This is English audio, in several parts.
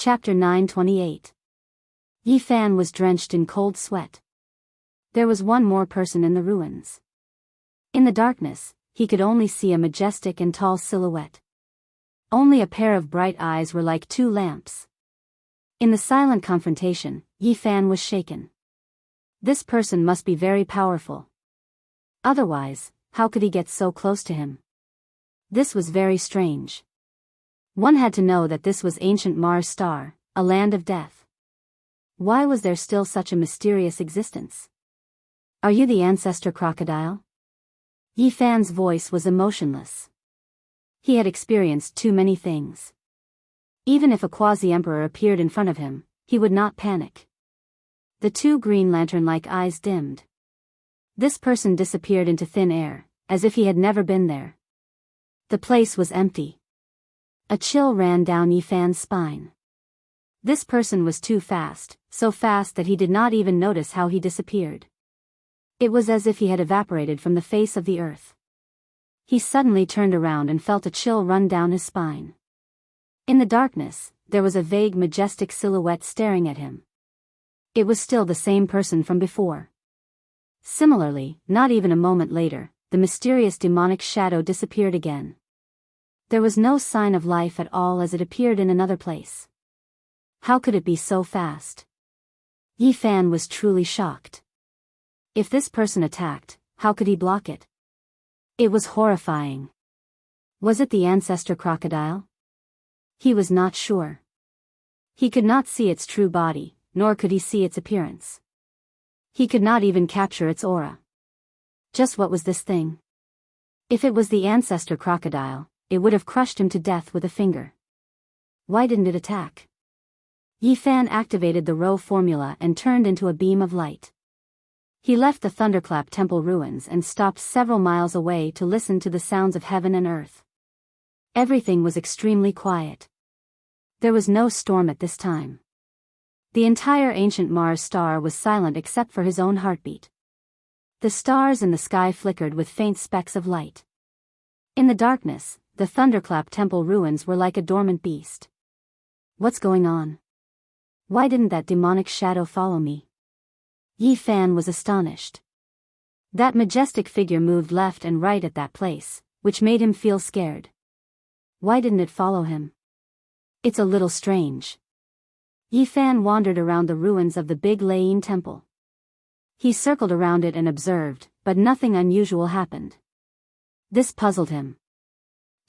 Chapter 928. Yi Fan was drenched in cold sweat. There was one more person in the ruins. In the darkness, he could only see a majestic and tall silhouette. Only a pair of bright eyes were like two lamps. In the silent confrontation, Yi Fan was shaken. This person must be very powerful. Otherwise, how could he get so close to him? This was very strange. One had to know that this was ancient Mars star, a land of death. Why was there still such a mysterious existence? Are you the ancestor crocodile? Yi Fan's voice was emotionless. He had experienced too many things. Even if a quasi-emperor appeared in front of him, he would not panic. The two green lantern-like eyes dimmed. This person disappeared into thin air, as if he had never been there. The place was empty. A chill ran down Yi Fan's spine. This person was too fast, so fast that he did not even notice how he disappeared. It was as if he had evaporated from the face of the earth. He suddenly turned around and felt a chill run down his spine. In the darkness, there was a vague majestic silhouette staring at him. It was still the same person from before. Similarly, not even a moment later, the mysterious demonic shadow disappeared again. There was no sign of life at all as it appeared in another place. How could it be so fast? Yi Fan was truly shocked. If this person attacked, how could he block it? It was horrifying. Was it the ancestor crocodile? He was not sure. He could not see its true body, nor could he see its appearance. He could not even capture its aura. Just what was this thing? If it was the ancestor crocodile, it would have crushed him to death with a finger. Why didn't it attack? Yi Fan activated the Rho formula and turned into a beam of light. He left the Thunderclap Temple ruins and stopped several miles away to listen to the sounds of heaven and earth. Everything was extremely quiet. There was no storm at this time. The entire ancient Mars star was silent except for his own heartbeat. The stars in the sky flickered with faint specks of light. In the darkness, the Thunderclap Temple ruins were like a dormant beast. What's going on? Why didn't that demonic shadow follow me? Yi Fan was astonished. That majestic figure moved left and right at that place, which made him feel scared. Why didn't it follow him? It's a little strange. Yi Fan wandered around the ruins of the Big Layin Temple. He circled around it and observed, but nothing unusual happened. This puzzled him.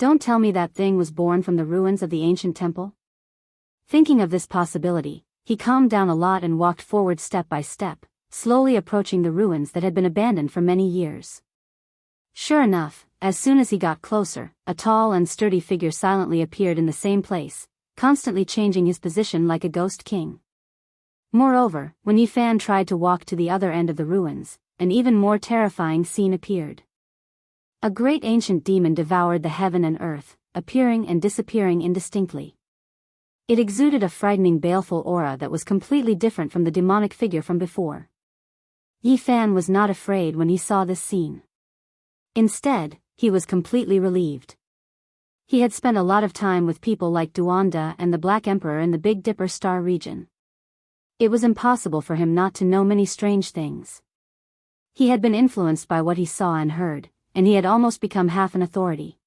Don't tell me that thing was born from the ruins of the ancient temple? Thinking of this possibility, he calmed down a lot and walked forward step by step, slowly approaching the ruins that had been abandoned for many years. Sure enough, as soon as he got closer, a tall and sturdy figure silently appeared in the same place, constantly changing his position like a ghost king. Moreover, when Yi Fan tried to walk to the other end of the ruins, an even more terrifying scene appeared. A great ancient demon devoured the heaven and earth, appearing and disappearing indistinctly. It exuded a frightening baleful aura that was completely different from the demonic figure from before. Yi Fan was not afraid when he saw this scene. Instead, he was completely relieved. He had spent a lot of time with people like Duanda and the Black Emperor in the Big Dipper star region. It was impossible for him not to know many strange things. He had been influenced by what he saw and heard, and he had almost become half an authority.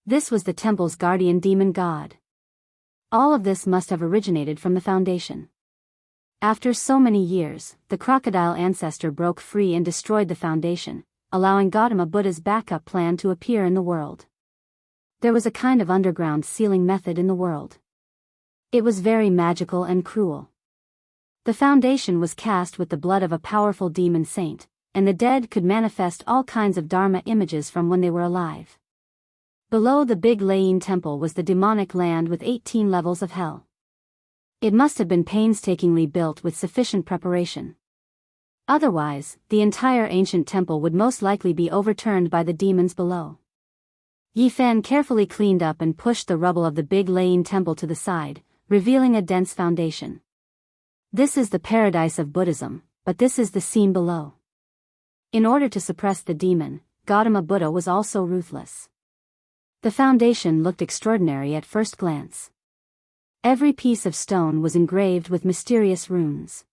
This was the temple's guardian demon god. All of this must have originated from the foundation. After so many years, the crocodile ancestor broke free and destroyed the foundation, allowing Gautama Buddha's backup plan to appear in the world. There was a kind of underground sealing method in the world. It was very magical and cruel. The foundation was cast with the blood of a powerful demon saint, and the dead could manifest all kinds of Dharma images from when they were alive. Below the Big Layin Temple was the demonic land with 18 levels of hell. It must have been painstakingly built with sufficient preparation. Otherwise, the entire ancient temple would most likely be overturned by the demons below. Yi Fan carefully cleaned up and pushed the rubble of the Big Layin Temple to the side, revealing a dense foundation. This is the paradise of Buddhism, but this is the scene below. In order to suppress the demon, Gautama Buddha was also ruthless. The foundation looked extraordinary at first glance. Every piece of stone was engraved with mysterious runes.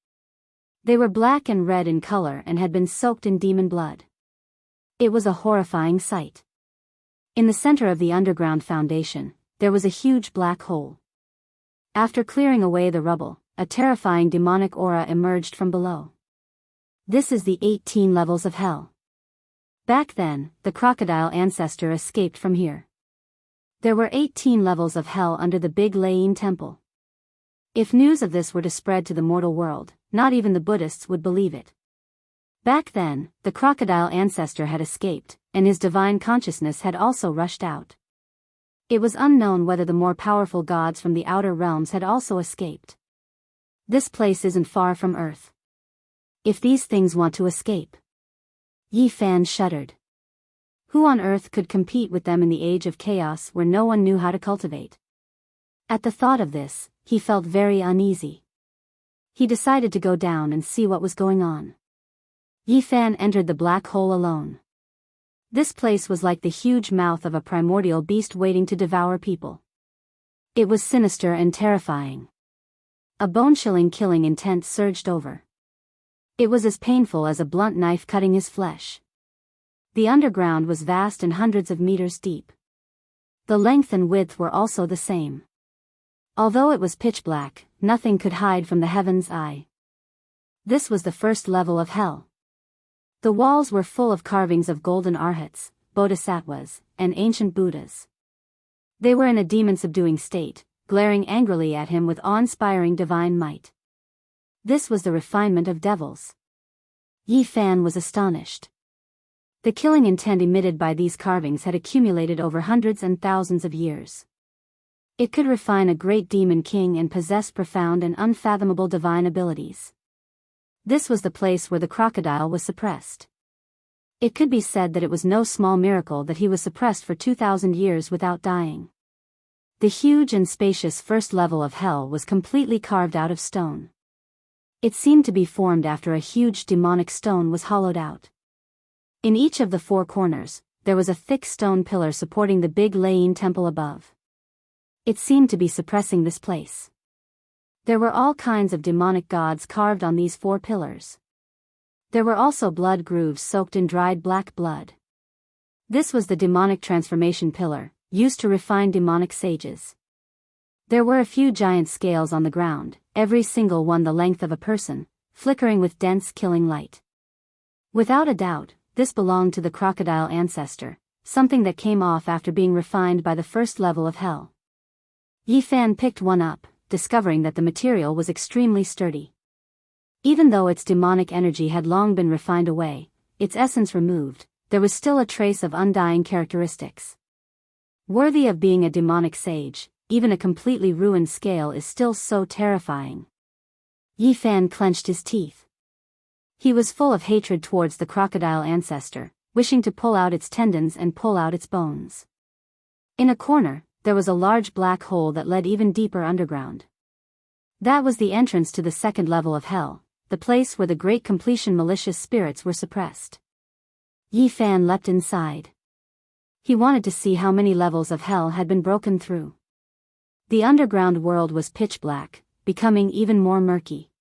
They were black and red in color and had been soaked in demon blood. It was a horrifying sight. In the center of the underground foundation, there was a huge black hole. After clearing away the rubble, a terrifying demonic aura emerged from below. This is the 18 levels of hell. Back then, the crocodile ancestor escaped from here. There were 18 levels of hell under the Big Lain Temple. If news of this were to spread to the mortal world, not even the Buddhists would believe it. Back then, the crocodile ancestor had escaped, and his divine consciousness had also rushed out. It was unknown whether the more powerful gods from the outer realms had also escaped. This place isn't far from Earth. If these things want to escape. Yi Fan shuddered. Who on earth could compete with them in the age of chaos where no one knew how to cultivate? At the thought of this, he felt very uneasy. He decided to go down and see what was going on. Yi Fan entered the black hole alone. This place was like the huge mouth of a primordial beast waiting to devour people. It was sinister and terrifying. A bone-chilling killing intent surged over. It was as painful as a blunt knife cutting his flesh. The underground was vast and hundreds of meters deep. The length and width were also the same. Although it was pitch black, nothing could hide from the heaven's eye. This was the first level of hell. The walls were full of carvings of golden arhats, bodhisattvas, and ancient Buddhas. They were in a demon-subduing state, glaring angrily at him with awe-inspiring divine might. This was the refinement of devils. Yi Fan was astonished. The killing intent emitted by these carvings had accumulated over hundreds and thousands of years. It could refine a great demon king and possess profound and unfathomable divine abilities. This was the place where the crocodile was suppressed. It could be said that it was no small miracle that he was suppressed for 2,000 years without dying. The huge and spacious first level of hell was completely carved out of stone. It seemed to be formed after a huge demonic stone was hollowed out. In each of the four corners, there was a thick stone pillar supporting the Big Lain Temple above. It seemed to be suppressing this place. There were all kinds of demonic gods carved on these four pillars. There were also blood grooves soaked in dried black blood. This was the demonic transformation pillar, used to refine demonic sages. There were a few giant scales on the ground, every single one the length of a person, flickering with dense killing light. Without a doubt, this belonged to the crocodile ancestor, something that came off after being refined by the first level of hell. Yi Fan picked one up, discovering that the material was extremely sturdy. Even though its demonic energy had long been refined away, its essence removed, there was still a trace of undying characteristics. Worthy of being a demonic sage, even a completely ruined scale is still so terrifying. Yi Fan clenched his teeth. He was full of hatred towards the crocodile ancestor, wishing to pull out its tendons and pull out its bones. In a corner, there was a large black hole that led even deeper underground. That was the entrance to the second level of hell, the place where the great completion malicious spirits were suppressed. Yi Fan leapt inside. He wanted to see how many levels of hell had been broken through. The underground world was pitch black, becoming even more murky.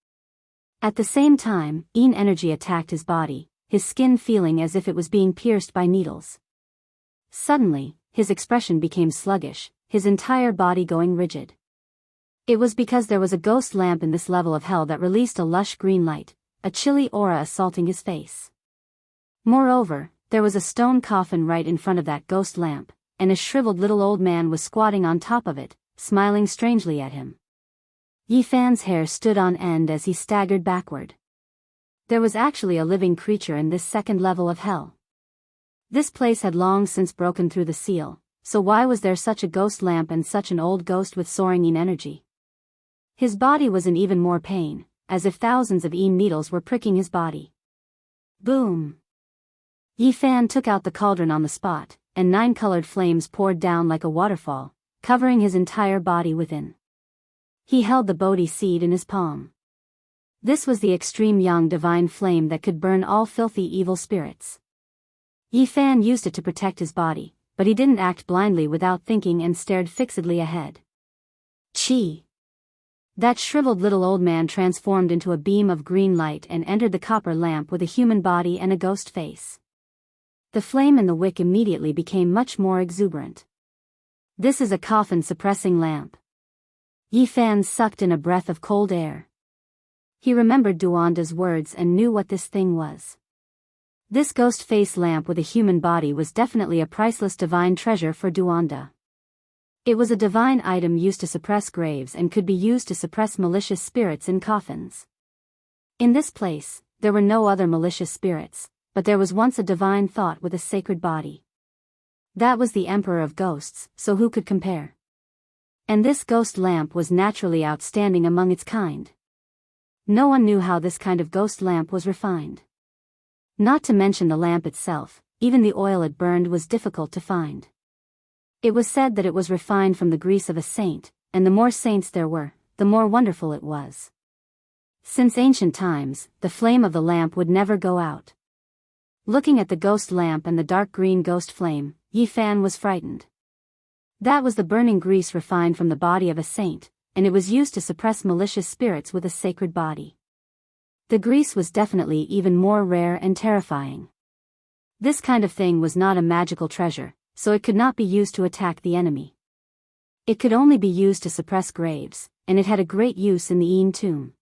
At the same time, energy attacked his body, his skin feeling as if it was being pierced by needles. Suddenly, his expression became sluggish, his entire body going rigid. It was because there was a ghost lamp in this level of hell that released a lush green light, a chilly aura assaulting his face. Moreover, there was a stone coffin right in front of that ghost lamp, and a shriveled little old man was squatting on top of it, smiling strangely at him. Yi Fan's hair stood on end as he staggered backward. There was actually a living creature in this second level of hell. This place had long since broken through the seal, so why was there such a ghost lamp and such an old ghost with soaring energy? His body was in even more pain, as if thousands of needles were pricking his body. Boom! Yi Fan took out the cauldron on the spot, and 9 colored flames poured down like a waterfall, covering his entire body within. He held the Bodhi seed in his palm. This was the extreme young divine flame that could burn all filthy evil spirits. Yi Fan used it to protect his body, but he didn't act blindly without thinking and stared fixedly ahead. Chi! That shriveled little old man transformed into a beam of green light and entered the copper lamp with a human body and a ghost face. The flame in the wick immediately became much more exuberant. "This is a coffin-suppressing lamp." Yi Fan sucked in a breath of cold air. He remembered Duanda's words and knew what this thing was. This ghost face lamp with a human body was definitely a priceless divine treasure for Duanda. It was a divine item used to suppress graves and could be used to suppress malicious spirits in coffins. In this place, there were no other malicious spirits, but there was once a divine thought with a sacred body. That was the Emperor of Ghosts, so who could compare? And this ghost lamp was naturally outstanding among its kind. No one knew how this kind of ghost lamp was refined. Not to mention the lamp itself, even the oil it burned was difficult to find. It was said that it was refined from the grease of a saint, and the more saints there were, the more wonderful it was. Since ancient times, the flame of the lamp would never go out. Looking at the ghost lamp and the dark green ghost flame, Yi Fan was frightened. That was the burning grease refined from the body of a saint, and it was used to suppress malicious spirits with a sacred body. The grease was definitely even more rare and terrifying. This kind of thing was not a magical treasure, so it could not be used to attack the enemy. It could only be used to suppress graves, and it had a great use in the Yin tomb.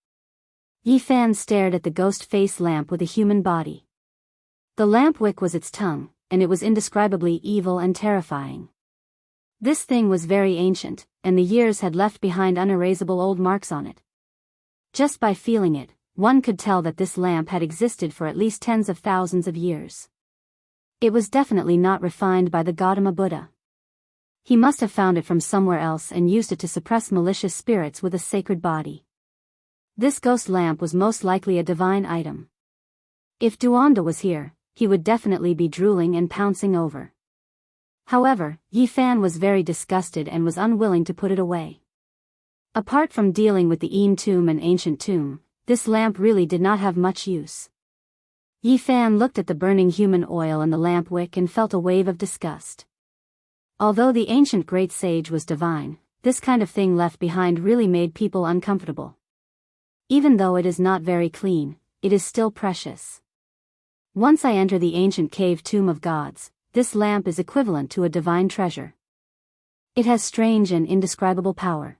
Yi Fan stared at the ghost face lamp with a human body. The lamp wick was its tongue, and it was indescribably evil and terrifying. This thing was very ancient, and the years had left behind unerasable old marks on it. Just by feeling it, one could tell that this lamp had existed for at least tens of thousands of years. It was definitely not refined by the Gautama Buddha. He must have found it from somewhere else and used it to suppress malicious spirits with a sacred body. This ghost lamp was most likely a divine item. If Duanda was here, he would definitely be drooling and pouncing over. However, Yi Fan was very disgusted and was unwilling to put it away. Apart from dealing with the Yin tomb and ancient tomb, this lamp really did not have much use. Yi Fan looked at the burning human oil and the lamp wick and felt a wave of disgust. Although the ancient great sage was divine, this kind of thing left behind really made people uncomfortable. Even though it is not very clean, it is still precious. Once I enter the ancient cave tomb of gods, this lamp is equivalent to a divine treasure. It has strange and indescribable power.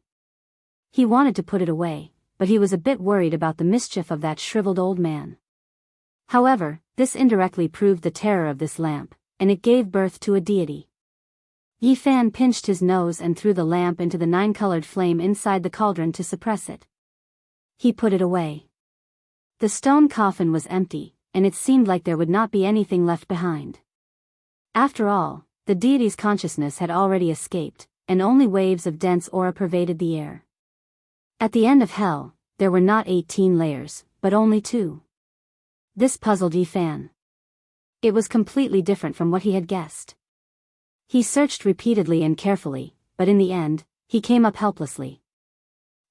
He wanted to put it away, but he was a bit worried about the mischief of that shriveled old man. However, this indirectly proved the terror of this lamp, and it gave birth to a deity. Yi Fan pinched his nose and threw the lamp into the 9-colored flame inside the cauldron to suppress it. He put it away. The stone coffin was empty, and it seemed like there would not be anything left behind. After all, the deity's consciousness had already escaped, and only waves of dense aura pervaded the air. At the end of hell, there were not 18 layers, but only 2. This puzzled Yi Fan. It was completely different from what he had guessed. He searched repeatedly and carefully, but in the end, he came up helplessly.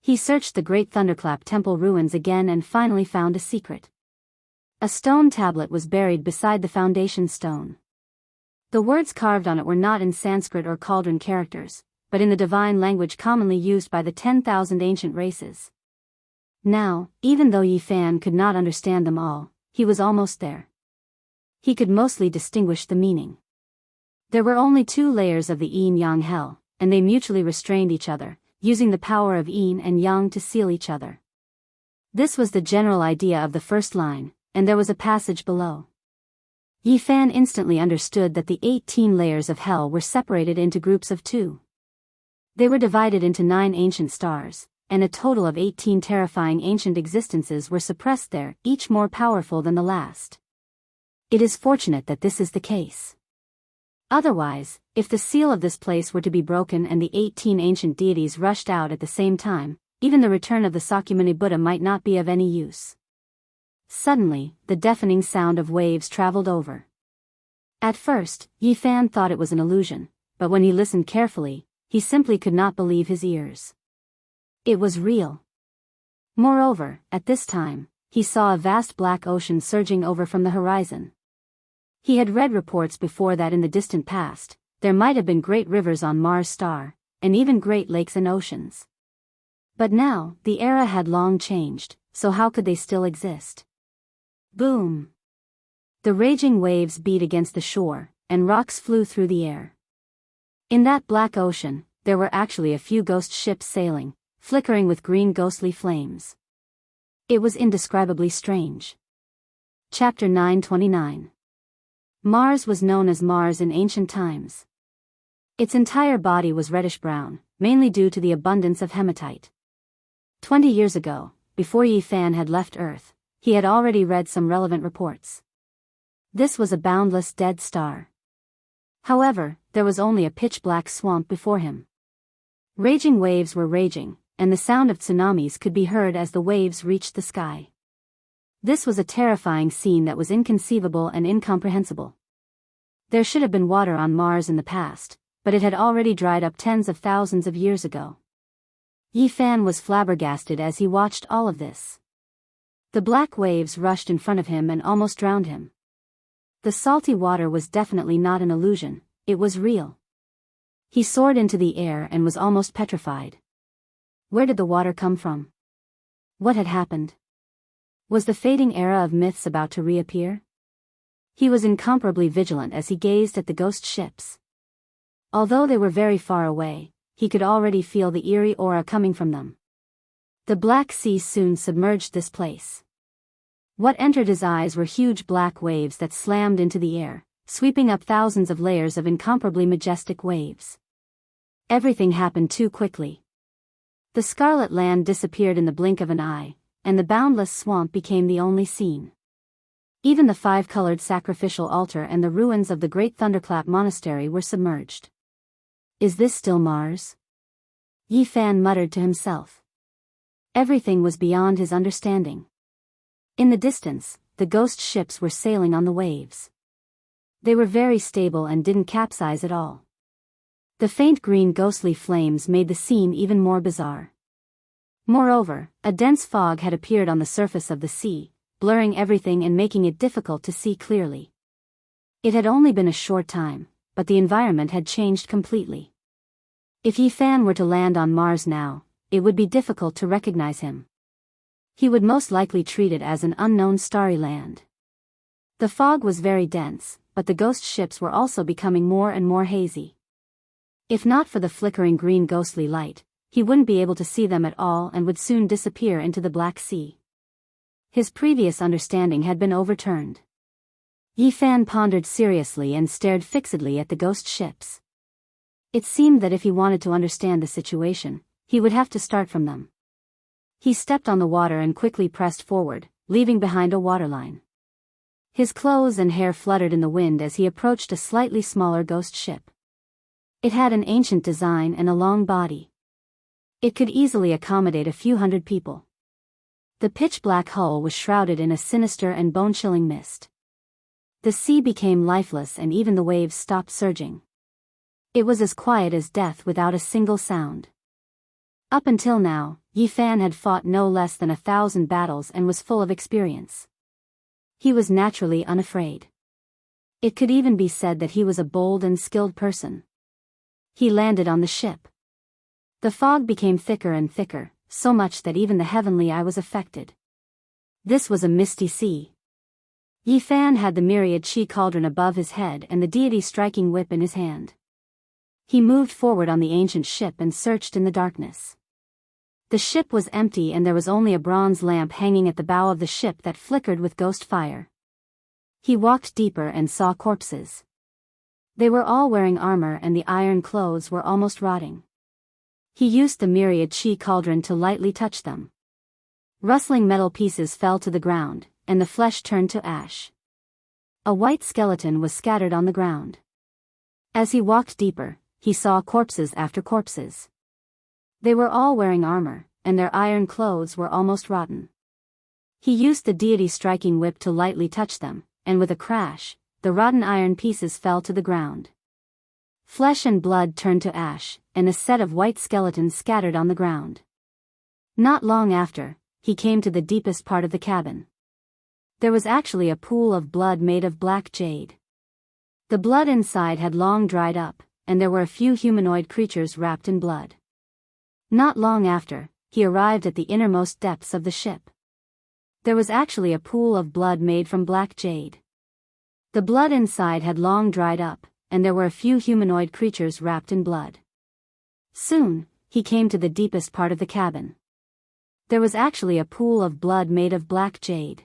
He searched the Great Thunderclap Temple ruins again and finally found a secret. A stone tablet was buried beside the foundation stone. The words carved on it were not in Sanskrit or cauldron characters, but in the divine language commonly used by the 10,000 ancient races. Now, even though Yi Fan could not understand them all, he was almost there. He could mostly distinguish the meaning. There were only 2 layers of the yin-yang hell, and they mutually restrained each other, using the power of yin and yang to seal each other. This was the general idea of the first line, and there was a passage below. Yi Fan instantly understood that the 18 layers of hell were separated into groups of 2. They were divided into 9 ancient stars, and a total of 18 terrifying ancient existences were suppressed there, each more powerful than the last. It is fortunate that this is the case. Otherwise, if the seal of this place were to be broken and the 18 ancient deities rushed out at the same time, even the return of the Sakyamuni Buddha might not be of any use. Suddenly, the deafening sound of waves traveled over. At first, Yi Fan thought it was an illusion, but when he listened carefully, he simply could not believe his ears. It was real. Moreover, at this time, he saw a vast black ocean surging over from the horizon. He had read reports before that in the distant past, there might have been great rivers on Mars' star, and even great lakes and oceans. But now, the era had long changed, so how could they still exist? Boom! The raging waves beat against the shore, and rocks flew through the air. In that black ocean, there were actually a few ghost ships sailing, flickering with green ghostly flames. It was indescribably strange. Chapter 929. Mars was known as Mars in ancient times. Its entire body was reddish-brown, mainly due to the abundance of hematite. 20 years ago, before Yi Fan had left Earth, he had already read some relevant reports. This was a boundless dead star. However, there was only a pitch-black swamp before him. Raging waves were raging, and the sound of tsunamis could be heard as the waves reached the sky. This was a terrifying scene that was inconceivable and incomprehensible. There should have been water on Mars in the past, but it had already dried up tens of thousands of years ago. Yi Fan was flabbergasted as he watched all of this. The black waves rushed in front of him and almost drowned him. The salty water was definitely not an illusion, it was real. He soared into the air and was almost petrified. Where did the water come from? What had happened? Was the fading era of myths about to reappear? He was incomparably vigilant as he gazed at the ghost ships. Although they were very far away, he could already feel the eerie aura coming from them. The Black Sea soon submerged this place. What entered his eyes were huge black waves that slammed into the air, sweeping up thousands of layers of incomparably majestic waves. Everything happened too quickly. The scarlet land disappeared in the blink of an eye, and the boundless swamp became the only scene. Even the five-colored sacrificial altar and the ruins of the Great Thunderclap Monastery were submerged. Is this still Mars? Yi Fan muttered to himself. Everything was beyond his understanding. In the distance, the ghost ships were sailing on the waves. They were very stable and didn't capsize at all. The faint green ghostly flames made the scene even more bizarre. Moreover, a dense fog had appeared on the surface of the sea, blurring everything and making it difficult to see clearly. It had only been a short time, but the environment had changed completely. If Yi Fan were to land on Mars now, it would be difficult to recognize him. He would most likely treat it as an unknown starry land. The fog was very dense, but the ghost ships were also becoming more and more hazy. If not for the flickering green ghostly light, he wouldn't be able to see them at all and would soon disappear into the Black Sea. His previous understanding had been overturned. Yi Fan pondered seriously and stared fixedly at the ghost ships. It seemed that if he wanted to understand the situation, he would have to start from them. He stepped on the water and quickly pressed forward, leaving behind a waterline. His clothes and hair fluttered in the wind as he approached a slightly smaller ghost ship. It had an ancient design and a long body. It could easily accommodate a few hundred people. The pitch-black hull was shrouded in a sinister and bone-chilling mist. The sea became lifeless and even the waves stopped surging. It was as quiet as death without a single sound. Up until now, Yi Fan had fought no less than 1,000 battles and was full of experience. He was naturally unafraid. It could even be said that he was a bold and skilled person. He landed on the ship. The fog became thicker and thicker, so much that even the heavenly eye was affected. This was a misty sea. Yi Fan had the myriad chi cauldron above his head and the deity striking whip in his hand. He moved forward on the ancient ship and searched in the darkness. The ship was empty and there was only a bronze lamp hanging at the bow of the ship that flickered with ghost fire. He walked deeper and saw corpses. They were all wearing armor and the iron clothes were almost rotting. He used the myriad chi cauldron to lightly touch them. Rustling metal pieces fell to the ground, and the flesh turned to ash. A white skeleton was scattered on the ground. As he walked deeper, he saw corpses after corpses. They were all wearing armor, and their iron clothes were almost rotten. He used the deity striking whip to lightly touch them, and with a crash, the rotten iron pieces fell to the ground. Flesh and blood turned to ash, and a set of white skeletons scattered on the ground. Not long after, he came to the deepest part of the cabin. There was actually a pool of blood made of black jade. The blood inside had long dried up, and there were a few humanoid creatures wrapped in blood. Not long after, he arrived at the innermost depths of the ship. There was actually a pool of blood made from black jade. The blood inside had long dried up, and there were a few humanoid creatures wrapped in blood. Soon, he came to the deepest part of the cabin. There was actually a pool of blood made of black jade.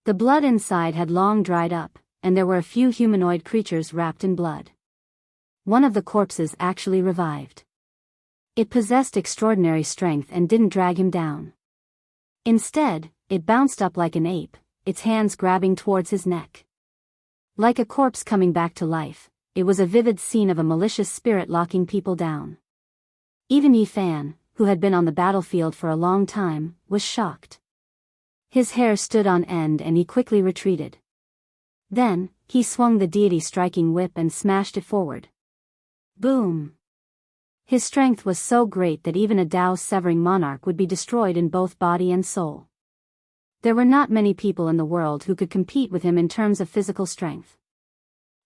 The blood inside had long dried up, and there were a few humanoid creatures wrapped in blood. One of the corpses actually revived. It possessed extraordinary strength and didn't drag him down. Instead, it bounced up like an ape, its hands grabbing towards his neck. Like a corpse coming back to life, it was a vivid scene of a malicious spirit locking people down. Even Yi Fan, who had been on the battlefield for a long time, was shocked. His hair stood on end and he quickly retreated. Then, he swung the deity-striking whip and smashed it forward. Boom! His strength was so great that even a Tao-severing monarch would be destroyed in both body and soul. There were not many people in the world who could compete with him in terms of physical strength.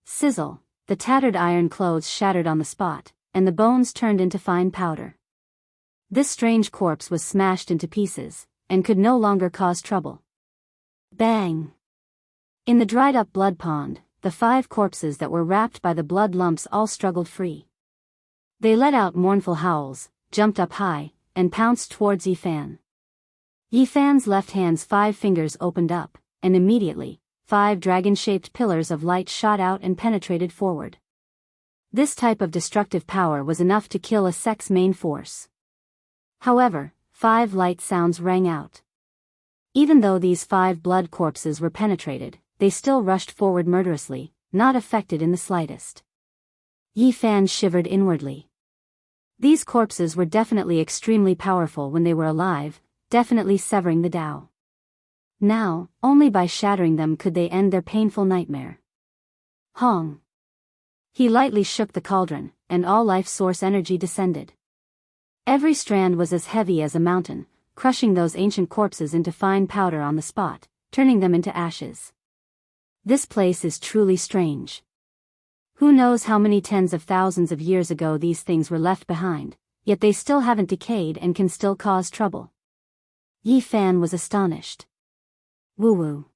Sizzle, the tattered iron clothes shattered on the spot, and the bones turned into fine powder. This strange corpse was smashed into pieces, and could no longer cause trouble. Bang! In the dried-up blood pond, the 5 corpses that were wrapped by the blood lumps all struggled free. They let out mournful howls, jumped up high, and pounced towards Yi Fan. Yi Fan's left hand's 5 fingers opened up, and immediately, 5 dragon-shaped pillars of light shot out and penetrated forward. This type of destructive power was enough to kill a sect's main force. However, 5 light sounds rang out. Even though these 5 blood corpses were penetrated, they still rushed forward murderously, not affected in the slightest. Yi Fan shivered inwardly. These corpses were definitely extremely powerful when they were alive, definitely severing the Tao. Now, only by shattering them could they end their painful nightmare. Hong! He lightly shook the cauldron, and all life source energy descended. Every strand was as heavy as a mountain, crushing those ancient corpses into fine powder on the spot, turning them into ashes. This place is truly strange. Who knows how many tens of thousands of years ago these things were left behind, yet they still haven't decayed and can still cause trouble. Yi Fan was astonished. Woo-woo.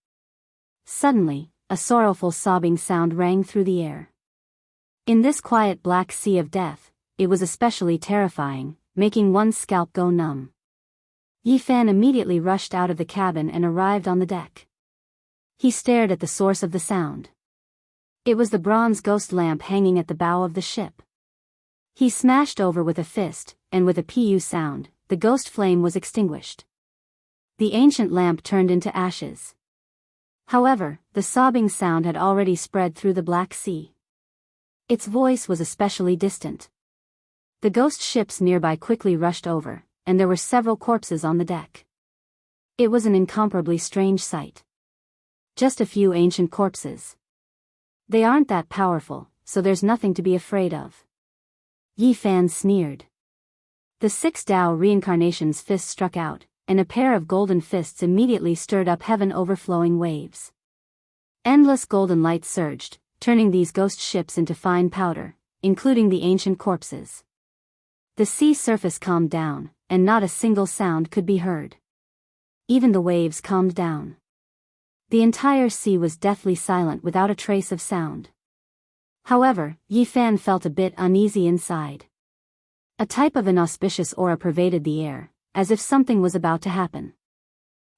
Suddenly, a sorrowful sobbing sound rang through the air. In this quiet black sea of death, it was especially terrifying, making one's scalp go numb. Yi Fan immediately rushed out of the cabin and arrived on the deck. He stared at the source of the sound. It was the bronze ghost lamp hanging at the bow of the ship. He smashed over with a fist, and with a pu sound, the ghost flame was extinguished. The ancient lamp turned into ashes. However, the sobbing sound had already spread through the Black Sea. Its voice was especially distant. The ghost ships nearby quickly rushed over, and there were several corpses on the deck. It was an incomparably strange sight. Just a few ancient corpses. They aren't that powerful, so there's nothing to be afraid of. Yi Fan sneered. The 6 Tao reincarnation's fist struck out, and a pair of golden fists immediately stirred up heaven overflowing waves. Endless golden light surged, turning these ghost ships into fine powder, including the ancient corpses. The sea surface calmed down, and not a single sound could be heard. Even the waves calmed down. The entire sea was deathly silent without a trace of sound. However, Yi Fan felt a bit uneasy inside. A type of inauspicious aura pervaded the air, as if something was about to happen.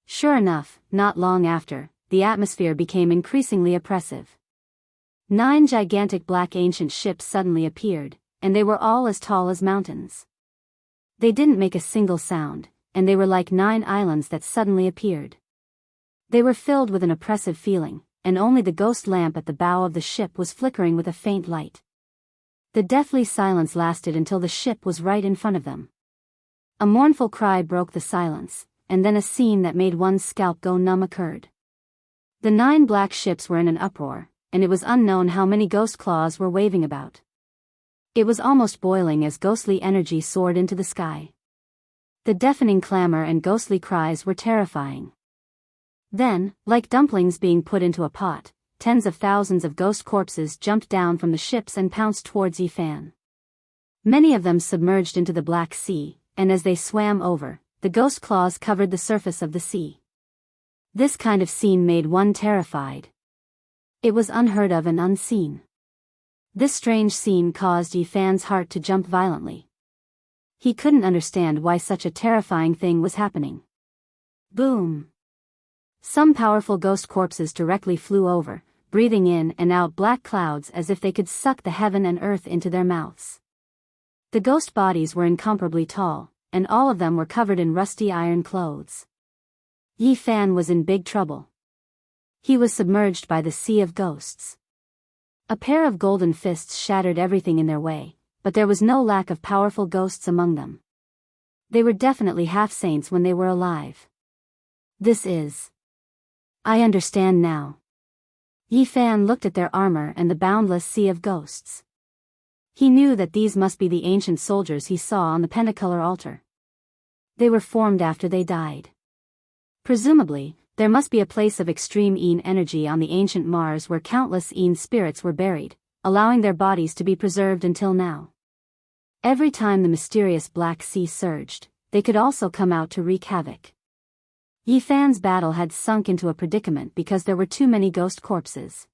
Sure enough, not long after, the atmosphere became increasingly oppressive. 9 gigantic black ancient ships suddenly appeared, and they were all as tall as mountains. They didn't make a single sound, and they were like 9 islands that suddenly appeared. They were filled with an oppressive feeling, and only the ghost lamp at the bow of the ship was flickering with a faint light. The deathly silence lasted until the ship was right in front of them. A mournful cry broke the silence, and then a scene that made one's scalp go numb occurred. The 9 black ships were in an uproar, and it was unknown how many ghost claws were waving about. It was almost boiling as ghostly energy soared into the sky. The deafening clamor and ghostly cries were terrifying. Then, like dumplings being put into a pot, tens of thousands of ghost corpses jumped down from the ships and pounced towards Yi Fan. Many of them submerged into the Black Sea, and as they swam over, the ghost claws covered the surface of the sea. This kind of scene made one terrified. It was unheard of and unseen. This strange scene caused Yi Fan's heart to jump violently. He couldn't understand why such a terrifying thing was happening. Boom! Some powerful ghost corpses directly flew over, breathing in and out black clouds as if they could suck the heaven and earth into their mouths. The ghost bodies were incomparably tall, and all of them were covered in rusty iron clothes. Yi Fan was in big trouble. He was submerged by the sea of ghosts. A pair of golden fists shattered everything in their way, but there was no lack of powerful ghosts among them. They were definitely half-saints when they were alive. I understand now. Yi Fan looked at their armor and the boundless sea of ghosts. He knew that these must be the ancient soldiers he saw on the pentacolor altar. They were formed after they died. Presumably, there must be a place of extreme Yin energy on the ancient Mars where countless Yin spirits were buried, allowing their bodies to be preserved until now. Every time the mysterious Black Sea surged, they could also come out to wreak havoc. Yi Fan's battle had sunk into a predicament because there were too many ghost corpses.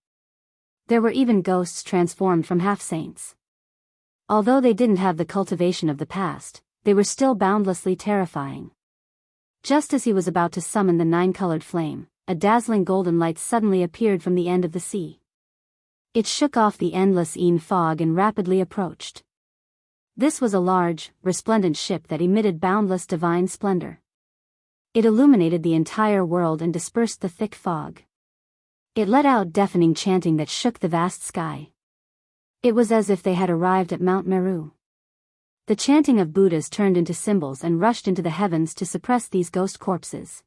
There were even ghosts transformed from half-saints. Although they didn't have the cultivation of the past, they were still boundlessly terrifying. Just as he was about to summon the nine-colored flame, a dazzling golden light suddenly appeared from the end of the sea. It shook off the endless Yin fog and rapidly approached. This was a large, resplendent ship that emitted boundless divine splendor. It illuminated the entire world and dispersed the thick fog. It let out deafening chanting that shook the vast sky. It was as if they had arrived at Mount Meru. The chanting of Buddhas turned into symbols and rushed into the heavens to suppress these ghost corpses.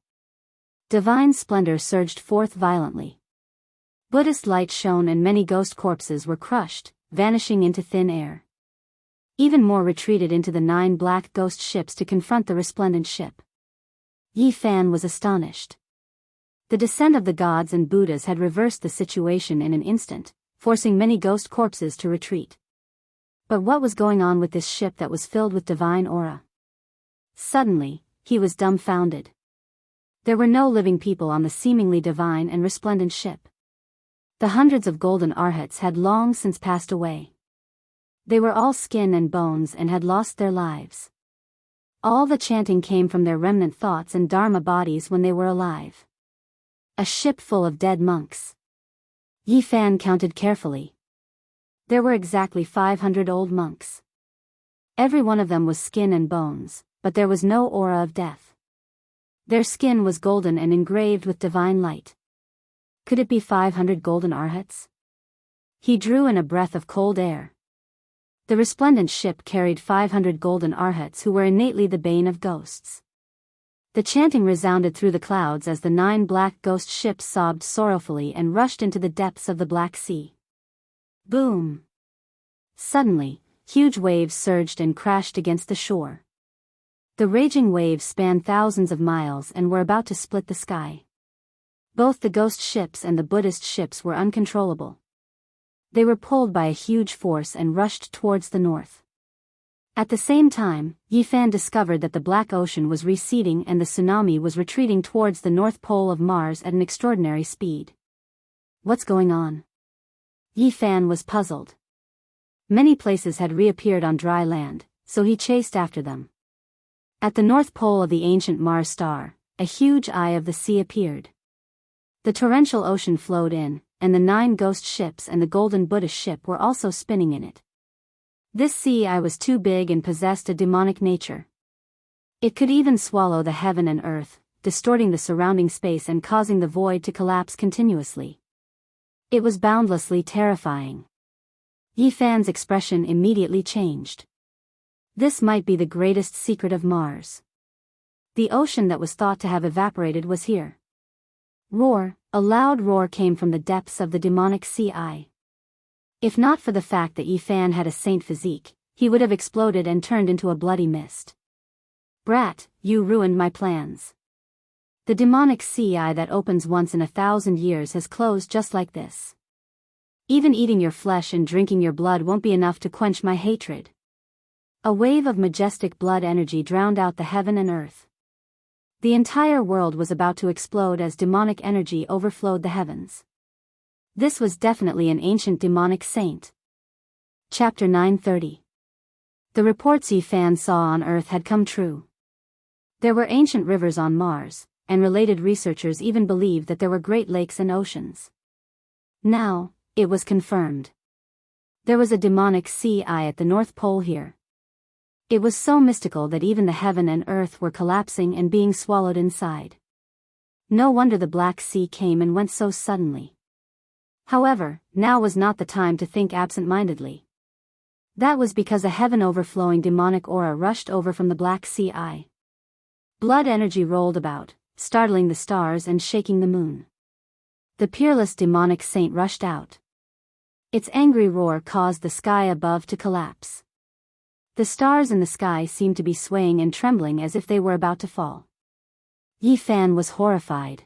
Divine splendor surged forth violently. Buddhist light shone and many ghost corpses were crushed, vanishing into thin air. Even more retreated into the 9 black ghost ships to confront the resplendent ship. Yi Fan was astonished. The descent of the gods and Buddhas had reversed the situation in an instant, forcing many ghost corpses to retreat. But what was going on with this ship that was filled with divine aura? Suddenly, he was dumbfounded. There were no living people on the seemingly divine and resplendent ship. The hundreds of golden arhats had long since passed away. They were all skin and bones and had lost their lives. All the chanting came from their remnant thoughts and dharma bodies when they were alive. A ship full of dead monks. Yi Fan counted carefully. There were exactly 500 old monks. Every one of them was skin and bones, but there was no aura of death. Their skin was golden and engraved with divine light. Could it be 500 golden arhats? He drew in a breath of cold air. The resplendent ship carried 500 golden arhats who were innately the bane of ghosts. The chanting resounded through the clouds as the 9 black ghost ships sobbed sorrowfully and rushed into the depths of the Black Sea. Boom! Suddenly, huge waves surged and crashed against the shore. The raging waves spanned thousands of miles and were about to split the sky. Both the ghost ships and the Buddhist ships were uncontrollable. They were pulled by a huge force and rushed towards the north. At the same time, Yi Fan discovered that the Black Ocean was receding and the tsunami was retreating towards the North Pole of Mars at an extraordinary speed. What's going on? Yi Fan was puzzled. Many places had reappeared on dry land, so he chased after them. At the North Pole of the ancient Mars star, a huge eye of the sea appeared. The torrential ocean flowed in, and the 9 ghost ships and the golden Buddha ship were also spinning in it. This sea eye was too big and possessed a demonic nature. It could even swallow the heaven and earth, distorting the surrounding space and causing the void to collapse continuously. It was boundlessly terrifying. Yi Fan's expression immediately changed. This might be the greatest secret of Mars. The ocean that was thought to have evaporated was here. Roar! A loud roar came from the depths of the demonic sea eye. If not for the fact that Yi Fan had a saint physique, he would have exploded and turned into a bloody mist. Brat, you ruined my plans. The demonic sea eye that opens once in 1,000 years has closed just like this. Even eating your flesh and drinking your blood won't be enough to quench my hatred. A wave of majestic blood energy drowned out the heaven and earth. The entire world was about to explode as demonic energy overflowed the heavens. This was definitely an ancient demonic saint. Chapter 930. The reports Fan saw on Earth had come true. There were ancient rivers on Mars, and related researchers even believed that there were great lakes and oceans. Now, it was confirmed. There was a demonic sea at the North Pole here. It was so mystical that even the heaven and earth were collapsing and being swallowed inside. No wonder the Black Sea came and went so suddenly. However, now was not the time to think absent-mindedly. That was because a heaven-overflowing demonic aura rushed over from the Black Sea. Blood energy rolled about, startling the stars and shaking the moon. The peerless demonic saint rushed out. Its angry roar caused the sky above to collapse. The stars in the sky seemed to be swaying and trembling as if they were about to fall. Fan was horrified.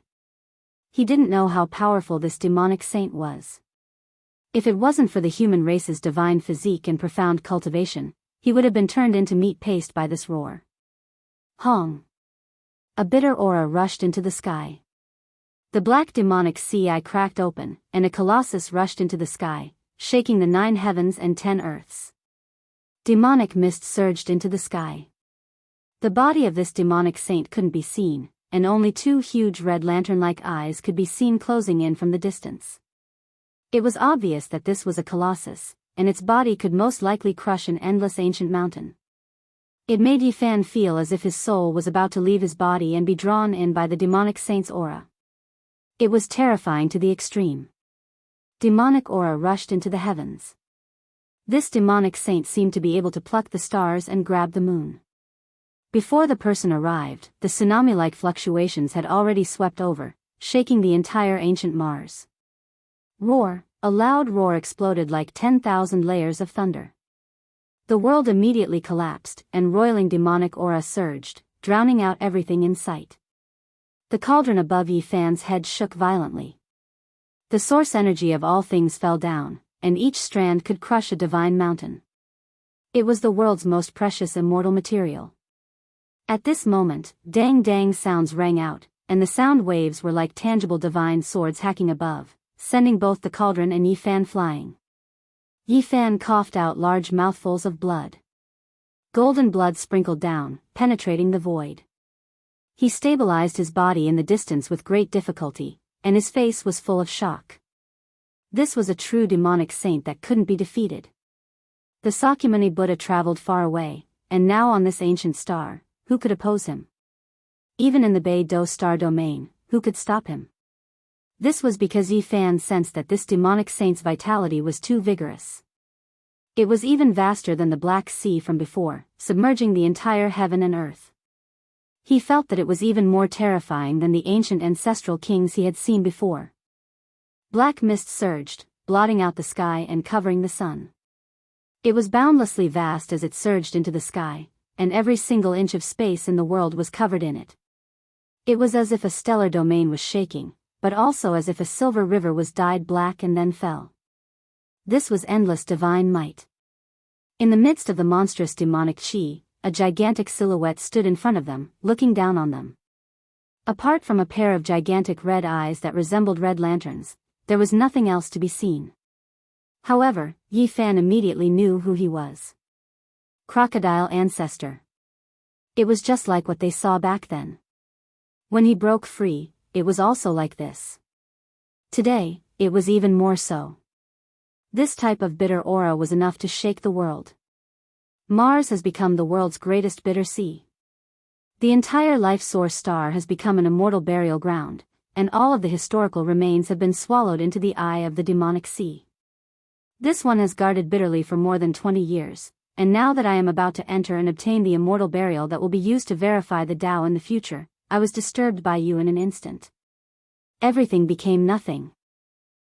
He didn't know how powerful this demonic saint was. If it wasn't for the human race's divine physique and profound cultivation, he would have been turned into meat paste by this roar. Hong! A bitter aura rushed into the sky. The black demonic sea cracked open, and a colossus rushed into the sky, shaking the 9 heavens and 10 earths. Demonic mist surged into the sky. The body of this demonic saint couldn't be seen, and only 2 huge red lantern-like eyes could be seen closing in from the distance. It was obvious that this was a colossus, and its body could most likely crush an endless ancient mountain. It made Fan feel as if his soul was about to leave his body and be drawn in by the demonic saint's aura. It was terrifying to the extreme. Demonic aura rushed into the heavens. This demonic saint seemed to be able to pluck the stars and grab the moon. Before the person arrived, the tsunami-like fluctuations had already swept over, shaking the entire ancient Mars. Roar! A loud roar exploded like 10,000 layers of thunder. The world immediately collapsed, and roiling demonic aura surged, drowning out everything in sight. The cauldron above Fan's head shook violently. The source energy of all things fell down, and each strand could crush a divine mountain. It was the world's most precious immortal material. At this moment, dang sounds rang out, and the sound waves were like tangible divine swords hacking above, sending both the cauldron and Fan flying. Fan coughed out large mouthfuls of blood. Golden blood sprinkled down, penetrating the void. He stabilized his body in the distance with great difficulty, and his face was full of shock. This was a true demonic saint that couldn't be defeated. The Sakyamuni Buddha traveled far away, and now on this ancient star, who could oppose him? Even in the Bay Do star domain, who could stop him? This was because Fan sensed that this demonic saint's vitality was too vigorous. It was even vaster than the Black Sea from before, submerging the entire heaven and earth. He felt that it was even more terrifying than the ancient ancestral kings he had seen before. Black mist surged, blotting out the sky and covering the sun. It was boundlessly vast as it surged into the sky, and every single inch of space in the world was covered in it. It was as if a stellar domain was shaking, but also as if a silver river was dyed black and then fell. This was endless divine might. In the midst of the monstrous demonic chi, a gigantic silhouette stood in front of them, looking down on them. Apart from a pair of gigantic red eyes that resembled red lanterns, there was nothing else to be seen. However, Fan immediately knew who he was. Crocodile Ancestor. It was just like what they saw back then. When he broke free, it was also like this. Today, it was even more so. This type of bitter aura was enough to shake the world. Mars has become the world's greatest bitter sea. The entire life source star has become an immortal burial ground, and all of the historical remains have been swallowed into the eye of the demonic sea. This one has guarded bitterly for more than 20 years, and now that I am about to enter and obtain the immortal burial that will be used to verify the Tao in the future, I was disturbed by you in an instant. Everything became nothing.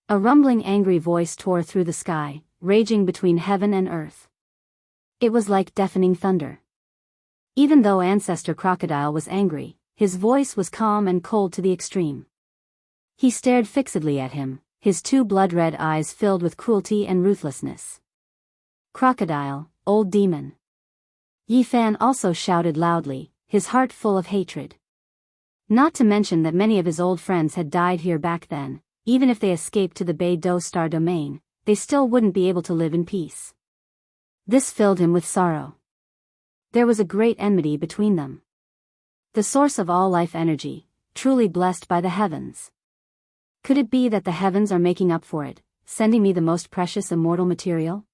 A rumbling angry voice tore through the sky, raging between heaven and earth. It was like deafening thunder. Even though Ancestor Crocodile was angry, his voice was calm and cold to the extreme. He stared fixedly at him, his 2 blood-red eyes filled with cruelty and ruthlessness. Crocodile, old demon. Yifan also shouted loudly, his heart full of hatred. Not to mention that many of his old friends had died here back then. Even if they escaped to the Bay Do Star domain, they still wouldn't be able to live in peace. This filled him with sorrow. There was a great enmity between them. The source of all life energy, truly blessed by the heavens. Could it be that the heavens are making up for it, sending me the most precious immortal material?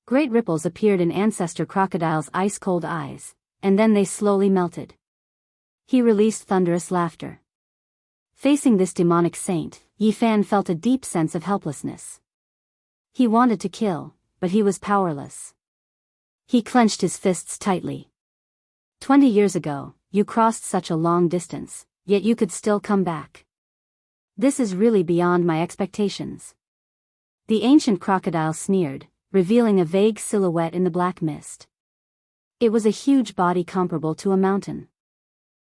Great ripples appeared in Ancestor Crocodile's ice-cold eyes, and then they slowly melted. He released thunderous laughter. Facing this demonic saint, Yifan felt a deep sense of helplessness. He wanted to kill, but he was powerless. He clenched his fists tightly. 20 years ago, you crossed such a long distance, yet you could still come back. This is really beyond my expectations. The ancient crocodile sneered, revealing a vague silhouette in the black mist. It was a huge body comparable to a mountain.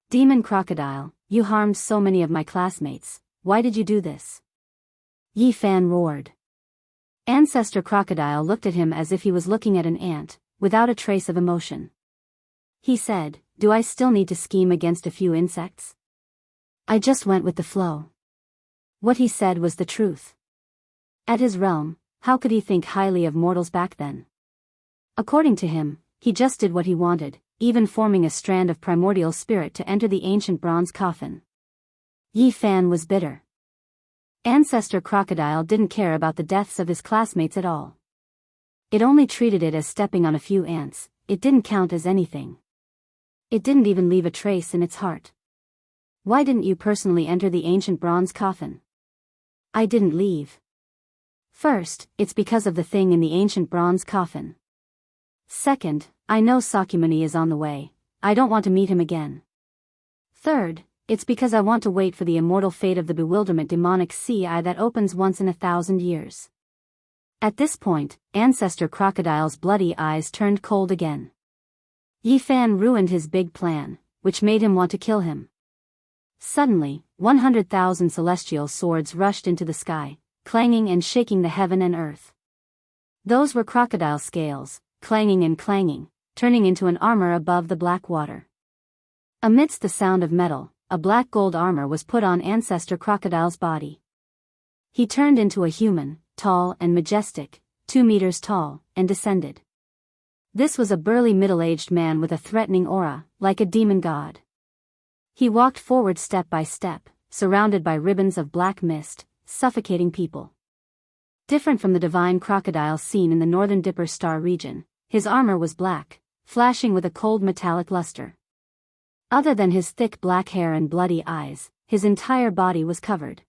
Demon crocodile, you harmed so many of my classmates, why did you do this? Yifan roared. Ancestor Crocodile looked at him as if he was looking at an ant, without a trace of emotion. He said, do I still need to scheme against a few insects? I just went with the flow. What he said was the truth. At his realm, how could he think highly of mortals back then? According to him, he just did what he wanted, even forming a strand of primordial spirit to enter the ancient bronze coffin. Yifan was bitter. Ancestor Crocodile didn't care about the deaths of his classmates at all. It only treated it as stepping on a few ants, it didn't count as anything. It didn't even leave a trace in its heart. Why didn't you personally enter the ancient bronze coffin? I didn't leave. First, it's because of the thing in the ancient bronze coffin. Second, I know Sakyamuni is on the way, I don't want to meet him again. Third, it's because I want to wait for the immortal fate of the bewilderment demonic sea eye that opens once in 1,000 years. At this point, Ancestor Crocodile's bloody eyes turned cold again. Yifan ruined his big plan, which made him want to kill him. Suddenly, 100,000 celestial swords rushed into the sky, clanging and shaking the heaven and earth. Those were crocodile scales, clanging and clanging, turning into an armor above the black water. Amidst the sound of metal, a black gold armor was put on Ancestor Crocodile's body. He turned into a human, tall and majestic, 2 meters tall, and descended. This was a burly middle-aged man with a threatening aura, like a demon god. He walked forward step by step, surrounded by ribbons of black mist, suffocating people. Different from the divine crocodile seen in the northern Dipper Star region, his armor was black, flashing with a cold metallic luster. Other than his thick black hair and bloody eyes, his entire body was covered.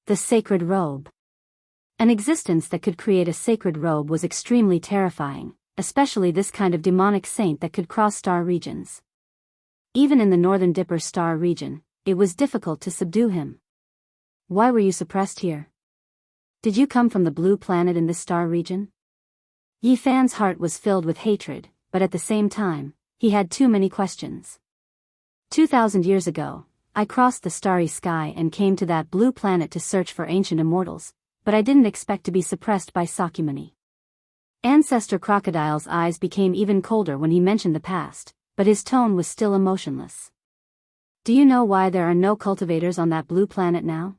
The sacred robe. An existence that could create a sacred robe was extremely terrifying, especially this kind of demonic saint that could cross star regions. Even in the northern Dipper Star region, it was difficult to subdue him. Why were you suppressed here? Did you come from the blue planet in this star region? Yifan's heart was filled with hatred, but at the same time, he had too many questions. 2,000 years ago, I crossed the starry sky and came to that blue planet to search for ancient immortals, but I didn't expect to be suppressed by Sakyamuni. Ancestor Crocodile's eyes became even colder when he mentioned the past, but his tone was still emotionless. Do you know why there are no cultivators on that blue planet now?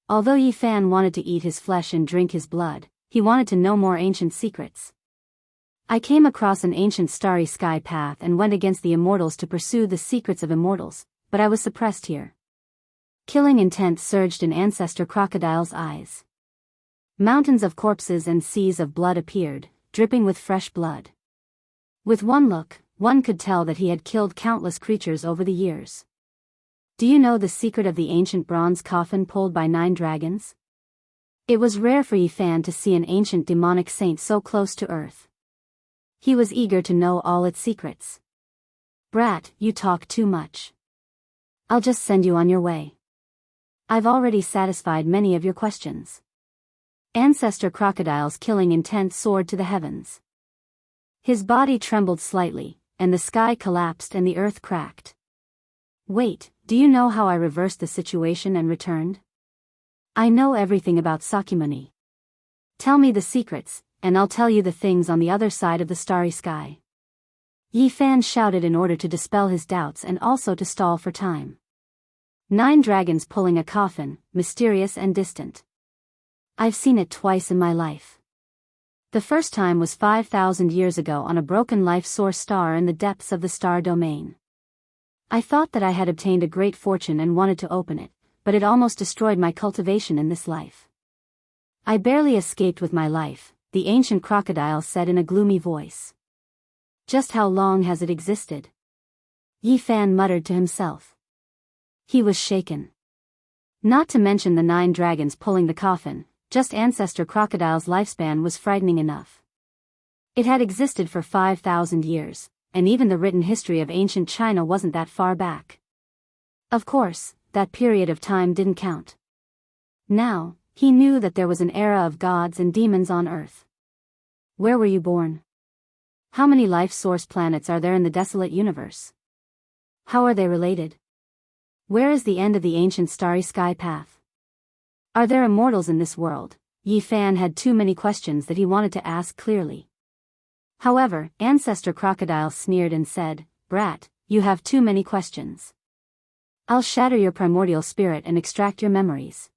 Although Yifan wanted to eat his flesh and drink his blood, he wanted to know more ancient secrets. I came across an ancient starry sky path and went against the immortals to pursue the secrets of immortals, but I was suppressed here. Killing intent surged in Ancestor Crocodile's eyes. Mountains of corpses and seas of blood appeared, dripping with fresh blood. With one look, one could tell that he had killed countless creatures over the years. Do you know the secret of the ancient bronze coffin pulled by 9 dragons? It was rare for Yifan to see an ancient demonic saint so close to Earth. He was eager to know all its secrets. Brat, you talk too much. I'll just send you on your way. I've already satisfied many of your questions. Ancestor Crocodile's killing intent soared to the heavens. His body trembled slightly, and the sky collapsed and the earth cracked. Wait, do you know how I reversed the situation and returned? I know everything about Sakyamuni. Tell me the secrets, and I'll tell you the things on the other side of the starry sky. Yi Fan shouted in order to dispel his doubts and also to stall for time. 9 dragons pulling a coffin, mysterious and distant. I've seen it twice in my life. The first time was 5,000 years ago on a broken life source star in the depths of the star domain. I thought that I had obtained a great fortune and wanted to open it, but it almost destroyed my cultivation in this life. I barely escaped with my life, the ancient crocodile said in a gloomy voice. Just how long has it existed? Yi Fan muttered to himself. He was shaken. Not to mention the 9 dragons pulling the coffin, just Ancestor Crocodile's lifespan was frightening enough. It had existed for 5,000 years, and even the written history of ancient China wasn't that far back. Of course, that period of time didn't count. Now, he knew that there was an era of gods and demons on Earth. Where were you born? How many life source planets are there in the desolate universe? How are they related? Where is the end of the ancient starry sky path? Are there immortals in this world? Yi Fan had too many questions that he wanted to ask clearly. However, Ancestor Crocodile sneered and said, "Brat, you have too many questions. I'll shatter your primordial spirit and extract your memories.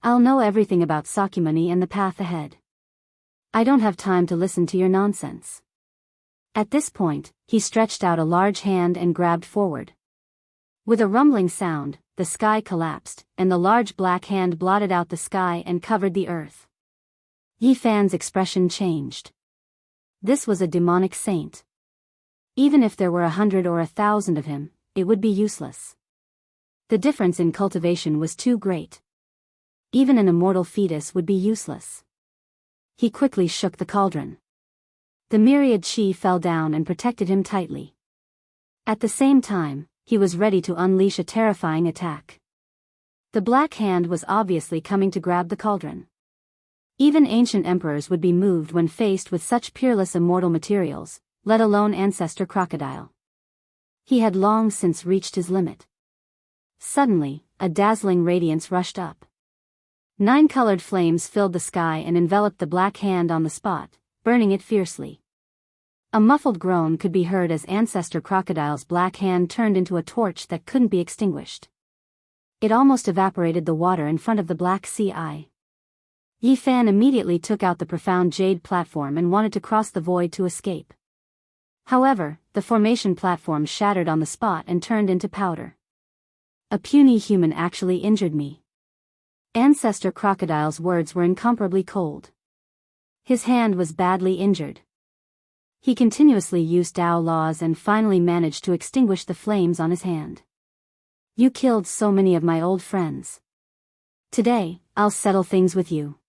I'll know everything about Sakyamuni and the path ahead. I don't have time to listen to your nonsense." At this point, he stretched out a large hand and grabbed forward. With a rumbling sound, the sky collapsed, and the large black hand blotted out the sky and covered the earth. Yi Fan's expression changed. This was a demonic saint. Even if there were 100 or 1,000 of him, it would be useless. The difference in cultivation was too great. Even an immortal fetus would be useless. He quickly shook the cauldron. The myriad chi fell down and protected him tightly. At the same time, he was ready to unleash a terrifying attack. The black hand was obviously coming to grab the cauldron. Even ancient emperors would be moved when faced with such peerless immortal materials, let alone Ancestor Crocodile. He had long since reached his limit. Suddenly, a dazzling radiance rushed up. 9 colored flames filled the sky and enveloped the black hand on the spot, burning it fiercely. A muffled groan could be heard as Ancestor Crocodile's black hand turned into a torch that couldn't be extinguished. It almost evaporated the water in front of the black sea eye. Yi Fan immediately took out the profound jade platform and wanted to cross the void to escape. However, the formation platform shattered on the spot and turned into powder. A puny human actually injured me. Ancestor Crocodile's words were incomparably cold. His hand was badly injured. He continuously used Tao laws and finally managed to extinguish the flames on his hand. You killed so many of my old friends. Today, I'll settle things with you.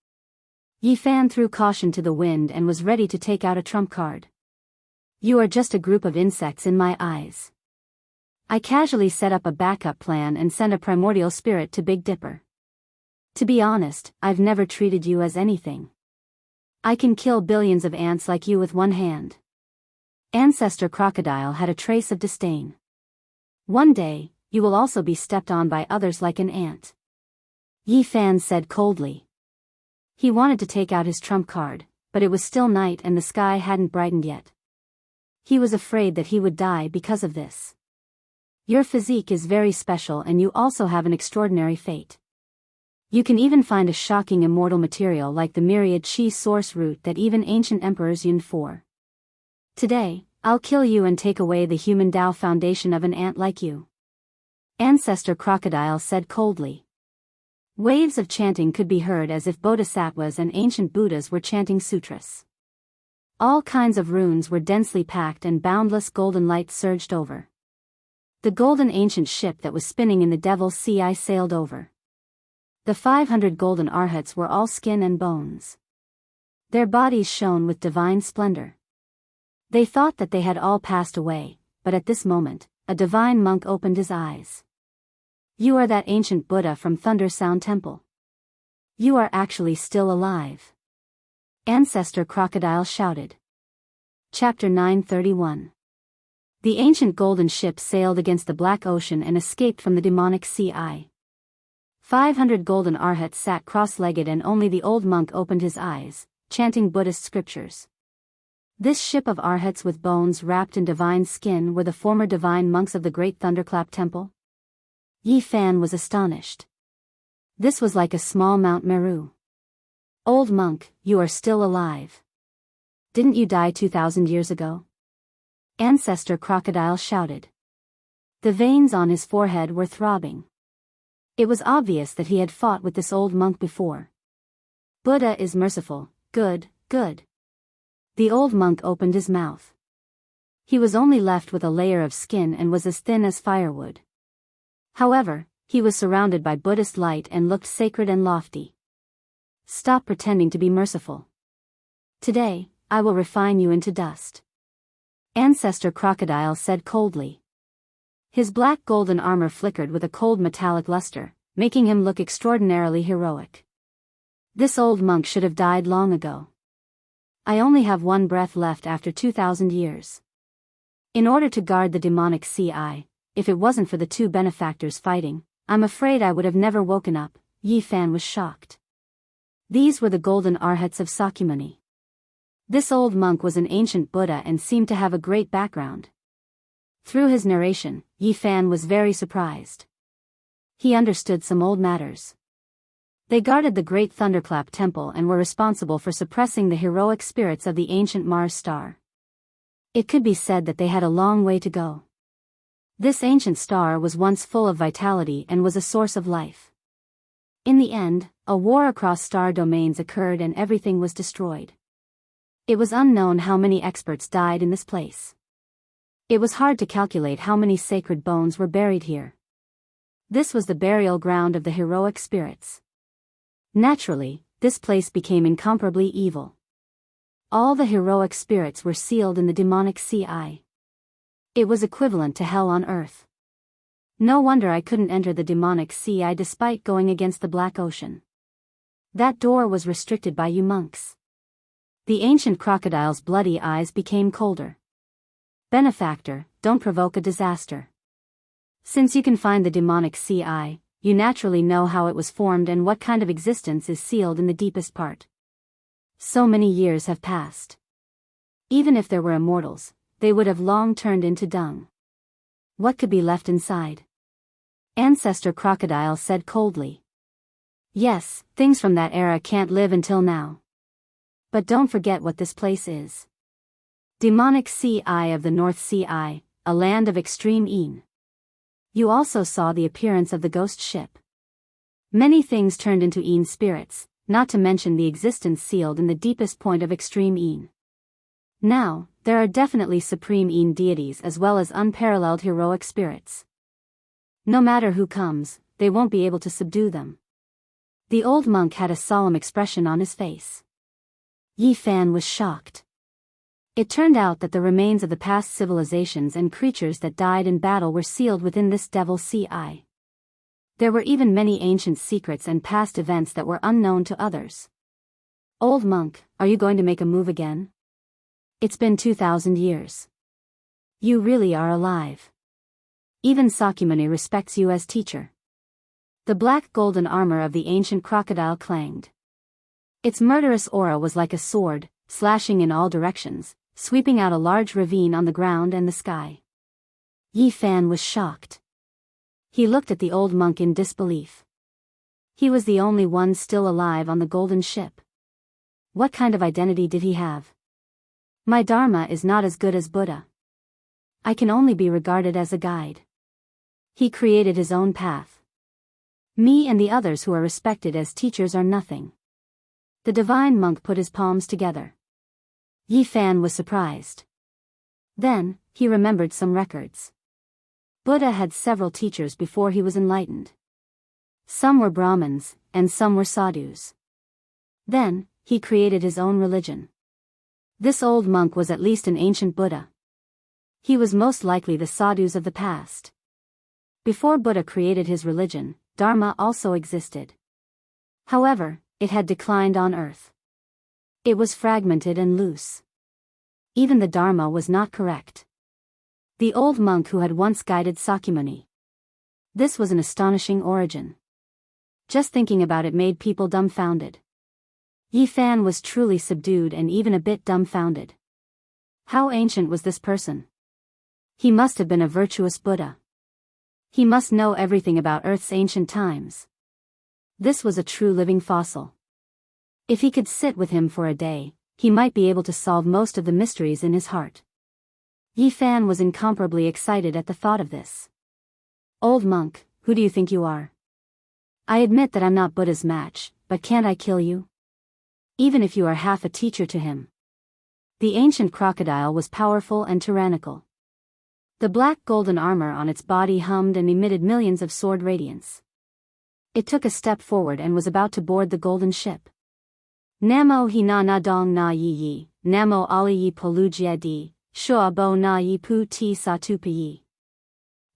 Yi Fan threw caution to the wind and was ready to take out a trump card. You are just a group of insects in my eyes. I casually set up a backup plan and sent a primordial spirit to Big Dipper. To be honest, I've never treated you as anything. I can kill billions of ants like you with one hand. Ancestor Crocodile had a trace of disdain. One day, you will also be stepped on by others like an ant. Yi Fan said coldly. He wanted to take out his trump card, but it was still night and the sky hadn't brightened yet. He was afraid that he would die because of this. Your physique is very special and you also have an extraordinary fate. You can even find a shocking immortal material like the myriad chi source root that even ancient emperors yearned for. Today, I'll kill you and take away the human Tao foundation of an ant like you. Ancestor Crocodile said coldly. Waves of chanting could be heard as if bodhisattvas and ancient Buddhas were chanting sutras. All kinds of runes were densely packed and boundless golden light surged over. The golden ancient ship that was spinning in the Devil's Sea I sailed over. The 500 golden arhats were all skin and bones. Their bodies shone with divine splendor. They thought that they had all passed away, but at this moment, a divine monk opened his eyes. You are that ancient Buddha from Thunder Sound Temple. You are actually still alive. Ancestor Crocodile shouted. Chapter 931. The ancient golden ship sailed against the black ocean and escaped from the demonic sea eye. 500 golden arhats sat cross-legged and only the old monk opened his eyes, chanting Buddhist scriptures. This ship of arhats with bones wrapped in divine skin were the former divine monks of the great Thunderclap Temple? Yi Fan was astonished. This was like a small Mount Meru. Old monk, you are still alive. Didn't you die 2,000 years ago? Ancestor Crocodile shouted. The veins on his forehead were throbbing. It was obvious that he had fought with this old monk before. Buddha is merciful, good, good. The old monk opened his mouth. He was only left with a layer of skin and was as thin as firewood. However, he was surrounded by Buddhist light and looked sacred and lofty. Stop pretending to be merciful. Today, I will refine you into dust. Ancestor Crocodile said coldly. His black golden armor flickered with a cold metallic luster, making him look extraordinarily heroic. This old monk should have died long ago. I only have one breath left after 2,000 years. In order to guard the demonic CI, if it wasn't for the two benefactors fighting, I'm afraid I would have never woken up. Yi Fan was shocked. These were the golden arhats of Sakyamuni. This old monk was an ancient Buddha and seemed to have a great background. Through his narration, Yi Fan was very surprised. He understood some old matters. They guarded the great Thunderclap Temple and were responsible for suppressing the heroic spirits of the ancient Mars star. It could be said that they had a long way to go. This ancient star was once full of vitality and was a source of life. In the end, a war across star domains occurred and everything was destroyed. It was unknown how many experts died in this place. It was hard to calculate how many sacred bones were buried here. This was the burial ground of the heroic spirits. Naturally, this place became incomparably evil. All the heroic spirits were sealed in the demonic CI. It was equivalent to hell on earth. No wonder I couldn't enter the demonic CI despite going against the Black Ocean. That door was restricted by you monks. The ancient crocodile's bloody eyes became colder. Benefactor, don't provoke a disaster. Since you can find the demonic CI, you naturally know how it was formed and what kind of existence is sealed in the deepest part. So many years have passed. Even if there were immortals, they would have long turned into dung. What could be left inside? Ancestor Crocodile said coldly. Yes, things from that era can't live until now. But don't forget what this place is. Demonic CI of the North CI, a land of extreme een. You also saw the appearance of the ghost ship. Many things turned into een spirits, not to mention the existence sealed in the deepest point of extreme een. Now, there are definitely supreme een deities as well as unparalleled heroic spirits. No matter who comes, they won't be able to subdue them. The old monk had a solemn expression on his face. Yi Fan was shocked. It turned out that the remains of the past civilizations and creatures that died in battle were sealed within this devil CI. There were even many ancient secrets and past events that were unknown to others. Old monk, are you going to make a move again? It's been 2,000 years. You really are alive. Even Sakyamuni respects you as teacher. The black golden armor of the ancient crocodile clanged. Its murderous aura was like a sword, slashing in all directions, sweeping out a large ravine on the ground and the sky. Yi Fan was shocked. He looked at the old monk in disbelief. He was the only one still alive on the golden ship. What kind of identity did he have? My Dharma is not as good as Buddha. I can only be regarded as a guide. He created his own path. Me and the others who are respected as teachers are nothing. The divine monk put his palms together. Yi Fan was surprised. Then, he remembered some records. Buddha had several teachers before he was enlightened. Some were Brahmins, and some were sadhus. Then, he created his own religion. This old monk was at least an ancient Buddha. He was most likely the sadhus of the past. Before Buddha created his religion, Dharma also existed. However, it had declined on earth. It was fragmented and loose. Even the Dharma was not correct. The old monk who had once guided Sakyamuni. This was an astonishing origin. Just thinking about it made people dumbfounded. Yi Fan was truly subdued and even a bit dumbfounded. How ancient was this person? He must have been a virtuous Buddha. He must know everything about Earth's ancient times. This was a true living fossil. If he could sit with him for a day, he might be able to solve most of the mysteries in his heart. Yi Fan was incomparably excited at the thought of this. Old monk, who do you think you are? I admit that I'm not Buddha's match, but can't I kill you? Even if you are half a teacher to him. The ancient crocodile was powerful and tyrannical. The black golden armor on its body hummed and emitted millions of sword radiance. It took a step forward and was about to board the golden ship. Namo hi na na dong na yi yi, namo ali yi polujia di, shua bo na yi pu ti sa tu pi yi.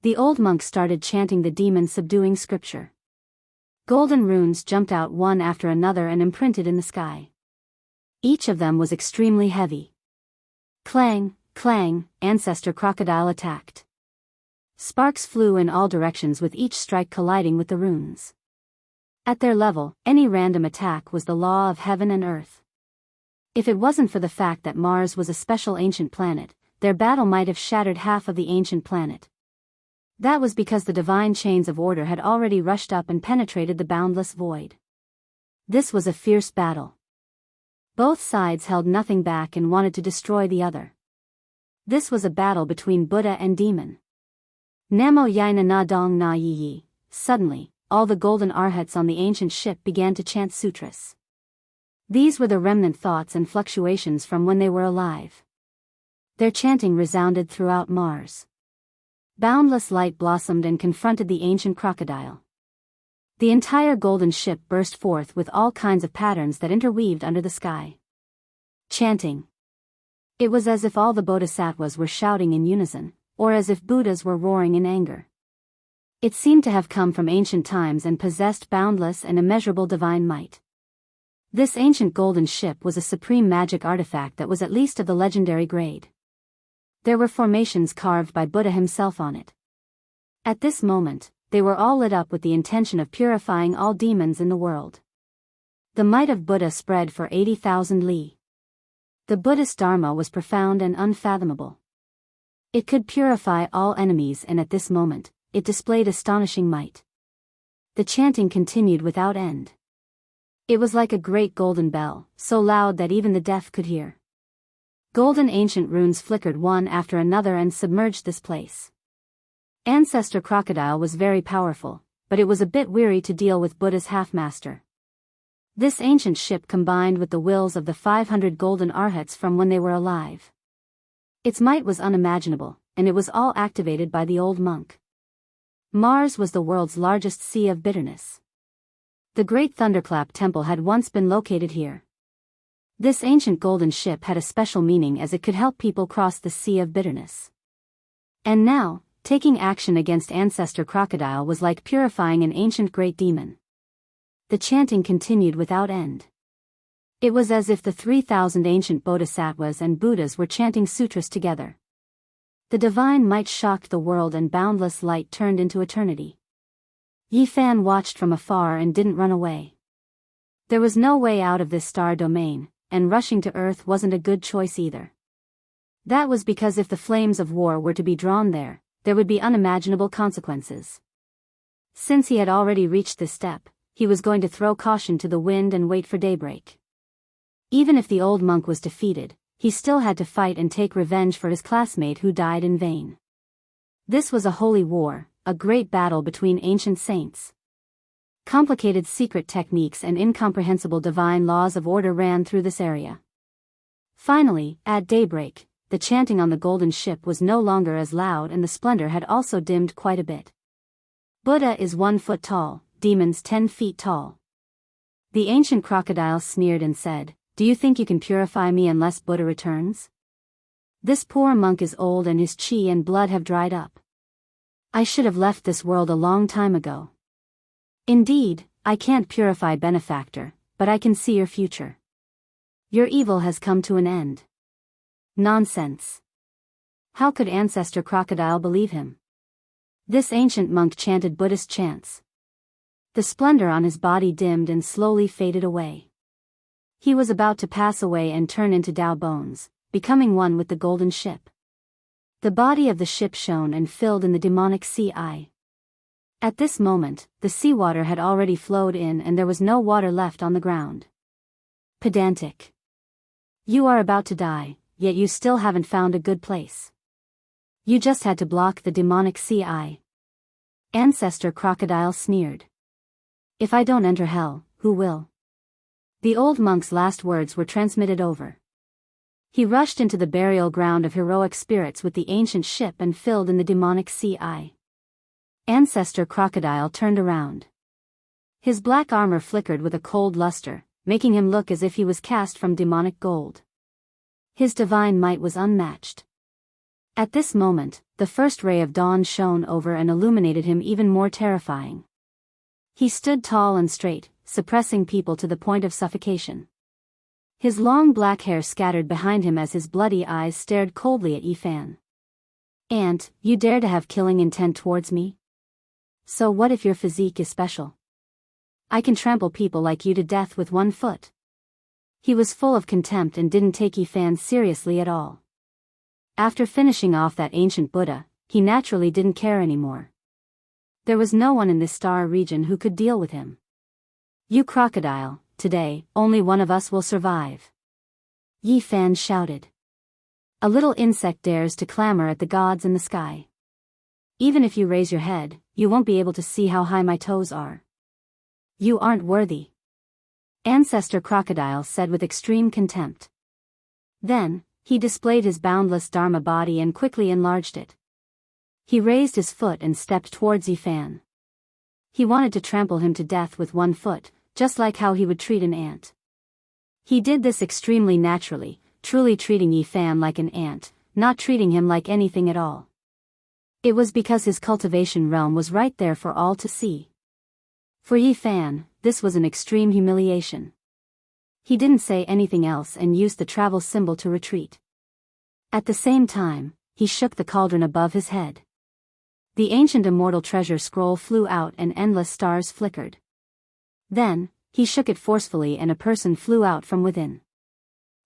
The old monk started chanting the demon-subduing scripture. Golden runes jumped out one after another and imprinted in the sky. Each of them was extremely heavy. Clang, clang, ancestor crocodile attacked. Sparks flew in all directions with each strike colliding with the runes. At their level, any random attack was the law of heaven and earth. If it wasn't for the fact that Mars was a special ancient planet, their battle might have shattered half of the ancient planet. That was because the divine chains of order had already rushed up and penetrated the boundless void. This was a fierce battle. Both sides held nothing back and wanted to destroy the other. This was a battle between Buddha and demon. Namo yaina na dong na yi yi. Suddenly, all the golden arhats on the ancient ship began to chant sutras. These were the remnant thoughts and fluctuations from when they were alive. Their chanting resounded throughout Mars. Boundless light blossomed and confronted the ancient crocodile. The entire golden ship burst forth with all kinds of patterns that interweaved under the sky. Chanting. It was as if all the bodhisattvas were shouting in unison, or as if Buddhas were roaring in anger. It seemed to have come from ancient times and possessed boundless and immeasurable divine might. This ancient golden ship was a supreme magic artifact that was at least of the legendary grade. There were formations carved by Buddha himself on it. At this moment, they were all lit up with the intention of purifying all demons in the world. The might of Buddha spread for 80,000 li. The Buddhist Dharma was profound and unfathomable. It could purify all enemies, and at this moment, it displayed astonishing might. The chanting continued without end. It was like a great golden bell, so loud that even the deaf could hear. Golden ancient runes flickered one after another and submerged this place. Ancestor Crocodile was very powerful, but it was a bit weary to deal with Buddha's half-master. This ancient ship combined with the wills of the 500 golden arhats from when they were alive. Its might was unimaginable, and it was all activated by the old monk. Mars was the world's largest sea of bitterness. The Great Thunderclap Temple had once been located here. This ancient golden ship had a special meaning as it could help people cross the sea of bitterness. And now, taking action against Ancestor Crocodile was like purifying an ancient great demon. The chanting continued without end. It was as if the 3,000 ancient bodhisattvas and Buddhas were chanting sutras together. The divine might shocked the world and boundless light turned into eternity. Yi Fan watched from afar and didn't run away. There was no way out of this star domain, and rushing to Earth wasn't a good choice either. That was because if the flames of war were to be drawn there would be unimaginable consequences. Since he had already reached this step, he was going to throw caution to the wind and wait for daybreak. Even if the old monk was defeated, he still had to fight and take revenge for his classmate who died in vain. This was a holy war, a great battle between ancient saints. Complicated secret techniques and incomprehensible divine laws of order ran through this area. Finally, at daybreak, the chanting on the golden ship was no longer as loud and the splendor had also dimmed quite a bit. Buddha is 1 foot tall, demons 10 feet tall. The ancient crocodile sneered and said, "Do you think you can purify me unless Buddha returns? This poor monk is old and his chi and blood have dried up. I should have left this world a long time ago. Indeed, I can't purify benefactor, but I can see your future. Your evil has come to an end." Nonsense. How could Ancestor Crocodile believe him? This ancient monk chanted Buddhist chants. The splendor on his body dimmed and slowly faded away. He was about to pass away and turn into Tao bones, becoming one with the golden ship. The body of the ship shone and filled in the demonic sea eye. At this moment, the seawater had already flowed in and there was no water left on the ground. Pedantic. You are about to die, yet you still haven't found a good place. You just had to block the demonic sea eye. Ancestor Crocodile sneered. If I don't enter hell, who will? The old monk's last words were transmitted over. He rushed into the burial ground of heroic spirits with the ancient ship and filled in the demonic sea eye. Ancestor Crocodile turned around. His black armor flickered with a cold luster, making him look as if he was cast from demonic gold. His divine might was unmatched. At this moment, the first ray of dawn shone over and illuminated him even more terrifying. He stood tall and straight, suppressing people to the point of suffocation. His long black hair scattered behind him as his bloody eyes stared coldly at Yifan. "Ant, you dare to have killing intent towards me? So what if your physique is special? I can trample people like you to death with one foot." He was full of contempt and didn't take Yifan seriously at all. After finishing off that ancient Buddha, he naturally didn't care anymore. There was no one in this star region who could deal with him. "You crocodile, today, only one of us will survive," Yifan shouted. "A little insect dares to clamor at the gods in the sky. Even if you raise your head, you won't be able to see how high my toes are. You aren't worthy," Ancestor Crocodile said with extreme contempt. Then, he displayed his boundless Dharma body and quickly enlarged it. He raised his foot and stepped towards Yifan. He wanted to trample him to death with one foot, just like how he would treat an ant. He did this extremely naturally, truly treating Yifan like an ant, not treating him like anything at all. It was because his cultivation realm was right there for all to see. For Yifan, this was an extreme humiliation. He didn't say anything else and used the travel symbol to retreat. At the same time, he shook the cauldron above his head. The ancient immortal treasure scroll flew out and endless stars flickered. Then, he shook it forcefully and a person flew out from within.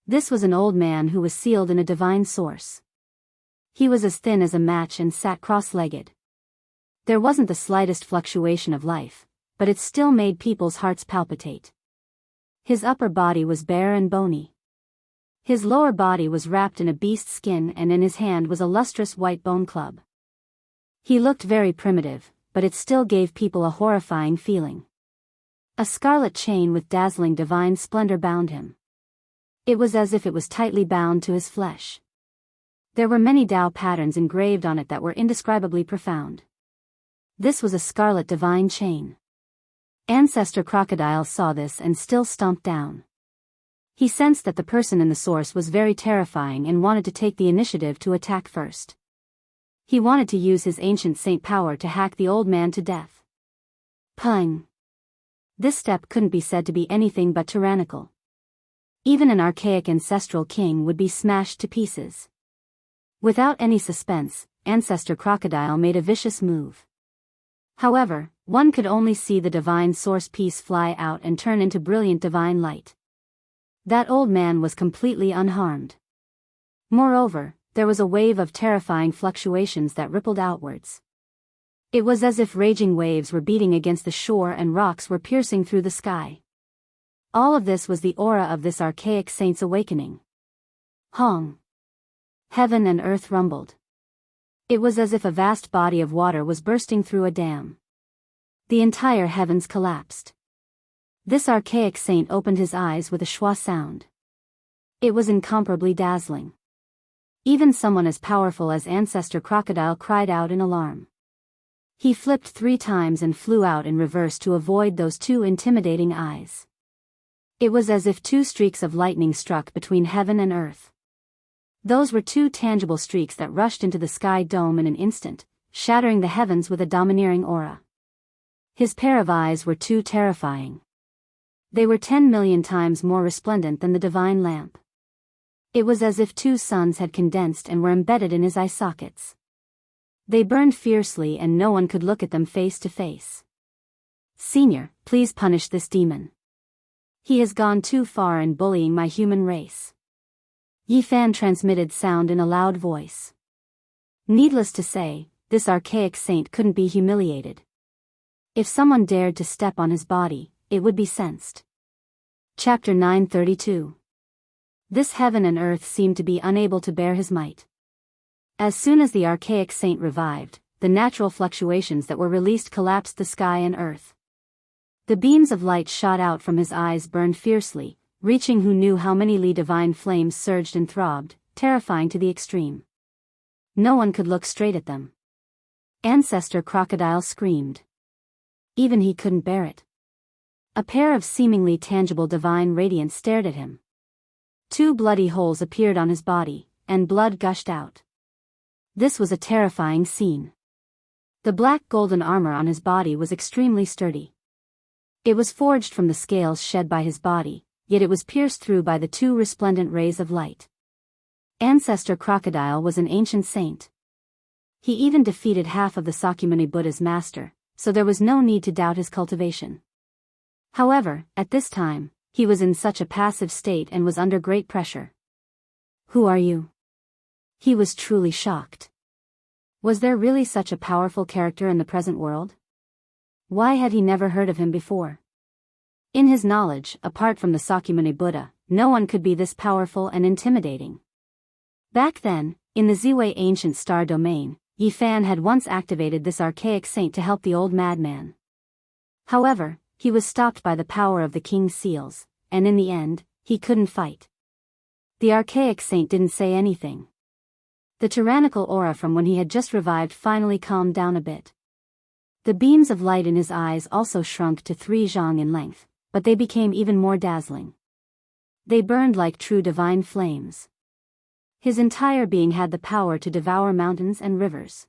This was an old man who was sealed in a divine source. He was as thin as a match and sat cross-legged. There wasn't the slightest fluctuation of life, but it still made people's hearts palpitate. His upper body was bare and bony. His lower body was wrapped in a beast's skin and in his hand was a lustrous white bone club. He looked very primitive, but it still gave people a horrifying feeling. A scarlet chain with dazzling divine splendor bound him. It was as if it was tightly bound to his flesh. There were many Tao patterns engraved on it that were indescribably profound. This was a scarlet divine chain. Ancestor Crocodile saw this and still stomped down. He sensed that the person in the source was very terrifying and wanted to take the initiative to attack first. He wanted to use his ancient saint power to hack the old man to death. Pung! This step couldn't be said to be anything but tyrannical. Even an archaic ancestral king would be smashed to pieces. Without any suspense, Ancestor Crocodile made a vicious move. However, one could only see the divine source piece fly out and turn into brilliant divine light. That old man was completely unharmed. Moreover, there was a wave of terrifying fluctuations that rippled outwards. It was as if raging waves were beating against the shore and rocks were piercing through the sky. All of this was the aura of this archaic saint's awakening. Hong! Heaven and earth rumbled. It was as if a vast body of water was bursting through a dam. The entire heavens collapsed. This archaic saint opened his eyes with a schwa sound. It was incomparably dazzling. Even someone as powerful as Ancestor Crocodile cried out in alarm. He flipped 3 times and flew out in reverse to avoid those 2 intimidating eyes. It was as if 2 streaks of lightning struck between heaven and earth. Those were 2 tangible streaks that rushed into the sky dome in an instant, shattering the heavens with a domineering aura. His pair of eyes were too terrifying. They were 10 million times more resplendent than the divine lamp. It was as if 2 suns had condensed and were embedded in his eye sockets. They burned fiercely and no one could look at them face to face. "Senior, please punish this demon. He has gone too far in bullying my human race." Yifan transmitted sound in a loud voice. Needless to say, this archaic saint couldn't be humiliated. If someone dared to step on his body, it would be sensed. Chapter 932. This heaven and earth seemed to be unable to bear his might. As soon as the archaic saint revived, the natural fluctuations that were released collapsed the sky and earth. The beams of light shot out from his eyes burned fiercely, reaching who knew how many li divine flames surged and throbbed, terrifying to the extreme. No one could look straight at them. Ancestor Crocodile screamed. Even he couldn't bear it. A pair of seemingly tangible divine radiance stared at him. 2 bloody holes appeared on his body, and blood gushed out. This was a terrifying scene. The black golden armor on his body was extremely sturdy. It was forged from the scales shed by his body, yet it was pierced through by the 2 resplendent rays of light. Ancestor Crocodile was an ancient saint. He even defeated half of the Sakyamuni Buddha's master, so there was no need to doubt his cultivation. However, at this time, he was in such a passive state and was under great pressure. Who are you? He was truly shocked. Was there really such a powerful character in the present world? Why had he never heard of him before? In his knowledge, apart from the Sakyamuni Buddha, no one could be this powerful and intimidating. Back then, in the Ziwei ancient star domain, Yifan had once activated this archaic saint to help the old madman. However, he was stopped by the power of the king's seals, and in the end, he couldn't fight. The archaic saint didn't say anything. The tyrannical aura from when he had just revived finally calmed down a bit. The beams of light in his eyes also shrunk to 3 zhang in length, but they became even more dazzling. They burned like true divine flames. His entire being had the power to devour mountains and rivers.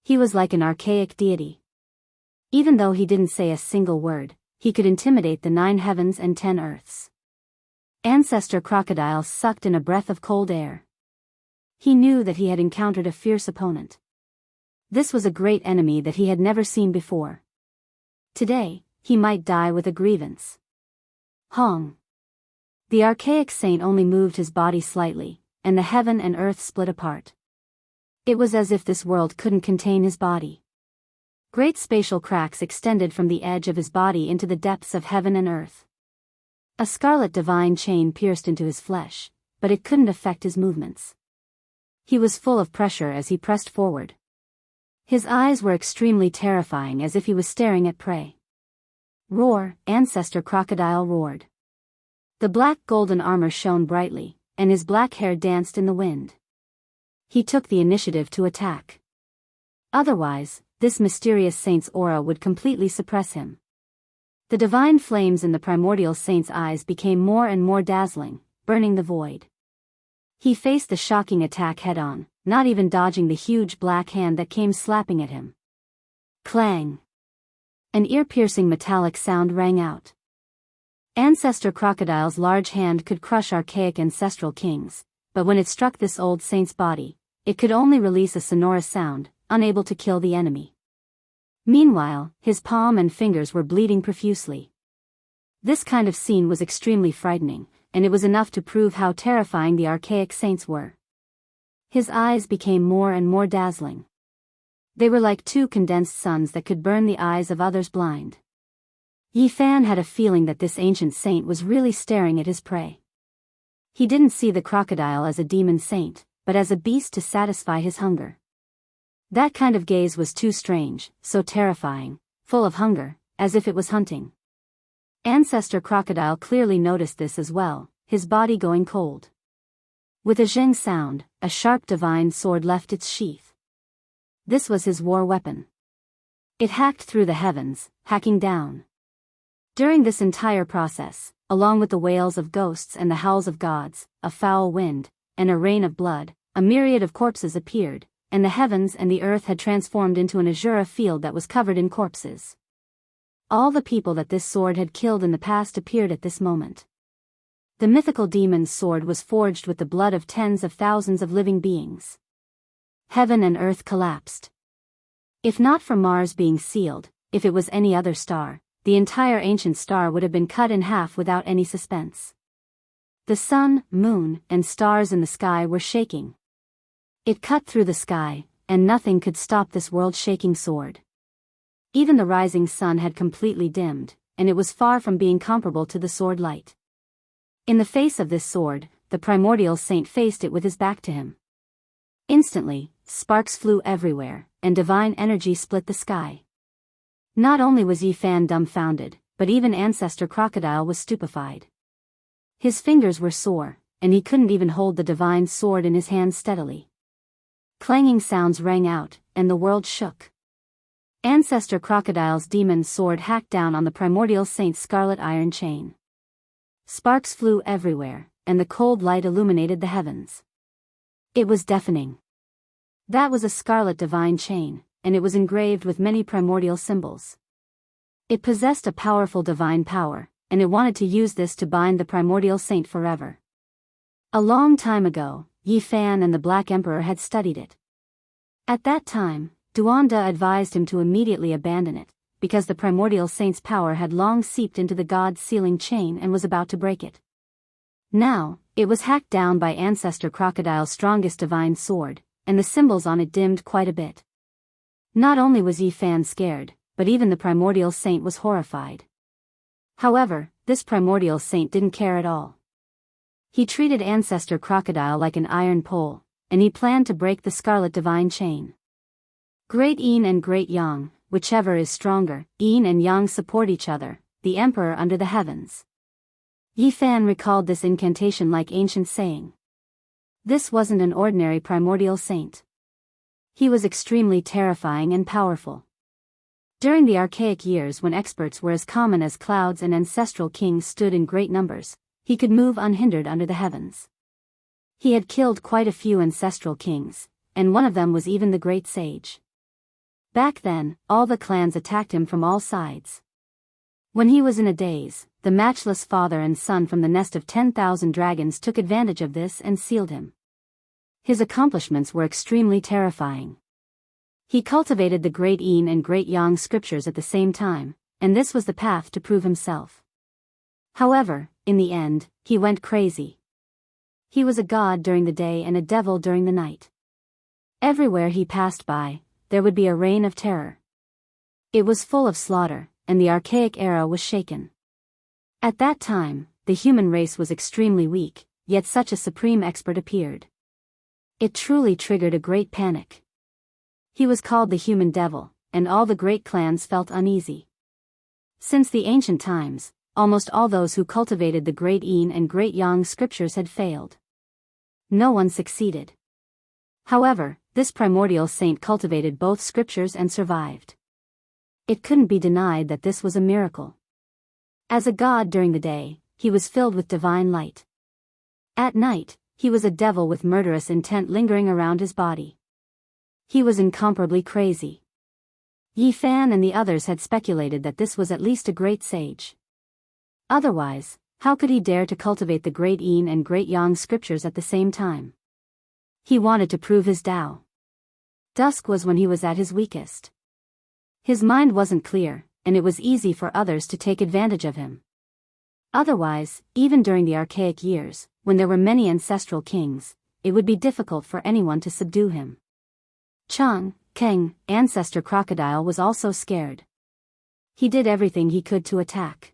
He was like an archaic deity. Even though he didn't say a single word, he could intimidate the 9 heavens and 10 earths. Ancestor Crocodile sucked in a breath of cold air. He knew that he had encountered a fierce opponent. This was a great enemy that he had never seen before. Today, he might die with a grievance. Hong. The archaic saint only moved his body slightly, and the heaven and earth split apart. It was as if this world couldn't contain his body. Great spatial cracks extended from the edge of his body into the depths of heaven and earth. A scarlet divine chain pierced into his flesh, but it couldn't affect his movements. He was full of pressure as he pressed forward. His eyes were extremely terrifying, as if he was staring at prey. Roar! Ancestor Crocodile roared. The black golden armor shone brightly, and his black hair danced in the wind. He took the initiative to attack. Otherwise, this mysterious saint's aura would completely suppress him. The divine flames in the primordial saint's eyes became more and more dazzling, burning the void. He faced the shocking attack head-on, not even dodging the huge black hand that came slapping at him. Clang! An ear-piercing metallic sound rang out. Ancestor Crocodile's large hand could crush archaic ancestral kings, but when it struck this old saint's body, it could only release a sonorous sound, unable to kill the enemy. Meanwhile, his palm and fingers were bleeding profusely. This kind of scene was extremely frightening, and it was enough to prove how terrifying the archaic saints were. His eyes became more and more dazzling. They were like 2 condensed suns that could burn the eyes of others blind. Yifan had a feeling that this ancient saint was really staring at his prey. He didn't see the crocodile as a demon saint, but as a beast to satisfy his hunger. That kind of gaze was too strange, so terrifying, full of hunger, as if it was hunting. Ancestor Crocodile clearly noticed this as well, his body going cold. With a zheng sound, a sharp divine sword left its sheath. This was his war weapon. It hacked through the heavens, hacking down. During this entire process, along with the wails of ghosts and the howls of gods, a foul wind, and a rain of blood, a myriad of corpses appeared, and the heavens and the earth had transformed into an azure field that was covered in corpses. All the people that this sword had killed in the past appeared at this moment. The mythical demon's sword was forged with the blood of tens of thousands of living beings. Heaven and earth collapsed. If not for Mars being sealed, if it was any other star, the entire ancient star would have been cut in half without any suspense. The sun, moon, and stars in the sky were shaking. It cut through the sky, and nothing could stop this world-shaking sword. Even the rising sun had completely dimmed, and it was far from being comparable to the sword light. In the face of this sword, the primordial saint faced it with his back to him. Instantly, sparks flew everywhere, and divine energy split the sky. Not only was Yi Fan dumbfounded, but even Ancestor Crocodile was stupefied. His fingers were sore, and he couldn't even hold the divine sword in his hand steadily. Clanging sounds rang out, and the world shook. Ancestor Crocodile's demon sword hacked down on the primordial saint's scarlet iron chain. Sparks flew everywhere, and the cold light illuminated the heavens. It was deafening. That was a scarlet divine chain, and it was engraved with many primordial symbols. It possessed a powerful divine power, and it wanted to use this to bind the primordial saint forever. A long time ago, Yi Fan and the Black Emperor had studied it. At that time, Duanda advised him to immediately abandon it, because the primordial saint's power had long seeped into the god's sealing chain and was about to break it. Now, it was hacked down by Ancestor Crocodile's strongest divine sword, and the symbols on it dimmed quite a bit. Not only was Yi Fan scared, but even the primordial saint was horrified. However, this primordial saint didn't care at all. He treated Ancestor Crocodile like an iron pole, and he planned to break the scarlet divine chain. Great Yin and Great Yang, whichever is stronger, Yin and Yang support each other, the Emperor under the heavens. Yi Fan recalled this incantation like ancient saying. This wasn't an ordinary primordial saint. He was extremely terrifying and powerful. During the archaic years when experts were as common as clouds and ancestral kings stood in great numbers, he could move unhindered under the heavens. He had killed quite a few ancestral kings, and one of them was even the great sage. Back then, all the clans attacked him from all sides. When he was in a daze, the matchless father and son from the nest of 10,000 dragons took advantage of this and sealed him. His accomplishments were extremely terrifying. He cultivated the Great Yin and Great Yang scriptures at the same time, and this was the path to prove himself. However, in the end, he went crazy. He was a god during the day and a devil during the night. Everywhere he passed by, there would be a reign of terror. It was full of slaughter, and the archaic era was shaken. At that time, the human race was extremely weak, yet such a supreme expert appeared. It truly triggered a great panic. He was called the human devil, and all the great clans felt uneasy. Since the ancient times, almost all those who cultivated the Great Yin and Great Yang scriptures had failed. No one succeeded. However, this primordial saint cultivated both scriptures and survived. It couldn't be denied that this was a miracle. As a god during the day, he was filled with divine light. At night, he was a devil with murderous intent lingering around his body. He was incomparably crazy. Yi Fan and the others had speculated that this was at least a great sage. Otherwise, how could he dare to cultivate the Great Yin and Great Yang scriptures at the same time? He wanted to prove his Tao. Dusk was when he was at his weakest. His mind wasn't clear, and it was easy for others to take advantage of him. Otherwise, even during the archaic years, when there were many ancestral kings, it would be difficult for anyone to subdue him. Chang, Keng, Ancestor Crocodile was also scared. He did everything he could to attack.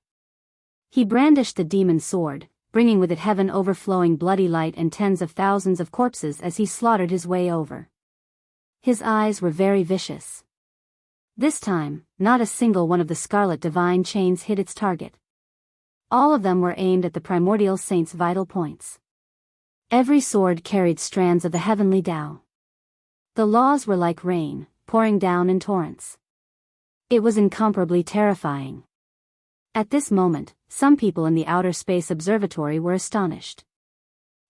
He brandished the demon sword, bringing with it heaven overflowing bloody light and tens of thousands of corpses as he slaughtered his way over. His eyes were very vicious. This time, not a single one of the scarlet divine chains hit its target. All of them were aimed at the primordial saint's vital points. Every sword carried strands of the heavenly Tao. The laws were like rain, pouring down in torrents. It was incomparably terrifying. At this moment, some people in the outer space observatory were astonished.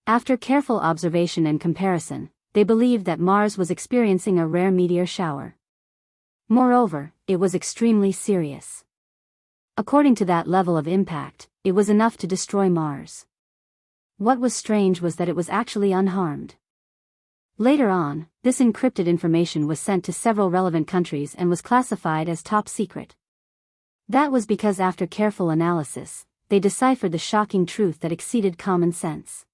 After careful observation and comparison, they believed that Mars was experiencing a rare meteor shower. Moreover, it was extremely serious. According to that level of impact, it was enough to destroy Mars. What was strange was that it was actually unharmed. Later on, this encrypted information was sent to several relevant countries and was classified as top secret. That was because after careful analysis, they deciphered the shocking truth that exceeded common sense.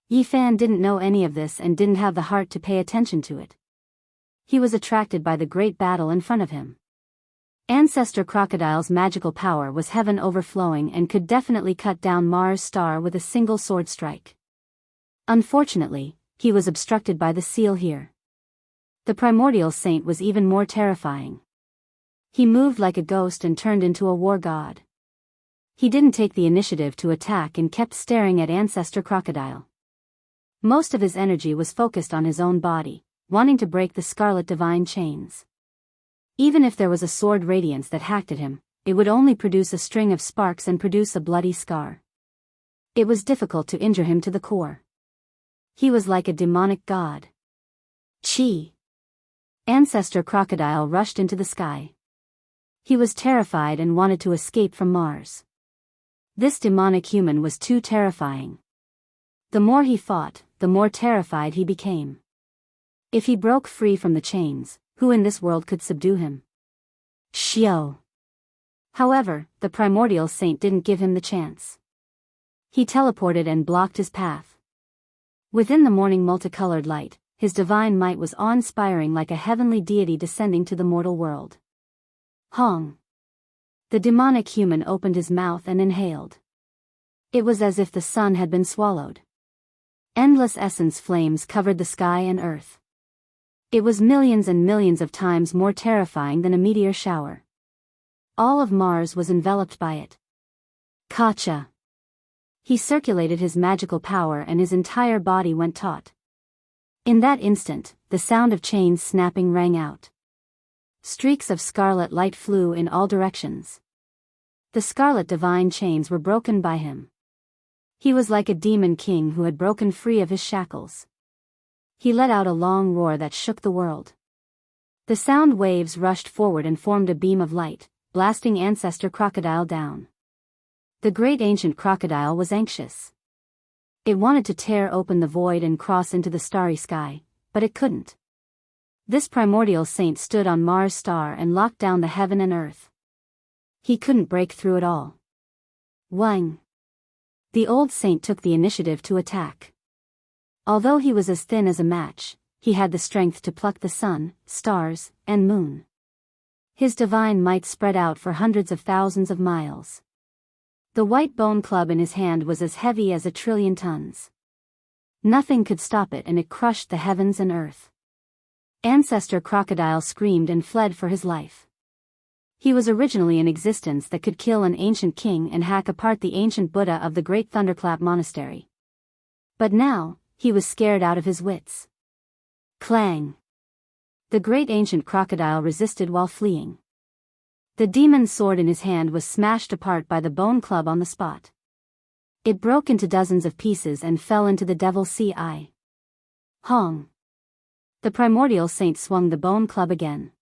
Yifan didn't know any of this and didn't have the heart to pay attention to it. He was attracted by the great battle in front of him. Ancestor Crocodile's magical power was heaven overflowing and could definitely cut down Mars' star with a single sword strike. Unfortunately, he was obstructed by the seal here. The primordial saint was even more terrifying. He moved like a ghost and turned into a war god. He didn't take the initiative to attack and kept staring at Ancestor Crocodile. Most of his energy was focused on his own body, wanting to break the scarlet divine chains. Even if there was a sword radiance that hacked at him, it would only produce a string of sparks and produce a bloody scar. It was difficult to injure him to the core. He was like a demonic god. Chi! Ancestor Crocodile rushed into the sky. He was terrified and wanted to escape from Mars. This demonic human was too terrifying. The more he fought, the more terrified he became. If he broke free from the chains, who in this world could subdue him? Xiao. However, the primordial saint didn't give him the chance. He teleported and blocked his path. Within the morning multicolored light, his divine might was awe-inspiring like a heavenly deity descending to the mortal world. Hong. The demonic human opened his mouth and inhaled. It was as if the sun had been swallowed. Endless essence flames covered the sky and earth. It was millions and millions of times more terrifying than a meteor shower. All of Mars was enveloped by it. Kacha. He circulated his magical power and his entire body went taut. In that instant, the sound of chains snapping rang out. Streaks of scarlet light flew in all directions. The scarlet divine chains were broken by him. He was like a demon king who had broken free of his shackles. He let out a long roar that shook the world. The sound waves rushed forward and formed a beam of light, blasting Ancestor Crocodile down. The great ancient crocodile was anxious. It wanted to tear open the void and cross into the starry sky, but it couldn't. This primordial saint stood on Mars' star and locked down the heaven and earth. He couldn't break through it all. Wang. The old saint took the initiative to attack. Although he was as thin as a match, he had the strength to pluck the sun, stars, and moon. His divine might spread out for hundreds of thousands of miles. The white bone club in his hand was as heavy as 1,000,000,000,000 tons. Nothing could stop it and it crushed the heavens and earth. Ancestor Crocodile screamed and fled for his life. He was originally an existence that could kill an ancient king and hack apart the ancient Buddha of the Great Thunderclap Monastery. But now, he was scared out of his wits. Clang! The great ancient crocodile resisted while fleeing. The demon's sword in his hand was smashed apart by the bone club on the spot. It broke into dozens of pieces and fell into the devil's sea eye. Hong! The primordial saint swung the bone club again.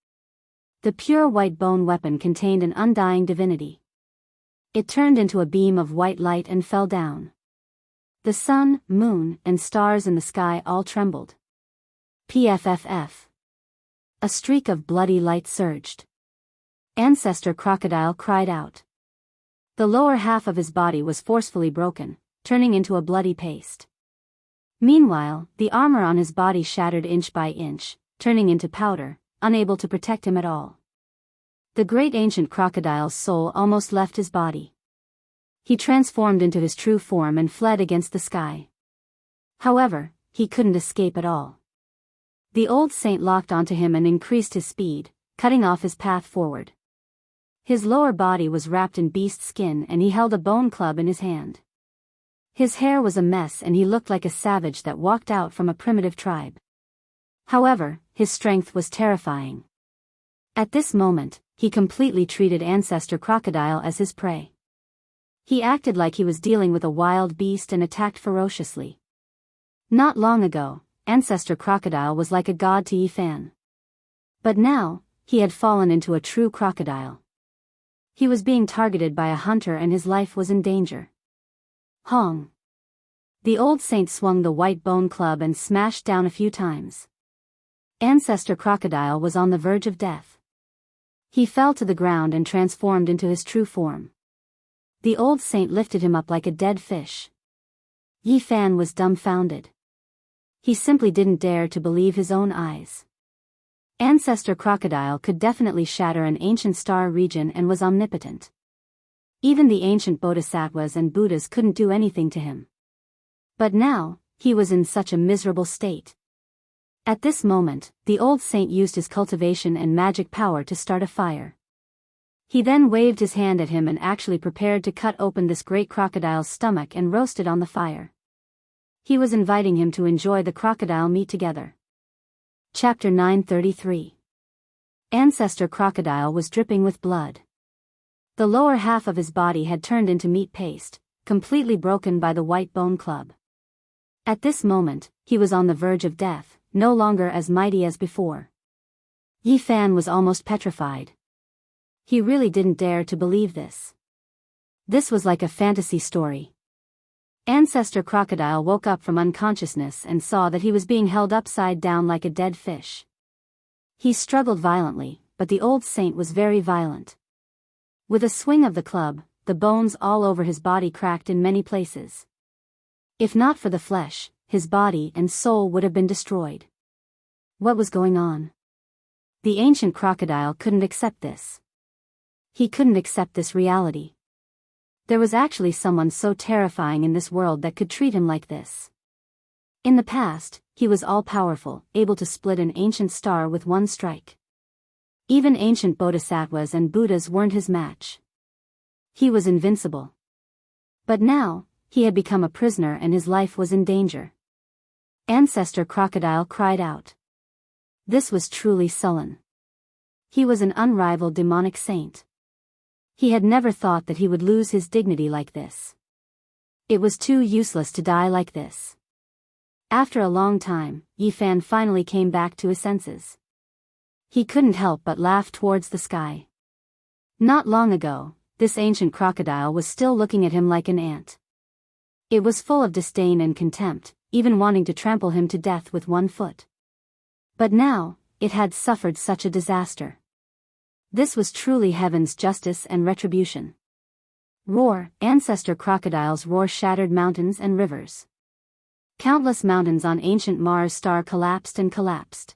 The pure white bone weapon contained an undying divinity. It turned into a beam of white light and fell down. The sun, moon, and stars in the sky all trembled. Pfff. A streak of bloody light surged. Ancestor Crocodile cried out. The lower half of his body was forcefully broken, turning into a bloody paste. Meanwhile, the armor on his body shattered inch by inch, turning into powder, unable to protect him at all. The great ancient crocodile's soul almost left his body. He transformed into his true form and fled against the sky. However, he couldn't escape at all. The old saint locked onto him and increased his speed, cutting off his path forward. His lower body was wrapped in beast skin and he held a bone club in his hand. His hair was a mess and he looked like a savage that walked out from a primitive tribe. However, his strength was terrifying. At this moment, he completely treated Ancestor Crocodile as his prey. He acted like he was dealing with a wild beast and attacked ferociously. Not long ago, Ancestor Crocodile was like a god to Yifan. But now, he had fallen into a true crocodile. He was being targeted by a hunter and his life was in danger. Hong! The old saint swung the white bone club and smashed down a few times. Ancestor Crocodile was on the verge of death. He fell to the ground and transformed into his true form. The old saint lifted him up like a dead fish. Yi Fan was dumbfounded. He simply didn't dare to believe his own eyes. Ancestor Crocodile could definitely shatter an ancient star region and was omnipotent. Even the ancient bodhisattvas and Buddhas couldn't do anything to him. But now, he was in such a miserable state. At this moment, the old saint used his cultivation and magic power to start a fire. He then waved his hand at him and actually prepared to cut open this great crocodile's stomach and roast it on the fire. He was inviting him to enjoy the crocodile meat together. Chapter 933. Ancestor Crocodile was dripping with blood. The lower half of his body had turned into meat paste, completely broken by the white bone club. At this moment, he was on the verge of death, no longer as mighty as before. Yi Fan was almost petrified. He really didn't dare to believe this. This was like a fantasy story. Ancestor Crocodile woke up from unconsciousness and saw that he was being held upside down like a dead fish. He struggled violently, but the old saint was very violent. With a swing of the club, the bones all over his body cracked in many places. If not for the flesh, his body and soul would have been destroyed. What was going on? The ancient crocodile couldn't accept this. He couldn't accept this reality. There was actually someone so terrifying in this world that could treat him like this. In the past, he was all-powerful, able to split an ancient star with one strike. Even ancient bodhisattvas and Buddhas weren't his match. He was invincible. But now, he had become a prisoner and his life was in danger. Ancestor Crocodile cried out. This was truly sullen. He was an unrivaled demonic saint. He had never thought that he would lose his dignity like this. It was too useless to die like this. After a long time, Yi Fan finally came back to his senses. He couldn't help but laugh towards the sky. Not long ago, this ancient crocodile was still looking at him like an ant. It was full of disdain and contempt, even wanting to trample him to death with one foot. But now, it had suffered such a disaster. This was truly heaven's justice and retribution. Roar! Ancestor Crocodile's roar shattered mountains and rivers. Countless mountains on ancient Mars star collapsed and collapsed.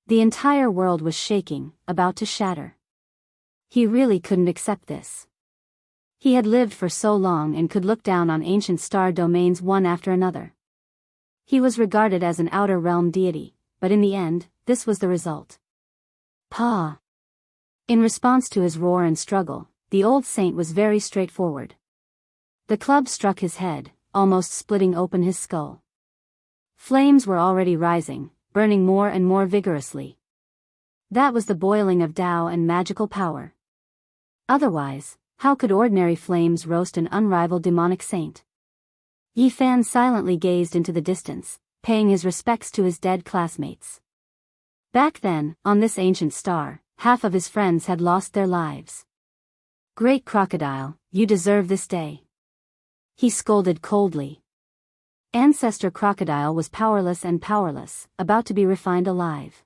The entire world was shaking, about to shatter. He really couldn't accept this. He had lived for so long and could look down on ancient star domains one after another. He was regarded as an outer realm deity, but in the end, this was the result. Pa! In response to his roar and struggle, the old saint was very straightforward. The club struck his head, almost splitting open his skull. Flames were already rising, burning more and more vigorously. That was the boiling of Tao and magical power. Otherwise, how could ordinary flames roast an unrivaled demonic saint? Yi Fan silently gazed into the distance, paying his respects to his dead classmates. Back then, on this ancient star, half of his friends had lost their lives. Great crocodile, you deserve this day. He scolded coldly. Ancestor Crocodile was powerless, about to be refined alive.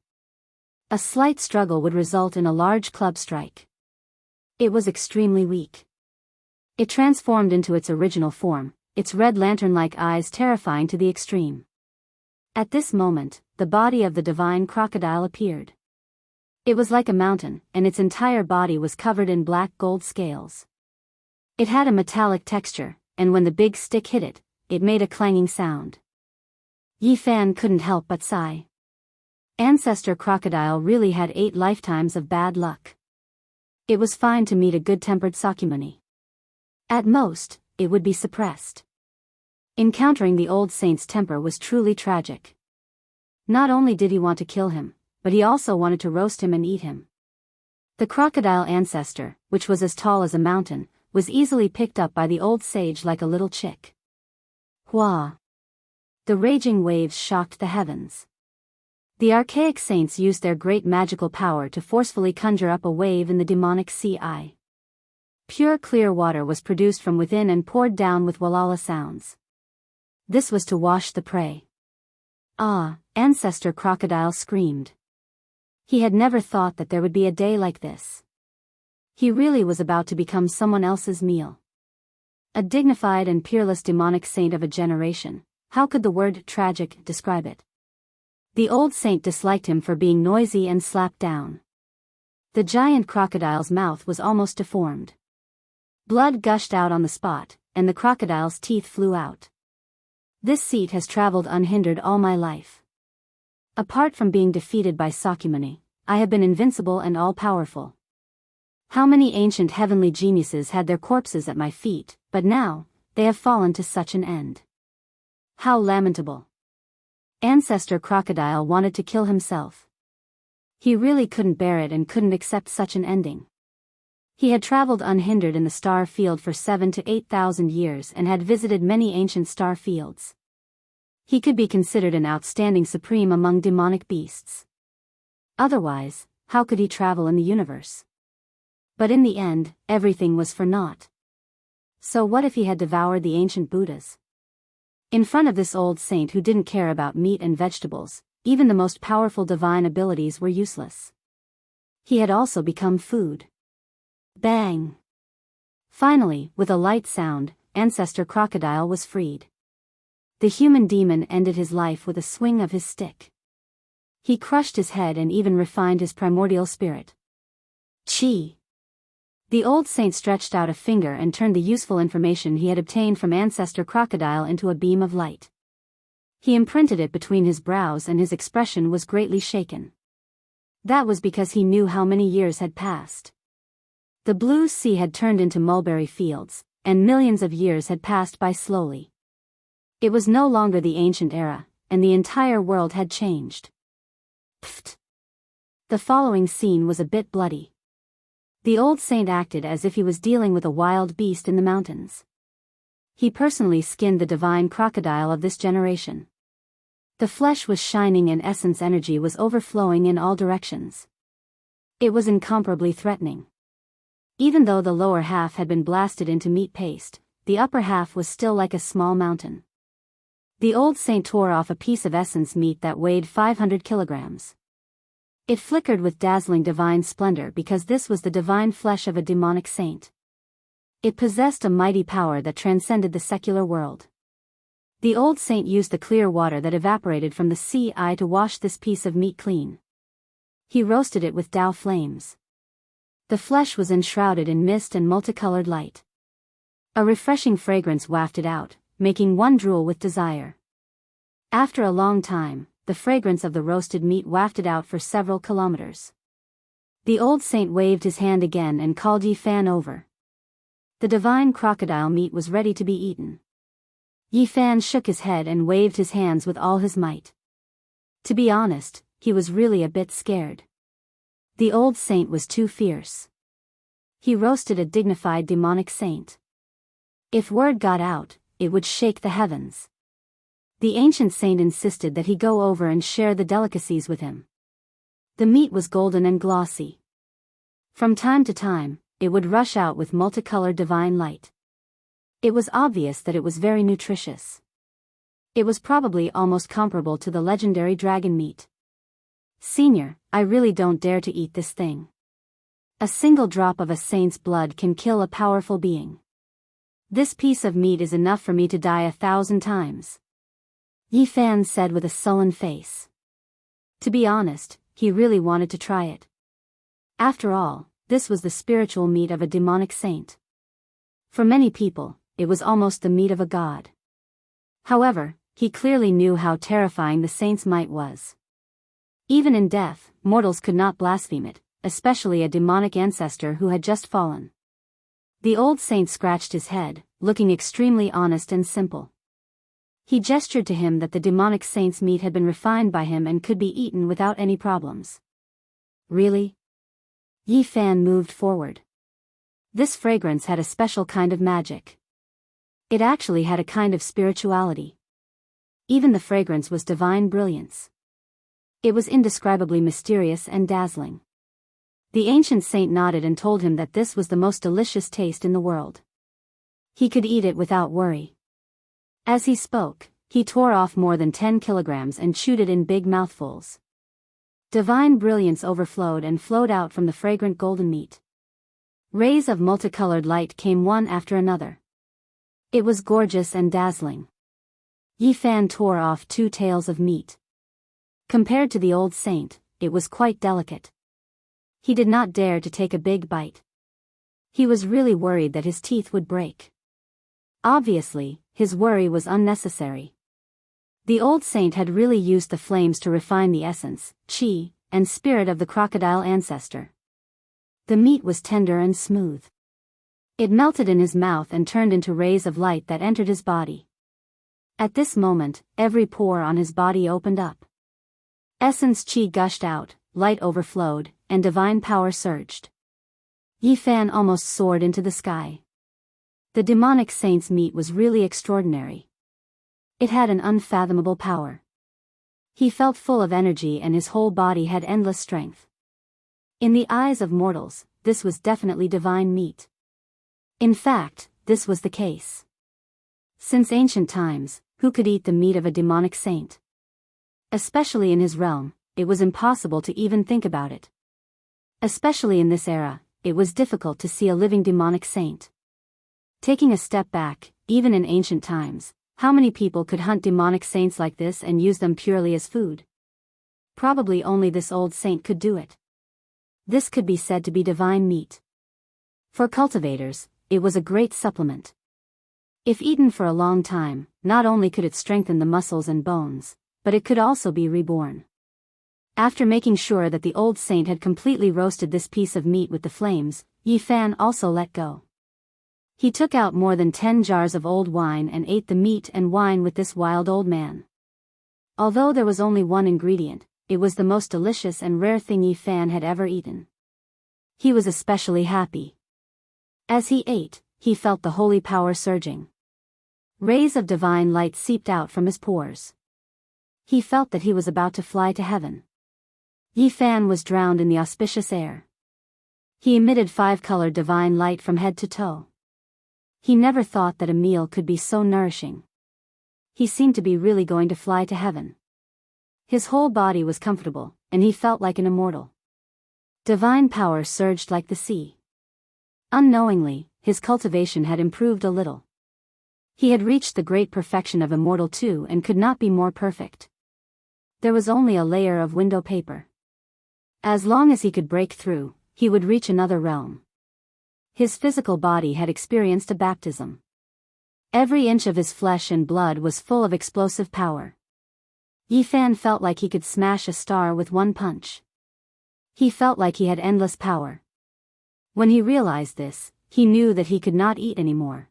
A slight struggle would result in a large club strike. It was extremely weak. It transformed into its original form, its red lantern-like eyes terrifying to the extreme. At this moment, the body of the divine crocodile appeared. It was like a mountain, and its entire body was covered in black gold scales. It had a metallic texture, and when the big stick hit it, it made a clanging sound. Yi Fan couldn't help but sigh. Ancestor Crocodile really had 8 lifetimes of bad luck. It was fine to meet a good-tempered Sakyamuni. At most, it would be suppressed. Encountering the old saint's temper was truly tragic. Not only did he want to kill him, but he also wanted to roast him and eat him. The crocodile ancestor, which was as tall as a mountain, was easily picked up by the old sage like a little chick. Hua! The raging waves shocked the heavens. The archaic saints used their great magical power to forcefully conjure up a wave in the demonic sea. Pure clear water was produced from within and poured down with walala sounds. This was to wash the prey. Ah! Ancestor Crocodile screamed. He had never thought that there would be a day like this. He really was about to become someone else's meal. A dignified and peerless demonic saint of a generation. How could the word tragic describe it? The old saint disliked him for being noisy and slapped down. The giant crocodile's mouth was almost deformed. Blood gushed out on the spot, and the crocodile's teeth flew out. This seat has traveled unhindered all my life. Apart from being defeated by Sakyamuni, I have been invincible and all-powerful. How many ancient heavenly geniuses had their corpses at my feet, but now, they have fallen to such an end. How lamentable. Ancestor Crocodile wanted to kill himself. He really couldn't bear it and couldn't accept such an ending. He had traveled unhindered in the star field for 7,000 to 8,000 years and had visited many ancient star fields. He could be considered an outstanding supreme among demonic beasts. Otherwise, how could he travel in the universe? But in the end, everything was for naught. So what if he had devoured the ancient Buddhas? In front of this old saint who didn't care about meat and vegetables, even the most powerful divine abilities were useless. He had also become food. Bang! Finally, with a light sound, Ancestor Crocodile was freed. The human demon ended his life with a swing of his stick. He crushed his head and even refined his primordial spirit. Chi! The old saint stretched out a finger and turned the useful information he had obtained from Ancestor Crocodile into a beam of light. He imprinted it between his brows and his expression was greatly shaken. That was because he knew how many years had passed. The blue sea had turned into mulberry fields, and millions of years had passed by slowly. It was no longer the ancient era, and the entire world had changed. Pfft! The following scene was a bit bloody. The old saint acted as if he was dealing with a wild beast in the mountains. He personally skinned the divine crocodile of this generation. The flesh was shining and essence energy was overflowing in all directions. It was incomparably threatening. Even though the lower half had been blasted into meat paste, the upper half was still like a small mountain. The old saint tore off a piece of essence meat that weighed 500 kilograms. It flickered with dazzling divine splendor because this was the divine flesh of a demonic saint. It possessed a mighty power that transcended the secular world. The old saint used the clear water that evaporated from the sea to wash this piece of meat clean. He roasted it with Tao flames. The flesh was enshrouded in mist and multicolored light. A refreshing fragrance wafted out, making one drool with desire. After a long time, the fragrance of the roasted meat wafted out for several kilometers. The old saint waved his hand again and called Yi Fan over. The divine crocodile meat was ready to be eaten. Yi Fan shook his head and waved his hands with all his might. To be honest, he was really a bit scared. The old saint was too fierce. He roasted a dignified demonic saint. If word got out, it would shake the heavens. The ancient saint insisted that he go over and share the delicacies with him. The meat was golden and glossy. From time to time, it would rush out with multicolored divine light. It was obvious that it was very nutritious. It was probably almost comparable to the legendary dragon meat. Senior, I really don't dare to eat this thing. A single drop of a saint's blood can kill a powerful being. This piece of meat is enough for me to die 1,000 times. Yi Fan said with a sullen face. To be honest, he really wanted to try it. After all, this was the spiritual meat of a demonic saint. For many people, it was almost the meat of a god. However, he clearly knew how terrifying the saint's might was. Even in death, mortals could not blaspheme it, especially a demonic ancestor who had just fallen. The old saint scratched his head, looking extremely honest and simple. He gestured to him that the demonic saint's meat had been refined by him and could be eaten without any problems. Really? Yi Fan moved forward. This fragrance had a special kind of magic. It actually had a kind of spirituality. Even the fragrance was divine brilliance. It was indescribably mysterious and dazzling. The ancient saint nodded and told him that this was the most delicious taste in the world. He could eat it without worry. As he spoke, he tore off more than 10 kilograms and chewed it in big mouthfuls. Divine brilliance overflowed and flowed out from the fragrant golden meat. Rays of multicolored light came one after another. It was gorgeous and dazzling. Yi Fan tore off 2 tails of meat. Compared to the old saint, it was quite delicate. He did not dare to take a big bite. He was really worried that his teeth would break. Obviously, his worry was unnecessary. The old saint had really used the flames to refine the essence, qi, and spirit of the crocodile ancestor. The meat was tender and smooth. It melted in his mouth and turned into rays of light that entered his body. At this moment, every pore on his body opened up. Essence qi gushed out, light overflowed, and divine power surged. Yi Fan almost soared into the sky. The demonic saint's meat was really extraordinary. It had an unfathomable power. He felt full of energy and his whole body had endless strength. In the eyes of mortals, this was definitely divine meat. In fact, this was the case. Since ancient times, who could eat the meat of a demonic saint? Especially in his realm, it was impossible to even think about it. Especially in this era, it was difficult to see a living demonic saint. Taking a step back, even in ancient times, how many people could hunt demonic saints like this and use them purely as food? Probably only this old saint could do it. This could be said to be divine meat. For cultivators, it was a great supplement. If eaten for a long time, not only could it strengthen the muscles and bones, but it could also be reborn. After making sure that the old saint had completely roasted this piece of meat with the flames, Yi Fan also let go. He took out more than 10 jars of old wine and ate the meat and wine with this wild old man. Although there was only one ingredient, it was the most delicious and rare thing Yi Fan had ever eaten. He was especially happy. As he ate, he felt the holy power surging. Rays of divine light seeped out from his pores. He felt that he was about to fly to heaven. Yi Fan was drowned in the auspicious air. He emitted 5-colored divine light from head to toe. He never thought that a meal could be so nourishing. He seemed to be really going to fly to heaven. His whole body was comfortable, and he felt like an immortal. Divine power surged like the sea. Unknowingly, his cultivation had improved a little. He had reached the great perfection of immortal too and could not be more perfect. There was only a layer of window paper. As long as he could break through, he would reach another realm. His physical body had experienced a baptism. Every inch of his flesh and blood was full of explosive power. Yi Fan felt like he could smash a star with one punch. He felt like he had endless power. When he realized this, he knew that he could not eat anymore.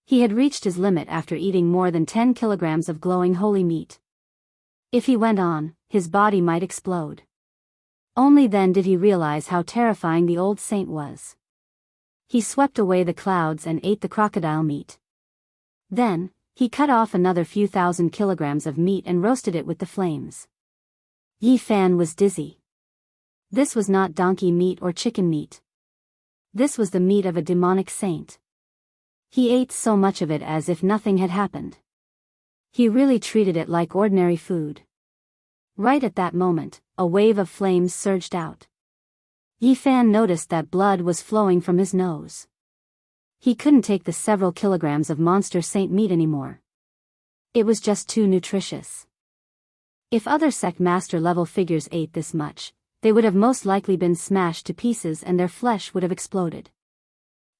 He had reached his limit after eating more than 10 kilograms of glowing holy meat. If he went on, his body might explode. Only then did he realize how terrifying the old saint was. He swept away the clouds and ate the crocodile meat. Then, he cut off another few thousand kilograms of meat and roasted it with the flames. Yi Fan was dizzy. This was not donkey meat or chicken meat. This was the meat of a demonic saint. He ate so much of it as if nothing had happened. He really treated it like ordinary food. Right at that moment, a wave of flames surged out. Yi Fan noticed that blood was flowing from his nose. He couldn't take the several kilograms of monster saint meat anymore. It was just too nutritious. If other sect master level figures ate this much, they would have most likely been smashed to pieces and their flesh would have exploded.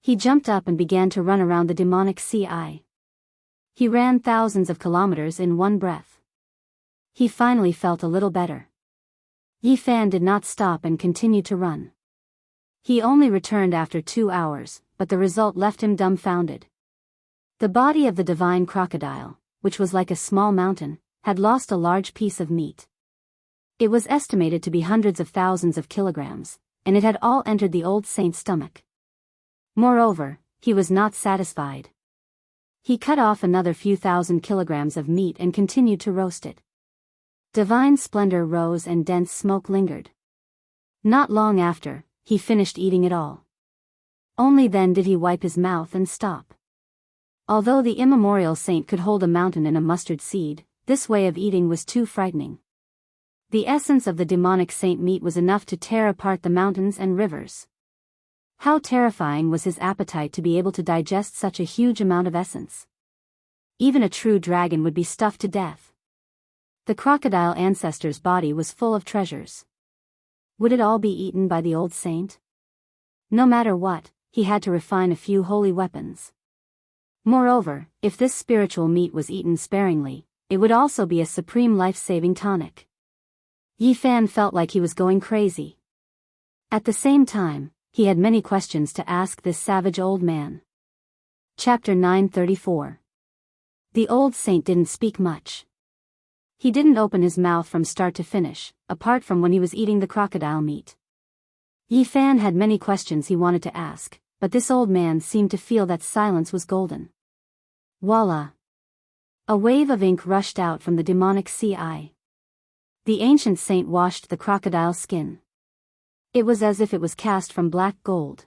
He jumped up and began to run around the demonic sea. He ran thousands of kilometers in one breath. He finally felt a little better. Yi Fan did not stop and continued to run. He only returned after 2 hours, but the result left him dumbfounded. The body of the divine crocodile, which was like a small mountain, had lost a large piece of meat. It was estimated to be hundreds of thousands of kilograms, and it had all entered the old saint's stomach. Moreover, he was not satisfied. He cut off another few thousand kilograms of meat and continued to roast it. Divine splendor rose and dense smoke lingered. Not long after, he finished eating it all. Only then did he wipe his mouth and stop. Although the immemorial saint could hold a mountain in a mustard seed, this way of eating was too frightening. The essence of the demonic saint meat was enough to tear apart the mountains and rivers. How terrifying was his appetite to be able to digest such a huge amount of essence. Even a true dragon would be stuffed to death. The crocodile ancestor's body was full of treasures. Would it all be eaten by the old saint? No matter what, he had to refine a few holy weapons. Moreover, if this spiritual meat was eaten sparingly, it would also be a supreme life-saving tonic. Yi Fan felt like he was going crazy. At the same time, he had many questions to ask this savage old man. Chapter 934. The old saint didn't speak much. He didn't open his mouth from start to finish, apart from when he was eating the crocodile meat. Yi Fan had many questions he wanted to ask, but this old man seemed to feel that silence was golden. Voila! A wave of ink rushed out from the demonic sea eye. The ancient saint washed the crocodile skin. It was as if it was cast from black gold.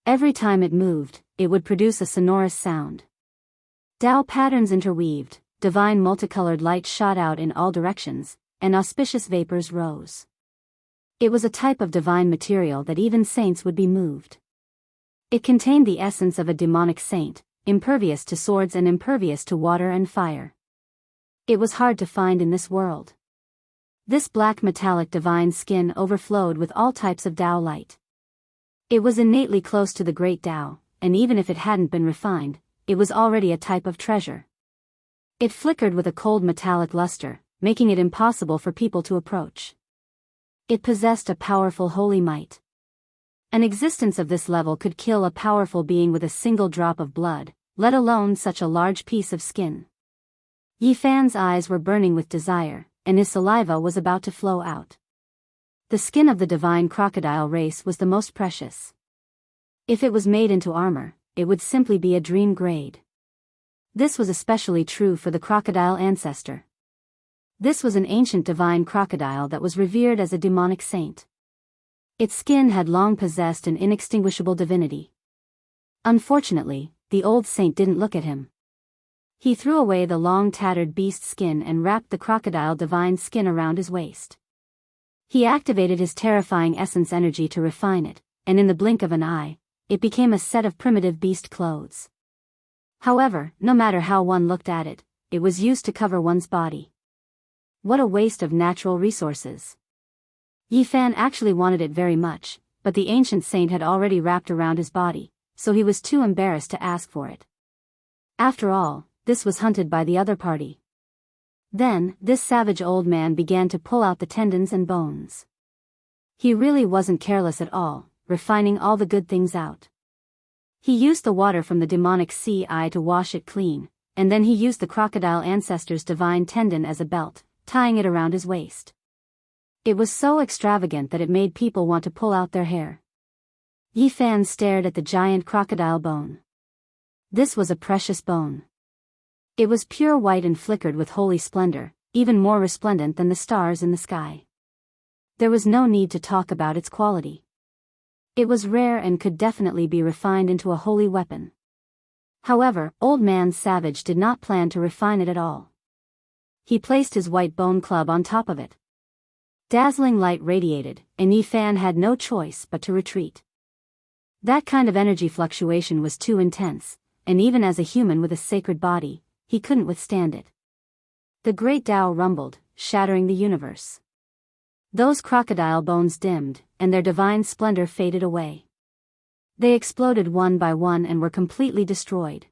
Every time it moved, it would produce a sonorous sound. Tao patterns interweaved, divine multicolored light shot out in all directions, and auspicious vapors rose. It was a type of divine material that even saints would be moved. It contained the essence of a demonic saint, impervious to swords and impervious to water and fire. It was hard to find in this world. This black metallic divine skin overflowed with all types of Tao light. It was innately close to the great Tao, and even if it hadn't been refined, it was already a type of treasure. It flickered with a cold metallic luster, making it impossible for people to approach. It possessed a powerful holy might. An existence of this level could kill a powerful being with a single drop of blood, let alone such a large piece of skin. Yi Fan's eyes were burning with desire, and his saliva was about to flow out. The skin of the divine crocodile race was the most precious. If it was made into armor, it would simply be a dream grade. This was especially true for the crocodile ancestor. This was an ancient divine crocodile that was revered as a demonic saint. Its skin had long possessed an inextinguishable divinity. Unfortunately, the old saint didn't look at him. He threw away the long tattered beast skin and wrapped the crocodile divine skin around his waist. He activated his terrifying essence energy to refine it, and in the blink of an eye, it became a set of primitive beast clothes. However, no matter how one looked at it, it was used to cover one's body. What a waste of natural resources. Yi Fan actually wanted it very much, but the ancient saint had already wrapped around his body, so he was too embarrassed to ask for it. After all, this was hunted by the other party. Then, this savage old man began to pull out the tendons and bones. He really wasn't careless at all, refining all the good things out. He used the water from the demonic sea eye to wash it clean, and then he used the crocodile ancestor's divine tendon as a belt, tying it around his waist. It was so extravagant that it made people want to pull out their hair. Yi Fan stared at the giant crocodile bone. This was a precious bone. It was pure white and flickered with holy splendor, even more resplendent than the stars in the sky. There was no need to talk about its quality. It was rare and could definitely be refined into a holy weapon. However, Old Man Savage did not plan to refine it at all. He placed his white bone club on top of it. Dazzling light radiated, and Yi Fan had no choice but to retreat. That kind of energy fluctuation was too intense, and even as a human with a sacred body, he couldn't withstand it. The great Tao rumbled, shattering the universe. Those crocodile bones dimmed, and their divine splendor faded away. They exploded one by one and were completely destroyed.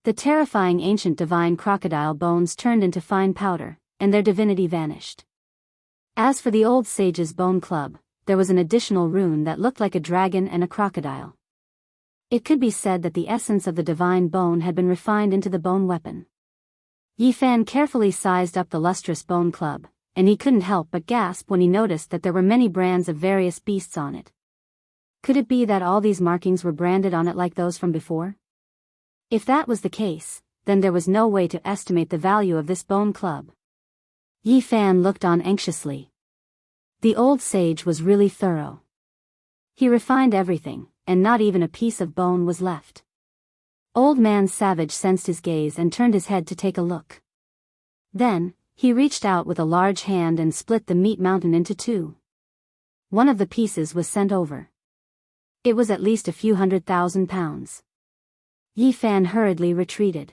The terrifying ancient divine crocodile bones turned into fine powder, and their divinity vanished. As for the old sage's bone club, there was an additional rune that looked like a dragon and a crocodile. It could be said that the essence of the divine bone had been refined into the bone weapon. Yi Fan carefully sized up the lustrous bone club, and he couldn't help but gasp when he noticed that there were many brands of various beasts on it. Could it be that all these markings were branded on it like those from before? If that was the case, then there was no way to estimate the value of this bone club. Yi Fan looked on anxiously. The old sage was really thorough. He refined everything, and not even a piece of bone was left. Old Man Savage sensed his gaze and turned his head to take a look. Then, he reached out with a large hand and split the meat mountain into two. One of the pieces was sent over. It was at least a few 100,000 pounds. Yi Fan hurriedly retreated.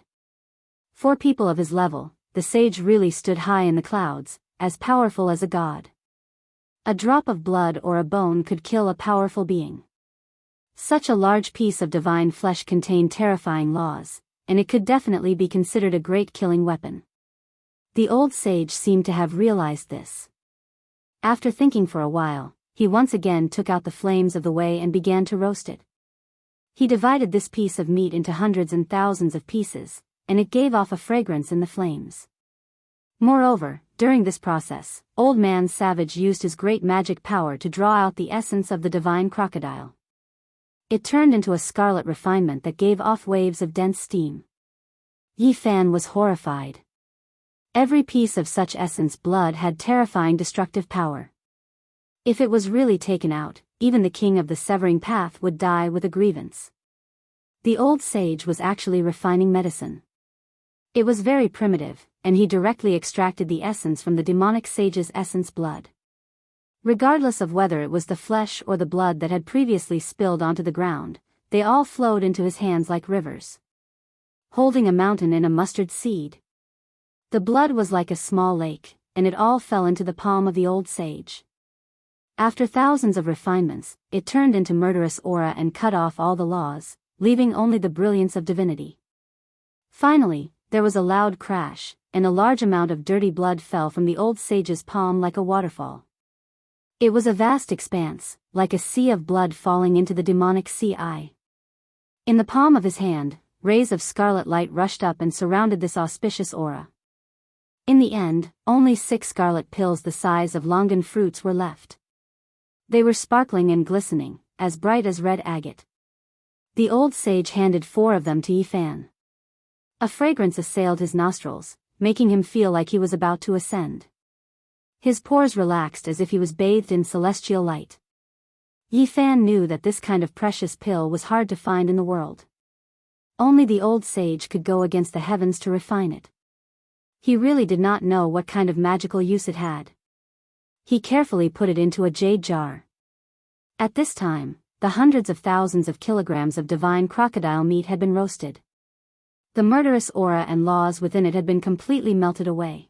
For people of his level, the sage really stood high in the clouds, as powerful as a god. A drop of blood or a bone could kill a powerful being. Such a large piece of divine flesh contained terrifying laws, and it could definitely be considered a great killing weapon. The old sage seemed to have realized this. After thinking for a while, he once again took out the flames of the way and began to roast it. He divided this piece of meat into hundreds and thousands of pieces, and it gave off a fragrance in the flames. Moreover, during this process, Old Man Savage used his great magic power to draw out the essence of the divine crocodile. It turned into a scarlet refinement that gave off waves of dense steam. Yi Fan was horrified. Every piece of such essence blood had terrifying destructive power. If it was really taken out, even the king of the severing path would die with a grievance. The old sage was actually refining medicine. It was very primitive, and he directly extracted the essence from the demonic sage's essence blood. Regardless of whether it was the flesh or the blood that had previously spilled onto the ground, they all flowed into his hands like rivers. Holding a mountain in a mustard seed. The blood was like a small lake, and it all fell into the palm of the old sage. After thousands of refinements, it turned into murderous aura and cut off all the laws, leaving only the brilliance of divinity. Finally, there was a loud crash, and a large amount of dirty blood fell from the old sage's palm like a waterfall. It was a vast expanse, like a sea of blood falling into the demonic sea eye. In the palm of his hand, rays of scarlet light rushed up and surrounded this auspicious aura. In the end, only 6 scarlet pills the size of longan fruits were left. They were sparkling and glistening, as bright as red agate. The old sage handed 4 of them to Yi Fan. A fragrance assailed his nostrils, making him feel like he was about to ascend. His pores relaxed as if he was bathed in celestial light. Yi Fan knew that this kind of precious pill was hard to find in the world. Only the old sage could go against the heavens to refine it. He really did not know what kind of magical use it had. He carefully put it into a jade jar. At this time, the hundreds of thousands of kilograms of divine crocodile meat had been roasted. The murderous aura and laws within it had been completely melted away.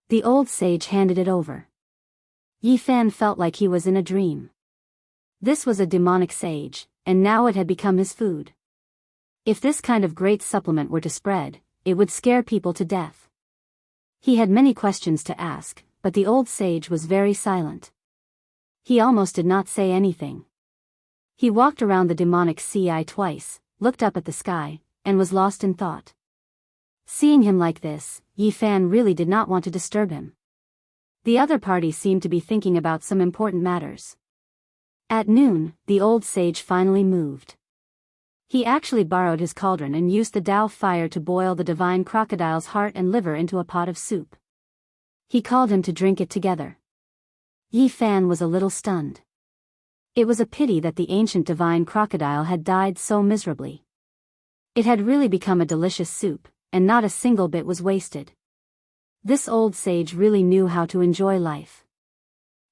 The old sage handed it over. Yi Fan felt like he was in a dream. This was a demonic sage, and now it had become his food. If this kind of great supplement were to spread, it would scare people to death. He had many questions to ask, but the old sage was very silent. He almost did not say anything. He walked around the demonic sea eye twice, looked up at the sky, and was lost in thought. Seeing him like this, Yi Fan really did not want to disturb him. The other party seemed to be thinking about some important matters. At noon, the old sage finally moved. He actually borrowed his cauldron and used the Tao fire to boil the divine crocodile's heart and liver into a pot of soup. He called him to drink it together. Yi Fan was a little stunned. It was a pity that the ancient divine crocodile had died so miserably. It had really become a delicious soup, and not a single bit was wasted. This old sage really knew how to enjoy life.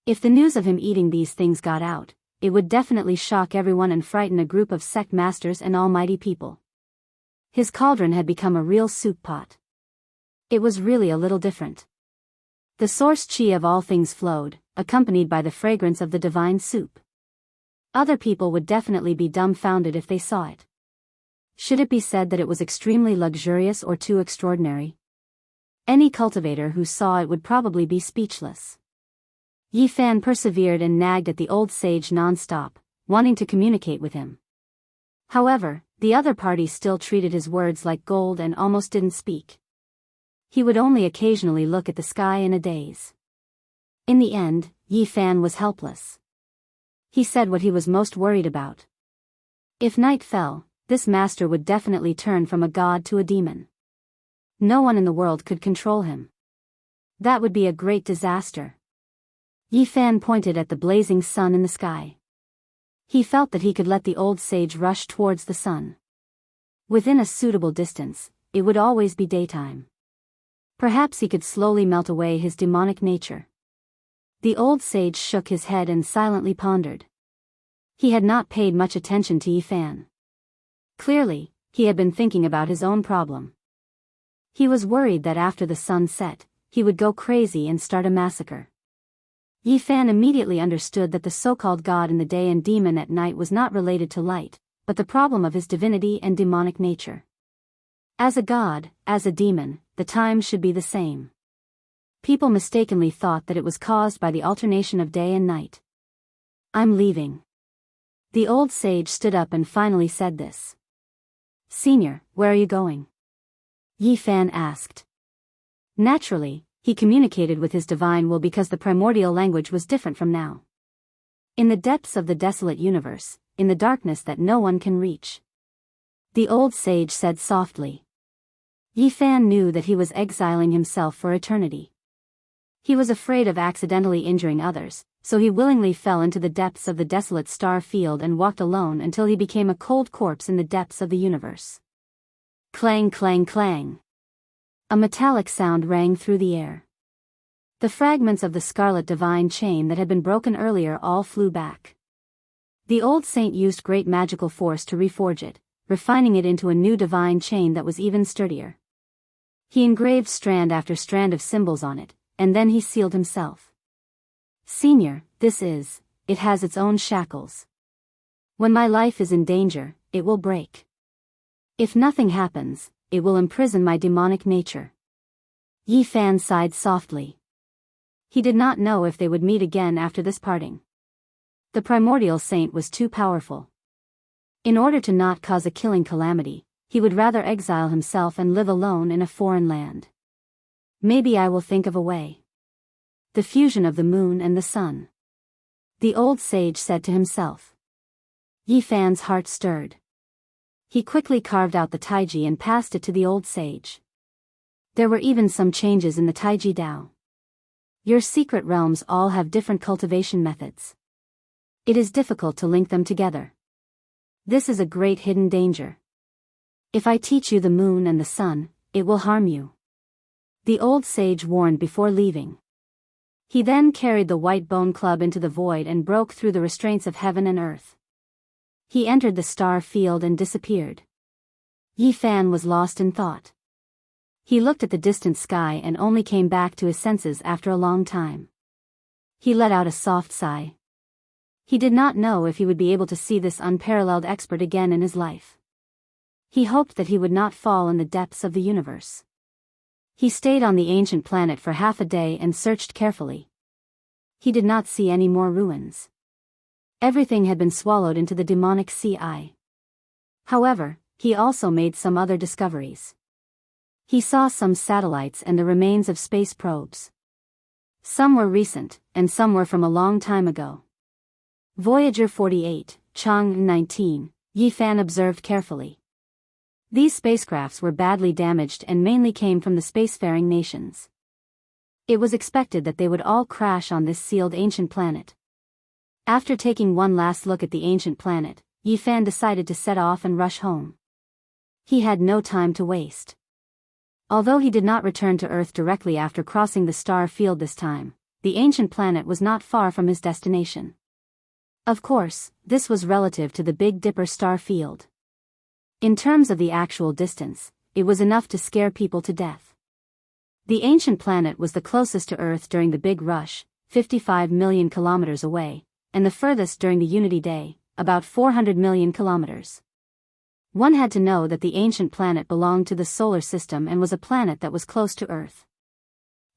If the news of him eating these things got out, it would definitely shock everyone and frighten a group of sect masters and almighty people. His cauldron had become a real soup pot. It was really a little different. The source chi of all things flowed, accompanied by the fragrance of the divine soup. Other people would definitely be dumbfounded if they saw it. Should it be said that it was extremely luxurious or too extraordinary? Any cultivator who saw it would probably be speechless. Yi Fan persevered and nagged at the old sage non-stop, wanting to communicate with him. However, the other party still treated his words like gold and almost didn't speak. He would only occasionally look at the sky in a daze. In the end, Yi Fan was helpless. He said what he was most worried about. If night fell, this master would definitely turn from a god to a demon. No one in the world could control him. That would be a great disaster. Yi Fan pointed at the blazing sun in the sky. He felt that he could let the old sage rush towards the sun. Within a suitable distance, it would always be daytime. Perhaps he could slowly melt away his demonic nature. The old sage shook his head and silently pondered. He had not paid much attention to Yifan. Clearly, he had been thinking about his own problem. He was worried that after the sun set, he would go crazy and start a massacre. Yifan immediately understood that the so-called god in the day and demon at night was not related to light, but the problem of his divinity and demonic nature. As a god, as a demon, the times should be the same. People mistakenly thought that it was caused by the alternation of day and night. I'm leaving. The old sage stood up and finally said this. Senior, where are you going? Yifan asked. Naturally, he communicated with his divine will because the primordial language was different from now. In the depths of the desolate universe, in the darkness that no one can reach. The old sage said softly. Yifan knew that he was exiling himself for eternity. He was afraid of accidentally injuring others, so he willingly fell into the depths of the desolate star field and walked alone until he became a cold corpse in the depths of the universe. Clang, clang, clang. A metallic sound rang through the air. The fragments of the scarlet divine chain that had been broken earlier all flew back. The old saint used great magical force to reforge it, refining it into a new divine chain that was even sturdier. He engraved strand after strand of symbols on it, and then he sealed himself. Senior, it has its own shackles. When my life is in danger, it will break. If nothing happens, it will imprison my demonic nature. Yifan sighed softly. He did not know if they would meet again after this parting. The primordial saint was too powerful. In order to not cause a killing calamity, he would rather exile himself and live alone in a foreign land. Maybe I will think of a way. The fusion of the moon and the sun. The old sage said to himself. Yifan's heart stirred. He quickly carved out the taiji and passed it to the old sage. There were even some changes in the taiji Dao. Your secret realms all have different cultivation methods. It is difficult to link them together. This is a great hidden danger. If I teach you the moon and the sun, it will harm you. The old sage warned before leaving. He then carried the white bone club into the void and broke through the restraints of heaven and earth. He entered the star field and disappeared. Yifan was lost in thought. He looked at the distant sky and only came back to his senses after a long time. He let out a soft sigh. He did not know if he would be able to see this unparalleled expert again in his life. He hoped that he would not fall in the depths of the universe. He stayed on the ancient planet for half a day and searched carefully. He did not see any more ruins. Everything had been swallowed into the demonic sea. However, he also made some other discoveries. He saw some satellites and the remains of space probes. Some were recent, and some were from a long time ago. Voyager 48, Chang'e 19, Yifan observed carefully. These spacecrafts were badly damaged and mainly came from the spacefaring nations. It was expected that they would all crash on this sealed ancient planet. After taking one last look at the ancient planet, Yifan decided to set off and rush home. He had no time to waste. Although he did not return to Earth directly after crossing the star field this time, the ancient planet was not far from his destination. Of course, this was relative to the Big Dipper star field. In terms of the actual distance, it was enough to scare people to death. The ancient planet was the closest to Earth during the Big Rush, 55 million kilometers away, and the furthest during the Unity Day, about 400 million kilometers. One had to know that the ancient planet belonged to the solar system and was a planet that was close to Earth.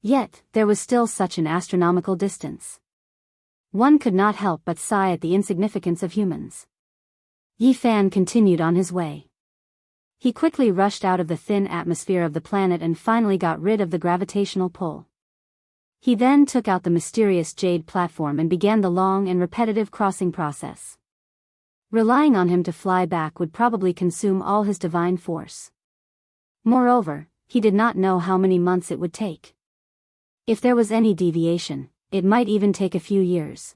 Yet, there was still such an astronomical distance. One could not help but sigh at the insignificance of humans. Yifan continued on his way. He quickly rushed out of the thin atmosphere of the planet and finally got rid of the gravitational pull. He then took out the mysterious jade platform and began the long and repetitive crossing process. Relying on him to fly back would probably consume all his divine force. Moreover, he did not know how many months it would take. If there was any deviation, it might even take a few years.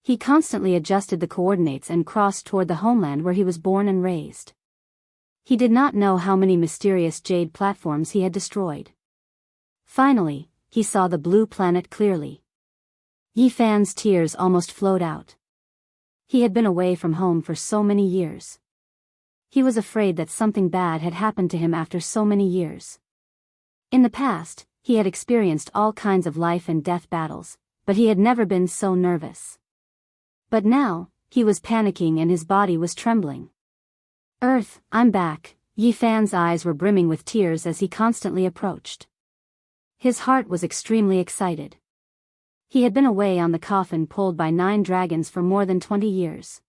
He constantly adjusted the coordinates and crossed toward the homeland where he was born and raised. He did not know how many mysterious jade platforms he had destroyed. Finally, he saw the blue planet clearly. Yifan's tears almost flowed out. He had been away from home for so many years. He was afraid that something bad had happened to him after so many years. In the past, he had experienced all kinds of life and death battles, but he had never been so nervous. But now, he was panicking and his body was trembling. Earth, I'm back. Yi Fan's eyes were brimming with tears as he constantly approached. His heart was extremely excited. He had been away on the coffin pulled by 9 dragons for more than 20 years.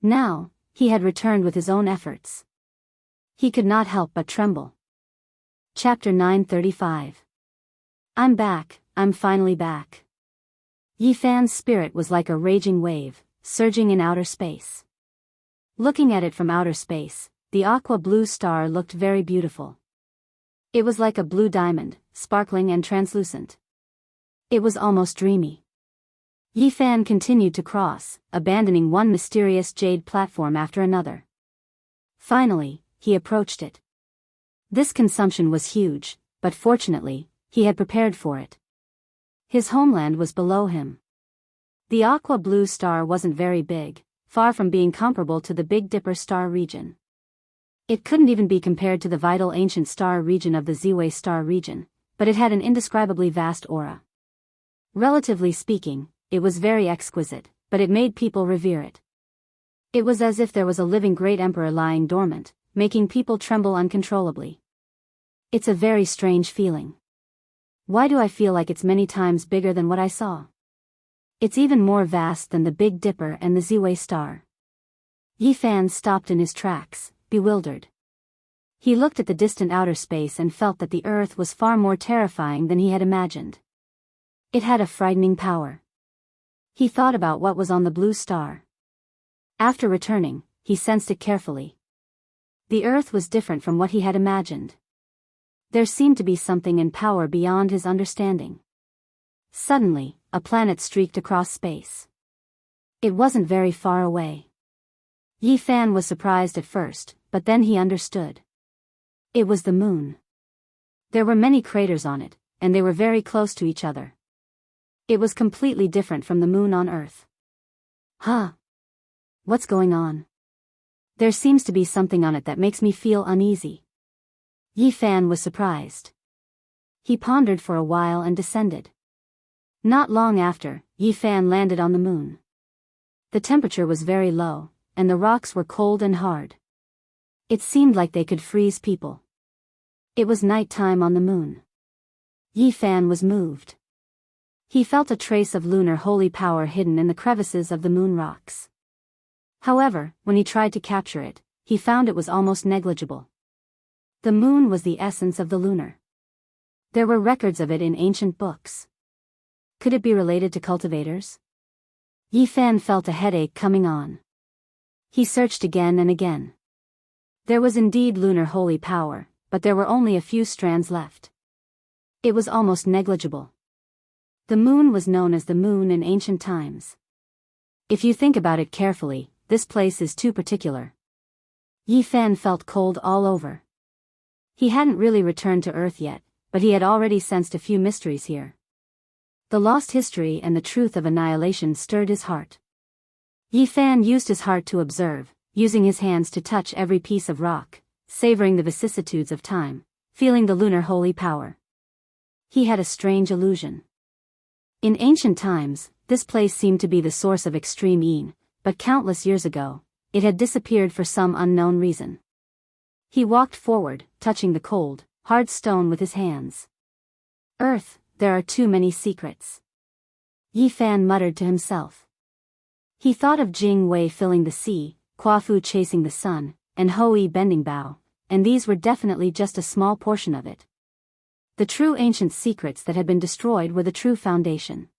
Now, he had returned with his own efforts. He could not help but tremble. Chapter 935. I'm back, I'm finally back. Yi Fan's spirit was like a raging wave, surging in outer space. Looking at it from outer space, the aqua blue star looked very beautiful. It was like a blue diamond, sparkling and translucent. It was almost dreamy. Yi Fan continued to cross, abandoning one mysterious jade platform after another. Finally, he approached it. This consumption was huge, but fortunately, he had prepared for it. His homeland was below him. The aqua blue star wasn't very big, far from being comparable to the Big Dipper star region. It couldn't even be compared to the vital ancient star region of the Ziwei star region, but it had an indescribably vast aura. Relatively speaking, it was very exquisite, but it made people revere it. It was as if there was a living great emperor lying dormant, making people tremble uncontrollably. It's a very strange feeling. Why do I feel like it's many times bigger than what I saw? It's even more vast than the Big Dipper and the Ziwei star. Yi Fan stopped in his tracks, bewildered. He looked at the distant outer space and felt that the earth was far more terrifying than he had imagined. It had a frightening power. He thought about what was on the blue star. After returning, he sensed it carefully. The earth was different from what he had imagined. There seemed to be something in power beyond his understanding. Suddenly, a planet streaked across space. It wasn't very far away. Yi Fan was surprised at first, but then he understood. It was the moon. There were many craters on it, and they were very close to each other. It was completely different from the moon on Earth. Huh? What's going on? There seems to be something on it that makes me feel uneasy. Yi Fan was surprised. He pondered for a while and descended. Not long after, Yi Fan landed on the moon. The temperature was very low, and the rocks were cold and hard. It seemed like they could freeze people. It was night time on the moon. Yi Fan was moved. He felt a trace of lunar holy power hidden in the crevices of the moon rocks. However, when he tried to capture it, he found it was almost negligible. The moon was the essence of the lunar. There were records of it in ancient books. Could it be related to cultivators? Yi Fan felt a headache coming on. He searched again and again. There was indeed lunar holy power, but there were only a few strands left. It was almost negligible. The moon was known as the moon in ancient times. If you think about it carefully, this place is too particular. Yi Fan felt cold all over. He hadn't really returned to Earth yet, but he had already sensed a few mysteries here. The lost history and the truth of annihilation stirred his heart. Yi Fan used his heart to observe, using his hands to touch every piece of rock, savoring the vicissitudes of time, feeling the lunar holy power. He had a strange illusion. In ancient times, this place seemed to be the source of extreme yin, but countless years ago, it had disappeared for some unknown reason. He walked forward, touching the cold, hard stone with his hands. Earth, there are too many secrets. Yi Fan muttered to himself. He thought of Jing Wei filling the sea, Kuafu chasing the sun, and Hou bending bow, and these were definitely just a small portion of it. The true ancient secrets that had been destroyed were the true foundation.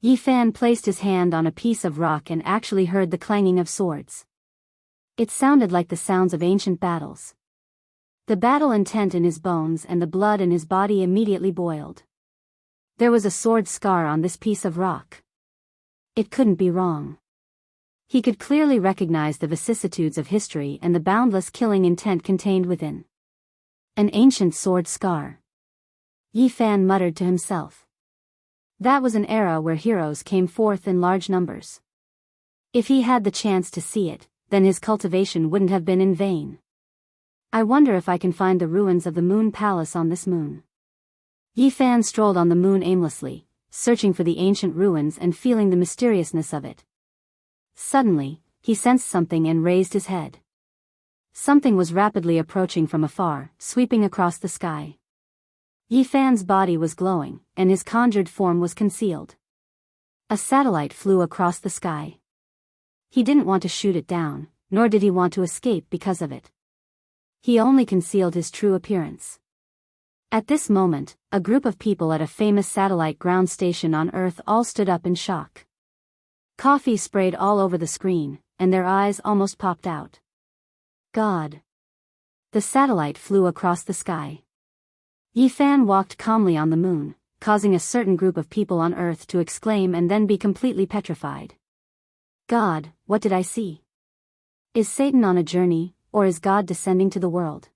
Yi Fan placed his hand on a piece of rock and actually heard the clanging of swords. It sounded like the sounds of ancient battles. The battle intent in his bones and the blood in his body immediately boiled. There was a sword scar on this piece of rock. It couldn't be wrong. He could clearly recognize the vicissitudes of history and the boundless killing intent contained within. An ancient sword scar. Yi Fan muttered to himself. That was an era where heroes came forth in large numbers. If he had the chance to see it, then his cultivation wouldn't have been in vain. I wonder if I can find the ruins of the Moon Palace on this moon. Yifan strolled on the moon aimlessly, searching for the ancient ruins and feeling the mysteriousness of it. Suddenly, he sensed something and raised his head. Something was rapidly approaching from afar, sweeping across the sky. Yifan's body was glowing, and his conjured form was concealed. A satellite flew across the sky. He didn't want to shoot it down, nor did he want to escape because of it. He only concealed his true appearance. At this moment, a group of people at a famous satellite ground station on Earth all stood up in shock. Coffee sprayed all over the screen, and their eyes almost popped out. God! The satellite flew across the sky. Yifan walked calmly on the moon, causing a certain group of people on Earth to exclaim and then be completely petrified. God, what did I see? Is Satan on a journey, or is God descending to the world?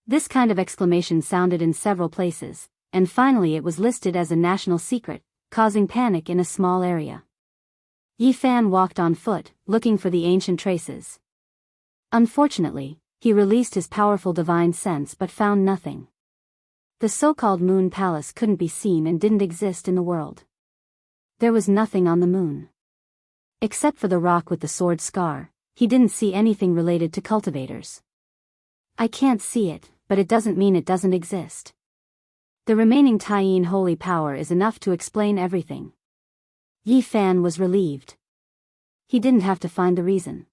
This kind of exclamation sounded in several places, and finally it was listed as a national secret, causing panic in a small area. Yifan walked on foot, looking for the ancient traces. Unfortunately, he released his powerful divine sense but found nothing. The so-called Moon Palace couldn't be seen and didn't exist in the world. There was nothing on the moon. Except for the rock with the sword scar, he didn't see anything related to cultivators. I can't see it, but it doesn't mean it doesn't exist. The remaining Taiyin holy power is enough to explain everything. Yifan was relieved. He didn't have to find the reason.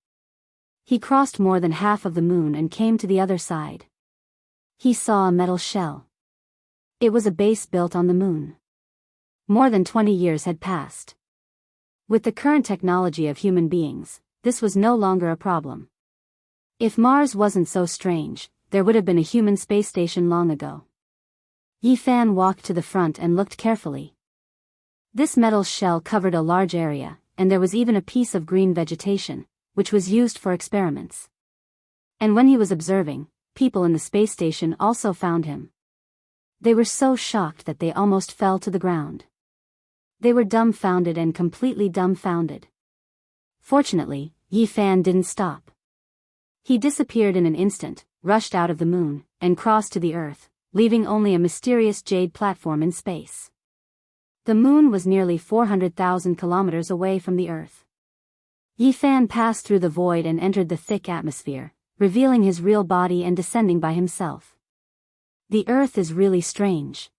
He crossed more than half of the moon and came to the other side. He saw a metal shell. It was a base built on the moon. More than 20 years had passed. With the current technology of human beings, this was no longer a problem. If Mars wasn't so strange, there would have been a human space station long ago. Yifan walked to the front and looked carefully. This metal shell covered a large area, and there was even a piece of green vegetation, which was used for experiments. And when he was observing, people in the space station also found him. They were so shocked that they almost fell to the ground. They were dumbfounded and completely dumbfounded. Fortunately, Yifan didn't stop. He disappeared in an instant, rushed out of the moon, and crossed to the Earth, leaving only a mysterious jade platform in space. The moon was nearly 400,000 kilometers away from the Earth. Yifan passed through the void and entered the thick atmosphere, revealing his real body and descending by himself. The Earth is really strange.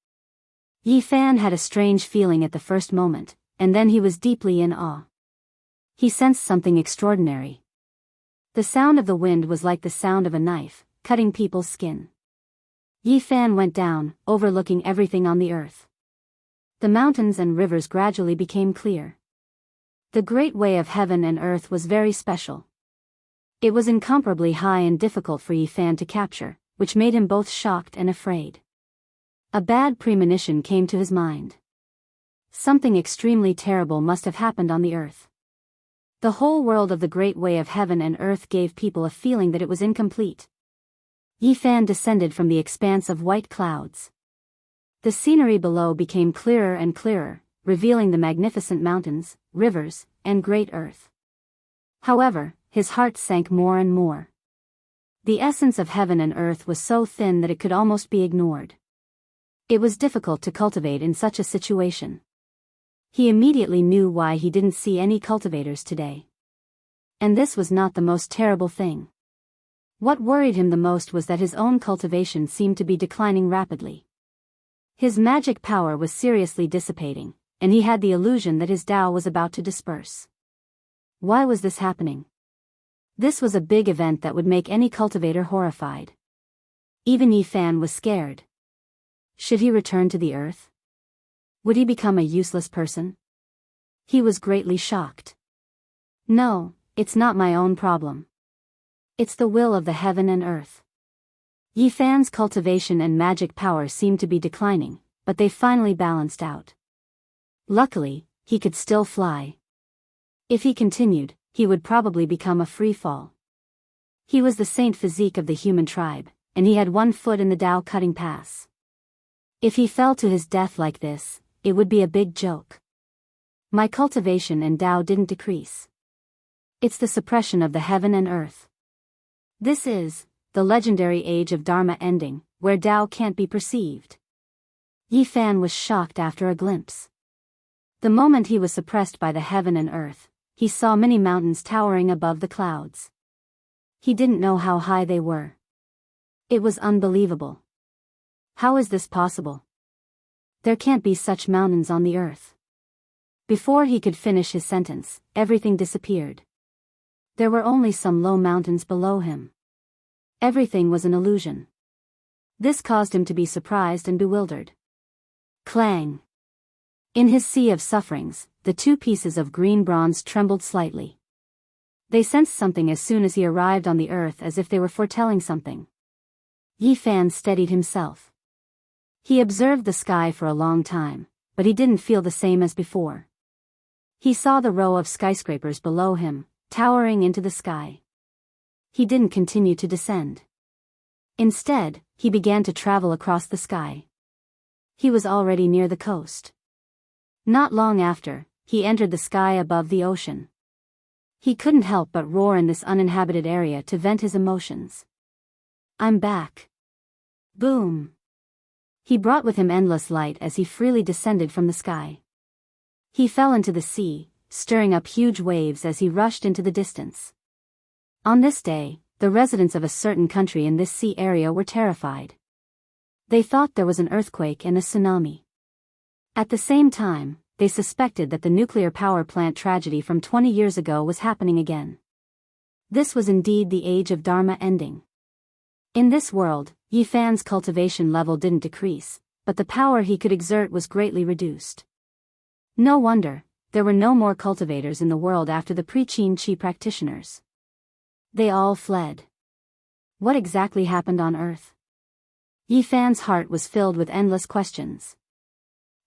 Yifan had a strange feeling at the first moment, and then he was deeply in awe. He sensed something extraordinary. The sound of the wind was like the sound of a knife, cutting people's skin. Yifan went down, overlooking everything on the Earth. The mountains and rivers gradually became clear. The great way of heaven and earth was very special. It was incomparably high and difficult for Yifan to capture, which made him both shocked and afraid. A bad premonition came to his mind. Something extremely terrible must have happened on the Earth. The whole world of the great way of heaven and earth gave people a feeling that it was incomplete. Yifan descended from the expanse of white clouds. The scenery below became clearer and clearer, revealing the magnificent mountains, rivers, and great earth. However, his heart sank more and more. The essence of heaven and earth was so thin that it could almost be ignored. It was difficult to cultivate in such a situation. He immediately knew why he didn't see any cultivators today. And this was not the most terrible thing. What worried him the most was that his own cultivation seemed to be declining rapidly. His magic power was seriously dissipating, and he had the illusion that his Tao was about to disperse. Why was this happening? This was a big event that would make any cultivator horrified. Even Yifan was scared. Should he return to the Earth? Would he become a useless person? He was greatly shocked. No, it's not my own problem. It's the will of the heaven and earth. Yifan's cultivation and magic power seemed to be declining, but they finally balanced out. Luckily, he could still fly. If he continued, he would probably become a free fall. He was the saint physique of the human tribe, and he had one foot in the Tao cutting pass. If he fell to his death like this, it would be a big joke. My cultivation and Tao didn't decrease. It's the suppression of the heaven and earth. This is the legendary age of Dharma ending, where Tao can't be perceived. Yi Fan was shocked after a glimpse. The moment he was suppressed by the heaven and earth, he saw many mountains towering above the clouds. He didn't know how high they were. It was unbelievable. How is this possible? There can't be such mountains on the earth. Before he could finish his sentence, everything disappeared. There were only some low mountains below him. Everything was an illusion. This caused him to be surprised and bewildered. Clang! In his sea of sufferings, the two pieces of green bronze trembled slightly. They sensed something as soon as he arrived on the earth, as if they were foretelling something. Yi Fan steadied himself. He observed the sky for a long time, but he didn't feel the same as before. He saw the row of skyscrapers below him, towering into the sky. He didn't continue to descend. Instead, he began to travel across the sky. He was already near the coast. Not long after, he entered the sky above the ocean. He couldn't help but roar in this uninhabited area to vent his emotions. I'm back. Boom. He brought with him endless light as he freely descended from the sky. He fell into the sea, stirring up huge waves as he rushed into the distance. On this day, the residents of a certain country in this sea area were terrified. They thought there was an earthquake and a tsunami. At the same time, they suspected that the nuclear power plant tragedy from 20 years ago was happening again. This was indeed the age of Dharma ending. In this world, Yi Fan's cultivation level didn't decrease, but the power he could exert was greatly reduced. No wonder, there were no more cultivators in the world after the pre-Qin Qi practitioners. They all fled. What exactly happened on Earth? Yi Fan's heart was filled with endless questions.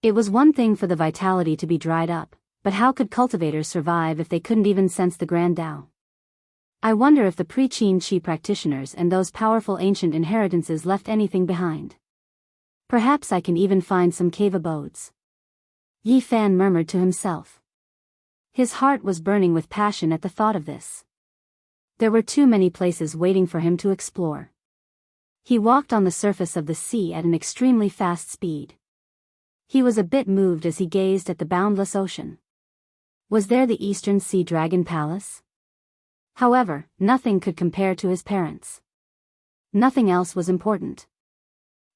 It was one thing for the vitality to be dried up, but how could cultivators survive if they couldn't even sense the Grand Tao? I wonder if the pre-Qin Qi practitioners and those powerful ancient inheritances left anything behind. Perhaps I can even find some cave abodes. Yi Fan murmured to himself. His heart was burning with passion at the thought of this. There were too many places waiting for him to explore. He walked on the surface of the sea at an extremely fast speed. He was a bit moved as he gazed at the boundless ocean. Was there the Eastern Sea Dragon Palace? However, nothing could compare to his parents. Nothing else was important.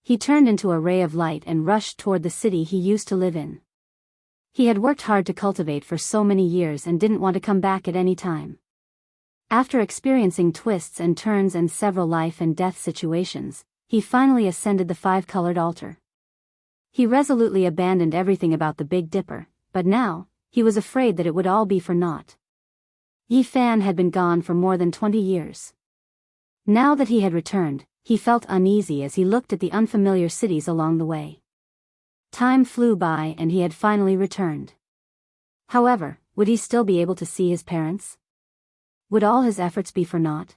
He turned into a ray of light and rushed toward the city he used to live in. He had worked hard to cultivate for so many years and didn't want to come back at any time. After experiencing twists and turns and several life and death situations, he finally ascended the five-colored altar. He resolutely abandoned everything about the Big Dipper, but now, he was afraid that it would all be for naught. Yi Fan had been gone for more than 20 years. Now that he had returned, he felt uneasy as he looked at the unfamiliar cities along the way. Time flew by and he had finally returned. However, would he still be able to see his parents? Would all his efforts be for naught?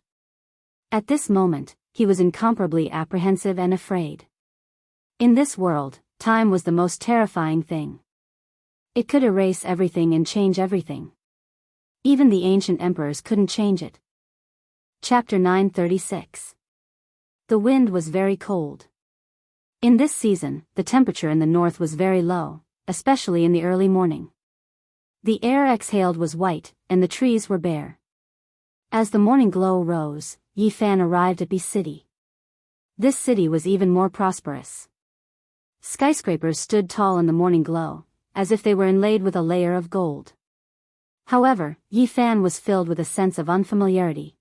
At this moment, he was incomparably apprehensive and afraid. In this world, time was the most terrifying thing. It could erase everything and change everything. Even the ancient emperors couldn't change it. Chapter 936. The wind was very cold. In this season, the temperature in the north was very low, especially in the early morning. The air exhaled was white, and the trees were bare. As the morning glow rose, Yi Fan arrived at B City. This city was even more prosperous. Skyscrapers stood tall in the morning glow, as if they were inlaid with a layer of gold. However, Yi Fan was filled with a sense of unfamiliarity.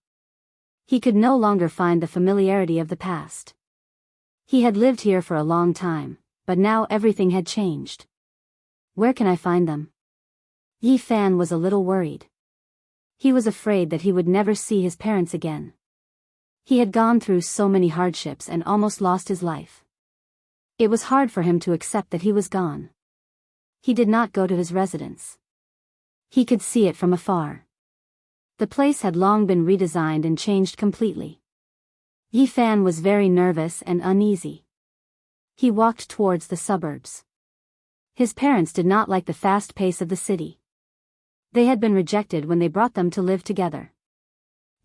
He could no longer find the familiarity of the past. He had lived here for a long time, but now everything had changed. Where can I find them? Yi Fan was a little worried. He was afraid that he would never see his parents again. He had gone through so many hardships and almost lost his life. It was hard for him to accept that he was gone. He did not go to his residence. He could see it from afar. The place had long been redesigned and changed completely. Yi Fan was very nervous and uneasy. He walked towards the suburbs. His parents did not like the fast pace of the city. They had been rejected when they brought them to live together.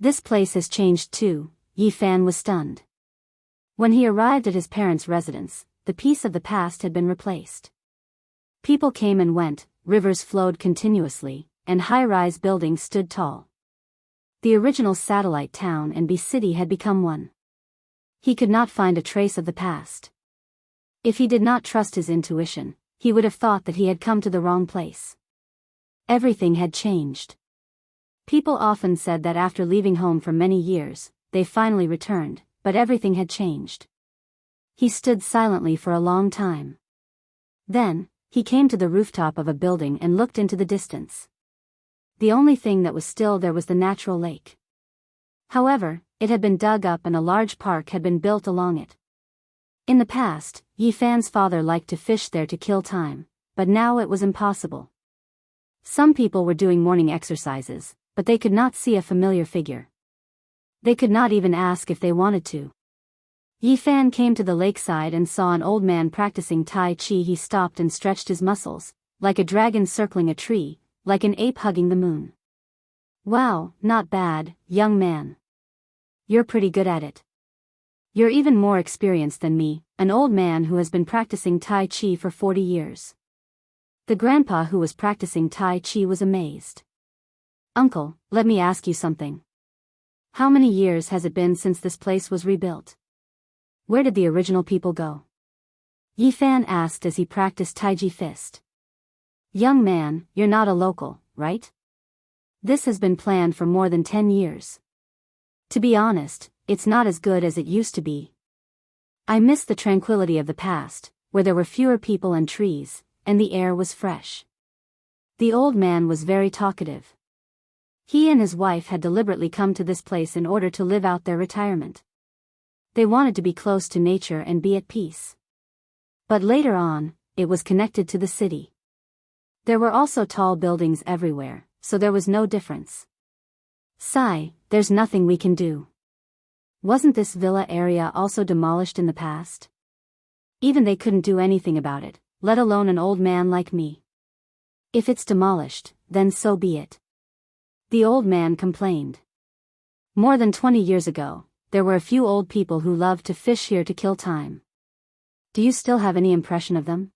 This place has changed too, Yi Fan was stunned. When he arrived at his parents' residence, the peace of the past had been replaced. People came and went, rivers flowed continuously, and high-rise buildings stood tall. The original satellite town and Bee City had become one. He could not find a trace of the past. If he did not trust his intuition, he would have thought that he had come to the wrong place. Everything had changed. People often said that after leaving home for many years, they finally returned, but everything had changed. He stood silently for a long time. Then, he came to the rooftop of a building and looked into the distance. The only thing that was still there was the natural lake. However, it had been dug up and a large park had been built along it. In the past, Yi Fan's father liked to fish there to kill time, but now it was impossible. Some people were doing morning exercises, but they could not see a familiar figure. They could not even ask if they wanted to. Yi Fan came to the lakeside and saw an old man practicing Tai Chi. He stopped and stretched his muscles, like a dragon circling a tree, like an ape hugging the moon. Wow, not bad, young man. You're pretty good at it. You're even more experienced than me, an old man who has been practicing Tai Chi for 40 years. The grandpa who was practicing Tai Chi was amazed. Uncle, let me ask you something. How many years has it been since this place was rebuilt? Where did the original people go? Yi Fan asked as he practiced Taiji fist. Young man, you're not a local, right? This has been planned for more than 10 years. To be honest, it's not as good as it used to be. I miss the tranquility of the past, where there were fewer people and trees, and the air was fresh. The old man was very talkative. He and his wife had deliberately come to this place in order to live out their retirement. They wanted to be close to nature and be at peace. But later on, it was connected to the city. There were also tall buildings everywhere, so there was no difference. Sigh, there's nothing we can do. Wasn't this villa area also demolished in the past? Even they couldn't do anything about it, let alone an old man like me. If it's demolished, then so be it. The old man complained. More than 20 years ago, there were a few old people who loved to fish here to kill time. Do you still have any impression of them?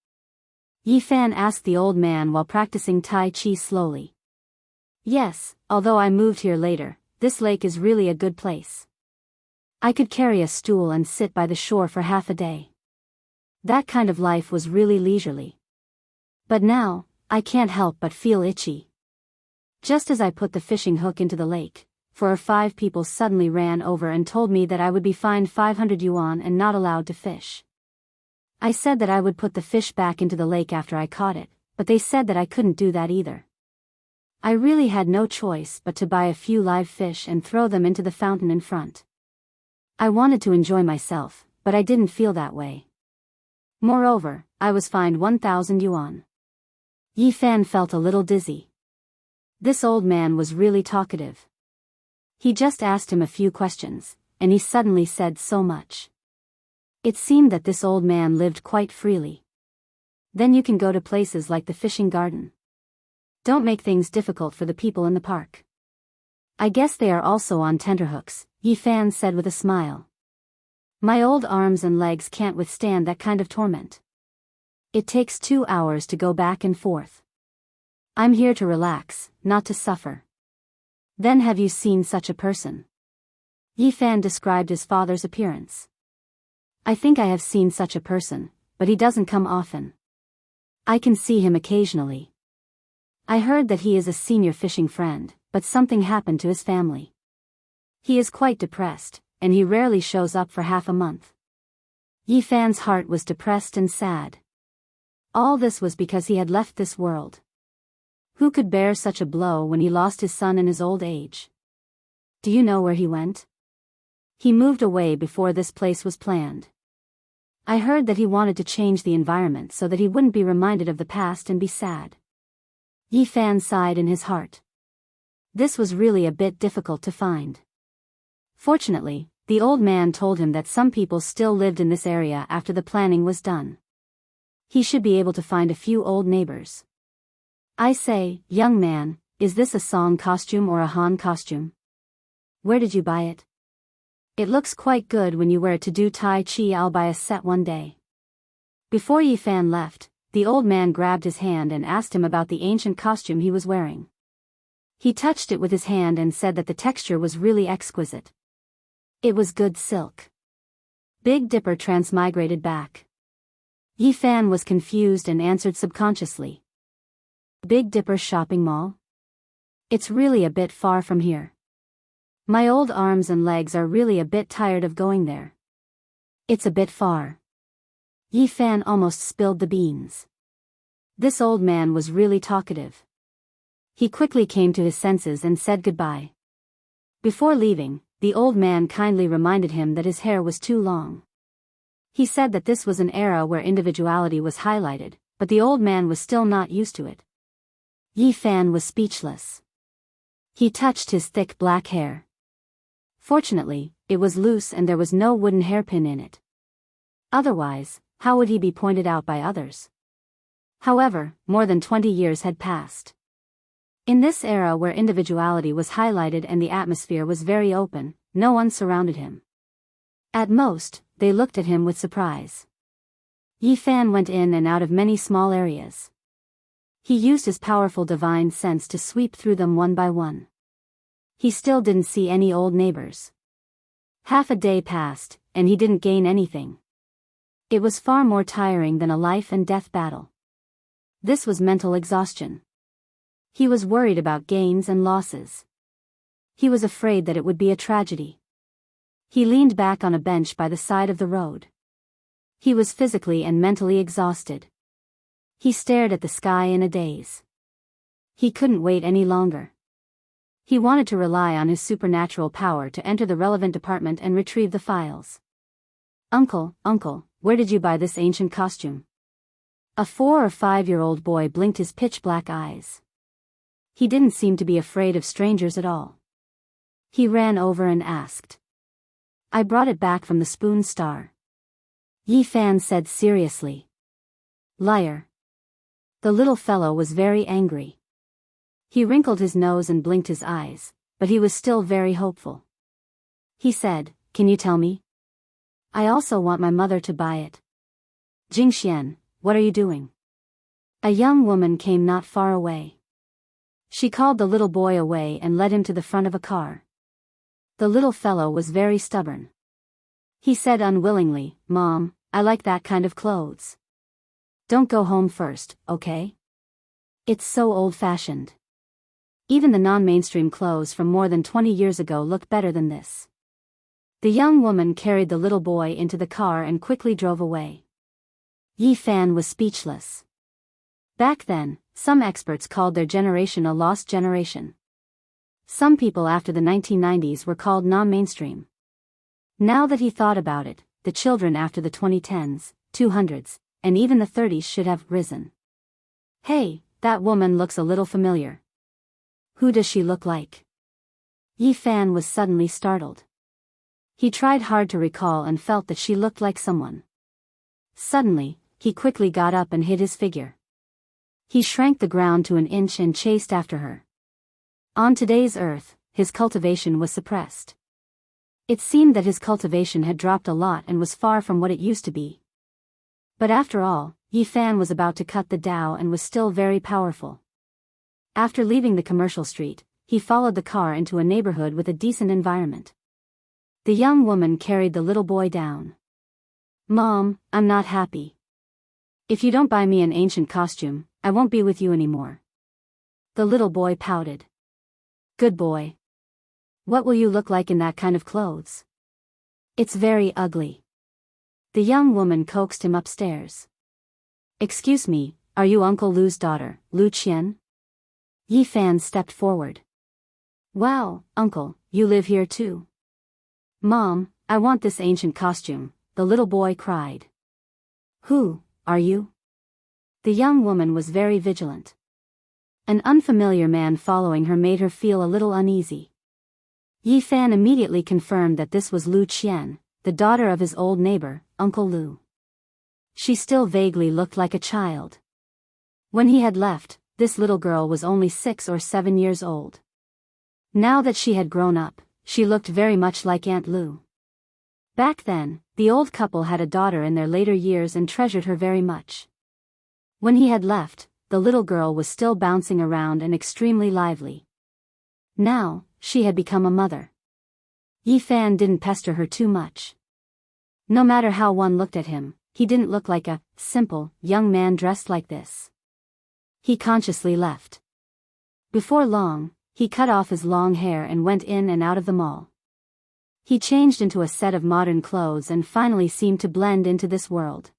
Yi Fan asked the old man while practicing Tai Chi slowly. Yes, although I moved here later, this lake is really a good place. I could carry a stool and sit by the shore for half a day. That kind of life was really leisurely. But now, I can't help but feel itchy. Just as I put the fishing hook into the lake, 4 or 5 people suddenly ran over and told me that I would be fined 500 yuan and not allowed to fish. I said that I would put the fish back into the lake after I caught it, but they said that I couldn't do that either. I really had no choice but to buy a few live fish and throw them into the fountain in front. I wanted to enjoy myself, but I didn't feel that way. Moreover, I was fined 1,000 yuan. Yi Fan felt a little dizzy. This old man was really talkative. He just asked him a few questions, and he suddenly said so much. It seemed that this old man lived quite freely. Then you can go to places like the fishing garden. Don't make things difficult for the people in the park. I guess they are also on tenterhooks, Yi Fan said with a smile. My old arms and legs can't withstand that kind of torment. It takes 2 hours to go back and forth. I'm here to relax, not to suffer. Then have you seen such a person? Yi Fan described his father's appearance. I think I have seen such a person, but he doesn't come often. I can see him occasionally. I heard that he is a senior fishing friend, but something happened to his family. He is quite depressed, and he rarely shows up for half a month. Yi Fan's heart was depressed and sad. All this was because he had left this world. Who could bear such a blow when he lost his son in his old age? Do you know where he went? He moved away before this place was planned. I heard that he wanted to change the environment so that he wouldn't be reminded of the past and be sad. Yi Fan sighed in his heart. This was really a bit difficult to find. Fortunately, the old man told him that some people still lived in this area after the planning was done. He should be able to find a few old neighbors. I say, young man, is this a Song costume or a Han costume? Where did you buy it? It looks quite good when you wear it to do Tai Chi. I'll buy a set one day. Before Yi Fan left, the old man grabbed his hand and asked him about the ancient costume he was wearing. He touched it with his hand and said that the texture was really exquisite. It was good silk. Big Dipper transmigrated back. Yi Fan was confused and answered subconsciously. Big Dipper shopping mall? It's really a bit far from here. My old arms and legs are really a bit tired of going there. It's a bit far. Yi Fan almost spilled the beans. This old man was really talkative. He quickly came to his senses and said goodbye. Before leaving, the old man kindly reminded him that his hair was too long. He said that this was an era where individuality was highlighted, but the old man was still not used to it. Yi Fan was speechless. He touched his thick black hair. Fortunately, it was loose and there was no wooden hairpin in it. Otherwise, how would he be pointed out by others? However, more than 20 years had passed. In this era where individuality was highlighted and the atmosphere was very open, no one surrounded him. At most, they looked at him with surprise. Yi Fan went in and out of many small areas. He used his powerful divine sense to sweep through them one by one. He still didn't see any old neighbors. Half a day passed, and he didn't gain anything. It was far more tiring than a life and death battle. This was mental exhaustion. He was worried about gains and losses. He was afraid that it would be a tragedy. He leaned back on a bench by the side of the road. He was physically and mentally exhausted. He stared at the sky in a daze. He couldn't wait any longer. He wanted to rely on his supernatural power to enter the relevant department and retrieve the files. Uncle, where did you buy this ancient costume? A 4 or 5-year-old boy blinked his pitch-black eyes. He didn't seem to be afraid of strangers at all. He ran over and asked. I brought it back from the Spoon Star. Yi Fan said seriously. Liar. The little fellow was very angry. He wrinkled his nose and blinked his eyes, but he was still very hopeful. He said, Can you tell me? I also want my mother to buy it. Jingxian, what are you doing? A young woman came not far away. She called the little boy away and led him to the front of a car. The little fellow was very stubborn. He said unwillingly, Mom, I like that kind of clothes. Don't go home first, okay? It's so old-fashioned. Even the non-mainstream clothes from more than 20 years ago look better than this. The young woman carried the little boy into the car and quickly drove away. Yi Fan was speechless. Back then, some experts called their generation a lost generation. Some people after the 1990s were called non-mainstream. Now that he thought about it, the children after the 2010s, 200s, and even the 30s should have risen. Hey, that woman looks a little familiar. Who does she look like? Yi Fan was suddenly startled. He tried hard to recall and felt that she looked like someone. Suddenly, he quickly got up and hid his figure. He shrank the ground to an inch and chased after her. On today's earth, his cultivation was suppressed. It seemed that his cultivation had dropped a lot and was far from what it used to be. But after all, Yi Fan was about to cut the Tao and was still very powerful. After leaving the commercial street, he followed the car into a neighborhood with a decent environment. The young woman carried the little boy down. Mom, I'm not happy. If you don't buy me an ancient costume, I won't be with you anymore. The little boy pouted. Good boy. What will you look like in that kind of clothes? It's very ugly. The young woman coaxed him upstairs. Excuse me, are you Uncle Lu's daughter, Lu Qian? Yi Fan stepped forward. Wow, Uncle, you live here too. Mom, I want this ancient costume, the little boy cried. Who are you? The young woman was very vigilant. An unfamiliar man following her made her feel a little uneasy. Yi Fan immediately confirmed that this was Lu Qian, the daughter of his old neighbor, Uncle Lu. She still vaguely looked like a child. When he had left, this little girl was only 6 or 7 years old. Now that she had grown up, she looked very much like Aunt Lou. Back then, the old couple had a daughter in their later years and treasured her very much. When he had left, the little girl was still bouncing around and extremely lively. Now, she had become a mother. Yi Fan didn't pester her too much. No matter how one looked at him, he didn't look like a simple, young man dressed like this. He consciously left. Before long, he cut off his long hair and went in and out of the mall. He changed into a set of modern clothes and finally seemed to blend into this world.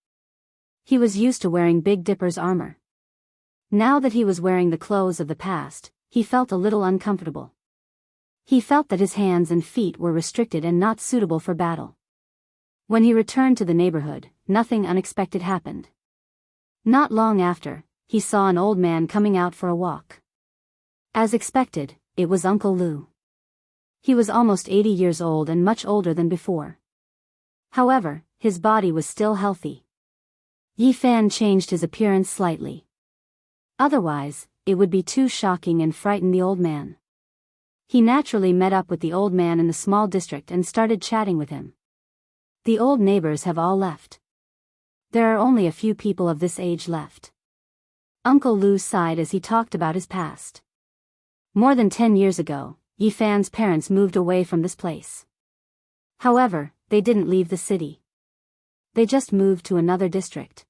He was used to wearing Big Dipper's armor. Now that he was wearing the clothes of the past, he felt a little uncomfortable. He felt that his hands and feet were restricted and not suitable for battle. When he returned to the neighborhood, nothing unexpected happened. Not long after, he saw an old man coming out for a walk. As expected, it was Uncle Lou. He was almost 80 years old and much older than before. However, his body was still healthy. Yi Fan changed his appearance slightly. Otherwise, it would be too shocking and frighten the old man. He naturally met up with the old man in the small district and started chatting with him. The old neighbors have all left. There are only a few people of this age left. Uncle Lou sighed as he talked about his past. More than 10 years ago, Yi Fan's parents moved away from this place. However, they didn't leave the city. They just moved to another district.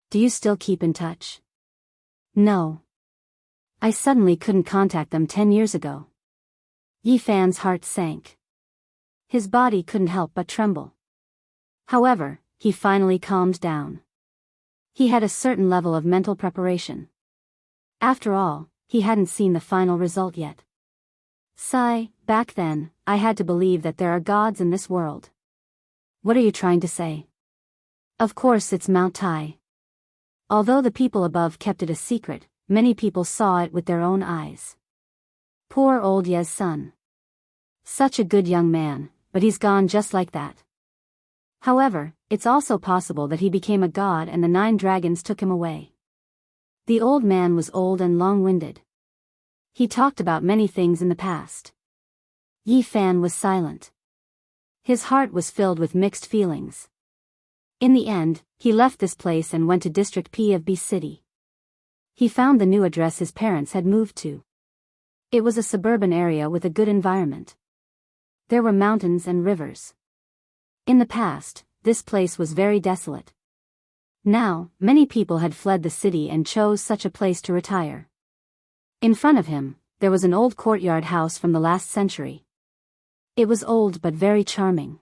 Do you still keep in touch? No. I suddenly couldn't contact them 10 years ago. Yi Fan's heart sank. His body couldn't help but tremble. However, he finally calmed down. He had a certain level of mental preparation. After all, he hadn't seen the final result yet. Sigh, back then, I had to believe that there are gods in this world. What are you trying to say? Of course it's Mount Tai. Although the people above kept it a secret, many people saw it with their own eyes. Poor old Ye's son. Such a good young man, but he's gone just like that. However, it's also possible that he became a god and the 9 dragons took him away. The old man was old and long-winded. He talked about many things in the past. Yi Fan was silent. His heart was filled with mixed feelings. In the end, he left this place and went to District P of B City. He found the new address his parents had moved to. It was a suburban area with a good environment. There were mountains and rivers. In the past, this place was very desolate. Now, many people had fled the city and chose such a place to retire. In front of him, there was an old courtyard house from the last century. It was old but very charming.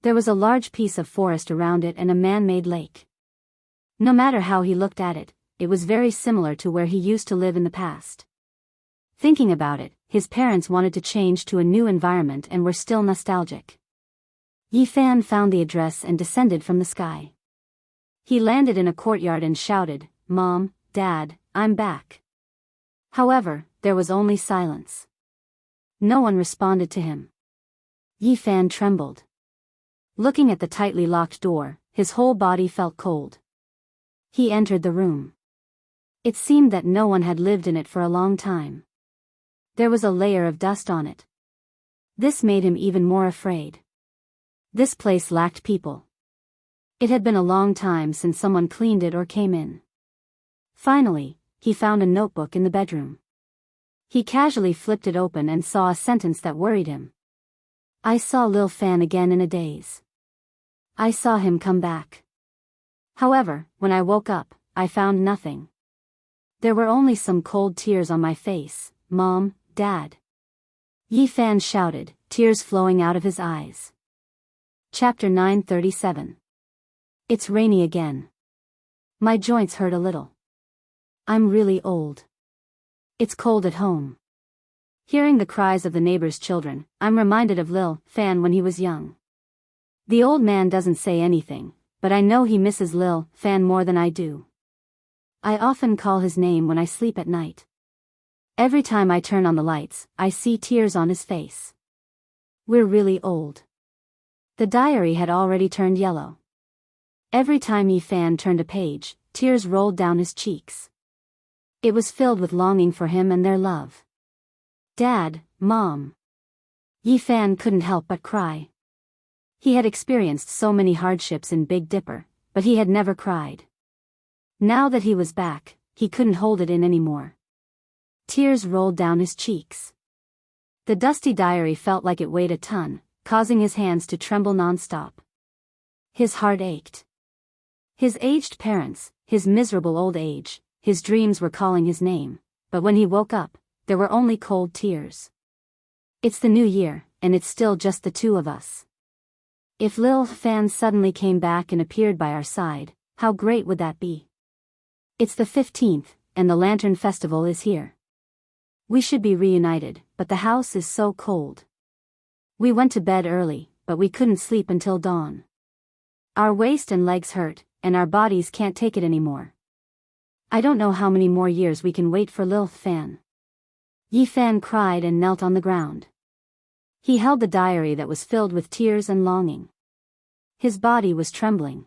There was a large piece of forest around it and a man-made lake. No matter how he looked at it, it was very similar to where he used to live in the past. Thinking about it, his parents wanted to change to a new environment and were still nostalgic. Yi Fan found the address and descended from the sky. He landed in a courtyard and shouted, "Mom, Dad, I'm back." However, there was only silence. No one responded to him. Yi Fan trembled. Looking at the tightly locked door, his whole body felt cold. He entered the room. It seemed that no one had lived in it for a long time. There was a layer of dust on it. This made him even more afraid. This place lacked people. It had been a long time since someone cleaned it or came in. Finally, he found a notebook in the bedroom. He casually flipped it open and saw a sentence that worried him. "I saw Lil Fan again in a daze. I saw him come back. However, when I woke up, I found nothing. There were only some cold tears on my face, Mom, Dad." Yi Fan shouted, tears flowing out of his eyes. Chapter 937. It's rainy again. My joints hurt a little. I'm really old. It's cold at home. Hearing the cries of the neighbors' children, I'm reminded of Lil Fan when he was young. The old man doesn't say anything, but I know he misses Lil Fan more than I do. I often call his name when I sleep at night. Every time I turn on the lights, I see tears on his face. We're really old. The diary had already turned yellow. Every time Yi Fan turned a page, tears rolled down his cheeks. It was filled with longing for him and their love. Dad, Mom. Yi Fan couldn't help but cry. He had experienced so many hardships in Big Dipper, but he had never cried. Now that he was back, he couldn't hold it in anymore. Tears rolled down his cheeks. The dusty diary felt like it weighed a ton, causing his hands to tremble non-stop. His heart ached. His aged parents, his miserable old age, his dreams were calling his name, but when he woke up, there were only cold tears. It's the new year, and it's still just the two of us. If Lil Fan suddenly came back and appeared by our side, how great would that be? It's the 15th, and the Lantern Festival is here. We should be reunited, but the house is so cold. We went to bed early, but we couldn't sleep until dawn. Our waist and legs hurt, and our bodies can't take it anymore. I don't know how many more years we can wait for Lil Fan. Yi Fan cried and knelt on the ground. He held the diary that was filled with tears and longing. His body was trembling.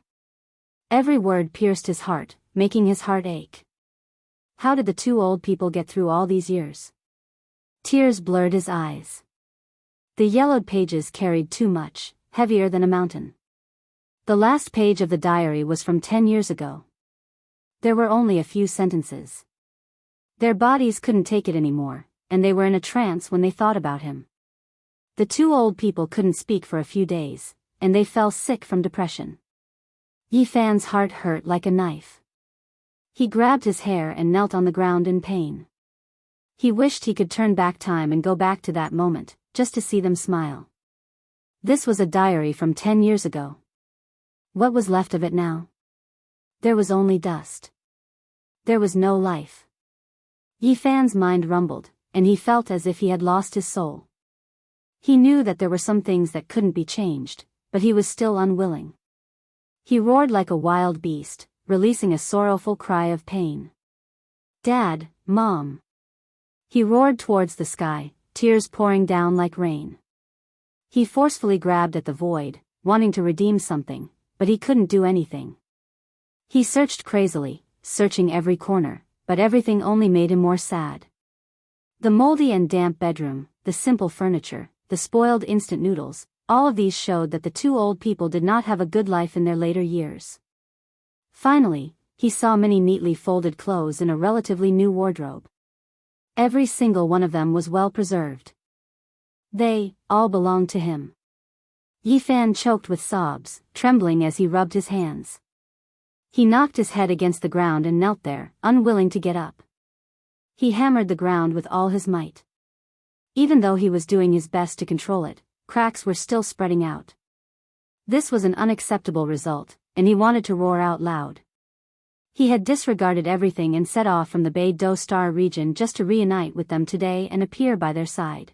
Every word pierced his heart, making his heart ache. How did the two old people get through all these years? Tears blurred his eyes. The yellowed pages carried too much, heavier than a mountain. The last page of the diary was from 10 years ago. There were only a few sentences. Their bodies couldn't take it anymore, and they were in a trance when they thought about him. The two old people couldn't speak for a few days, and they fell sick from depression. Yi Fan's heart hurt like a knife. He grabbed his hair and knelt on the ground in pain. He wished he could turn back time and go back to that moment, just to see them smile. This was a diary from 10 years ago. What was left of it now? There was only dust. There was no life. Yi Fan's mind rumbled, and he felt as if he had lost his soul. He knew that there were some things that couldn't be changed, but he was still unwilling. He roared like a wild beast, releasing a sorrowful cry of pain. Dad, Mom. He roared towards the sky, tears pouring down like rain. He forcefully grabbed at the void, wanting to redeem something, but he couldn't do anything. He searched crazily, searching every corner, but everything only made him more sad. The moldy and damp bedroom, the simple furniture, the spoiled instant noodles, all of these showed that the two old people did not have a good life in their later years. Finally, he saw many neatly folded clothes in a relatively new wardrobe. Every single one of them was well preserved. They all belonged to him. Yi Fan choked with sobs, trembling as he rubbed his hands. He knocked his head against the ground and knelt there, unwilling to get up. He hammered the ground with all his might. Even though he was doing his best to control it, cracks were still spreading out. This was an unacceptable result, and he wanted to roar out loud. He had disregarded everything and set off from the Bay Do Star region just to reunite with them today and appear by their side.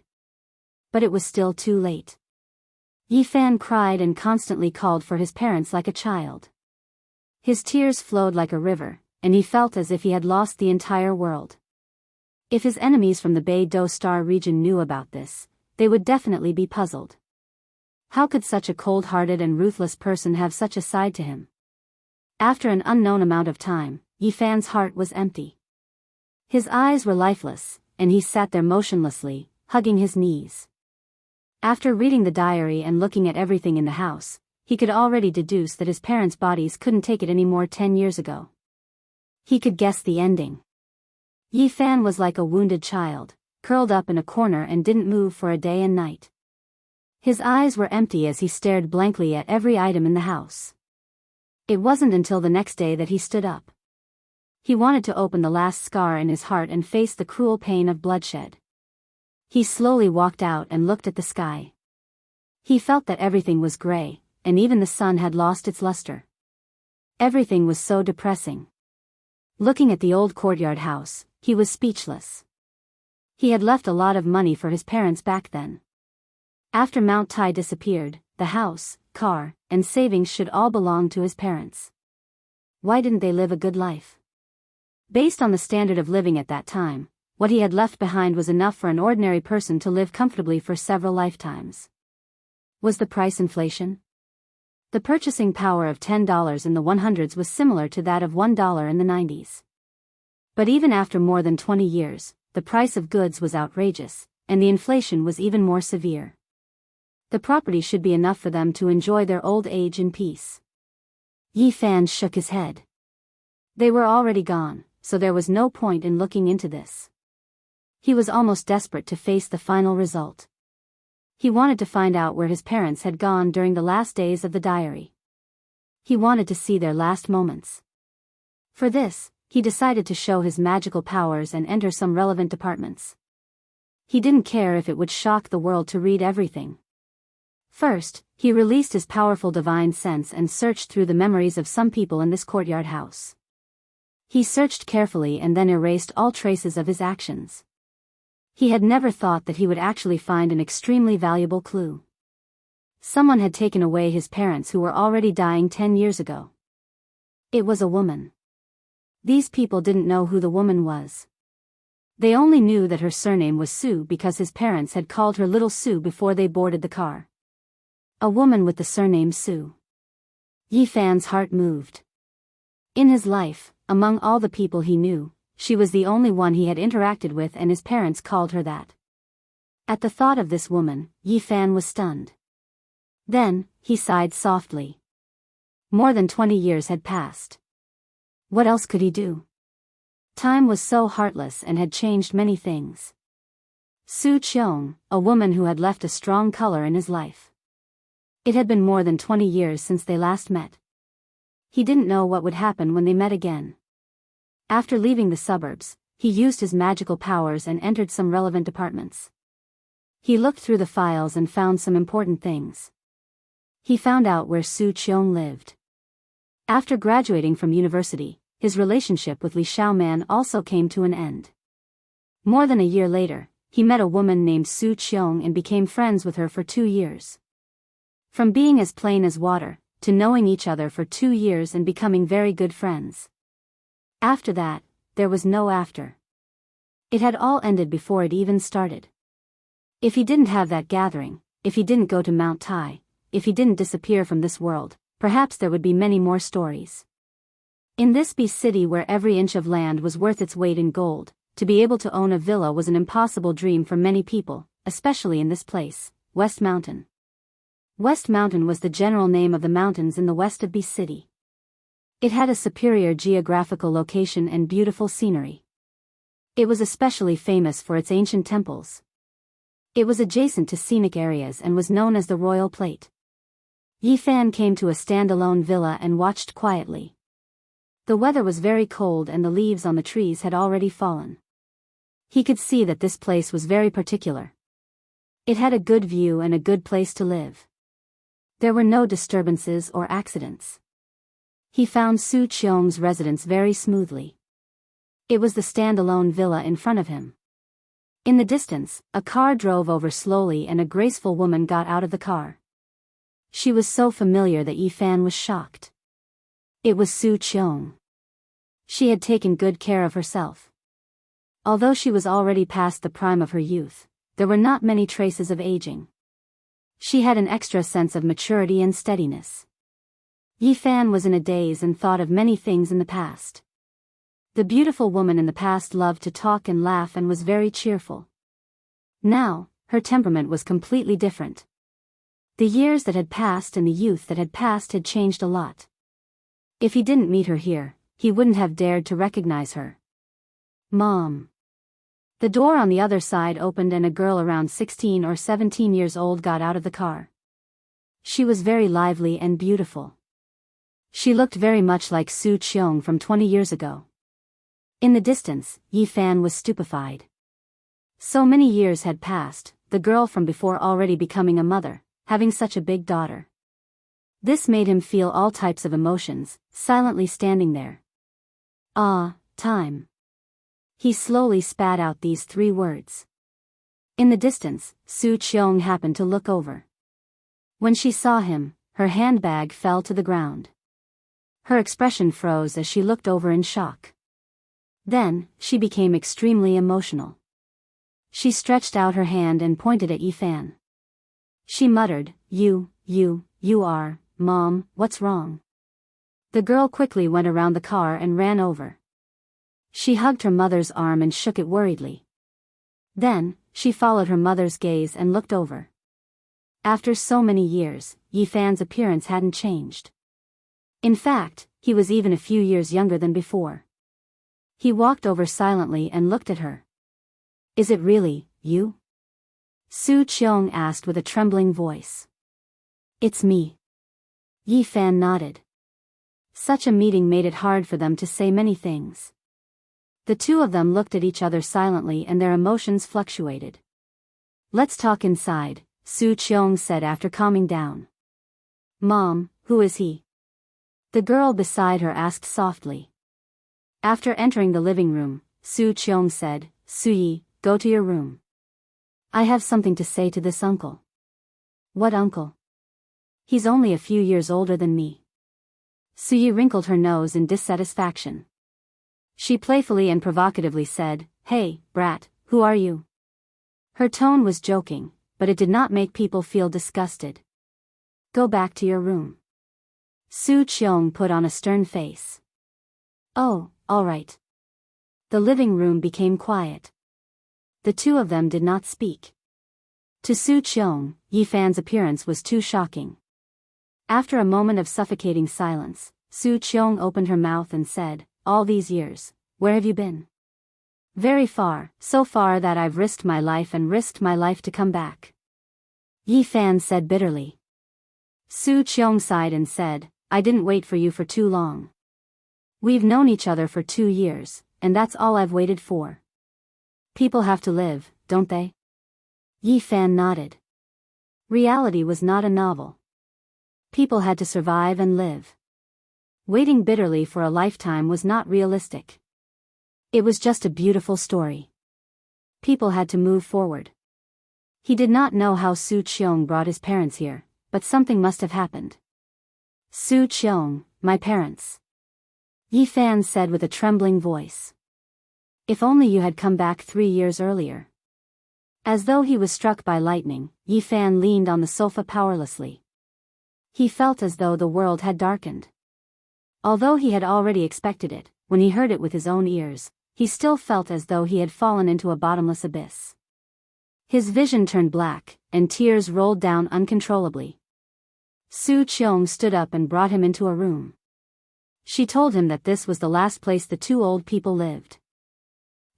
But it was still too late. Yi Fan cried and constantly called for his parents like a child. His tears flowed like a river, and he felt as if he had lost the entire world. If his enemies from the Bay Do Star region knew about this, they would definitely be puzzled. How could such a cold-hearted and ruthless person have such a side to him? After an unknown amount of time, Yi Fan's heart was empty. His eyes were lifeless, and he sat there motionlessly, hugging his knees. After reading the diary and looking at everything in the house, he could already deduce that his parents' bodies couldn't take it anymore 10 years ago. He could guess the ending. Yi Fan was like a wounded child, curled up in a corner and didn't move for a day and night. His eyes were empty as he stared blankly at every item in the house. It wasn't until the next day that he stood up. He wanted to open the last scar in his heart and face the cruel pain of bloodshed. He slowly walked out and looked at the sky. He felt that everything was gray, and even the sun had lost its luster. Everything was so depressing. Looking at the old courtyard house, he was speechless. He had left a lot of money for his parents back then. After Mount Tai disappeared, the house, car, and savings should all belong to his parents. Why didn't they live a good life? Based on the standard of living at that time, what he had left behind was enough for an ordinary person to live comfortably for several lifetimes. Was the price inflation? The purchasing power of $10 in the 100s was similar to that of $1 in the 90s. But even after more than 20 years, the price of goods was outrageous, and the inflation was even more severe. The property should be enough for them to enjoy their old age in peace. Yi Fan shook his head. They were already gone, so there was no point in looking into this. He was almost desperate to face the final result. He wanted to find out where his parents had gone during the last days of the diary. He wanted to see their last moments. For this, he decided to show his magical powers and enter some relevant departments. He didn't care if it would shock the world to read everything. First, he released his powerful divine sense and searched through the memories of some people in this courtyard house. He searched carefully and then erased all traces of his actions. He had never thought that he would actually find an extremely valuable clue. Someone had taken away his parents who were already dying 10 years ago. It was a woman. These people didn't know who the woman was. They only knew that her surname was Sue because his parents had called her Little Sue before they boarded the car. A woman with the surname Sue. Yi Fan's heart moved. In his life, among all the people he knew, she was the only one he had interacted with, and his parents called her that. At the thought of this woman, Yi Fan was stunned. Then, he sighed softly. More than 20 years had passed. What else could he do? Time was so heartless and had changed many things. Su Cheong, a woman who had left a strong color in his life. It had been more than 20 years since they last met. He didn't know what would happen when they met again. After leaving the suburbs, he used his magical powers and entered some relevant departments. He looked through the files and found some important things. He found out where Su Cheong lived. After graduating from university, his relationship with Li Xiaoman also came to an end. More than a year later, he met a woman named Su Cheong and became friends with her for 2 years. From being as plain as water, to knowing each other for 2 years and becoming very good friends. After that, there was no after. It had all ended before it even started. If he didn't have that gathering, if he didn't go to Mount Tai, if he didn't disappear from this world, perhaps there would be many more stories. In this bee city where every inch of land was worth its weight in gold, to be able to own a villa was an impossible dream for many people, especially in this place, West Mountain. West Mountain was the general name of the mountains in the west of Bee City. It had a superior geographical location and beautiful scenery. It was especially famous for its ancient temples. It was adjacent to scenic areas and was known as the Royal Plate. Yi Fan came to a standalone villa and watched quietly. The weather was very cold and the leaves on the trees had already fallen. He could see that this place was very particular. It had a good view and a good place to live. There were no disturbances or accidents. He found Su Cheong's residence very smoothly. It was the standalone villa in front of him. In the distance, a car drove over slowly and a graceful woman got out of the car. She was so familiar that Yi Fan was shocked. It was Su Cheong. She had taken good care of herself. Although she was already past the prime of her youth, there were not many traces of aging. She had an extra sense of maturity and steadiness. Yi Fan was in a daze and thought of many things in the past. The beautiful woman in the past loved to talk and laugh and was very cheerful. Now, her temperament was completely different. The years that had passed and the youth that had passed had changed a lot. If he didn't meet her here, he wouldn't have dared to recognize her. Mom. The door on the other side opened and a girl around 16 or 17 years old got out of the car. She was very lively and beautiful. She looked very much like Su Cheong from 20 years ago. In the distance, Yi Fan was stupefied. So many years had passed, the girl from before already becoming a mother, having such a big daughter. This made him feel all types of emotions, silently standing there. Ah, time. He slowly spat out these 3 words. In the distance, Su Cheong happened to look over. When she saw him, her handbag fell to the ground. Her expression froze as she looked over in shock. Then, she became extremely emotional. She stretched out her hand and pointed at Yi Fan. She muttered, You are, Mom, what's wrong? The girl quickly went around the car and ran over. She hugged her mother's arm and shook it worriedly. Then, she followed her mother's gaze and looked over. After so many years, Yi Fan's appearance hadn't changed. In fact, he was even a few years younger than before. He walked over silently and looked at her. "Is it really you?" Su Qiong asked with a trembling voice. "It's me." Yi Fan nodded. Such a meeting made it hard for them to say many things. The two of them looked at each other silently and their emotions fluctuated. "Let's talk inside," Su Qiong said after calming down. "Mom, who is he?" The girl beside her asked softly. After entering the living room, Su Qiong said, "Suyi, go to your room. I have something to say to this uncle." "What uncle?" "He's only a few years older than me." Suyi wrinkled her nose in dissatisfaction. She playfully and provocatively said, "Hey, brat, who are you?" Her tone was joking, but it did not make people feel disgusted. "Go back to your room." Su Qiong put on a stern face. "Oh, all right." The living room became quiet. The two of them did not speak. To Su Qiong, Yi Fan's appearance was too shocking. After a moment of suffocating silence, Su Qiong opened her mouth and said, "All these years, where have you been?" "Very far, so far that I've risked my life and risked my life to come back," Yi Fan said bitterly. Su Qiong sighed and said, "I didn't wait for you for too long. We've known each other for 2 years, and that's all I've waited for." "People have to live, don't they?" Yi Fan nodded. Reality was not a novel. People had to survive and live. Waiting bitterly for a lifetime was not realistic. It was just a beautiful story. People had to move forward. He did not know how Su Qiong brought his parents here, but something must have happened. "Su Qiong, my parents," Yi Fan said with a trembling voice. "If only you had come back 3 years earlier." As though he was struck by lightning, Yi Fan leaned on the sofa powerlessly. He felt as though the world had darkened. Although he had already expected it, when he heard it with his own ears, he still felt as though he had fallen into a bottomless abyss. His vision turned black, and tears rolled down uncontrollably. Su Qiong stood up and brought him into a room. She told him that this was the last place the two old people lived.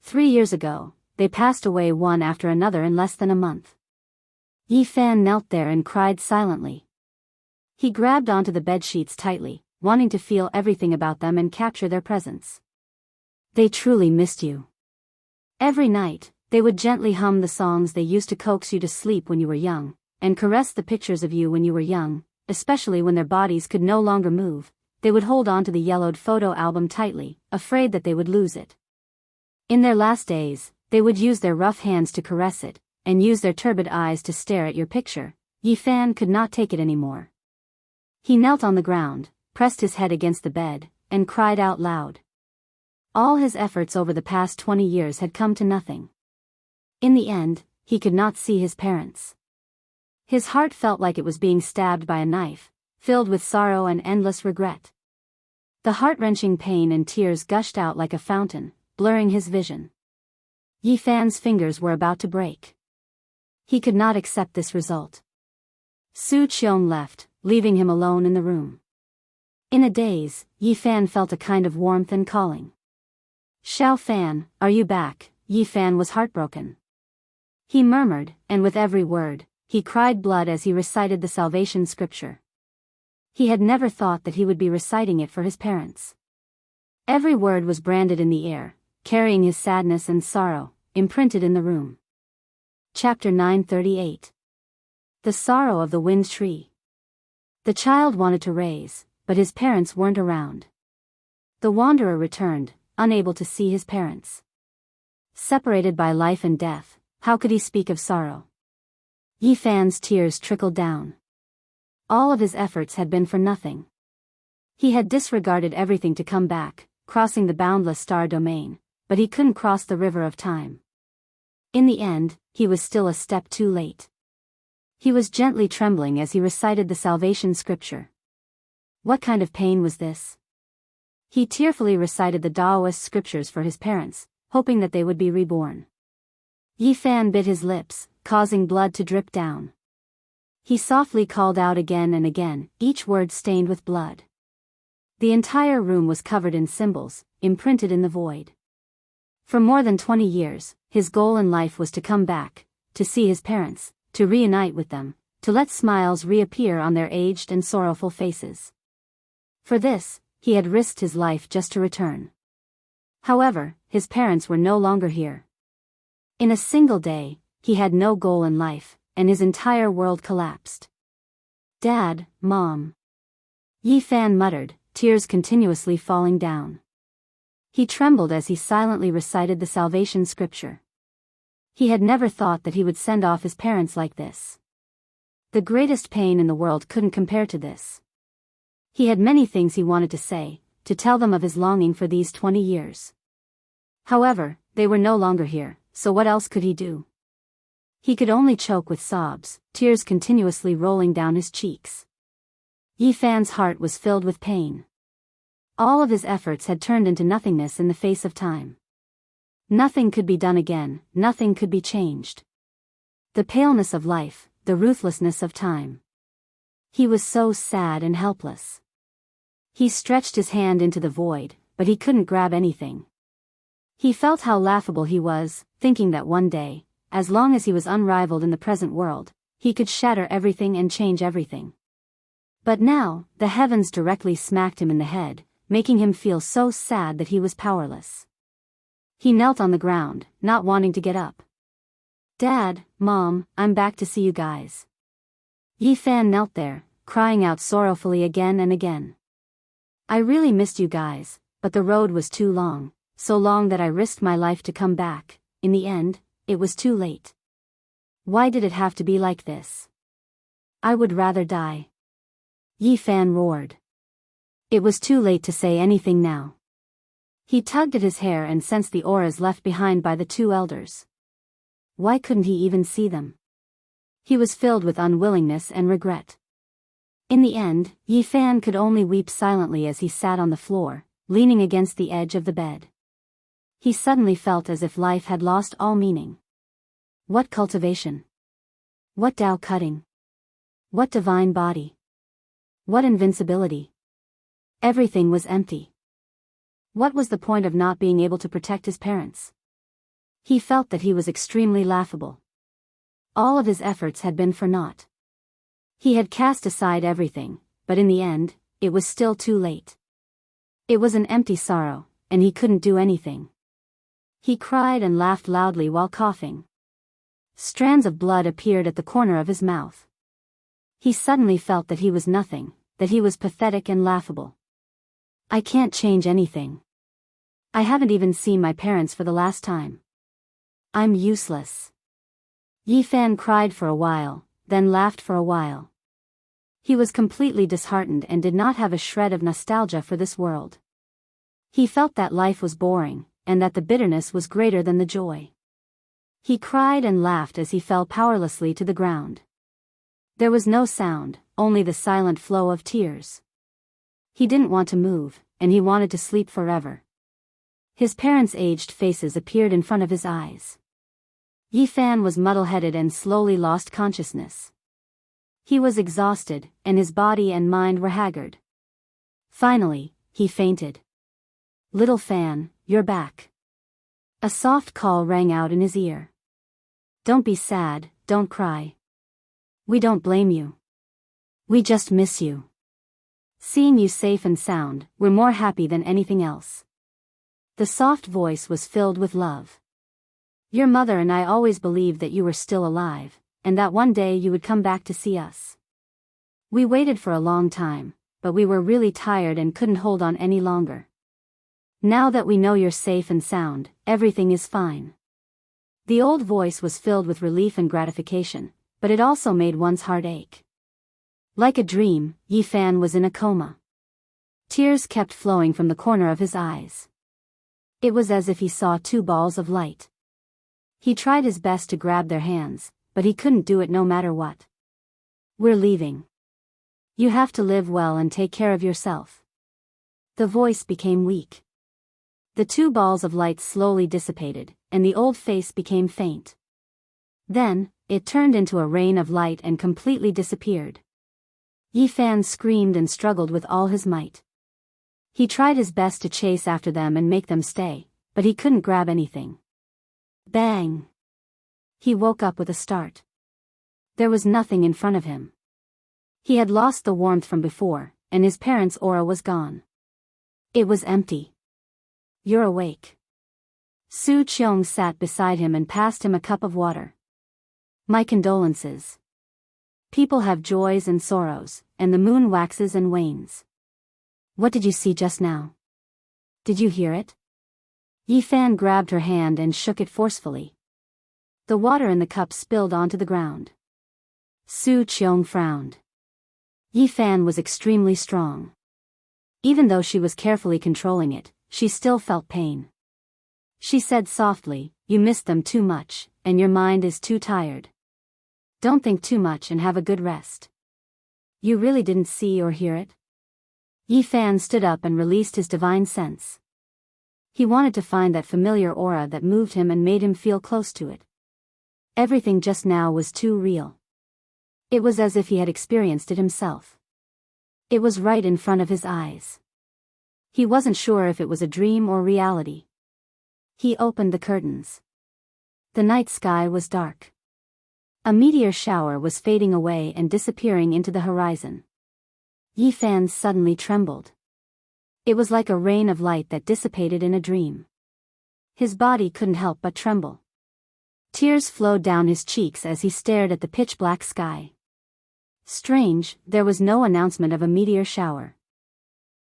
3 years ago, they passed away one after another in less than a month. Yi Fan knelt there and cried silently. He grabbed onto the bedsheets tightly, wanting to feel everything about them and capture their presence. "They truly missed you." Every night, they would gently hum the songs they used to coax you to sleep when you were young, and caress the pictures of you when you were young, especially when their bodies could no longer move. They would hold on to the yellowed photo album tightly, afraid that they would lose it. In their last days, they would use their rough hands to caress it, and use their turbid eyes to stare at your picture. Yi Fan could not take it anymore. He knelt on the ground, pressed his head against the bed, and cried out loud. All his efforts over the past 20 years had come to nothing. In the end, he could not see his parents. His heart felt like it was being stabbed by a knife, filled with sorrow and endless regret. The heart-wrenching pain and tears gushed out like a fountain, blurring his vision. Yi Fan's fingers were about to break. He could not accept this result. Su Qiong left, leaving him alone in the room. In a daze, Yi Fan felt a kind of warmth and calling. "Xiao Fan, are you back?" Yi Fan was heartbroken. He murmured, and with every word, he cried blood as he recited the salvation scripture. He had never thought that he would be reciting it for his parents. Every word was branded in the air, carrying his sadness and sorrow, imprinted in the room. Chapter 938. The Sorrow of the Wind Tree. The child wanted to raise, but his parents weren't around. The wanderer returned, unable to see his parents. Separated by life and death, how could he speak of sorrow? Yi Fan's tears trickled down. All of his efforts had been for nothing. He had disregarded everything to come back, crossing the boundless star domain, but he couldn't cross the river of time. In the end, he was still a step too late. He was gently trembling as he recited the salvation scripture. What kind of pain was this? He tearfully recited the Taoist scriptures for his parents, hoping that they would be reborn. Yifan bit his lips, causing blood to drip down. He softly called out again and again, each word stained with blood. The entire room was covered in symbols, imprinted in the void. For more than 20 years, his goal in life was to come back, to see his parents, to reunite with them, to let smiles reappear on their aged and sorrowful faces. For this, he had risked his life just to return. However, his parents were no longer here. In a single day, he had no goal in life, and his entire world collapsed. "Dad, Mom." Yifan muttered, tears continuously falling down. He trembled as he silently recited the salvation scripture. He had never thought that he would send off his parents like this. The greatest pain in the world couldn't compare to this. He had many things he wanted to say, to tell them of his longing for these 20 years. However, they were no longer here, so what else could he do? He could only choke with sobs, tears continuously rolling down his cheeks. Yifan's heart was filled with pain. All of his efforts had turned into nothingness in the face of time. Nothing could be done again, nothing could be changed. The paleness of life, the ruthlessness of time. He was so sad and helpless. He stretched his hand into the void, but he couldn't grab anything. He felt how laughable he was, thinking that one day, as long as he was unrivaled in the present world, he could shatter everything and change everything. But now, the heavens directly smacked him in the head, making him feel so sad that he was powerless. He knelt on the ground, not wanting to get up. "Dad, Mom, I'm back to see you guys." Yifan knelt there, crying out sorrowfully again and again. "I really missed you guys, but the road was too long, so long that I risked my life to come back. In the end, it was too late. Why did it have to be like this? I would rather die." Yifan roared. It was too late to say anything now. He tugged at his hair and sensed the auras left behind by the two elders. Why couldn't he even see them? He was filled with unwillingness and regret. In the end, Yifan could only weep silently as he sat on the floor, leaning against the edge of the bed. He suddenly felt as if life had lost all meaning. What cultivation? What Tao cutting? What divine body? What invincibility? Everything was empty. What was the point of not being able to protect his parents? He felt that he was extremely laughable. All of his efforts had been for naught. He had cast aside everything, but in the end, it was still too late. It was an empty sorrow, and he couldn't do anything. He cried and laughed loudly while coughing. Strands of blood appeared at the corner of his mouth. He suddenly felt that he was nothing, that he was pathetic and laughable. I can't change anything. I haven't even seen my parents for the last time. I'm useless. Yifan cried for a while, then laughed for a while. He was completely disheartened and did not have a shred of nostalgia for this world. He felt that life was boring, and that the bitterness was greater than the joy. He cried and laughed as he fell powerlessly to the ground. There was no sound, only the silent flow of tears. He didn't want to move, and he wanted to sleep forever. His parents' aged faces appeared in front of his eyes. Yifan was muddle-headed and slowly lost consciousness. He was exhausted, and his body and mind were haggard. Finally, he fainted. "Little Fan, you're back." A soft call rang out in his ear. "Don't be sad, don't cry. We don't blame you. We just miss you. Seeing you safe and sound, we're more happy than anything else." The soft voice was filled with love. "Your mother and I always believed that you were still alive, and that one day you would come back to see us. We waited for a long time, but we were really tired and couldn't hold on any longer. Now that we know you're safe and sound, everything is fine." The old voice was filled with relief and gratification, but it also made one's heart ache. Like a dream, Yifan was in a coma. Tears kept flowing from the corner of his eyes. It was as if he saw two balls of light. He tried his best to grab their hands, but he couldn't do it no matter what. "We're leaving. You have to live well and take care of yourself." The voice became weak. The two balls of light slowly dissipated, and the old face became faint. Then, it turned into a rain of light and completely disappeared. Yi Fan screamed and struggled with all his might. He tried his best to chase after them and make them stay, but he couldn't grab anything. Bang! He woke up with a start. There was nothing in front of him. He had lost the warmth from before, and his parents' aura was gone. It was empty. You're awake. Su Qiong sat beside him and passed him a cup of water. My condolences. People have joys and sorrows, and the moon waxes and wanes. What did you see just now? Did you hear it? Yi Fan grabbed her hand and shook it forcefully. The water in the cup spilled onto the ground. Su Qiong frowned. Yi Fan was extremely strong. Even though she was carefully controlling it, she still felt pain. She said softly, "You missed them too much, and your mind is too tired. Don't think too much and have a good rest." You really didn't see or hear it? Yi Fan stood up and released his divine sense. He wanted to find that familiar aura that moved him and made him feel close to it. Everything just now was too real. It was as if he had experienced it himself. It was right in front of his eyes. He wasn't sure if it was a dream or reality. He opened the curtains. The night sky was dark. A meteor shower was fading away and disappearing into the horizon. Yi Fan suddenly trembled. It was like a rain of light that dissipated in a dream. His body couldn't help but tremble. Tears flowed down his cheeks as he stared at the pitch-black sky. Strange, there was no announcement of a meteor shower.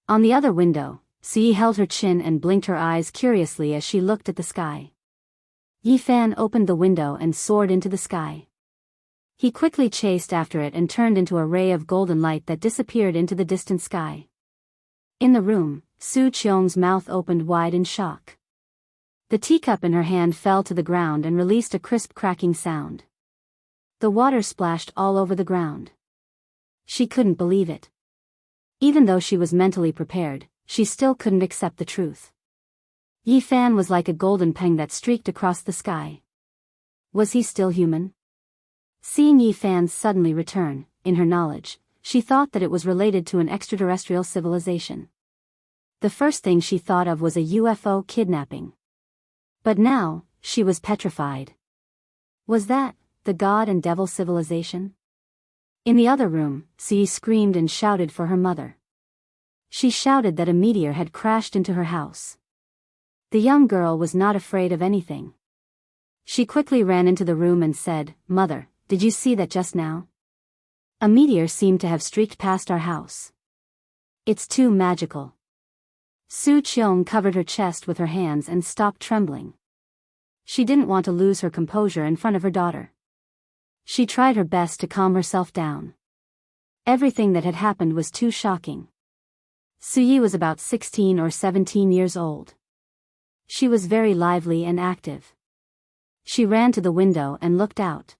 On the other window, Sui held her chin and blinked her eyes curiously as she looked at the sky. Yi Fan opened the window and soared into the sky. He quickly chased after it and turned into a ray of golden light that disappeared into the distant sky. In the room, Su Qiong's mouth opened wide in shock. The teacup in her hand fell to the ground and released a crisp cracking sound. The water splashed all over the ground. She couldn't believe it. Even though she was mentally prepared, she still couldn't accept the truth. Yi Fan was like a golden peng that streaked across the sky. Was he still human? Seeing Yi Fan suddenly return, in her knowledge, she thought that it was related to an extraterrestrial civilization. The first thing she thought of was a UFO kidnapping. But now, she was petrified. Was that the god and devil civilization? In the other room, Sui screamed and shouted for her mother. She shouted that a meteor had crashed into her house. The young girl was not afraid of anything. She quickly ran into the room and said, "Mother, did you see that just now? A meteor seemed to have streaked past our house. It's too magical." Su Qiong covered her chest with her hands and stopped trembling. She didn't want to lose her composure in front of her daughter. She tried her best to calm herself down. Everything that had happened was too shocking. Suyi was about 16 or 17 years old. She was very lively and active. She ran to the window and looked out.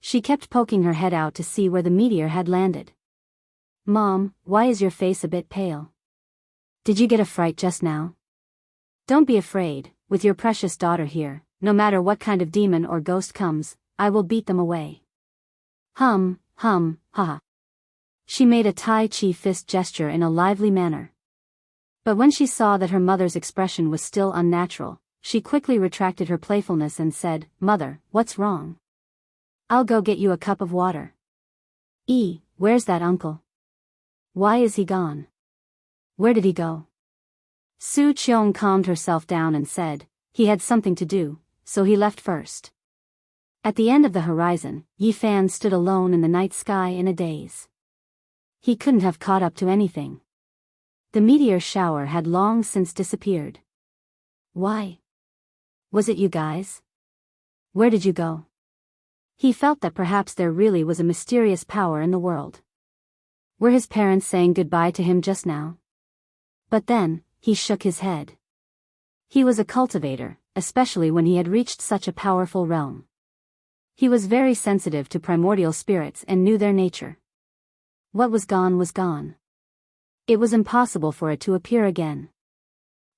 She kept poking her head out to see where the meteor had landed. "Mom, why is your face a bit pale? Did you get a fright just now?" "Don't be afraid, with your precious daughter here, no matter what kind of demon or ghost comes, I will beat them away." Ha. She made a Tai Chi fist gesture in a lively manner. But when she saw that her mother's expression was still unnatural, she quickly retracted her playfulness and said, "Mother, what's wrong? I'll go get you a cup of water." Where's that uncle? Why is he gone? Where did he go?" Su Qiong calmed herself down and said, "He had something to do, so he left first." At the end of the horizon, Yi Fan stood alone in the night sky in a daze. He couldn't have caught up to anything. The meteor shower had long since disappeared. Why? Was it you guys? Where did you go? He felt that perhaps there really was a mysterious power in the world. Were his parents saying goodbye to him just now? But then, he shook his head. He was a cultivator, especially when he had reached such a powerful realm. He was very sensitive to primordial spirits and knew their nature. What was gone was gone. It was impossible for it to appear again.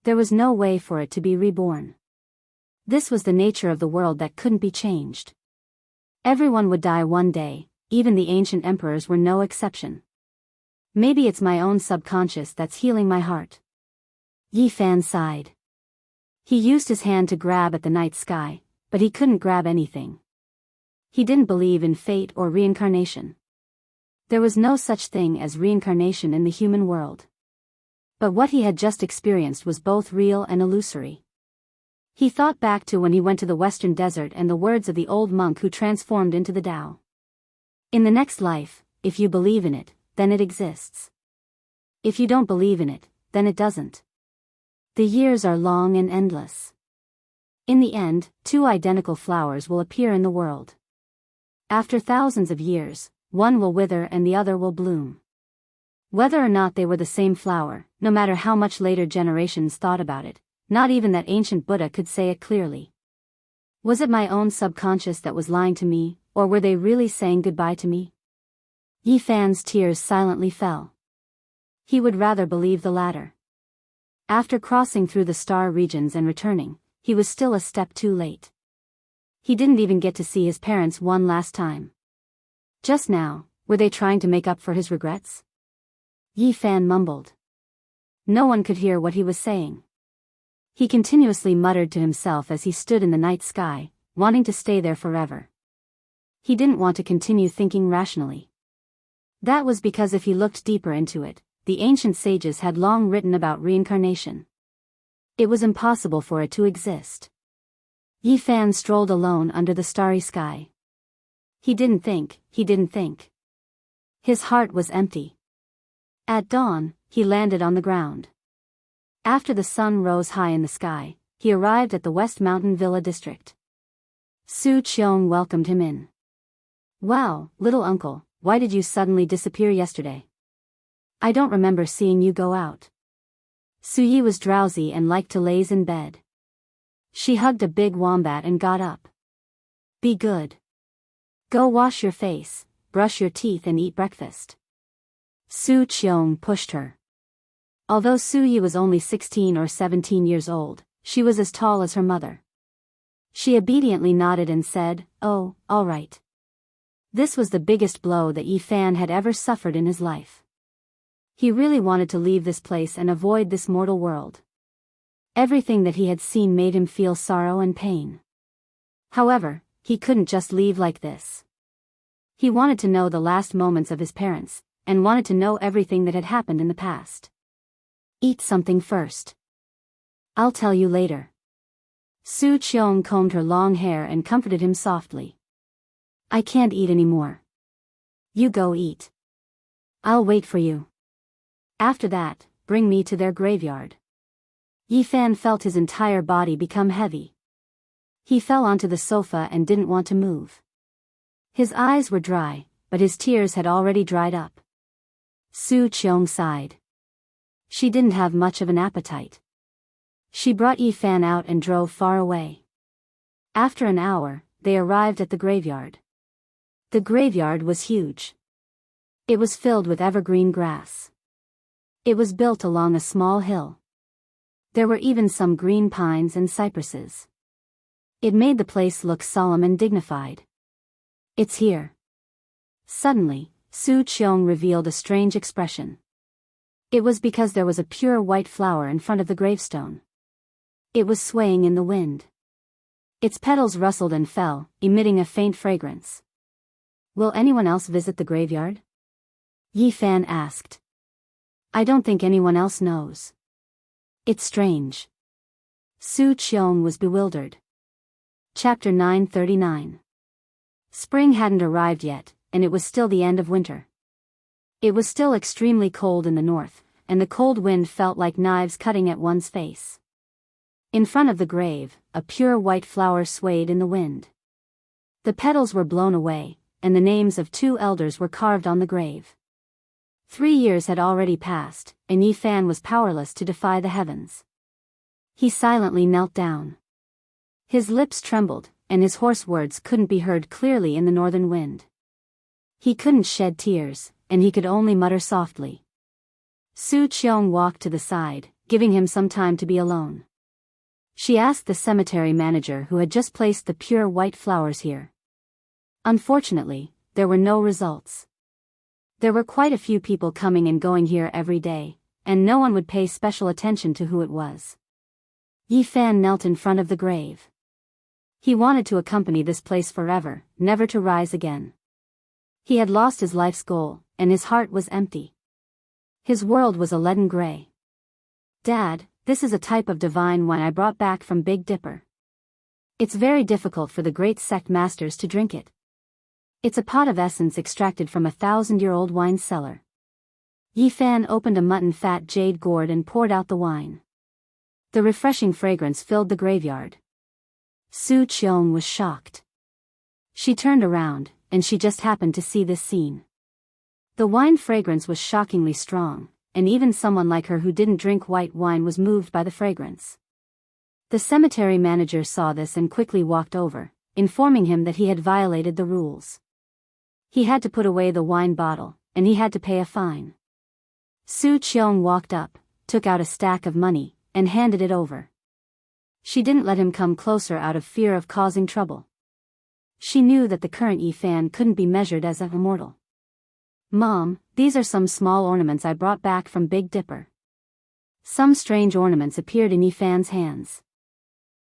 There was no way for it to be reborn. This was the nature of the world that couldn't be changed. Everyone would die one day, even the ancient emperors were no exception. Maybe it's my own subconscious that's healing my heart. Yi Fan sighed. He used his hand to grab at the night sky, but he couldn't grab anything. He didn't believe in fate or reincarnation. There was no such thing as reincarnation in the human world. But what he had just experienced was both real and illusory. He thought back to when he went to the western desert and the words of the old monk who transformed into the Tao. In the next life, if you believe in it, then it exists. If you don't believe in it, then it doesn't. The years are long and endless. In the end, two identical flowers will appear in the world. After thousands of years, one will wither and the other will bloom. Whether or not they were the same flower, no matter how much later generations thought about it, not even that ancient Buddha could say it clearly. Was it my own subconscious that was lying to me, or were they really saying goodbye to me? Yi Fan's tears silently fell. He would rather believe the latter. After crossing through the star regions and returning, he was still a step too late. He didn't even get to see his parents one last time. Just now, were they trying to make up for his regrets? Yi Fan mumbled. No one could hear what he was saying. He continuously muttered to himself as he stood in the night sky, wanting to stay there forever. He didn't want to continue thinking rationally. That was because if he looked deeper into it, the ancient sages had long written about reincarnation. It was impossible for it to exist. Yi Fan strolled alone under the starry sky. He didn't think. His heart was empty. At dawn, he landed on the ground. After the sun rose high in the sky, he arrived at the West Mountain Villa district. Su Qiong welcomed him in. Wow, little uncle, why did you suddenly disappear yesterday? I don't remember seeing you go out. Su Yi was drowsy and liked to laze in bed. She hugged a big wombat and got up. Be good. Go wash your face, brush your teeth and eat breakfast. Su Qiong pushed her. Although Su Yi was only 16 or 17 years old, she was as tall as her mother. She obediently nodded and said, "Oh, all right." This was the biggest blow that Yi Fan had ever suffered in his life. He really wanted to leave this place and avoid this mortal world. Everything that he had seen made him feel sorrow and pain. However, he couldn't just leave like this. He wanted to know the last moments of his parents, and wanted to know everything that had happened in the past. Eat something first. I'll tell you later. Su Qiong combed her long hair and comforted him softly. I can't eat anymore. You go eat. I'll wait for you. After that, bring me to their graveyard. Yi Fan felt his entire body become heavy. He fell onto the sofa and didn't want to move. His eyes were dry, but his tears had already dried up. Su Qiong sighed. She didn't have much of an appetite. She brought Yi Fan out and drove far away. After an hour, they arrived at the graveyard. The graveyard was huge. It was filled with evergreen grass. It was built along a small hill. There were even some green pines and cypresses. It made the place look solemn and dignified. It's here. Suddenly, Su Qiong revealed a strange expression. It was because there was a pure white flower in front of the gravestone. It was swaying in the wind. Its petals rustled and fell, emitting a faint fragrance. Will anyone else visit the graveyard? Yi Fan asked. I don't think anyone else knows. It's strange. Su Qiong was bewildered. Chapter 939. Spring hadn't arrived yet, and it was still the end of winter. It was still extremely cold in the north, and the cold wind felt like knives cutting at one's face. In front of the grave, a pure white flower swayed in the wind. The petals were blown away, and the names of 2 elders were carved on the grave. 3 years had already passed, and Yi Fan was powerless to defy the heavens. He silently knelt down. His lips trembled, and his hoarse words couldn't be heard clearly in the northern wind. He couldn't shed tears, and he could only mutter softly. Su Qiong walked to the side, giving him some time to be alone. She asked the cemetery manager who had just placed the pure white flowers here. Unfortunately, there were no results. There were quite a few people coming and going here every day, and no one would pay special attention to who it was. Yi Fan knelt in front of the grave. He wanted to accompany this place forever, never to rise again. He had lost his life's goal, and his heart was empty. His world was a leaden gray. "Dad, this is a type of divine wine I brought back from Big Dipper. It's very difficult for the great sect masters to drink it. It's a pot of essence extracted from a 1,000-year-old wine cellar." Yi Fan opened a mutton fat jade gourd and poured out the wine. The refreshing fragrance filled the graveyard. Su Qiong was shocked. She turned around, and she just happened to see this scene. The wine fragrance was shockingly strong, and even someone like her who didn't drink white wine was moved by the fragrance. The cemetery manager saw this and quickly walked over, informing him that he had violated the rules. He had to put away the wine bottle, and he had to pay a fine. Su Qiong walked up, took out a stack of money, and handed it over. She didn't let him come closer out of fear of causing trouble. She knew that the current Yi Fan couldn't be measured as an immortal. "Mom, these are some small ornaments I brought back from Big Dipper." Some strange ornaments appeared in Yi Fan's hands.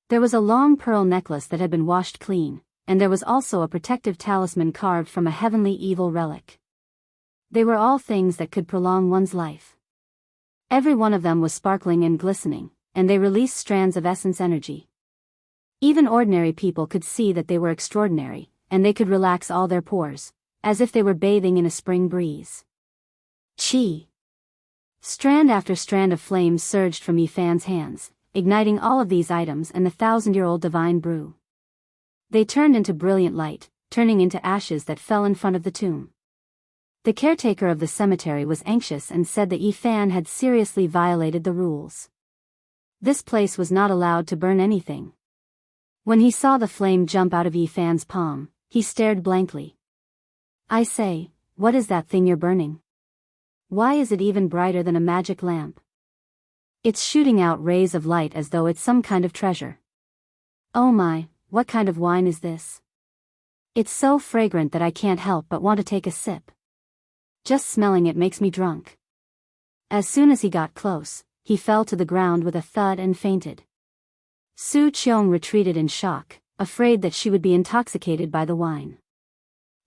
There was a long pearl necklace that had been washed clean, and there was also a protective talisman carved from a heavenly evil relic. They were all things that could prolong one's life. Every one of them was sparkling and glistening, and they released strands of essence energy. Even ordinary people could see that they were extraordinary, and they could relax all their pores, as if they were bathing in a spring breeze. Chi! Strand after strand of flames surged from Yi Fan's hands, igniting all of these items and the 1,000-year-old divine brew. They turned into brilliant light, turning into ashes that fell in front of the tomb. The caretaker of the cemetery was anxious and said that Yi Fan had seriously violated the rules. This place was not allowed to burn anything. When he saw the flame jump out of Yi Fan's palm, he stared blankly. "I say, what is that thing you're burning? Why is it even brighter than a magic lamp? It's shooting out rays of light as though it's some kind of treasure. Oh my, what kind of wine is this? It's so fragrant that I can't help but want to take a sip. Just smelling it makes me drunk." As soon as he got close, he fell to the ground with a thud and fainted. Su Qiong retreated in shock, afraid that she would be intoxicated by the wine.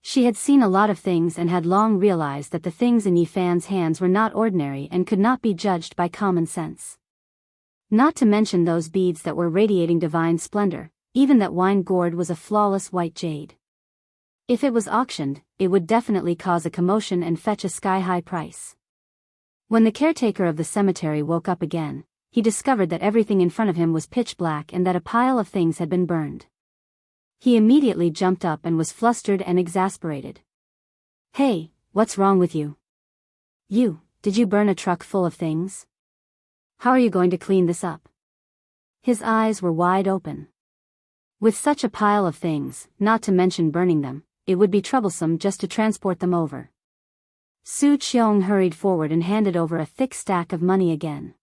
She had seen a lot of things and had long realized that the things in Yi Fan's hands were not ordinary and could not be judged by common sense. Not to mention those beads that were radiating divine splendor, even that wine gourd was a flawless white jade. If it was auctioned, it would definitely cause a commotion and fetch a sky-high price. When the caretaker of the cemetery woke up again, he discovered that everything in front of him was pitch black and that a pile of things had been burned. He immediately jumped up and was flustered and exasperated. "Hey, what's wrong with you? Did you burn a truck full of things? How are you going to clean this up?" His eyes were wide open. With such a pile of things, not to mention burning them, it would be troublesome just to transport them over. Su Qiong hurried forward and handed over a thick stack of money again.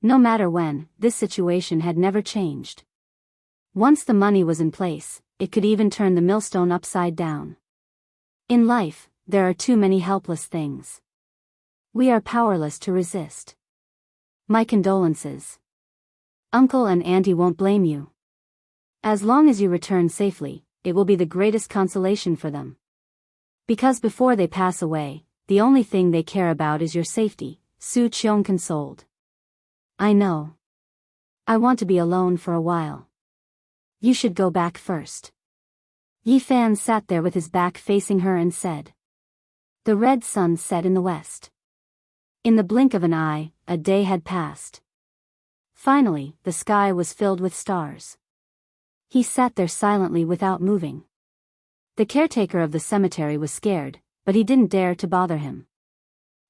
No matter when, this situation had never changed. Once the money was in place, it could even turn the millstone upside down. In life, there are too many helpless things. We are powerless to resist. My condolences. Uncle and Auntie won't blame you. As long as you return safely, it will be the greatest consolation for them. Because before they pass away, the only thing they care about is your safety, Su Qiong consoled. "I know. I want to be alone for a while. You should go back first." Yi Fan sat there with his back facing her and said. The red sun set in the west. In the blink of an eye, a day had passed. Finally, the sky was filled with stars. He sat there silently without moving. The caretaker of the cemetery was scared, but he didn't dare to bother him.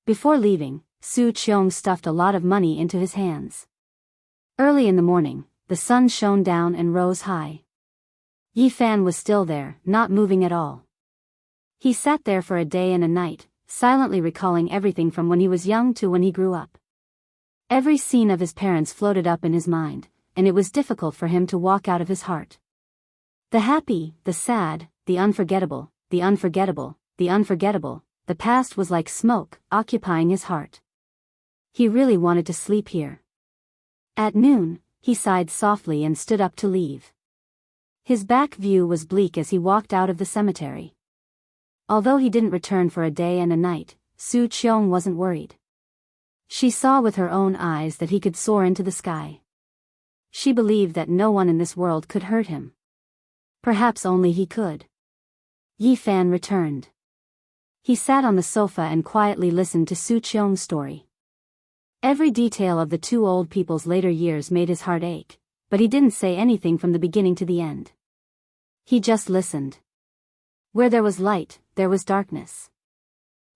Before leaving, Su Qiong stuffed a lot of money into his hands. Early in the morning, the sun shone down and rose high. Yi Fan was still there, not moving at all. He sat there for a day and a night, silently recalling everything from when he was young to when he grew up. Every scene of his parents floated up in his mind, and it was difficult for him to walk out of his heart. The happy, the sad, the unforgettable, the unforgettable, the unforgettable, the past was like smoke, occupying his heart. He really wanted to sleep here. At noon, he sighed softly and stood up to leave. His back view was bleak as he walked out of the cemetery. Although he didn't return for a day and a night, Su Qiong wasn't worried. She saw with her own eyes that he could soar into the sky. She believed that no one in this world could hurt him. Perhaps only he could. Yi Fan returned. He sat on the sofa and quietly listened to Su Qiong's story. Every detail of the two old people's later years made his heart ache, but he didn't say anything from the beginning to the end. He just listened. Where there was light, there was darkness.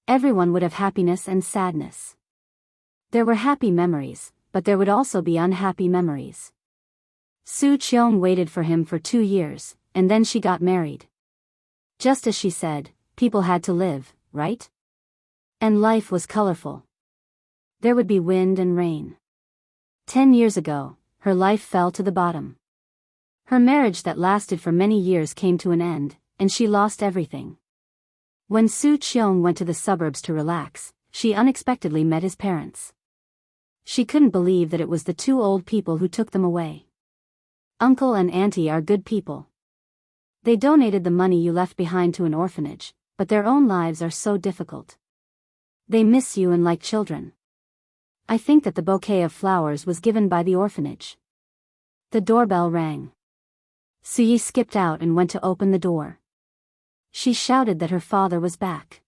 Everyone would have happiness and sadness. There were happy memories, but there would also be unhappy memories. Su Qiong waited for him for 2 years, and then she got married. Just as she said, people had to live, right? And life was colorful. There would be wind and rain. 10 years ago, her life fell to the bottom. Her marriage that lasted for many years came to an end, and she lost everything. When Su Qiong went to the suburbs to relax, she unexpectedly met his parents. She couldn't believe that it was the two old people who took them away. Uncle and auntie are good people. They donated the money you left behind to an orphanage, but their own lives are so difficult. They miss you and like children. I think that the bouquet of flowers was given by the orphanage. The doorbell rang. Suyi skipped out and went to open the door. She shouted that her father was back.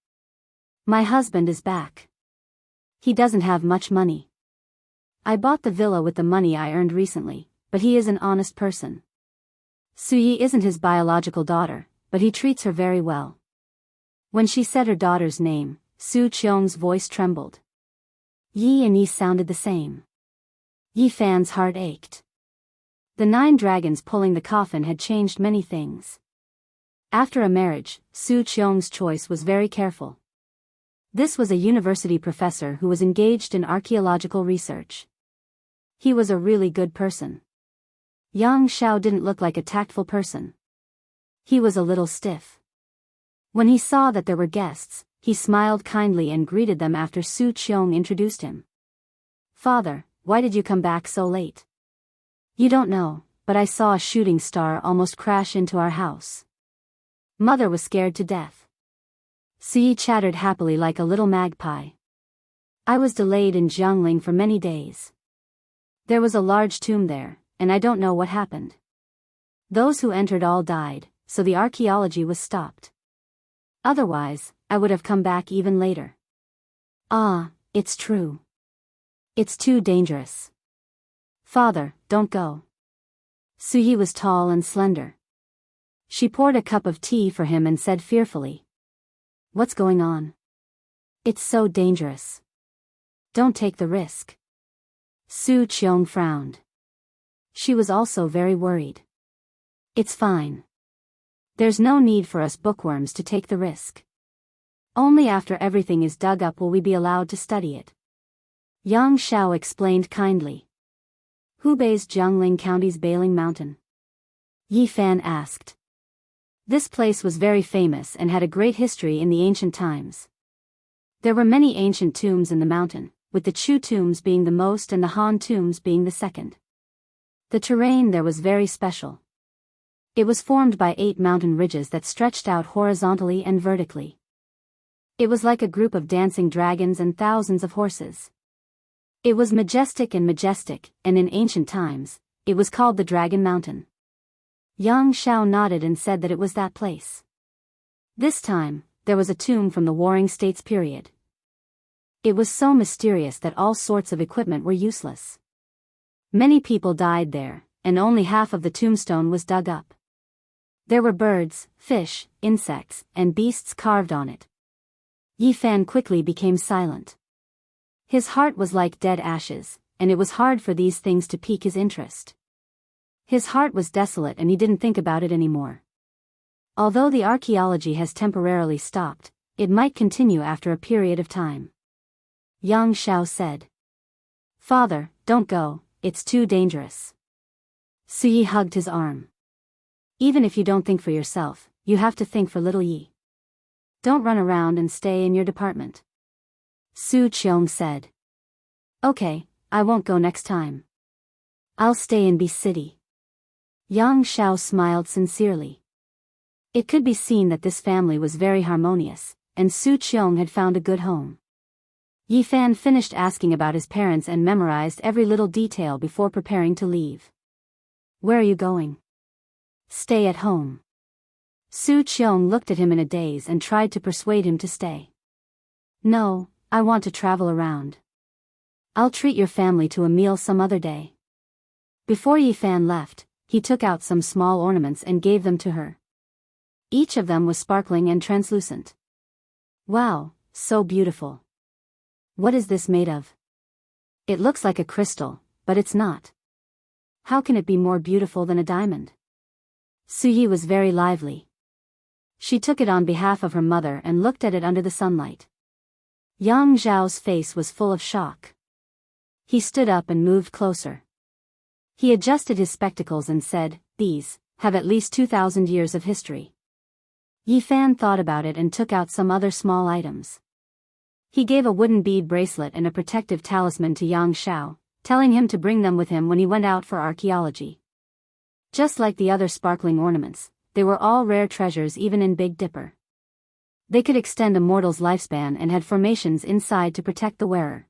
My husband is back. He doesn't have much money. I bought the villa with the money I earned recently, but he is an honest person. Suyi isn't his biological daughter, but he treats her very well. When she said her daughter's name, Su Qiong's voice trembled. Yi and Yi sounded the same. Yi Fan's heart ached. The 9 dragons pulling the coffin had changed many things. After a marriage, Su Qiong's choice was very careful. This was a university professor who was engaged in archaeological research. He was a really good person. Yang Xiao didn't look like a tactful person. He was a little stiff. When he saw that there were guests, he smiled kindly and greeted them after Su Qiong introduced him. Father, why did you come back so late? You don't know, but I saw a shooting star almost crash into our house. Mother was scared to death. Suyi chattered happily like a little magpie. I was delayed in Jiangling for many days. There was a large tomb there, and I don't know what happened. Those who entered all died, so the archaeology was stopped. Otherwise, I would have come back even later. Ah, it's true. It's too dangerous. Father, don't go. Suyi was tall and slender. She poured a cup of tea for him and said fearfully. What's going on? It's so dangerous. Don't take the risk. Su Qiong frowned. She was also very worried. It's fine. There's no need for us bookworms to take the risk. Only after everything is dug up will we be allowed to study it. Yang Xiao explained kindly. Hubei's Jiangling County's Bailing Mountain? Yi Fan asked. This place was very famous and had a great history in the ancient times. There were many ancient tombs in the mountain, with the Chu tombs being the most and the Han tombs being the second. The terrain there was very special. It was formed by 8 mountain ridges that stretched out horizontally and vertically. It was like a group of dancing dragons and thousands of horses. It was majestic, and in ancient times, it was called the Dragon Mountain. Yang Xiao nodded and said that it was that place. This time, there was a tomb from the Warring States period. It was so mysterious that all sorts of equipment were useless. Many people died there, and only half of the tombstone was dug up. There were birds, fish, insects, and beasts carved on it. Yi Fan quickly became silent. His heart was like dead ashes, and it was hard for these things to pique his interest. His heart was desolate and he didn't think about it anymore. Although the archaeology has temporarily stopped, it might continue after a period of time. Yang Xiao said. Father, don't go, it's too dangerous. Su Yi hugged his arm. Even if you don't think for yourself, you have to think for little Yi. Don't run around and stay in your department. Su Qiong said. Okay, I won't go next time. I'll stay in B City. Yang Xiao smiled sincerely. It could be seen that this family was very harmonious, and Su Qiong had found a good home. Yi Fan finished asking about his parents and memorized every little detail before preparing to leave. Where are you going? Stay at home. Su Qiong looked at him in a daze and tried to persuade him to stay. No, I want to travel around. I'll treat your family to a meal some other day. Before Yi Fan left, he took out some small ornaments and gave them to her. Each of them was sparkling and translucent. Wow, so beautiful. What is this made of? It looks like a crystal, but it's not. How can it be more beautiful than a diamond? Su Yi was very lively. She took it on behalf of her mother and looked at it under the sunlight. Yang Zhao's face was full of shock. He stood up and moved closer. He adjusted his spectacles and said, These have at least 2,000 years of history. Yi Fan thought about it and took out some other small items. He gave a wooden bead bracelet and a protective talisman to Yang Xiao, telling him to bring them with him when he went out for archaeology. Just like the other sparkling ornaments, they were all rare treasures even in Big Dipper. They could extend a mortal's lifespan and had formations inside to protect the wearer.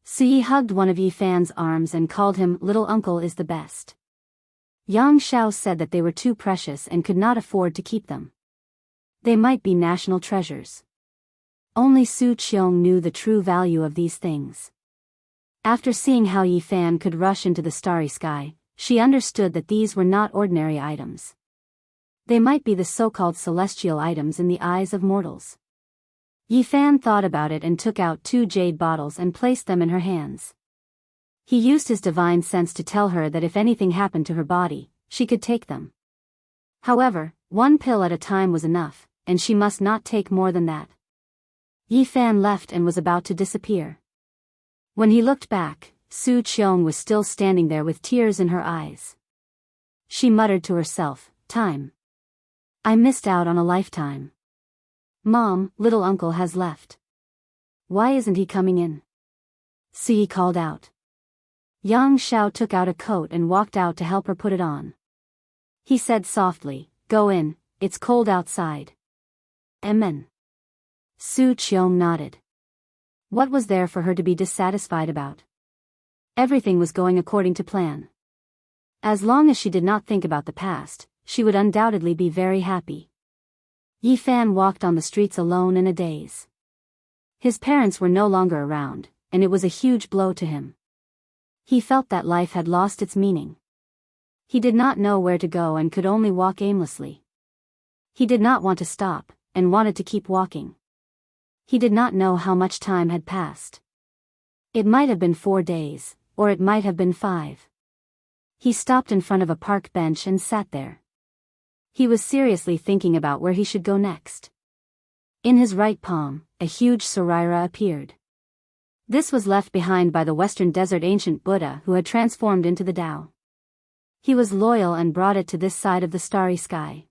Su Yi hugged one of Yi Fan's arms and called him Little Uncle is the best. Yang Xiao said that they were too precious and could not afford to keep them. They might be national treasures. Only Su Qiong knew the true value of these things. After seeing how Yi Fan could rush into the starry sky, she understood that these were not ordinary items. They might be the so-called celestial items in the eyes of mortals. Yi Fan thought about it and took out 2 jade bottles and placed them in her hands. He used his divine sense to tell her that if anything happened to her body, she could take them. However, 1 pill at a time was enough, and she must not take more than that. Yi Fan left and was about to disappear. When he looked back, Su Qiong was still standing there with tears in her eyes. She muttered to herself, Time. I missed out on a lifetime. Mom, little uncle has left. Why isn't he coming in? Su Yi called out. Yang Xiao took out a coat and walked out to help her put it on. He said softly, Go in, it's cold outside. Amen. Su Qiong nodded. What was there for her to be dissatisfied about? Everything was going according to plan. As long as she did not think about the past, she would undoubtedly be very happy. Yi Fan walked on the streets alone in a daze. His parents were no longer around, and it was a huge blow to him. He felt that life had lost its meaning. He did not know where to go and could only walk aimlessly. He did not want to stop, and wanted to keep walking. He did not know how much time had passed. It might have been 4 days, or it might have been 5. He stopped in front of a park bench and sat there. He was seriously thinking about where he should go next. In his right palm, a huge Sarira appeared. This was left behind by the Western Desert ancient Buddha who had transformed into the Tao. He was loyal and brought it to this side of the starry sky.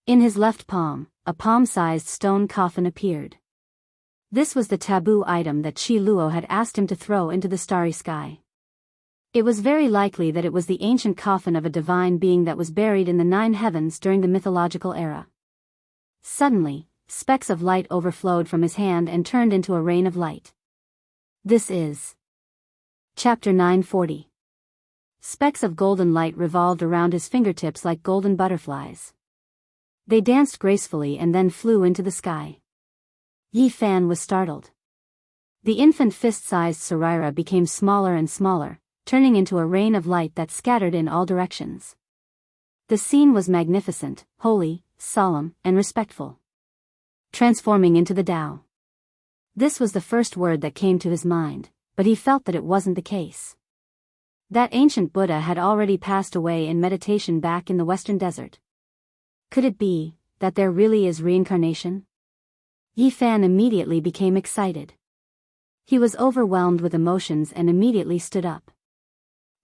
In his left palm, a palm-sized stone coffin appeared. This was the taboo item that Qi Luo had asked him to throw into the starry sky. It was very likely that it was the ancient coffin of a divine being that was buried in the 9 heavens during the mythological era. Suddenly, specks of light overflowed from his hand and turned into a rain of light. This is Chapter 940. Specks of golden light revolved around his fingertips like golden butterflies. They danced gracefully and then flew into the sky. Yi Fan was startled. The infant fist-sized Sarira became smaller and smaller, turning into a rain of light that scattered in all directions. The scene was magnificent, holy, solemn, and respectful. Transforming into the Tao. This was the first word that came to his mind, but he felt that it wasn't the case. That ancient Buddha had already passed away in meditation back in the Western Desert. Could it be that there really is reincarnation? Yi Fan immediately became excited. He was overwhelmed with emotions and immediately stood up.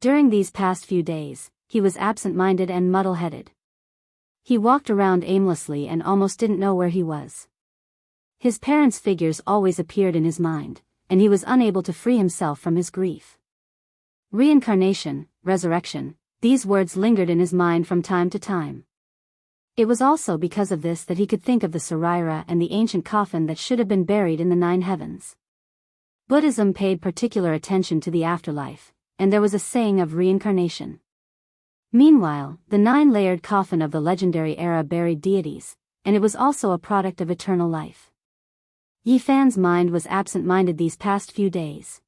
During these past few days, he was absent-minded and muddle-headed. He walked around aimlessly and almost didn't know where he was. His parents' figures always appeared in his mind, and he was unable to free himself from his grief. Reincarnation, resurrection, these words lingered in his mind from time to time. It was also because of this that he could think of the Saraira and the ancient coffin that should have been buried in the 9 heavens. Buddhism paid particular attention to the afterlife, and there was a saying of reincarnation. Meanwhile, the 9-layered coffin of the legendary era buried deities, and it was also a product of eternal life. Yi Fan's mind was absent-minded these past few days.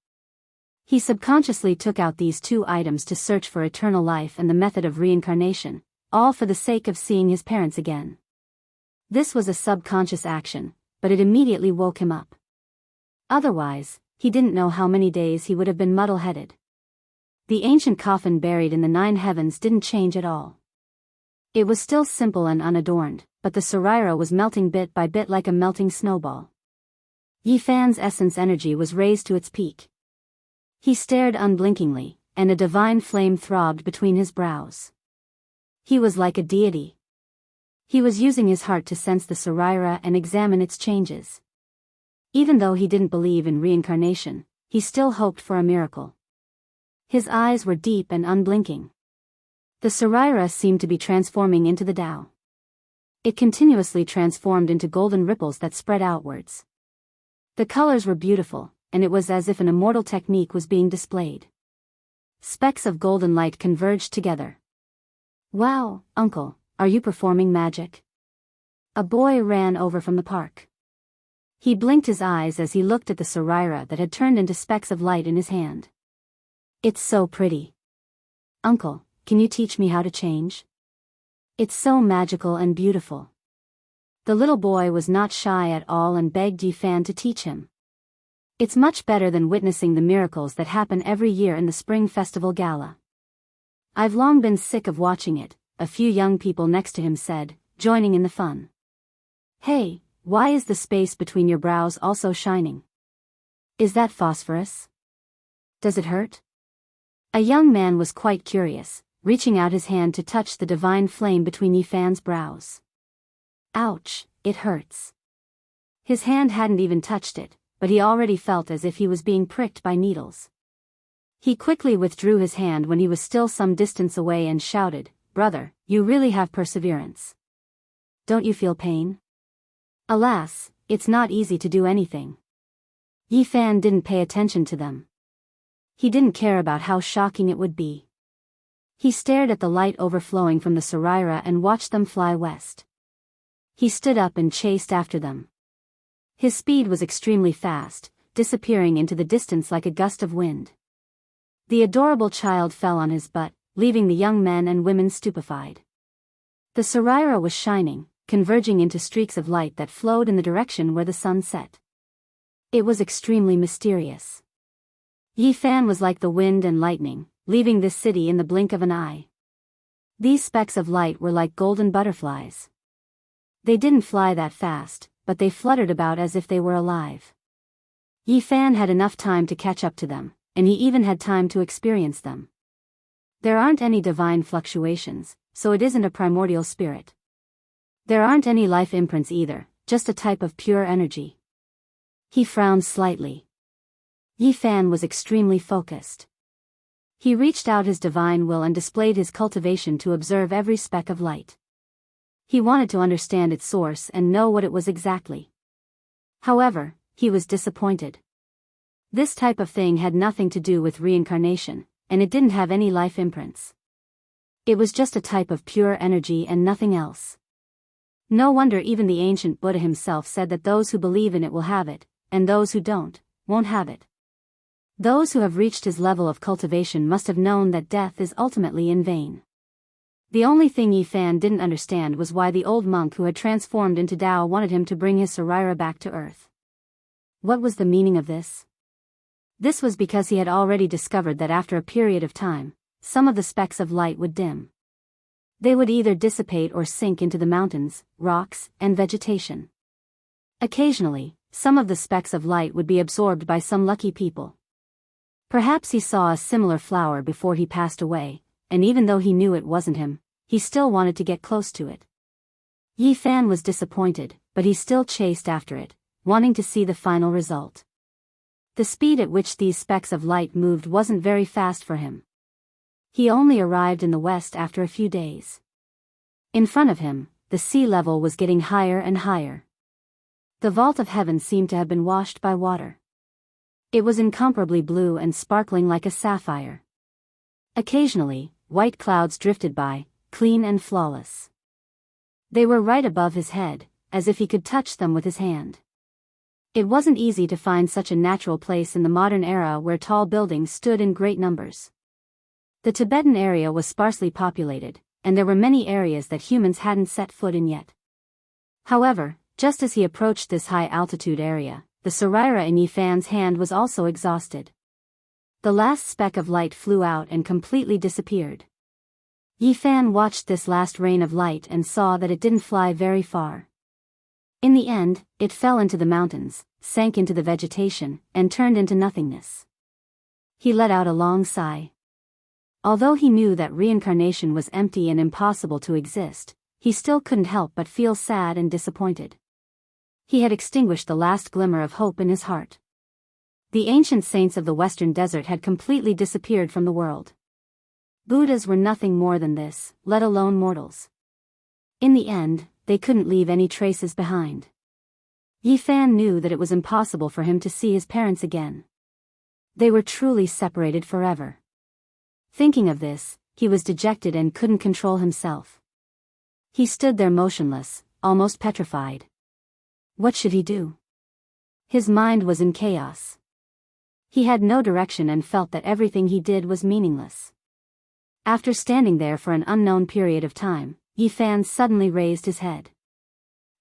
He subconsciously took out these 2 items to search for eternal life and the method of reincarnation, all for the sake of seeing his parents again. This was a subconscious action, but it immediately woke him up. Otherwise, he didn't know how many days he would have been muddle-headed. The ancient coffin buried in the 9 heavens didn't change at all. It was still simple and unadorned, but the Saraira was melting bit by bit like a melting snowball. Yi Fan's essence energy was raised to its peak. He stared unblinkingly, and a divine flame throbbed between his brows. He was like a deity. He was using his heart to sense the Saraira and examine its changes. Even though he didn't believe in reincarnation, he still hoped for a miracle. His eyes were deep and unblinking. The Saraira seemed to be transforming into the Tao. It continuously transformed into golden ripples that spread outwards. The colors were beautiful, and it was as if an immortal technique was being displayed. Specks of golden light converged together. "Wow, Uncle, are you performing magic?" A boy ran over from the park. He blinked his eyes as he looked at the Saraira that had turned into specks of light in his hand. "It's so pretty. Uncle, can you teach me how to change? It's so magical and beautiful." The little boy was not shy at all and begged Yi Fan to teach him. It's much better than witnessing the miracles that happen every year in the Spring Festival Gala. "I've long been sick of watching it," a few young people next to him said, joining in the fun. "Hey, why is the space between your brows also shining? Is that phosphorus? Does it hurt?" A young man was quite curious, reaching out his hand to touch the divine flame between Yi Fan's brows. "Ouch, it hurts." His hand hadn't even touched it, but he already felt as if he was being pricked by needles. He quickly withdrew his hand when he was still some distance away and shouted, "Brother, you really have perseverance. Don't you feel pain?" Alas, it's not easy to do anything. Yi Fan didn't pay attention to them. He didn't care about how shocking it would be. He stared at the light overflowing from the Saraira and watched them fly west. He stood up and chased after them. His speed was extremely fast, disappearing into the distance like a gust of wind. The adorable child fell on his butt, leaving the young men and women stupefied. The Saraira was shining, converging into streaks of light that flowed in the direction where the sun set. It was extremely mysterious. Yi Fan was like the wind and lightning, leaving this city in the blink of an eye. These specks of light were like golden butterflies. They didn't fly that fast, but they fluttered about as if they were alive. Yi Fan had enough time to catch up to them, and he even had time to experience them. There aren't any divine fluctuations, so it isn't a primordial spirit. There aren't any life imprints either, just a type of pure energy. He frowned slightly. Yi Fan was extremely focused. He reached out his divine will and displayed his cultivation to observe every speck of light. He wanted to understand its source and know what it was exactly. However, he was disappointed. This type of thing had nothing to do with reincarnation, and it didn't have any life imprints. It was just a type of pure energy and nothing else. No wonder even the ancient Buddha himself said that those who believe in it will have it, and those who don't, won't have it. Those who have reached his level of cultivation must have known that death is ultimately in vain. The only thing Yi Fan didn't understand was why the old monk who had transformed into Tao wanted him to bring his Saraira back to earth. What was the meaning of this? This was because he had already discovered that after a period of time, some of the specks of light would dim. They would either dissipate or sink into the mountains, rocks, and vegetation. Occasionally, some of the specks of light would be absorbed by some lucky people. Perhaps he saw a similar flower before he passed away, and even though he knew it wasn't him, he still wanted to get close to it. Yi Fan was disappointed, but he still chased after it, wanting to see the final result. The speed at which these specks of light moved wasn't very fast for him. He only arrived in the west after a few days. In front of him, the sea level was getting higher and higher. The vault of heaven seemed to have been washed by water. It was incomparably blue and sparkling like a sapphire. Occasionally, white clouds drifted by, clean and flawless. They were right above his head, as if he could touch them with his hand. It wasn't easy to find such a natural place in the modern era where tall buildings stood in great numbers. The Tibetan area was sparsely populated, and there were many areas that humans hadn't set foot in yet. However, just as he approached this high-altitude area, the Sarira in Yi Fan's hand was also exhausted. The last speck of light flew out and completely disappeared. Yi Fan watched this last rain of light and saw that it didn't fly very far. In the end, it fell into the mountains, sank into the vegetation, and turned into nothingness. He let out a long sigh. Although he knew that reincarnation was empty and impossible to exist, he still couldn't help but feel sad and disappointed. He had extinguished the last glimmer of hope in his heart. The ancient saints of the western desert had completely disappeared from the world. Buddhas were nothing more than this, let alone mortals. In the end, they couldn't leave any traces behind. Yi Fan knew that it was impossible for him to see his parents again. They were truly separated forever. Thinking of this, he was dejected and couldn't control himself. He stood there motionless, almost petrified. What should he do? His mind was in chaos. He had no direction and felt that everything he did was meaningless. After standing there for an unknown period of time, Yi Fan suddenly raised his head.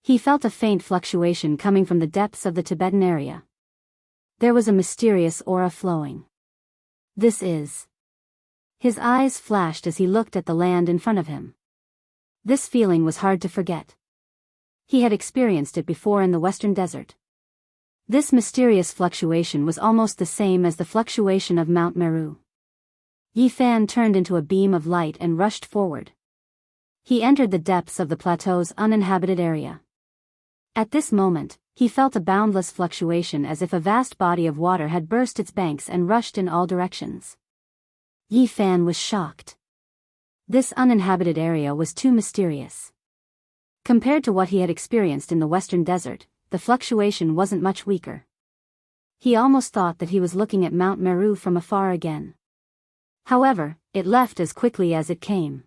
He felt a faint fluctuation coming from the depths of the Tibetan area. There was a mysterious aura flowing. This is. His eyes flashed as he looked at the land in front of him. This feeling was hard to forget. He had experienced it before in the western desert. This mysterious fluctuation was almost the same as the fluctuation of Mount Meru. Yi Fan turned into a beam of light and rushed forward. He entered the depths of the plateau's uninhabited area. At this moment, he felt a boundless fluctuation as if a vast body of water had burst its banks and rushed in all directions. Yi Fan was shocked. This uninhabited area was too mysterious. Compared to what he had experienced in the western desert, the fluctuation wasn't much weaker. He almost thought that he was looking at Mount Meru from afar again. However, it left as quickly as it came.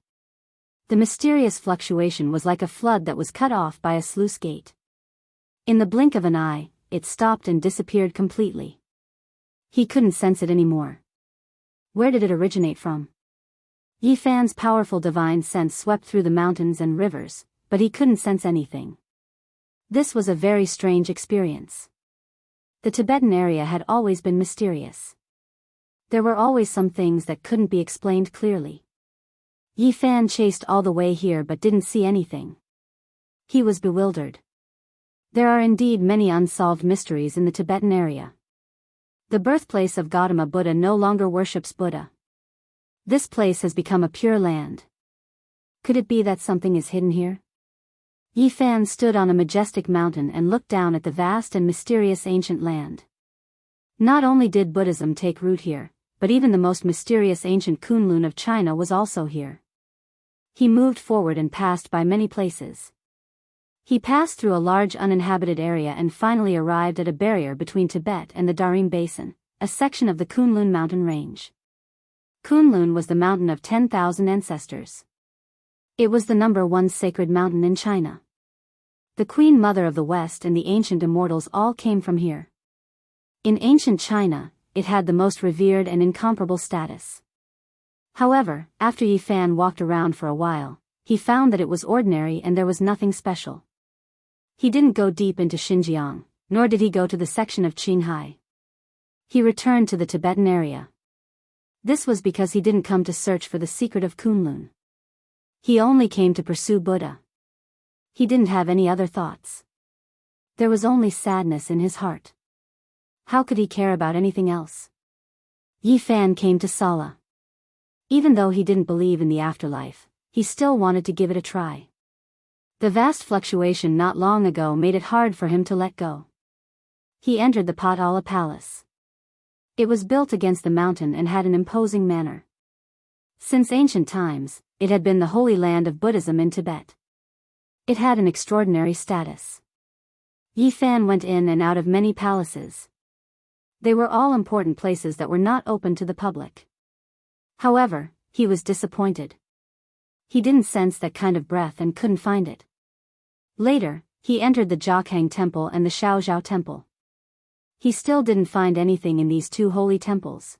The mysterious fluctuation was like a flood that was cut off by a sluice gate. In the blink of an eye, it stopped and disappeared completely. He couldn't sense it anymore. Where did it originate from? Yi Fan's powerful divine sense swept through the mountains and rivers, but he couldn't sense anything. This was a very strange experience. The Tibetan area had always been mysterious. There were always some things that couldn't be explained clearly. Yi Fan chased all the way here but didn't see anything. He was bewildered. There are indeed many unsolved mysteries in the Tibetan area. The birthplace of Gautama Buddha no longer worships Buddha. This place has become a pure land. Could it be that something is hidden here? Yi Fan stood on a majestic mountain and looked down at the vast and mysterious ancient land. Not only did Buddhism take root here, but even the most mysterious ancient Kunlun of China was also here. He moved forward and passed by many places. He passed through a large uninhabited area and finally arrived at a barrier between Tibet and the Darim Basin, a section of the Kunlun mountain range. Kunlun was the mountain of 10,000 ancestors. It was the #1 sacred mountain in China. The Queen Mother of the West and the ancient immortals all came from here. In ancient China, it had the most revered and incomparable status. However, after Yi Fan walked around for a while, he found that it was ordinary and there was nothing special. He didn't go deep into Xinjiang, nor did he go to the section of Qinghai. He returned to the Tibetan area. This was because he didn't come to search for the secret of Kunlun. He only came to pursue Buddha. He didn't have any other thoughts. There was only sadness in his heart. How could he care about anything else? Yi Fan came to Sala. Even though he didn't believe in the afterlife, he still wanted to give it a try. The vast fluctuation not long ago made it hard for him to let go. He entered the Potala Palace. It was built against the mountain and had an imposing manner. Since ancient times, it had been the holy land of Buddhism in Tibet. It had an extraordinary status. Yi Fan went in and out of many palaces. They were all important places that were not open to the public. However, he was disappointed. He didn't sense that kind of breath and couldn't find it. Later, he entered the Jokhang Temple and the Xiaozhou Temple. He still didn't find anything in these two holy temples.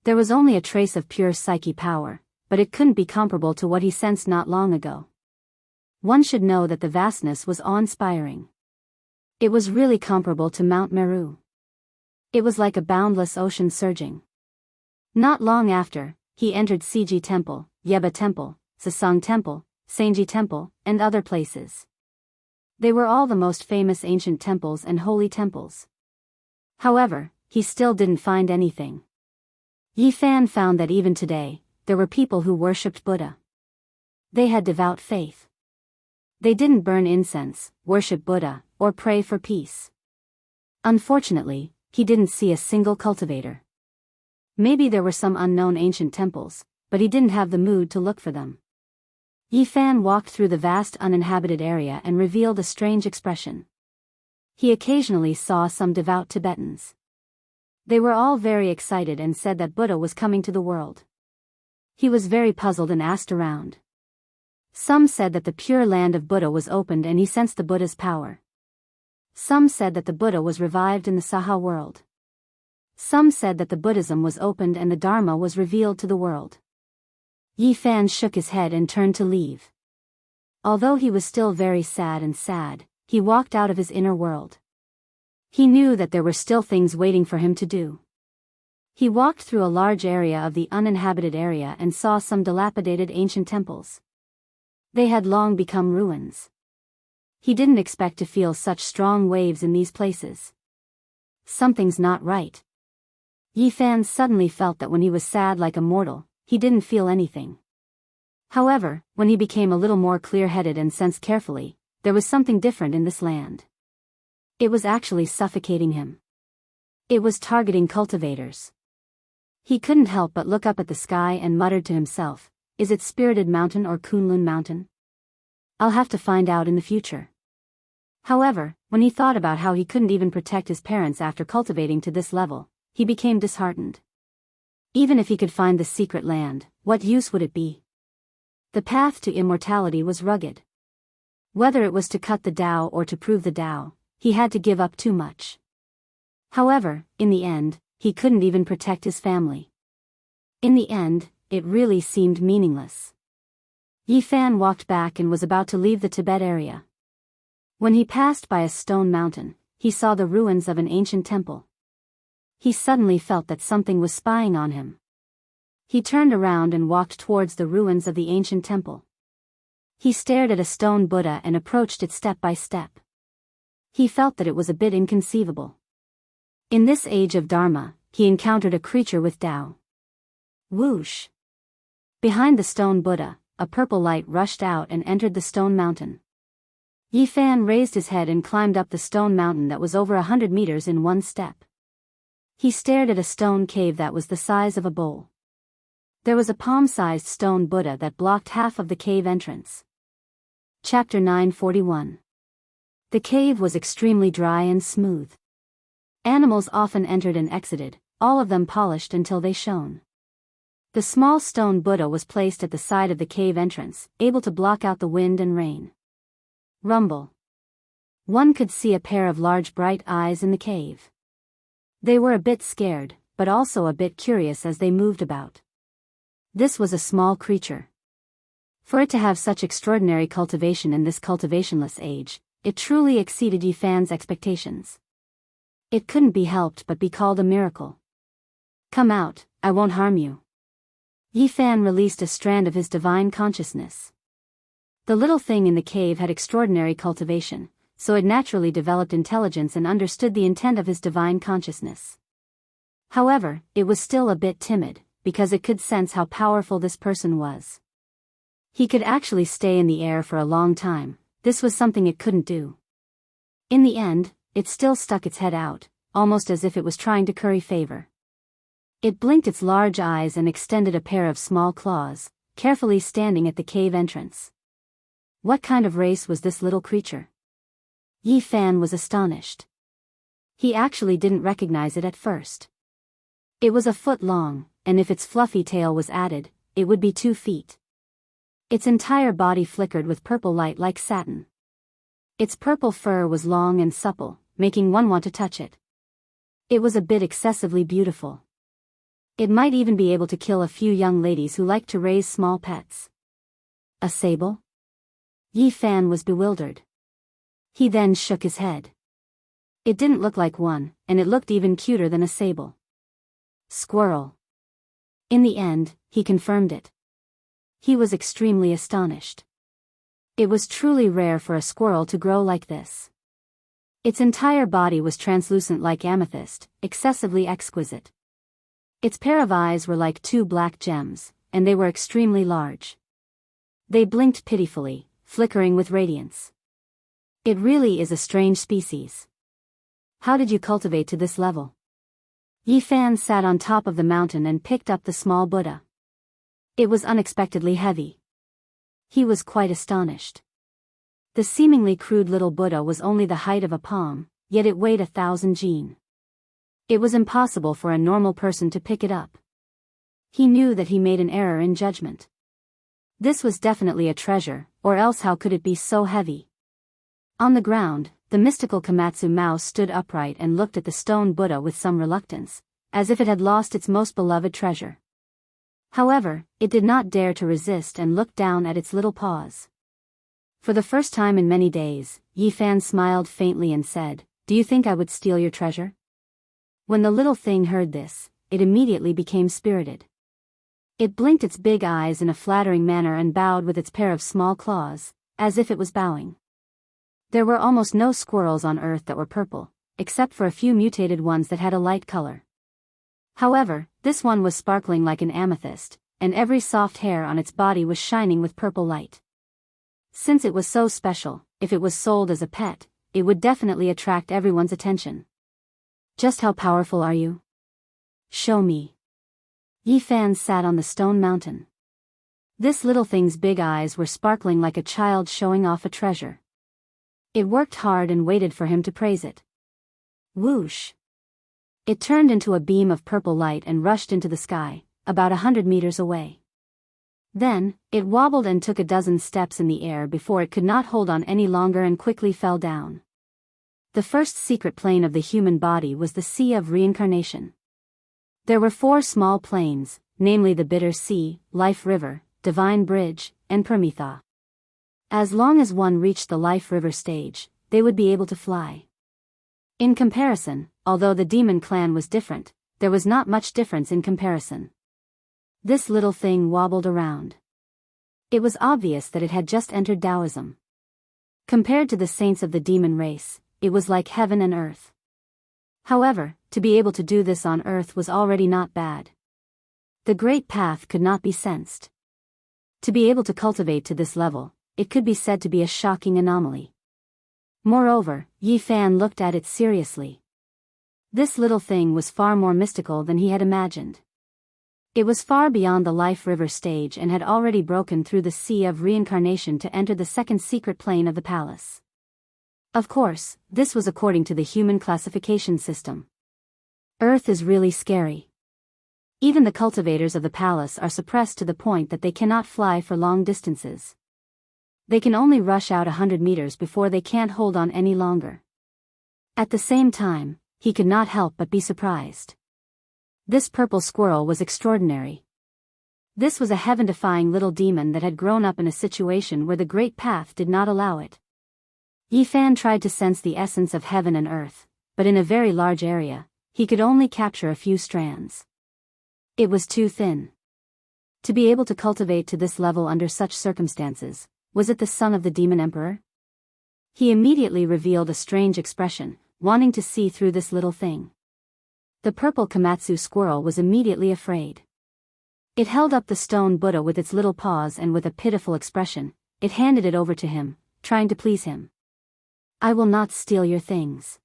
There was only a trace of pure psyche power, but it couldn't be comparable to what he sensed not long ago. One should know that the vastness was awe-inspiring. It was really comparable to Mount Meru. It was like a boundless ocean surging. Not long after, he entered Siji Temple, Yeba Temple, Sasang Temple, Sanji Temple, and other places. They were all the most famous ancient temples and holy temples. However, he still didn't find anything. Yi Fan found that even today, there were people who worshipped Buddha. They had devout faith. They didn't burn incense, worship Buddha, or pray for peace. Unfortunately, he didn't see a single cultivator. Maybe there were some unknown ancient temples, but he didn't have the mood to look for them. Yi Fan walked through the vast uninhabited area and revealed a strange expression. He occasionally saw some devout Tibetans. They were all very excited and said that Buddha was coming to the world. He was very puzzled and asked around. Some said that the pure land of Buddha was opened and he sensed the Buddha's power. Some said that the Buddha was revived in the Saha world. Some said that the Buddhism was opened and the Dharma was revealed to the world. Yi Fan shook his head and turned to leave. Although he was still very sad, he walked out of his inner world. He knew that there were still things waiting for him to do. He walked through a large area of the uninhabited area and saw some dilapidated ancient temples. They had long become ruins. He didn't expect to feel such strong waves in these places. Something's not right. Yi Fan suddenly felt that when he was sad like a mortal, he didn't feel anything. However, when he became a little more clear-headed and sensed carefully, there was something different in this land. It was actually suffocating him. It was targeting cultivators. He couldn't help but look up at the sky and muttered to himself, "Is it Spirited Mountain or Kunlun Mountain? I'll have to find out in the future." However, when he thought about how he couldn't even protect his parents after cultivating to this level, he became disheartened. Even if he could find the secret land, what use would it be? The path to immortality was rugged. Whether it was to cut the Tao or to prove the Tao, he had to give up too much. However, in the end, he couldn't even protect his family. In the end, it really seemed meaningless. Yi Fan walked back and was about to leave the Tibet area. When he passed by a stone mountain, he saw the ruins of an ancient temple. He suddenly felt that something was spying on him. He turned around and walked towards the ruins of the ancient temple. He stared at a stone Buddha and approached it step by step. He felt that it was a bit inconceivable. In this age of Dharma, he encountered a creature with Tao. Whoosh! Behind the stone Buddha, a purple light rushed out and entered the stone mountain. Yi Fan raised his head and climbed up the stone mountain that was over 100 meters in one step. He stared at a stone cave that was the size of a bowl. There was a palm-sized stone Buddha that blocked half of the cave entrance. Chapter 941. The cave was extremely dry and smooth. Animals often entered and exited, all of them polished until they shone. The small stone Buddha was placed at the side of the cave entrance, able to block out the wind and rain. Rumble. One could see a pair of large bright eyes in the cave. They were a bit scared, but also a bit curious as they moved about. This was a small creature. For it to have such extraordinary cultivation in this cultivationless age, it truly exceeded Yi Fan's expectations. It couldn't be helped but be called a miracle. "Come out, I won't harm you." Yi Fan released a strand of his divine consciousness. The little thing in the cave had extraordinary cultivation, so it naturally developed intelligence and understood the intent of his divine consciousness. However, it was still a bit timid, because it could sense how powerful this person was. He could actually stay in the air for a long time. This was something it couldn't do. In the end, it still stuck its head out, almost as if it was trying to curry favor. It blinked its large eyes and extended a pair of small claws, carefully standing at the cave entrance. What kind of race was this little creature? Yi Fan was astonished. He actually didn't recognize it at first. It was a foot long, and if its fluffy tail was added, it would be 2 feet. Its entire body flickered with purple light like satin. Its purple fur was long and supple, making one want to touch it. It was a bit excessively beautiful. It might even be able to kill a few young ladies who like to raise small pets. A sable? Yi Fan was bewildered. He then shook his head. It didn't look like one, and it looked even cuter than a sable. Squirrel. In the end, he confirmed it. He was extremely astonished. It was truly rare for a squirrel to grow like this. Its entire body was translucent like amethyst, excessively exquisite. Its pair of eyes were like 2 black gems, and they were extremely large. They blinked pitifully, flickering with radiance. It really is a strange species. How did you cultivate to this level? Yi Fan sat on top of the mountain and picked up the small Buddha. It was unexpectedly heavy. He was quite astonished. The seemingly crude little Buddha was only the height of a palm, yet it weighed 1,000 jin. It was impossible for a normal person to pick it up. He knew that he made an error in judgment. This was definitely a treasure, or else how could it be so heavy? On the ground, the mystical Komatsu mouse stood upright and looked at the stone Buddha with some reluctance, as if it had lost its most beloved treasure. However, it did not dare to resist and looked down at its little paws. For the first time in many days, Yi Fan smiled faintly and said, "Do you think I would steal your treasure?" When the little thing heard this, it immediately became spirited. It blinked its big eyes in a flattering manner and bowed with its pair of small claws, as if it was bowing. There were almost no squirrels on Earth that were purple, except for a few mutated ones that had a light color. However, this one was sparkling like an amethyst, and every soft hair on its body was shining with purple light. Since it was so special, if it was sold as a pet, it would definitely attract everyone's attention. Just how powerful are you? Show me. Yi Fan sat on the stone mountain. This little thing's big eyes were sparkling like a child showing off a treasure. It worked hard and waited for him to praise it. Whoosh! It turned into a beam of purple light and rushed into the sky, about 100 meters away. Then, it wobbled and took a dozen steps in the air before it could not hold on any longer and quickly fell down. The first secret plane of the human body was the Sea of Reincarnation. There were 4 small planes, namely the Bitter Sea, Life River, Divine Bridge, and Prometha. As long as one reached the Life River stage, they would be able to fly. In comparison, although the demon clan was different, there was not much difference in comparison. This little thing wobbled around. It was obvious that it had just entered Taoism. Compared to the saints of the demon race, it was like heaven and earth. However, to be able to do this on earth was already not bad. The great path could not be sensed. To be able to cultivate to this level, it could be said to be a shocking anomaly. Moreover, Yi Fan looked at it seriously. This little thing was far more mystical than he had imagined. It was far beyond the Life River stage and had already broken through the Sea of Reincarnation to enter the second secret plane of the palace. Of course, this was according to the human classification system. Earth is really scary. Even the cultivators of the palace are suppressed to the point that they cannot fly for long distances. They can only rush out 100 meters before they can't hold on any longer. At the same time, he could not help but be surprised. This purple squirrel was extraordinary. This was a heaven-defying little demon that had grown up in a situation where the great path did not allow it. Yi Fan tried to sense the essence of heaven and earth, but in a very large area, he could only capture a few strands. It was too thin. To be able to cultivate to this level under such circumstances, was it the son of the demon emperor? He immediately revealed a strange expression, wanting to see through this little thing. The purple Komatsu squirrel was immediately afraid. It held up the stone Buddha with its little paws and with a pitiful expression, it handed it over to him, trying to please him. "I will not steal your things.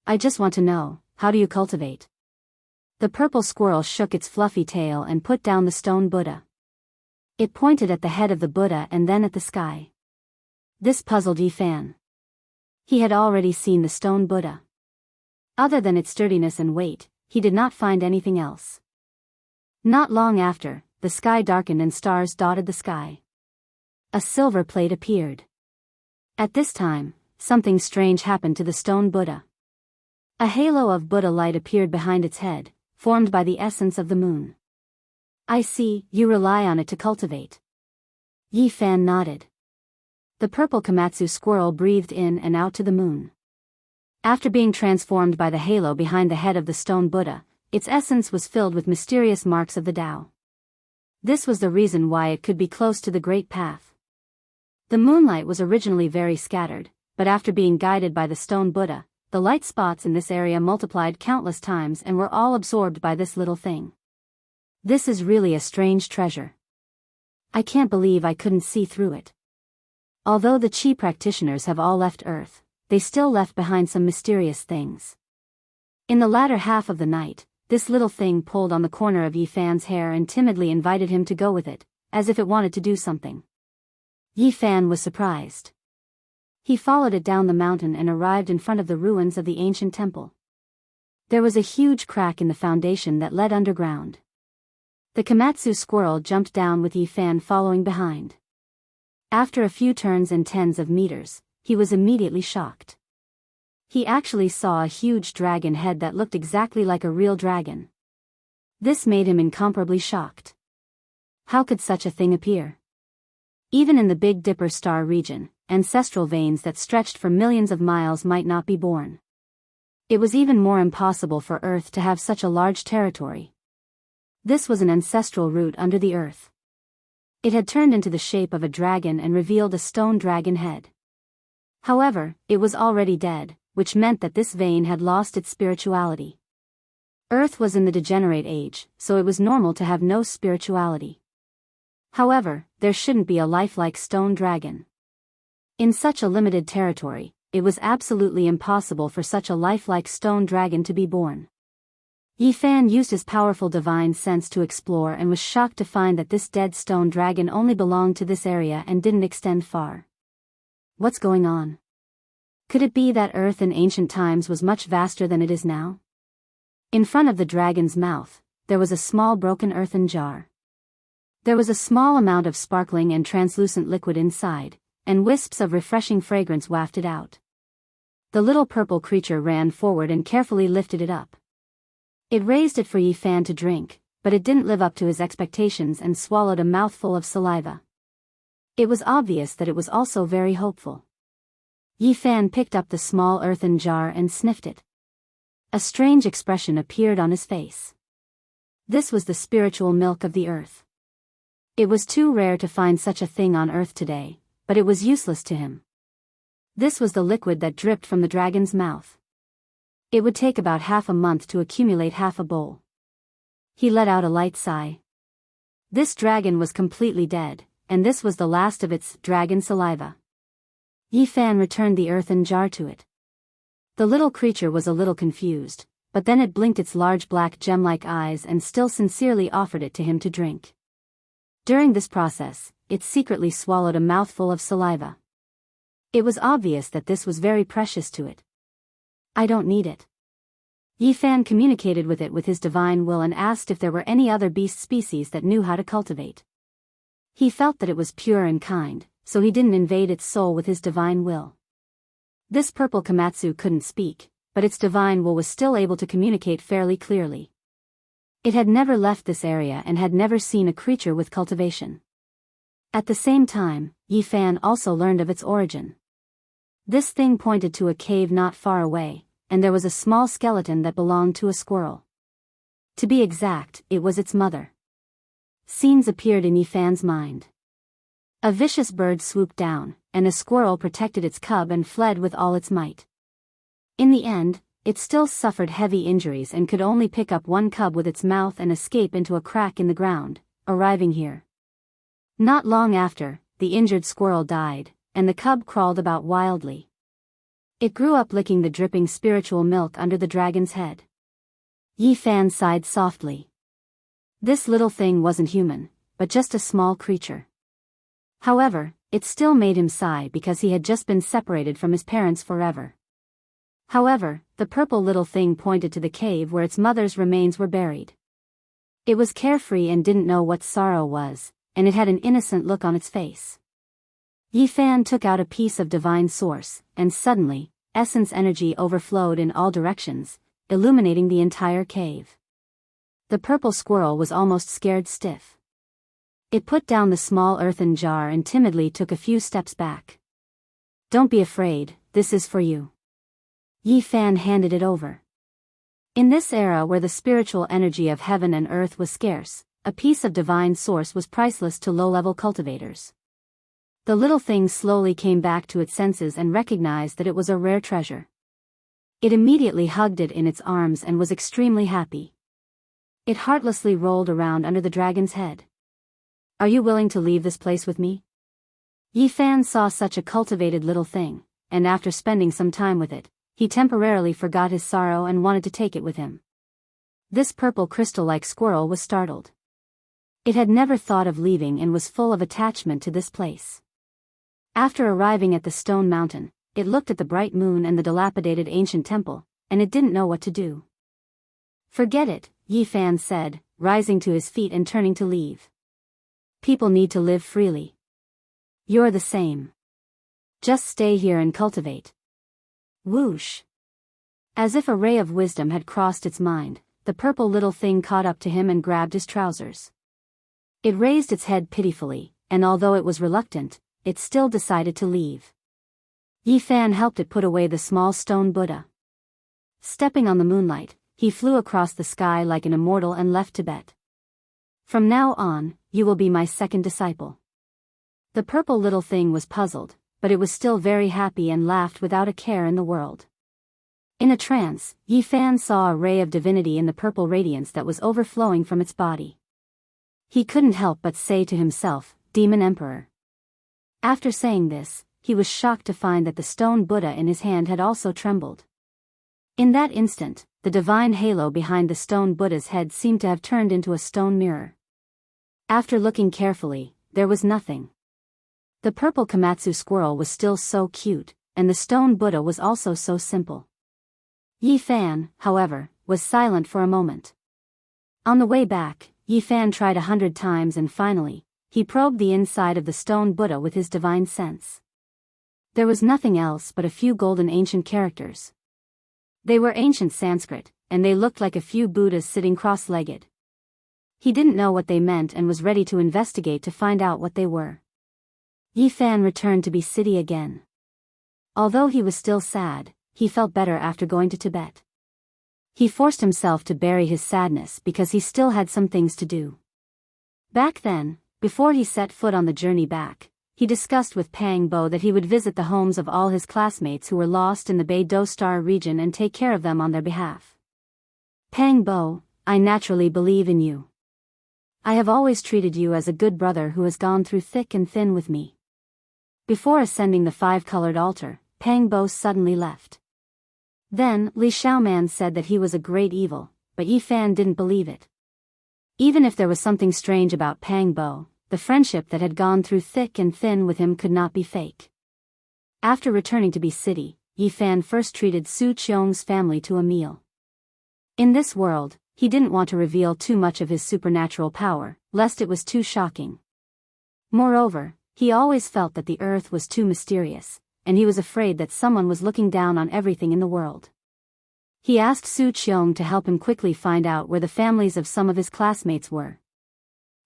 I just want to know, how do you cultivate?" The purple squirrel shook its fluffy tail and put down the stone Buddha. It pointed at the head of the Buddha and then at the sky. This puzzled Yifan. He had already seen the stone Buddha. Other than its sturdiness and weight, he did not find anything else. Not long after, the sky darkened and stars dotted the sky. A silver plate appeared. At this time, something strange happened to the stone Buddha. A halo of Buddha light appeared behind its head, formed by the essence of the moon. "I see, you rely on it to cultivate." Yifan nodded. The purple Komatsu squirrel breathed in and out to the moon. After being transformed by the halo behind the head of the stone Buddha, its essence was filled with mysterious marks of the Tao. This was the reason why it could be close to the Great Path. The moonlight was originally very scattered, but after being guided by the stone Buddha, the light spots in this area multiplied countless times and were all absorbed by this little thing. This is really a strange treasure. I can't believe I couldn't see through it. Although the Qi practitioners have all left Earth, they still left behind some mysterious things. In the latter half of the night, this little thing pulled on the corner of Yifan's hair and timidly invited him to go with it, as if it wanted to do something. Yifan was surprised. He followed it down the mountain and arrived in front of the ruins of the ancient temple. There was a huge crack in the foundation that led underground. The Komatsu squirrel jumped down with Yifan following behind. After a few turns and tens of meters, he was immediately shocked. He actually saw a huge dragon head that looked exactly like a real dragon. This made him incomparably shocked. How could such a thing appear? Even in the Big Dipper star region, ancestral veins that stretched for millions of miles might not be born. It was even more impossible for Earth to have such a large territory. This was an ancestral root under the earth. It had turned into the shape of a dragon and revealed a stone dragon head. However, it was already dead, which meant that this vein had lost its spirituality. Earth was in the degenerate age, so it was normal to have no spirituality. However, there shouldn't be a lifelike stone dragon. In such a limited territory, it was absolutely impossible for such a lifelike stone dragon to be born. Yifan used his powerful divine sense to explore and was shocked to find that this dead stone dragon only belonged to this area and didn't extend far. What's going on? Could it be that Earth in ancient times was much vaster than it is now? In front of the dragon's mouth, there was a small broken earthen jar. There was a small amount of sparkling and translucent liquid inside, and wisps of refreshing fragrance wafted out. The little purple creature ran forward and carefully lifted it up. It raised it for Yifan to drink, but it didn't live up to his expectations and swallowed a mouthful of saliva. It was obvious that it was also very hopeful. Yifan picked up the small earthen jar and sniffed it. A strange expression appeared on his face. This was the spiritual milk of the earth. It was too rare to find such a thing on Earth today, but it was useless to him. This was the liquid that dripped from the dragon's mouth. It would take about half a month to accumulate half a bowl. He let out a light sigh. This dragon was completely dead, and this was the last of its dragon saliva. Yifan returned the earthen jar to it. The little creature was a little confused, but then it blinked its large black gem-like eyes and still sincerely offered it to him to drink. During this process, it secretly swallowed a mouthful of saliva. It was obvious that this was very precious to it. I don't need it. Yifan communicated with it with his divine will and asked if there were any other beast species that knew how to cultivate. He felt that it was pure and kind, so he didn't invade its soul with his divine will. This purple Komatsu couldn't speak, but its divine will was still able to communicate fairly clearly. It had never left this area and had never seen a creature with cultivation. At the same time, Yifan also learned of its origin. This thing pointed to a cave not far away, and there was a small skeleton that belonged to a squirrel. To be exact, it was its mother. Scenes appeared in Yifan's mind. A vicious bird swooped down, and the squirrel protected its cub and fled with all its might. In the end, it still suffered heavy injuries and could only pick up one cub with its mouth and escape into a crack in the ground, arriving here. Not long after, the injured squirrel died, and the cub crawled about wildly. It grew up licking the dripping spiritual milk under the dragon's head. Yi Fan sighed softly. This little thing wasn't human, but just a small creature. However, it still made him sigh because he had just been separated from his parents forever. However, the purple little thing pointed to the cave where its mother's remains were buried. It was carefree and didn't know what sorrow was, and it had an innocent look on its face. Yi Fan took out a piece of divine source, and suddenly, essence energy overflowed in all directions, illuminating the entire cave. The purple squirrel was almost scared stiff. It put down the small earthen jar and timidly took a few steps back. "Don't be afraid, this is for you." Yi Fan handed it over. In this era where the spiritual energy of heaven and earth was scarce, a piece of divine source was priceless to low-level cultivators. The little thing slowly came back to its senses and recognized that it was a rare treasure. It immediately hugged it in its arms and was extremely happy. It heartlessly rolled around under the dragon's head. "Are you willing to leave this place with me?" Yi Fan saw such a cultivated little thing, and after spending some time with it, he temporarily forgot his sorrow and wanted to take it with him. This purple crystal-like squirrel was startled. It had never thought of leaving and was full of attachment to this place. After arriving at the stone mountain, it looked at the bright moon and the dilapidated ancient temple, and it didn't know what to do. "Forget it," Yi Fan said, rising to his feet and turning to leave. "People need to live freely. You're the same. Just stay here and cultivate." Whoosh! As if a ray of wisdom had crossed its mind, the purple little thing caught up to him and grabbed his trousers. It raised its head pitifully, and although it was reluctant, it still decided to leave. Yi Fan helped it put away the small stone Buddha. Stepping on the moonlight, he flew across the sky like an immortal and left Tibet. "From now on, you will be my second disciple." The purple little thing was puzzled, but it was still very happy and laughed without a care in the world. In a trance, Yi Fan saw a ray of divinity in the purple radiance that was overflowing from its body. He couldn't help but say to himself, "Demon Emperor." After saying this, he was shocked to find that the stone Buddha in his hand had also trembled. In that instant, the divine halo behind the stone Buddha's head seemed to have turned into a stone mirror. After looking carefully, there was nothing. The purple Komatsu squirrel was still so cute, and the stone Buddha was also so simple. Yi Fan, however, was silent for a moment. On the way back, Yi Fan tried 100 times and finally, he probed the inside of the stone Buddha with his divine sense. There was nothing else but a few golden ancient characters. They were ancient Sanskrit, and they looked like a few Buddhas sitting cross-legged. He didn't know what they meant and was ready to investigate to find out what they were. Yi Fan returned to Be City again. Although he was still sad, he felt better after going to Tibet. He forced himself to bury his sadness because he still had some things to do. Back then, before he set foot on the journey back, he discussed with Pang Bo that he would visit the homes of all his classmates who were lost in the Bei Do Star region and take care of them on their behalf. "Pang Bo, I naturally believe in you. I have always treated you as a good brother who has gone through thick and thin with me." Before ascending the five-colored altar, Pang Bo suddenly left. Then, Li Xiaoman said that he was a great evil, but Yi Fan didn't believe it. Even if there was something strange about Pang Bo, the friendship that had gone through thick and thin with him could not be fake. After returning to Be City, Yi Fan first treated Su Qiong's family to a meal. In this world, he didn't want to reveal too much of his supernatural power, lest it was too shocking. Moreover, he always felt that the earth was too mysterious, and he was afraid that someone was looking down on everything in the world. He asked Su Qiong to help him quickly find out where the families of some of his classmates were.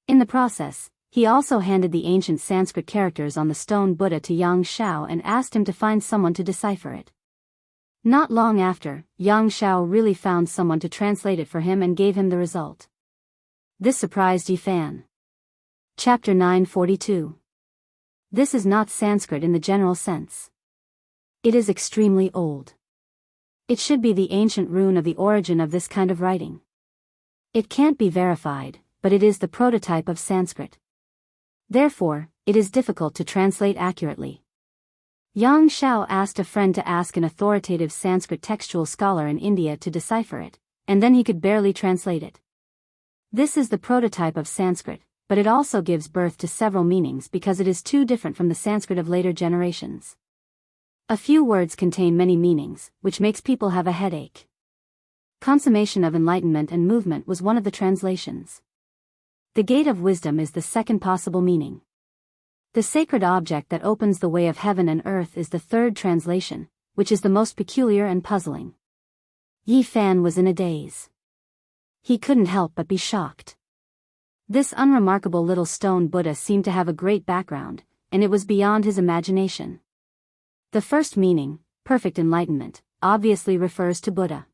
In the process, he also handed the ancient Sanskrit characters on the stone Buddha to Yang Shao and asked him to find someone to decipher it. Not long after, Yang Shao really found someone to translate it for him and gave him the result. This surprised Yi Fan. Chapter 942. This is not Sanskrit in the general sense. It is extremely old. It should be the ancient rune of the origin of this kind of writing. It can't be verified, but it is the prototype of Sanskrit. Therefore, it is difficult to translate accurately. Yang Shao asked a friend to ask an authoritative Sanskrit textual scholar in India to decipher it, and then he could barely translate it. This is the prototype of Sanskrit, but it also gives birth to several meanings because it is too different from the Sanskrit of later generations. A few words contain many meanings, which makes people have a headache. Consummation of enlightenment and movement was one of the translations. The gate of wisdom is the second possible meaning. The sacred object that opens the way of heaven and earth is the third translation, which is the most peculiar and puzzling. Yi Fan was in a daze. He couldn't help but be shocked. This unremarkable little stone Buddha seemed to have a great background, and it was beyond his imagination. The first meaning, perfect enlightenment, obviously refers to Buddha.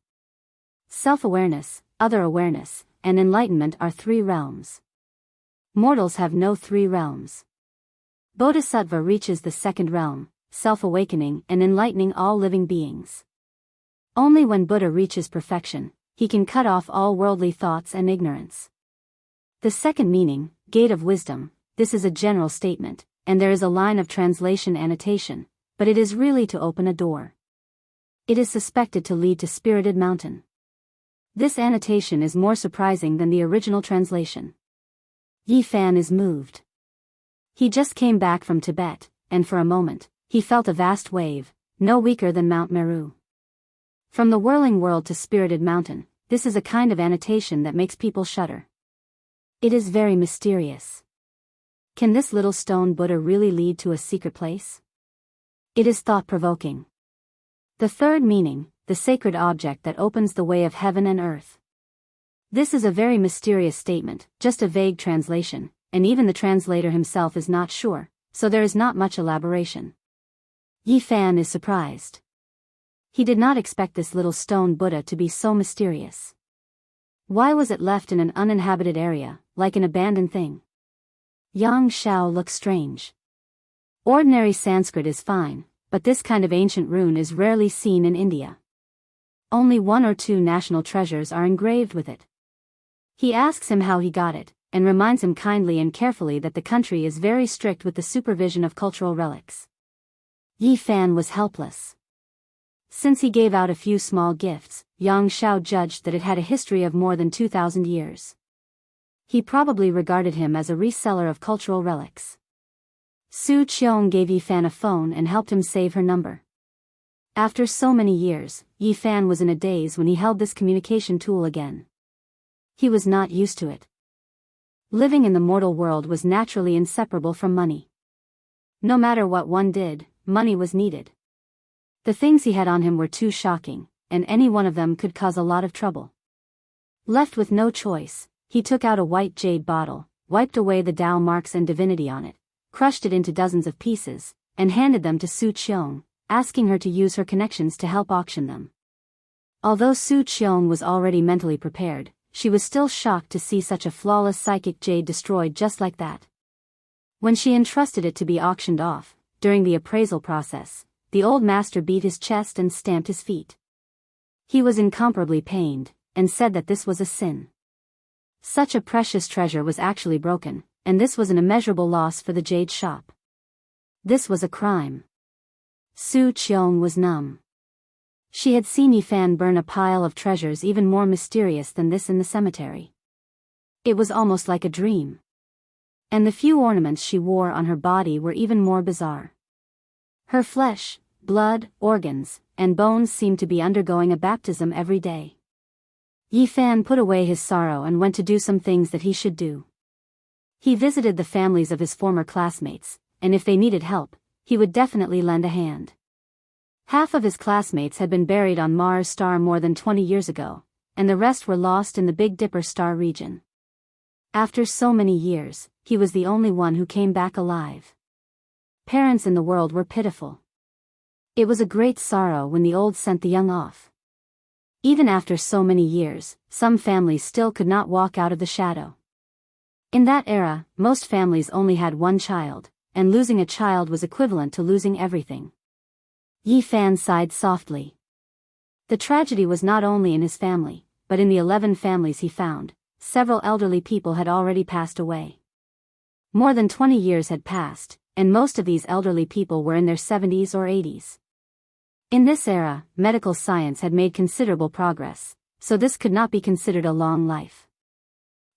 Self-awareness, other awareness, and enlightenment are three realms. Mortals have no three realms. Bodhisattva reaches the second realm, self-awakening and enlightening all living beings. Only when Buddha reaches perfection, he can cut off all worldly thoughts and ignorance. The second meaning, gate of wisdom, this is a general statement, and there is a line of translation annotation, but it is really to open a door. It is suspected to lead to Spirited Mountain. This annotation is more surprising than the original translation. Yi Fan is moved. He just came back from Tibet, and for a moment, he felt a vast wave, no weaker than Mount Meru. From the whirling world to Spirited Mountain, this is a kind of annotation that makes people shudder. It is very mysterious. Can this little stone Buddha really lead to a secret place? It is thought-provoking. The third meaning, the sacred object that opens the way of heaven and earth. This is a very mysterious statement, just a vague translation, and even the translator himself is not sure, so there is not much elaboration. Yi Fan is surprised. He did not expect this little stone Buddha to be so mysterious. Why was it left in an uninhabited area, like an abandoned thing? Yang Shao looks strange. Ordinary Sanskrit is fine, but this kind of ancient rune is rarely seen in India. Only one or two national treasures are engraved with it. He asks him how he got it, and reminds him kindly and carefully that the country is very strict with the supervision of cultural relics. Yi Fan was helpless. Since he gave out a few small gifts, Yang Shao judged that it had a history of more than 2,000 years. He probably regarded him as a reseller of cultural relics. Su Qiong gave Yi Fan a phone and helped him save her number. After so many years, Yi Fan was in a daze when he held this communication tool again. He was not used to it. Living in the mortal world was naturally inseparable from money. No matter what one did, money was needed. The things he had on him were too shocking, and any one of them could cause a lot of trouble. Left with no choice, he took out a white jade bottle, wiped away the Tao marks and divinity on it, crushed it into dozens of pieces, and handed them to Su Qiong, asking her to use her connections to help auction them. Although Su Qiong was already mentally prepared, she was still shocked to see such a flawless psychic jade destroyed just like that. When she entrusted it to be auctioned off, during the appraisal process, the old master beat his chest and stamped his feet. He was incomparably pained, and said that this was a sin. Such a precious treasure was actually broken, and this was an immeasurable loss for the jade shop. This was a crime. Su Qiong was numb. She had seen Yi Fan burn a pile of treasures even more mysterious than this in the cemetery. It was almost like a dream. And the few ornaments she wore on her body were even more bizarre. Her flesh, blood, organs, and bones seemed to be undergoing a baptism every day. Yi Fan put away his sorrow and went to do some things that he should do. He visited the families of his former classmates, and if they needed help, he would definitely lend a hand. Half of his classmates had been buried on Mars star more than 20 years ago, and the rest were lost in the Big Dipper star region. After so many years, he was the only one who came back alive. Parents in the world were pitiful. It was a great sorrow when the old sent the young off. Even after so many years, some families still could not walk out of the shadow. In that era, most families only had one child, and losing a child was equivalent to losing everything. Yi Fan sighed softly. The tragedy was not only in his family, but in the 11 families he found. Several elderly people had already passed away. More than 20 years had passed, and most of these elderly people were in their 70s or 80s. In this era, medical science had made considerable progress, so this could not be considered a long life.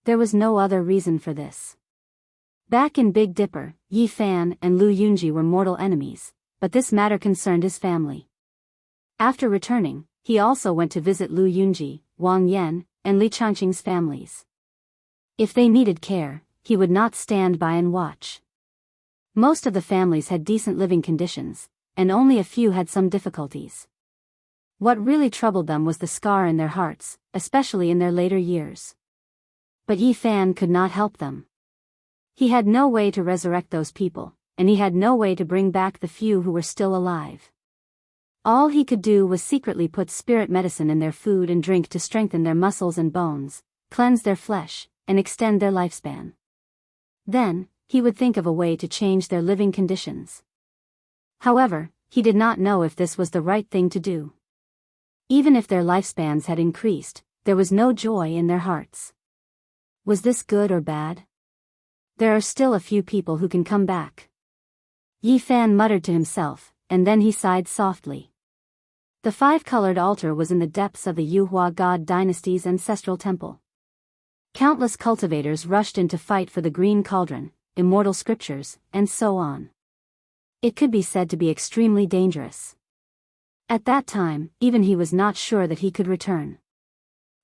There was no other reason for this. Back in Big Dipper, Yi Fan and Lu Yunji were mortal enemies, but this matter concerned his family. After returning, he also went to visit Lu Yunji, Wang Yan, and Li Changqing's families. If they needed care, he would not stand by and watch. Most of the families had decent living conditions, and only a few had some difficulties. What really troubled them was the scar in their hearts, especially in their later years. But Yi Fan could not help them. He had no way to resurrect those people, and he had no way to bring back the few who were still alive. All he could do was secretly put spirit medicine in their food and drink to strengthen their muscles and bones, cleanse their flesh, and extend their lifespan. Then, he would think of a way to change their living conditions. However, he did not know if this was the right thing to do. Even if their lifespans had increased, there was no joy in their hearts. Was this good or bad? There are still a few people who can come back. Yi Fan muttered to himself, and then he sighed softly. The 5-colored altar was in the depths of the Yuhua God dynasty's ancestral temple. Countless cultivators rushed in to fight for the green cauldron, immortal scriptures, and so on. It could be said to be extremely dangerous. At that time, even he was not sure that he could return.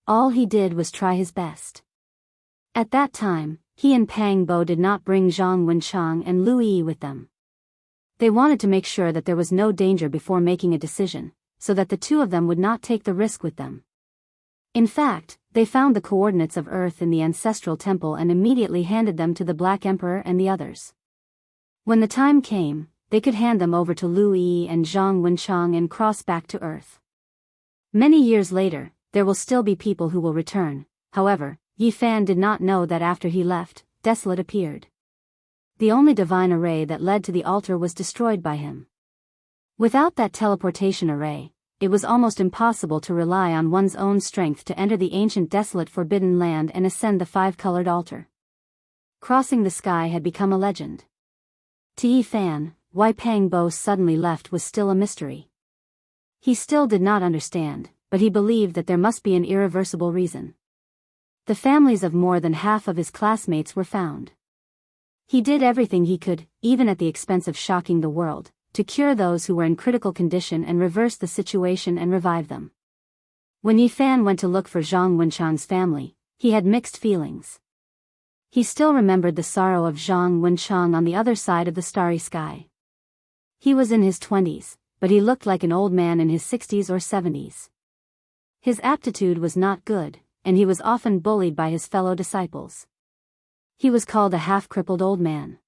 All he did was try his best. At that time, he and Pang Bo did not bring Zhang Wenchang and Lu Yi with them. They wanted to make sure that there was no danger before making a decision, so that the two of them would not take the risk with them. In fact, they found the coordinates of Earth in the ancestral temple and immediately handed them to the Black Emperor and the others. When the time came, they could hand them over to Lu Yi and Zhang Wenchang and cross back to Earth. Many years later, there will still be people who will return. However, Yi Fan did not know that after he left, Desolate appeared. The only divine array that led to the altar was destroyed by him. Without that teleportation array, it was almost impossible to rely on one's own strength to enter the ancient desolate forbidden land and ascend the 5-colored altar. Crossing the sky had become a legend. To Yi Fan, why Pang Bo suddenly left was still a mystery. He still did not understand, but he believed that there must be an irreversible reason. The families of more than half of his classmates were found. He did everything he could, even at the expense of shocking the world, to cure those who were in critical condition and reverse the situation and revive them. When Yi Fan went to look for Zhang Wenchang's family, he had mixed feelings. He still remembered the sorrow of Zhang Wenchang on the other side of the starry sky. He was in his 20s, but he looked like an old man in his 60s or 70s. His aptitude was not good, and he was often bullied by his fellow disciples. He was called a half-crippled old man.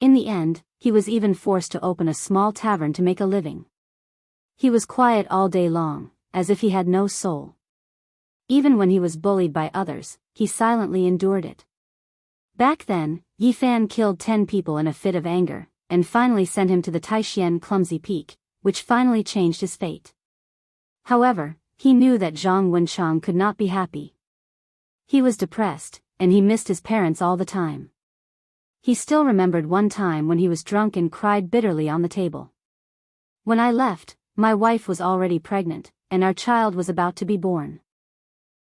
In the end, he was even forced to open a small tavern to make a living. He was quiet all day long, as if he had no soul. Even when he was bullied by others, he silently endured it. Back then, Yi Fan killed 10 people in a fit of anger, and finally sent him to the Taishian Clumsy Peak, which finally changed his fate. However, he knew that Zhang Wenchang could not be happy. He was depressed, and he missed his parents all the time. He still remembered one time when he was drunk and cried bitterly on the table. When I left, my wife was already pregnant, and our child was about to be born.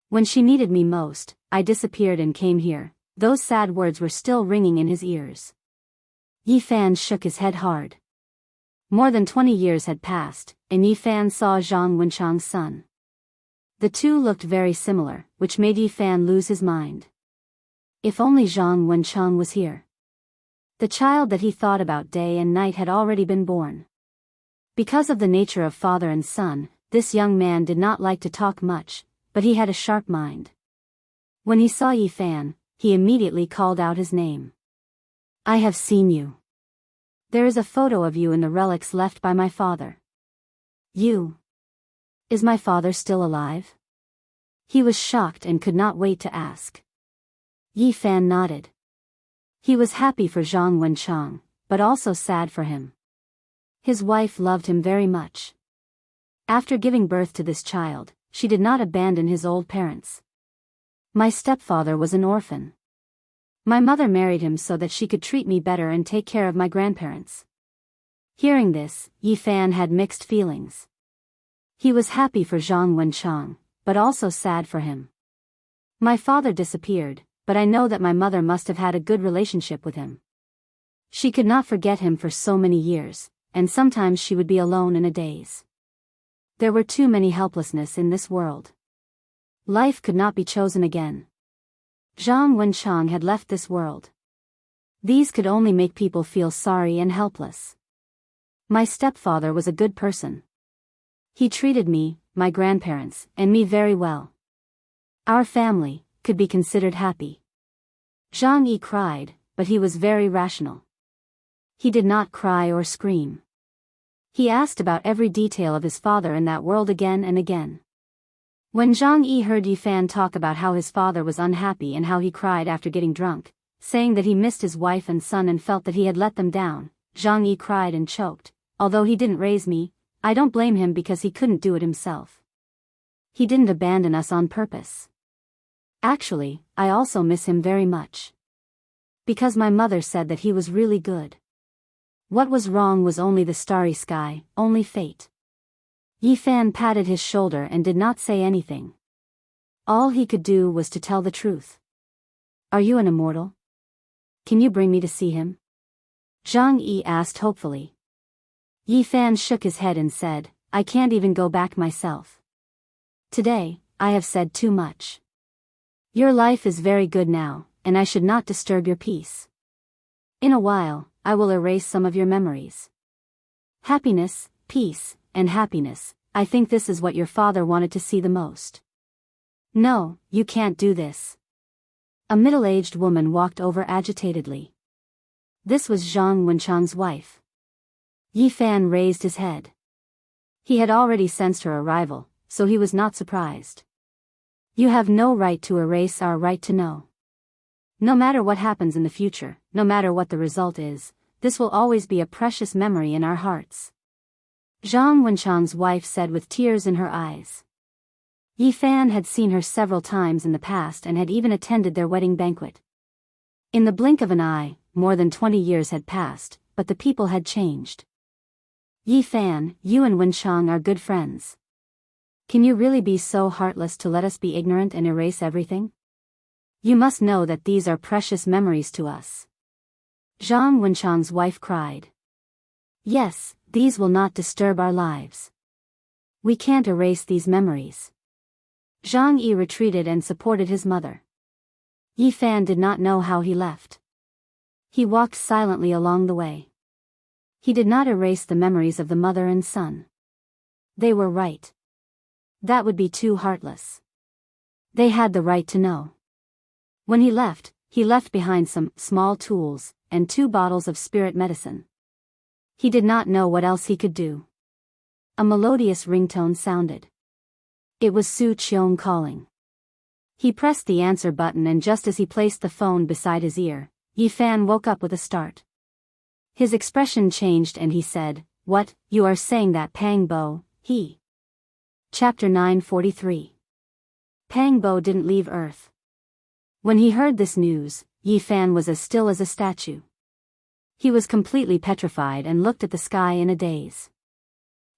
When she needed me most, I disappeared and came here. Those sad words were still ringing in his ears. Yi Fan shook his head hard. More than 20 years had passed, and Yi Fan saw Zhang Wenchang's son. The two looked very similar, which made Yi Fan lose his mind. If only Zhang Wenchang was here. The child that he thought about day and night had already been born. Because of the nature of father and son, this young man did not like to talk much, but he had a sharp mind. When he saw Yi Fan, he immediately called out his name. I have seen you. There is a photo of you in the relics left by my father. You. Is my father still alive? He was shocked and could not wait to ask. Yi Fan nodded. He was happy for Zhang Wenchang, but also sad for him. His wife loved him very much. After giving birth to this child, she did not abandon his old parents. My stepfather was an orphan. My mother married him so that she could treat me better and take care of my grandparents. Hearing this, Yi Fan had mixed feelings. He was happy for Zhang Wenchang, but also sad for him. My father disappeared, but I know that my mother must have had a good relationship with him. She could not forget him for so many years, and sometimes she would be alone in a daze. There were too many helplessness in this world. Life could not be chosen again. Zhang Wenchang had left this world. These could only make people feel sorry and helpless. My stepfather was a good person. He treated me, my grandparents, and me very well. Our family could be considered happy. Zhang Yi cried, but he was very rational. He did not cry or scream. He asked about every detail of his father in that world again and again. When Zhang Yi heard Yi Fan talk about how his father was unhappy and how he cried after getting drunk, saying that he missed his wife and son and felt that he had let them down, Zhang Yi cried and choked. Although he didn't raise me, I don't blame him because he couldn't do it himself. He didn't abandon us on purpose. Actually, I also miss him very much. Because my mother said that he was really good. What was wrong was only the starry sky, only fate. Yi Fan patted his shoulder and did not say anything. All he could do was to tell the truth. Are you an immortal? Can you bring me to see him? Zhang Yi asked hopefully. Yi Fan shook his head and said, I can't even go back myself. Today, I have said too much. Your life is very good now, and I should not disturb your peace. In a while, I will erase some of your memories. Happiness, peace, and happiness, I think this is what your father wanted to see the most. No, you can't do this. A middle-aged woman walked over agitatedly. This was Zhang Wenchang's wife. Yi Fan raised his head. He had already sensed her arrival, so he was not surprised. You have no right to erase our right to know. No matter what happens in the future, no matter what the result is, this will always be a precious memory in our hearts. Zhang Wenchang's wife said with tears in her eyes. Yi Fan had seen her several times in the past and had even attended their wedding banquet. In the blink of an eye, more than 20 years had passed, but the people had changed. Yi Fan, you and Wenchang are good friends. Can you really be so heartless to let us be ignorant and erase everything? You must know that these are precious memories to us. Zhang Wenchang's wife cried. Yes, these will not disturb our lives. We can't erase these memories. Zhang Yi retreated and supported his mother. Yi Fan did not know how he left. He walked silently along the way. He did not erase the memories of the mother and son. They were right. That would be too heartless. They had the right to know. When he left behind some small tools and 2 bottles of spirit medicine. He did not know what else he could do. A melodious ringtone sounded. It was Su Qiong calling. He pressed the answer button, and just as he placed the phone beside his ear, Yi Fan woke up with a start. His expression changed and he said, What, you are saying that Pang Bo, he? Chapter 943. Pang Bo didn't leave Earth. When he heard this news, Yi Fan was as still as a statue. He was completely petrified and looked at the sky in a daze.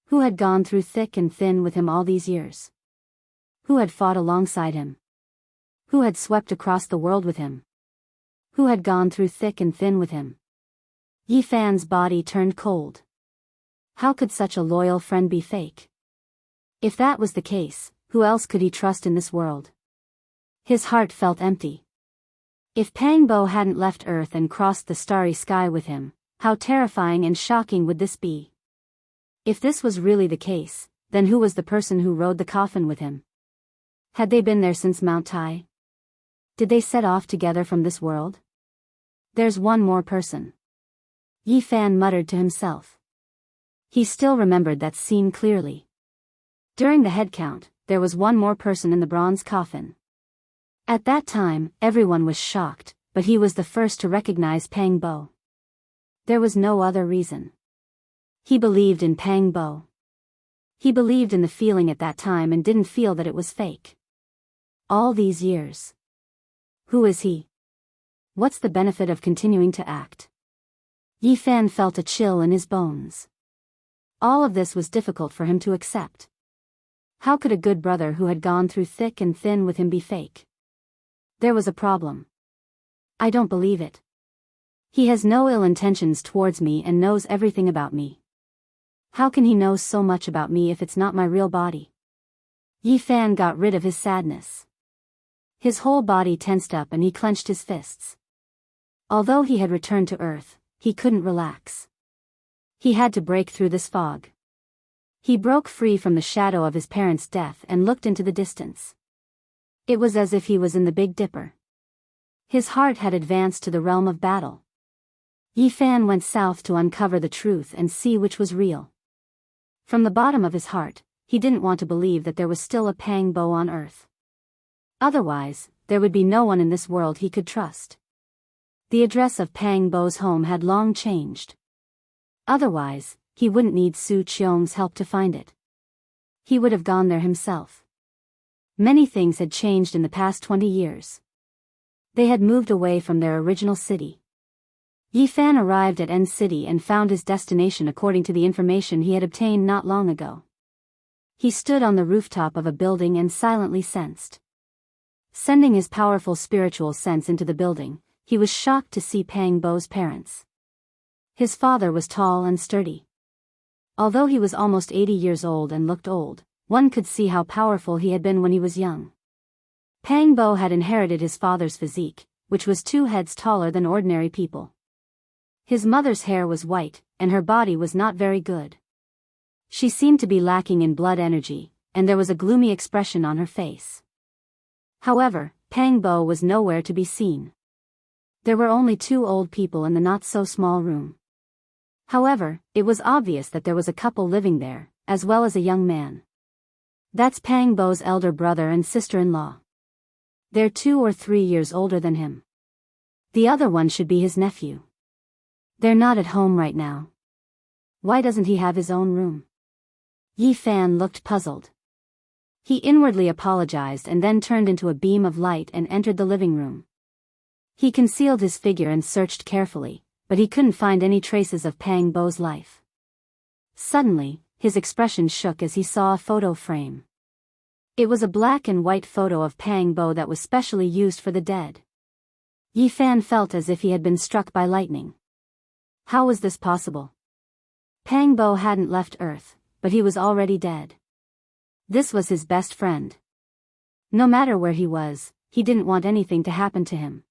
Who had gone through thick and thin with him all these years? Who had fought alongside him? Who had swept across the world with him? Who had gone through thick and thin with him? Yi Fan's body turned cold. How could such a loyal friend be fake? If that was the case, who else could he trust in this world? His heart felt empty. If Pang Bo hadn't left Earth and crossed the starry sky with him, how terrifying and shocking would this be? If this was really the case, then who was the person who rode the coffin with him? Had they been there since Mount Tai? Did they set off together from this world? There's one more person. Yi Fan muttered to himself. He still remembered that scene clearly. During the head count, there was one more person in the bronze coffin. At that time, everyone was shocked, but he was the first to recognize Pang Bo. There was no other reason. He believed in Pang Bo. He believed in the feeling at that time and didn't feel that it was fake. All these years. Who is he? What's the benefit of continuing to act? Yi Fan felt a chill in his bones. All of this was difficult for him to accept. How could a good brother who had gone through thick and thin with him be fake? There was a problem. I don't believe it. He has no ill intentions towards me and knows everything about me. How can he know so much about me if it's not my real body? Yi Fan got rid of his sadness. His whole body tensed up and he clenched his fists. Although he had returned to Earth, he couldn't relax. He had to break through this fog. He broke free from the shadow of his parents' death and looked into the distance. It was as if he was in the Big Dipper. His heart had advanced to the realm of battle. Yi Fan went south to uncover the truth and see which was real. From the bottom of his heart, he didn't want to believe that there was still a Pang Bo on Earth. Otherwise, there would be no one in this world he could trust. The address of Pang Bo's home had long changed. Otherwise, he wouldn't need Su Qiong's help to find it. He would have gone there himself. Many things had changed in the past 20 years. They had moved away from their original city. Yi Fan arrived at N City and found his destination according to the information he had obtained not long ago. He stood on the rooftop of a building and silently sensed. Sending his powerful spiritual sense into the building, he was shocked to see Pang Bo's parents. His father was tall and sturdy. Although he was almost 80 years old and looked old, one could see how powerful he had been when he was young. Pang Bo had inherited his father's physique, which was 2 heads taller than ordinary people. His mother's hair was white, and her body was not very good. She seemed to be lacking in blood energy, and there was a gloomy expression on her face. However, Pang Bo was nowhere to be seen. There were only 2 old people in the not-so-small room. However, it was obvious that there was a couple living there, as well as a young man. That's Pang Bo's elder brother and sister-in-law. They're 2 or 3 years older than him. The other one should be his nephew. They're not at home right now. Why doesn't he have his own room? Yi Fan looked puzzled. He inwardly apologized and then turned into a beam of light and entered the living room. He concealed his figure and searched carefully, but he couldn't find any traces of Pang Bo's life. Suddenly, his expression shook as he saw a photo frame. It was a black and white photo of Pang Bo that was specially used for the dead. Yi Fan felt as if he had been struck by lightning. How was this possible? Pang Bo hadn't left Earth, but he was already dead. This was his best friend. No matter where he was, he didn't want anything to happen to him.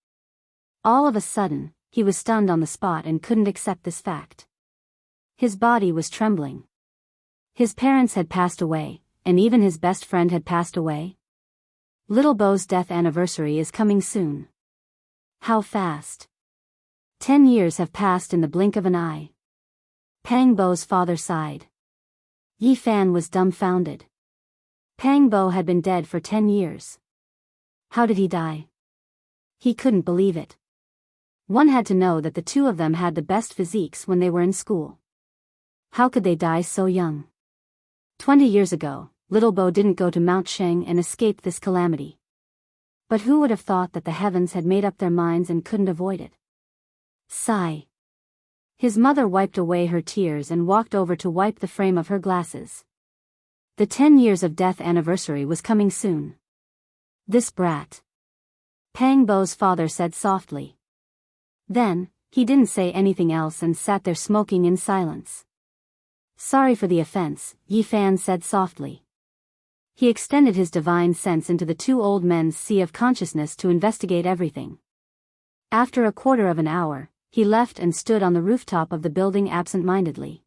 All of a sudden, he was stunned on the spot and couldn't accept this fact. His body was trembling. His parents had passed away, and even his best friend had passed away. Little Bo's death anniversary is coming soon. How fast? 10 years have passed in the blink of an eye. Pang Bo's father sighed. Yi Fan was dumbfounded. Pang Bo had been dead for 10 years. How did he die? He couldn't believe it. One had to know that the 2 of them had the best physiques when they were in school. How could they die so young? 20 years ago, Little Bo didn't go to Mount Sheng and escape this calamity. But who would have thought that the heavens had made up their minds and couldn't avoid it? Sigh. His mother wiped away her tears and walked over to wipe the frame of her glasses. The 10 years of death anniversary was coming soon. This brat. Pang Bo's father said softly. Then, he didn't say anything else and sat there smoking in silence. Sorry for the offense, Yi Fan said softly. He extended his divine sense into the 2 old men's sea of consciousness to investigate everything. After a quarter of an hour, he left and stood on the rooftop of the building absent-mindedly.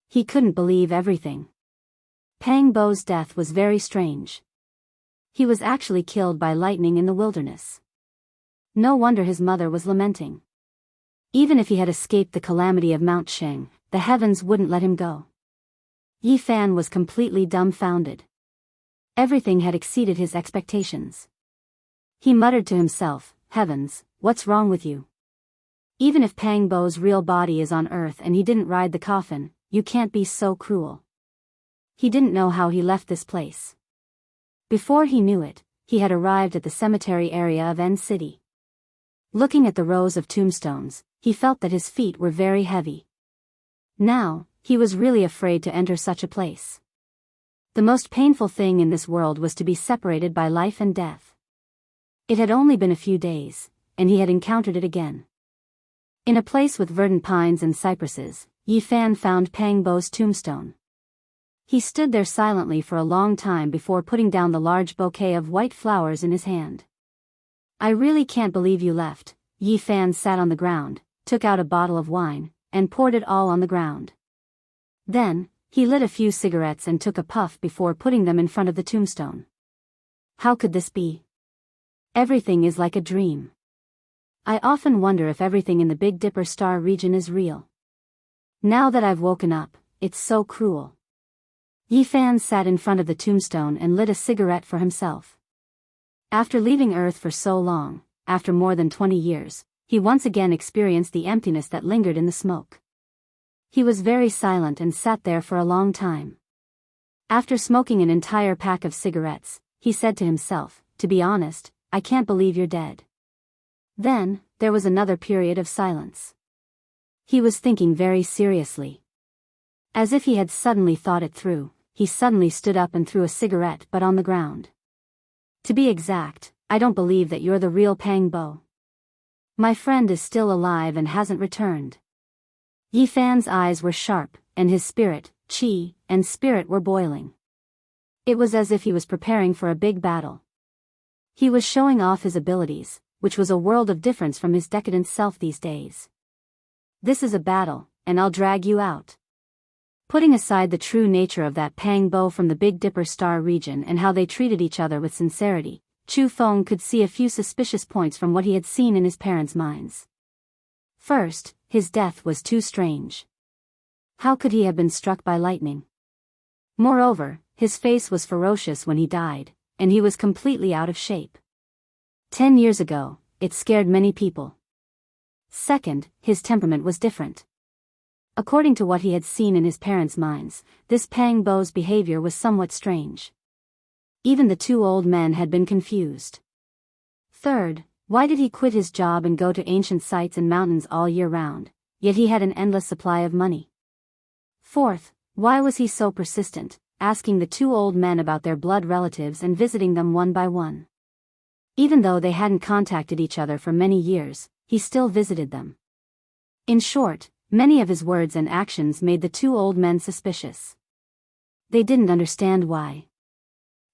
He couldn't believe everything. Pang Bo's death was very strange. He was actually killed by lightning in the wilderness. No wonder his mother was lamenting. Even if he had escaped the calamity of Mount Sheng, the heavens wouldn't let him go. Yi Fan was completely dumbfounded. Everything had exceeded his expectations. He muttered to himself, "Heavens, what's wrong with you?" Even if Pang Bo's real body is on Earth and he didn't ride the coffin, you can't be so cruel. He didn't know how he left this place. Before he knew it, he had arrived at the cemetery area of N City. Looking at the rows of tombstones, he felt that his feet were very heavy. Now, he was really afraid to enter such a place. The most painful thing in this world was to be separated by life and death. It had only been a few days, and he had encountered it again. In a place with verdant pines and cypresses, Yi Fan found Pang Bo's tombstone. He stood there silently for a long time before putting down the large bouquet of white flowers in his hand. I really can't believe you left. Yi Fan sat on the ground, took out a bottle of wine, and poured it all on the ground. Then, he lit a few cigarettes and took a puff before putting them in front of the tombstone. How could this be? Everything is like a dream. I often wonder if everything in the Big Dipper star region is real. Now that I've woken up, it's so cruel. Yi Fan sat in front of the tombstone and lit a cigarette for himself. After leaving Earth for so long, after more than 20 years, he once again experienced the emptiness that lingered in the smoke. He was very silent and sat there for a long time. After smoking an entire pack of cigarettes, he said to himself, "To be honest, I can't believe you're dead." Then, there was another period of silence. He was thinking very seriously. As if he had suddenly thought it through, he suddenly stood up and threw a cigarette but on the ground. "To be exact, I don't believe that you're the real Pang Bo. My friend is still alive and hasn't returned." Yi Fan's eyes were sharp, and his spirit, qi, and spirit were boiling. It was as if he was preparing for a big battle. He was showing off his abilities, which was a world of difference from his decadent self these days. "This is a battle, and I'll drag you out." Putting aside the true nature of that Pang Bo from the Big Dipper star region and how they treated each other with sincerity, Chu Feng could see a few suspicious points from what he had seen in his parents' minds. First, his death was too strange. How could he have been struck by lightning? Moreover, his face was ferocious when he died, and he was completely out of shape. 10 years ago, it scared many people. Second, his temperament was different. According to what he had seen in his parents' minds, this Pang Bo's behavior was somewhat strange. Even the two old men had been confused. Third, why did he quit his job and go to ancient sites and mountains all year round, yet he had an endless supply of money? Fourth, why was he so persistent, asking the two old men about their blood relatives and visiting them one by one? Even though they hadn't contacted each other for many years, he still visited them. In short, many of his words and actions made the two old men suspicious. They didn't understand why.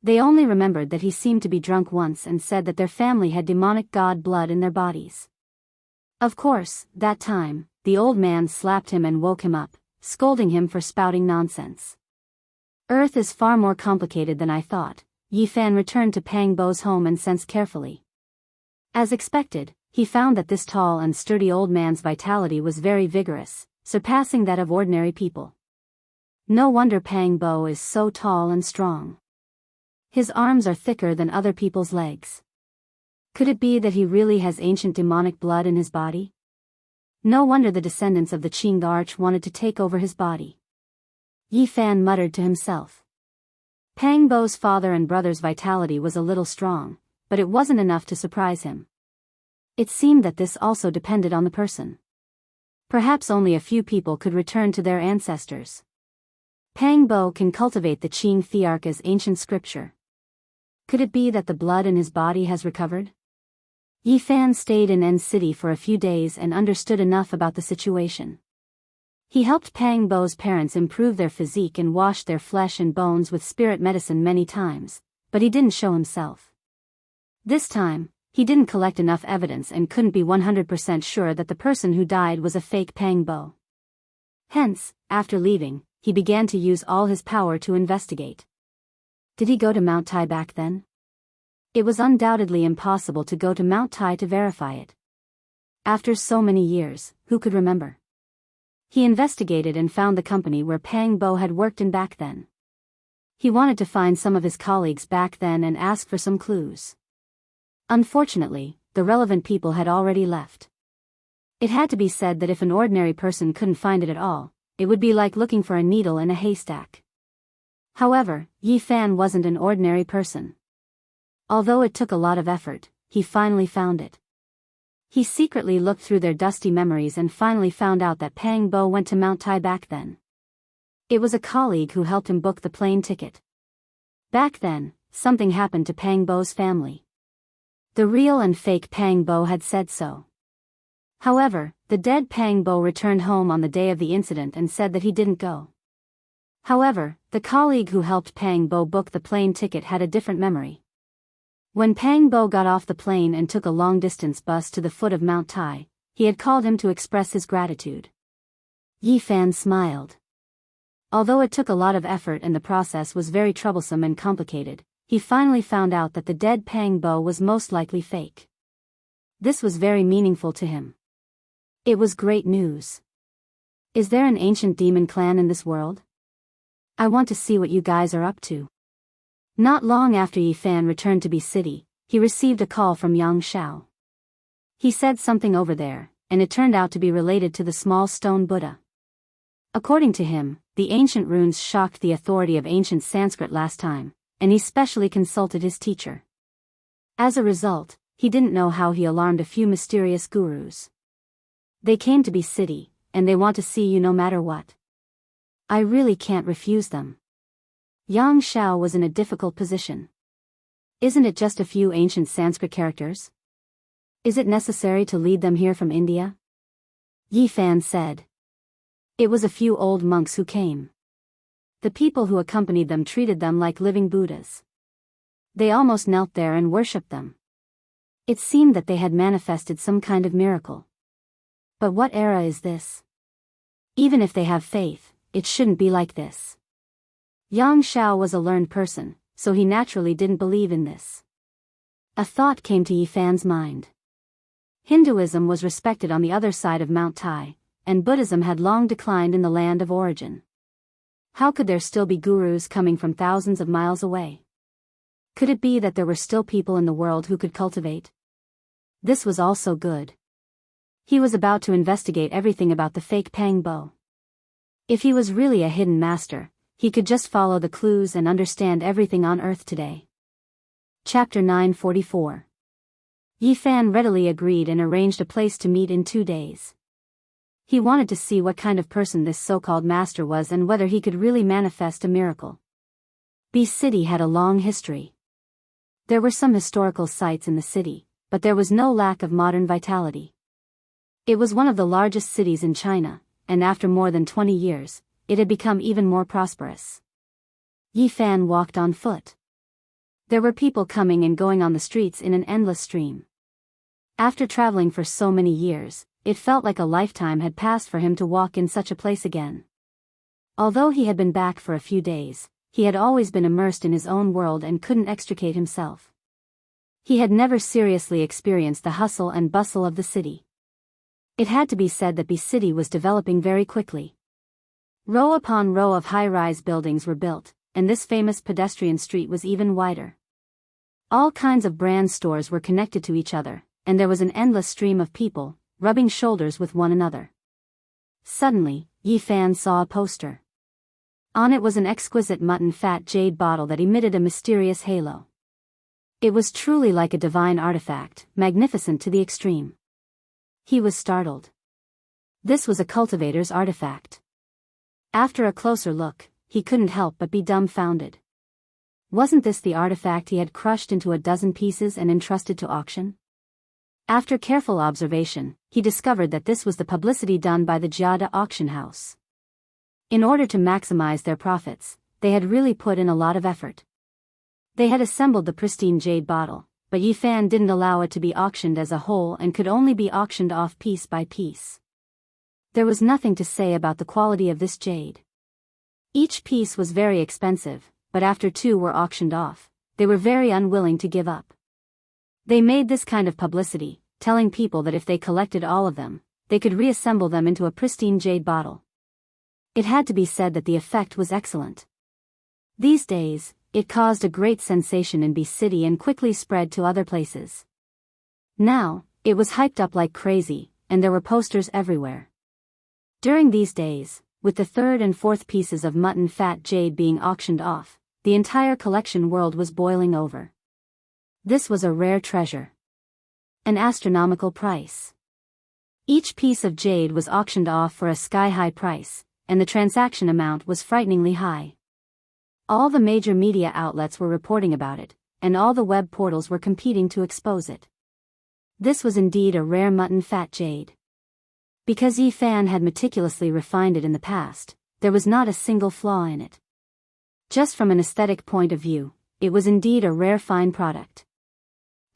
They only remembered that he seemed to be drunk once and said that their family had demonic god blood in their bodies. Of course, that time, the old man slapped him and woke him up, scolding him for spouting nonsense. Earth is far more complicated than I thought. Yi Fan returned to Pang Bo's home and sensed carefully. As expected, he found that this tall and sturdy old man's vitality was very vigorous, surpassing that of ordinary people. No wonder Pang Bo is so tall and strong. His arms are thicker than other people's legs. Could it be that he really has ancient demonic blood in his body? No wonder the descendants of the Qing Arch wanted to take over his body. Yi Fan muttered to himself. Pang Bo's father and brother's vitality was a little strong, but it wasn't enough to surprise him. It seemed that this also depended on the person. Perhaps only a few people could return to their ancestors. Pang Bo can cultivate the Qing Thearch as ancient scripture. Could it be that the blood in his body has recovered? Yi Fan stayed in N City for a few days and understood enough about the situation. He helped Pang Bo's parents improve their physique and washed their flesh and bones with spirit medicine many times, but he didn't show himself. This time, he didn't collect enough evidence and couldn't be 100% sure that the person who died was a fake Pang Bo. Hence, after leaving, he began to use all his power to investigate. Did he go to Mount Tai back then? It was undoubtedly impossible to go to Mount Tai to verify it. After so many years, who could remember? He investigated and found the company where Pang Bo had worked in back then. He wanted to find some of his colleagues back then and ask for some clues. Unfortunately, the relevant people had already left. It had to be said that if an ordinary person couldn't find it at all, it would be like looking for a needle in a haystack. However, Yi Fan wasn't an ordinary person. Although it took a lot of effort, he finally found it. He secretly looked through their dusty memories and finally found out that Pang Bo went to Mount Tai back then. It was a colleague who helped him book the plane ticket. Back then, something happened to Pang Bo's family. The real and fake Pang Bo had said so. However, the dead Pang Bo returned home on the day of the incident and said that he didn't go. However, the colleague who helped Pang Bo book the plane ticket had a different memory. When Pang Bo got off the plane and took a long-distance bus to the foot of Mount Tai, he had called him to express his gratitude. Yi Fan smiled. Although it took a lot of effort and the process was very troublesome and complicated, he finally found out that the dead Pang Bo was most likely fake. This was very meaningful to him. It was great news. Is there an ancient demon clan in this world? I want to see what you guys are up to. Not long after Yi Fan returned to B City, he received a call from Yang Xiao. He said something over there, and it turned out to be related to the small stone Buddha. According to him, the ancient runes shocked the authority of ancient Sanskrit last time, and he specially consulted his teacher. As a result, he didn't know how he alarmed a few mysterious gurus. They came to B City, and they want to see you no matter what. I really can't refuse them. Yang Xiao was in a difficult position. Isn't it just a few ancient Sanskrit characters? Is it necessary to lead them here from India? Yi Fan said. It was a few old monks who came. The people who accompanied them treated them like living Buddhas. They almost knelt there and worshipped them. It seemed that they had manifested some kind of miracle. But what era is this? Even if they have faith, it shouldn't be like this. Yang Xiao was a learned person, so he naturally didn't believe in this. A thought came to Yi Fan's mind. Hinduism was respected on the other side of Mount Tai, and Buddhism had long declined in the land of origin. How could there still be gurus coming from thousands of miles away? Could it be that there were still people in the world who could cultivate? This was all so good. He was about to investigate everything about the fake Pang Bo. If he was really a hidden master, he could just follow the clues and understand everything on Earth today. Chapter 944. Yi Fan readily agreed and arranged a place to meet in 2 days. He wanted to see what kind of person this so-called master was and whether he could really manifest a miracle. B City had a long history. There were some historical sites in the city, but there was no lack of modern vitality. It was one of the largest cities in China, and after more than 20 years, it had become even more prosperous. Yi Fan walked on foot. There were people coming and going on the streets in an endless stream. After traveling for so many years, it felt like a lifetime had passed for him to walk in such a place again. Although he had been back for a few days, he had always been immersed in his own world and couldn't extricate himself. He had never seriously experienced the hustle and bustle of the city. It had to be said that B City was developing very quickly. Row upon row of high-rise buildings were built, and this famous pedestrian street was even wider. All kinds of brand stores were connected to each other, and there was an endless stream of people, rubbing shoulders with one another. Suddenly, Yi Fan saw a poster. On it was an exquisite mutton fat jade bottle that emitted a mysterious halo. It was truly like a divine artifact, magnificent to the extreme. He was startled. This was a cultivator's artifact. After a closer look, he couldn't help but be dumbfounded. Wasn't this the artifact he had crushed into a dozen pieces and entrusted to auction? After careful observation, he discovered that this was the publicity done by the Jiada auction house. In order to maximize their profits, they had really put in a lot of effort. They had assembled the pristine jade bottle, but Yi Fan didn't allow it to be auctioned as a whole and could only be auctioned off piece by piece. There was nothing to say about the quality of this jade. Each piece was very expensive, but after 2 were auctioned off, they were very unwilling to give up. They made this kind of publicity, telling people that if they collected all of them, they could reassemble them into a pristine jade bottle. It had to be said that the effect was excellent. These days, it caused a great sensation in B City and quickly spread to other places. Now, it was hyped up like crazy, and there were posters everywhere. During these days, with the third and fourth pieces of mutton fat jade being auctioned off, the entire collection world was boiling over. This was a rare treasure. An astronomical price. Each piece of jade was auctioned off for a sky-high price, and the transaction amount was frighteningly high. All the major media outlets were reporting about it, and all the web portals were competing to expose it. This was indeed a rare mutton fat jade. Because Yi Fan had meticulously refined it in the past, there was not a single flaw in it. Just from an aesthetic point of view, it was indeed a rare fine product.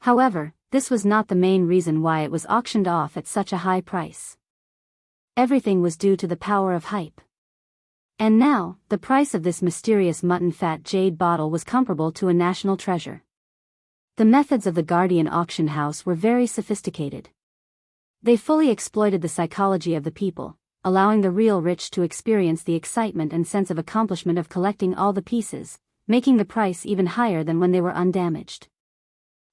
However, this was not the main reason why it was auctioned off at such a high price. Everything was due to the power of hype. And now, the price of this mysterious mutton fat jade bottle was comparable to a national treasure. The methods of the Guardian auction house were very sophisticated. They fully exploited the psychology of the people, allowing the real rich to experience the excitement and sense of accomplishment of collecting all the pieces, making the price even higher than when they were undamaged.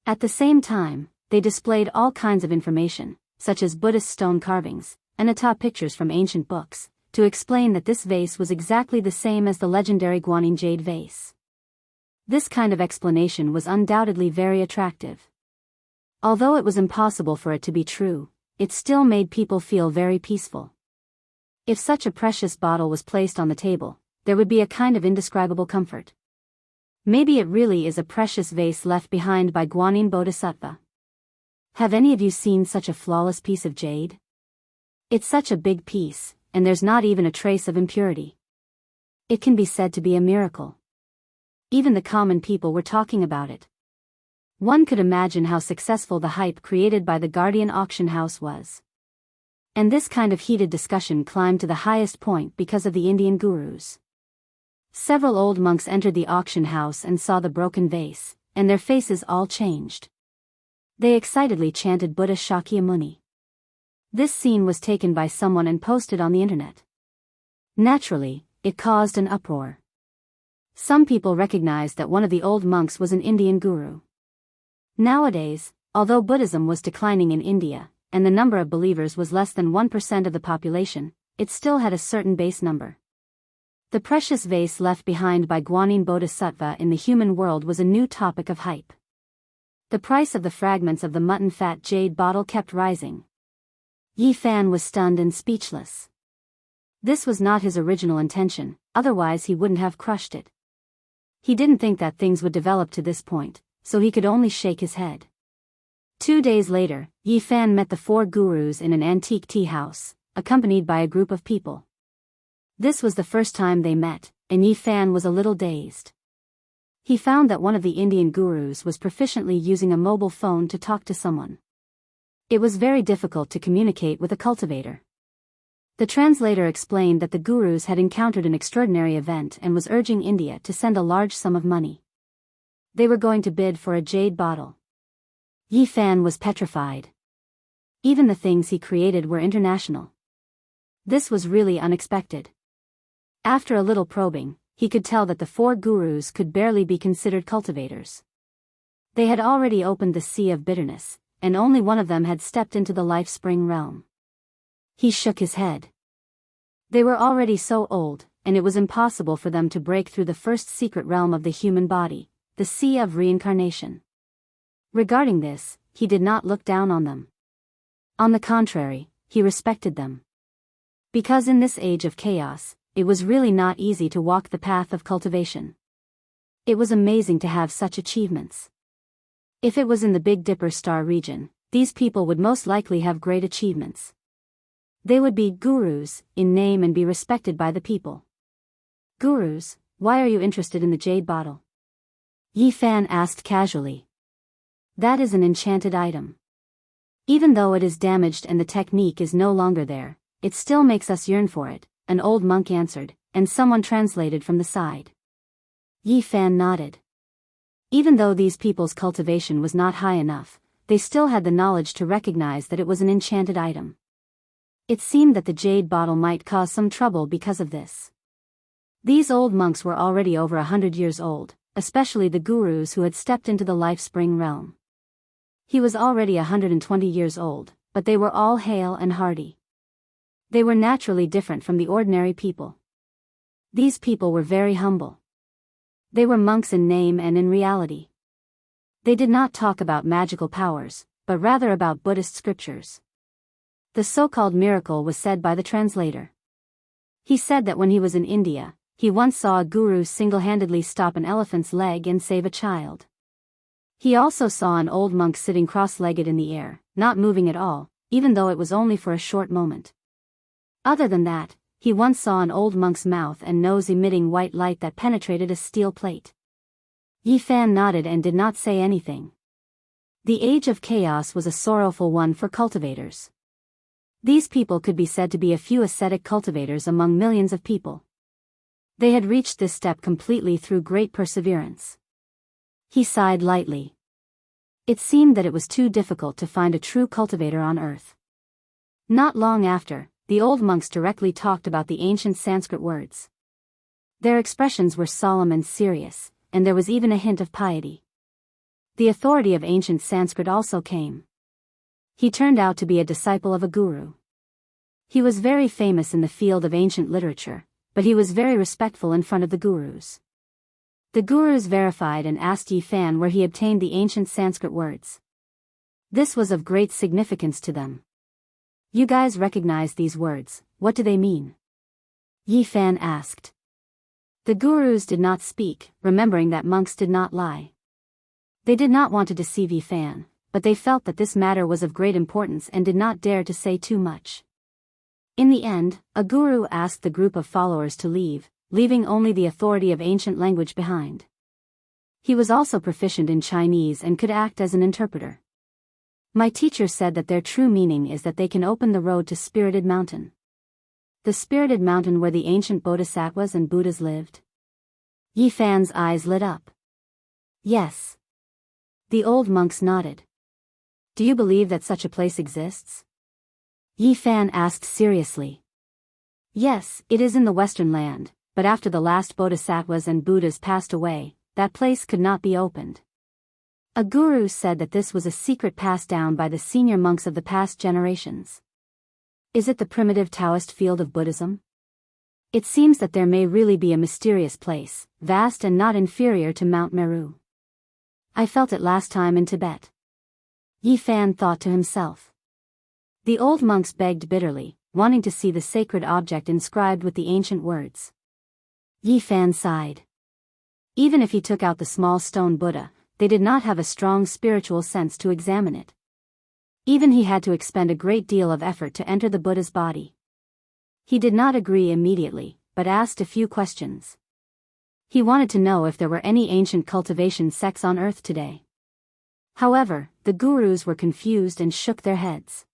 At the same time, they displayed all kinds of information, such as Buddhist stone carvings, and atop pictures from ancient books, to explain that this vase was exactly the same as the legendary Guanyin jade vase. This kind of explanation was undoubtedly very attractive. Although it was impossible for it to be true, it still made people feel very peaceful. If such a precious bottle was placed on the table, there would be a kind of indescribable comfort. Maybe it really is a precious vase left behind by Guanyin Bodhisattva. Have any of you seen such a flawless piece of jade? It's such a big piece, and there's not even a trace of impurity. It can be said to be a miracle. Even the common people were talking about it. One could imagine how successful the hype created by the Guardian auction house was. And this kind of heated discussion climbed to the highest point because of the Indian gurus. Several old monks entered the auction house and saw the broken vase, and their faces all changed. They excitedly chanted Buddha Shakyamuni. This scene was taken by someone and posted on the internet. Naturally, it caused an uproar. Some people recognized that one of the old monks was an Indian guru. Nowadays, although Buddhism was declining in India, and the number of believers was less than 1% of the population, it still had a certain base number. The precious vase left behind by Guanyin Bodhisattva in the human world was a new topic of hype. The price of the fragments of the mutton fat jade bottle kept rising. Yi Fan was stunned and speechless. This was not his original intention, otherwise he wouldn't have crushed it. He didn't think that things would develop to this point, so he could only shake his head. 2 days later, Yi Fan met the 4 gurus in an antique tea house, accompanied by a group of people. This was the first time they met, and Yi Fan was a little dazed. He found that one of the Indian gurus was proficiently using a mobile phone to talk to someone. It was very difficult to communicate with a cultivator. The translator explained that the gurus had encountered an extraordinary event and was urging India to send a large sum of money. They were going to bid for a jade bottle. Yi Fan was petrified. Even the things he created were international. This was really unexpected. After a little probing, he could tell that the 4 gurus could barely be considered cultivators. They had already opened the sea of bitterness, and only one of them had stepped into the life spring realm. He shook his head. They were already so old, and it was impossible for them to break through the first secret realm of the human body, the sea of reincarnation. Regarding this, he did not look down on them. On the contrary, he respected them. Because in this age of chaos, it was really not easy to walk the path of cultivation. It was amazing to have such achievements. If it was in the Big Dipper star region, these people would most likely have great achievements. They would be gurus in name and be respected by the people. Gurus, why are you interested in the jade bottle? Yi Fan asked casually. That is an enchanted item. Even though it is damaged and the technique is no longer there, it still makes us yearn for it, an old monk answered, and someone translated from the side. Yi Fan nodded. Even though these people's cultivation was not high enough, they still had the knowledge to recognize that it was an enchanted item. It seemed that the jade bottle might cause some trouble because of this. These old monks were already over 100 years old, especially the gurus who had stepped into the life spring realm. He was already 120 years old, but they were all hale and hearty. They were naturally different from the ordinary people. These people were very humble. They were monks in name and in reality. They did not talk about magical powers, but rather about Buddhist scriptures. The so-called miracle was said by the translator. He said that when he was in India, he once saw a guru single-handedly stop an elephant's leg and save a child. He also saw an old monk sitting cross-legged in the air, not moving at all, even though it was only for a short moment. Other than that, he once saw an old monk's mouth and nose emitting white light that penetrated a steel plate. Yi Fan nodded and did not say anything. The age of chaos was a sorrowful one for cultivators. These people could be said to be a few ascetic cultivators among millions of people. They had reached this step completely through great perseverance. He sighed lightly. It seemed that it was too difficult to find a true cultivator on earth. Not long after, the old monks directly talked about the ancient Sanskrit words. Their expressions were solemn and serious, and there was even a hint of piety. The authority of ancient Sanskrit also came. He turned out to be a disciple of a guru. He was very famous in the field of ancient literature, but he was very respectful in front of the gurus. The gurus verified and asked Yi Fan where he obtained the ancient Sanskrit words. This was of great significance to them. You guys recognize these words, what do they mean? Yi Fan asked. The gurus did not speak, remembering that monks did not lie. They did not want to deceive Yi Fan, but they felt that this matter was of great importance and did not dare to say too much. In the end, a guru asked the group of followers to leave, leaving only the authority of ancient language behind. He was also proficient in Chinese and could act as an interpreter. My teacher said that their true meaning is that they can open the road to Spirited Mountain. The Spirited Mountain where the ancient bodhisattvas and Buddhas lived. Yi Fan's eyes lit up. Yes. The old monks nodded. Do you believe that such a place exists? Yi Fan asked seriously. Yes, it is in the Western land, but after the last bodhisattvas and Buddhas passed away, that place could not be opened. A guru said that this was a secret passed down by the senior monks of the past generations. Is it the primitive Taoist field of Buddhism? It seems that there may really be a mysterious place, vast and not inferior to Mount Meru. I felt it last time in Tibet. Yi Fan thought to himself. The old monks begged bitterly, wanting to see the sacred object inscribed with the ancient words. Yi Fan sighed. Even if he took out the small stone Buddha, they did not have a strong spiritual sense to examine it. Even he had to expend a great deal of effort to enter the Buddha's body. He did not agree immediately, but asked a few questions. He wanted to know if there were any ancient cultivation sects on earth today. However, the gurus were confused and shook their heads.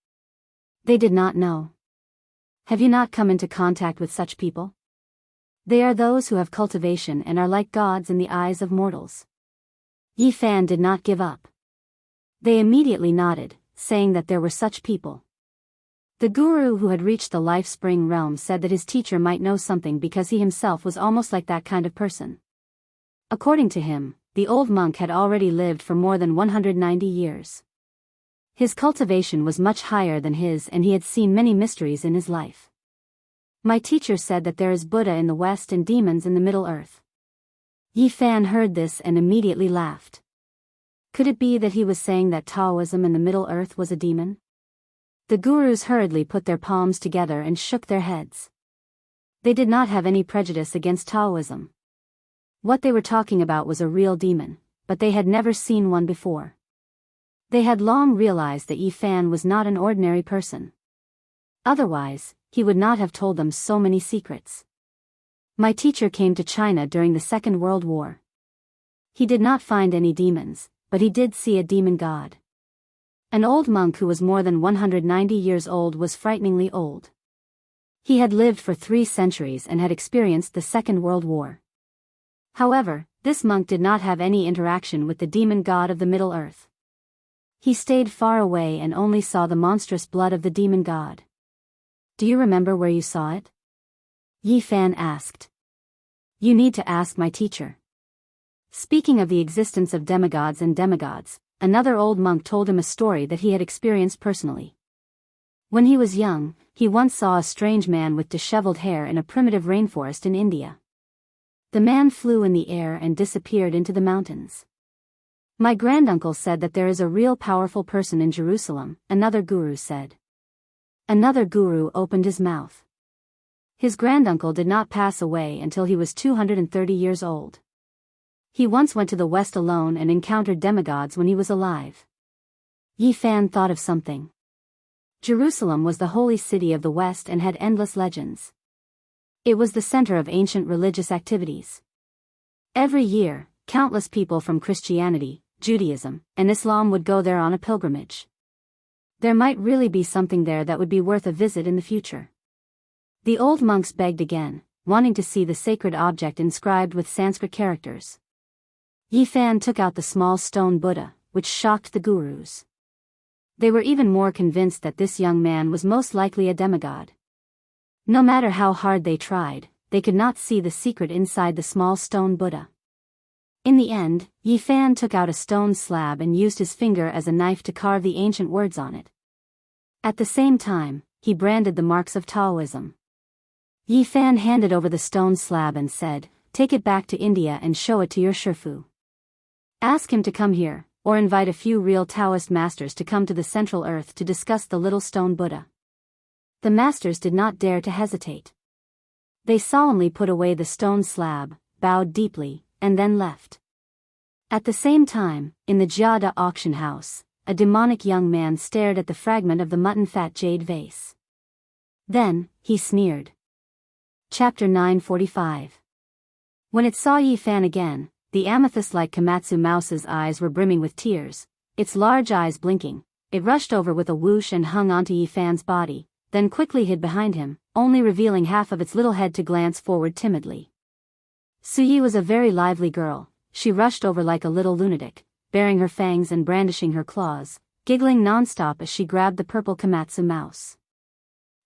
They did not know. Have you not come into contact with such people? They are those who have cultivation and are like gods in the eyes of mortals. Yi Fan did not give up. They immediately nodded, saying that there were such people. The guru who had reached the life spring realm said that his teacher might know something because he himself was almost like that kind of person. According to him, the old monk had already lived for more than 190 years. His cultivation was much higher than his and he had seen many mysteries in his life. My teacher said that there is Buddha in the West and demons in the Middle Earth. Yi Fan heard this and immediately laughed. Could it be that he was saying that Taoism in the Middle Earth was a demon? The gurus hurriedly put their palms together and shook their heads. They did not have any prejudice against Taoism. What they were talking about was a real demon, but they had never seen one before. They had long realized that Yi Fan was not an ordinary person. Otherwise, he would not have told them so many secrets. My teacher came to China during the Second World War. He did not find any demons, but he did see a demon god. An old monk who was more than 190 years old was frighteningly old. He had lived for 3 centuries and had experienced the Second World War. However, this monk did not have any interaction with the demon god of the Middle Earth. He stayed far away and only saw the monstrous blood of the demon god. Do you remember where you saw it? Yi Fan asked. You need to ask my teacher. Speaking of the existence of demigods and demigods, another old monk told him a story that he had experienced personally. When he was young, he once saw a strange man with disheveled hair in a primitive rainforest in India. The man flew in the air and disappeared into the mountains. My granduncle said that there is a real powerful person in Jerusalem, another guru said. Another guru opened his mouth. His granduncle did not pass away until he was 230 years old. He once went to the West alone and encountered demigods when he was alive. Yi Fan thought of something. Jerusalem was the holy city of the West and had endless legends. It was the center of ancient religious activities. Every year, countless people from Christianity, Judaism, and Islam would go there on a pilgrimage. There might really be something there that would be worth a visit in the future. The old monks begged again, wanting to see the sacred object inscribed with Sanskrit characters. Yi Fan took out the small stone Buddha, which shocked the gurus. They were even more convinced that this young man was most likely a demigod. No matter how hard they tried, they could not see the secret inside the small stone Buddha. In the end, Yi Fan took out a stone slab and used his finger as a knife to carve the ancient words on it. At the same time, he branded the marks of Taoism. Yi Fan handed over the stone slab and said, "Take it back to India and show it to your Shifu. Ask him to come here, or invite a few real Taoist masters to come to the Central Earth to discuss the little stone Buddha." The masters did not dare to hesitate. They solemnly put away the stone slab, bowed deeply, and then left. At the same time, in the Jada auction house, a demonic young man stared at the fragment of the mutton-fat jade vase. Then, he sneered. Chapter 945. When it saw Yi Fan again, the amethyst-like Komatsu mouse's eyes were brimming with tears, its large eyes blinking. It rushed over with a whoosh and hung onto Yi Fan's body, then quickly hid behind him, only revealing half of its little head to glance forward timidly. Suyi was a very lively girl. She rushed over like a little lunatic, baring her fangs and brandishing her claws, giggling non-stop as she grabbed the purple Komatsu mouse.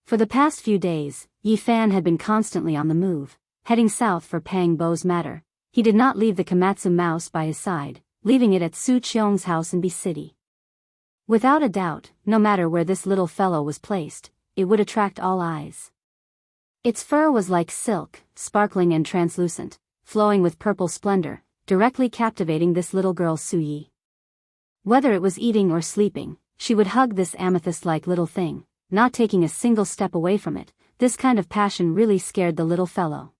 For the past few days, Yi Fan had been constantly on the move, heading south for Pang Bo's matter. He did not leave the Komatsu mouse by his side, leaving it at Su Qiong's house in B City. Without a doubt, no matter where this little fellow was placed, it would attract all eyes. Its fur was like silk, sparkling and translucent, flowing with purple splendor, directly captivating this little girl Suyi. Whether it was eating or sleeping, she would hug this amethyst-like little thing, not taking a single step away from it. This kind of passion really scared the little fellow.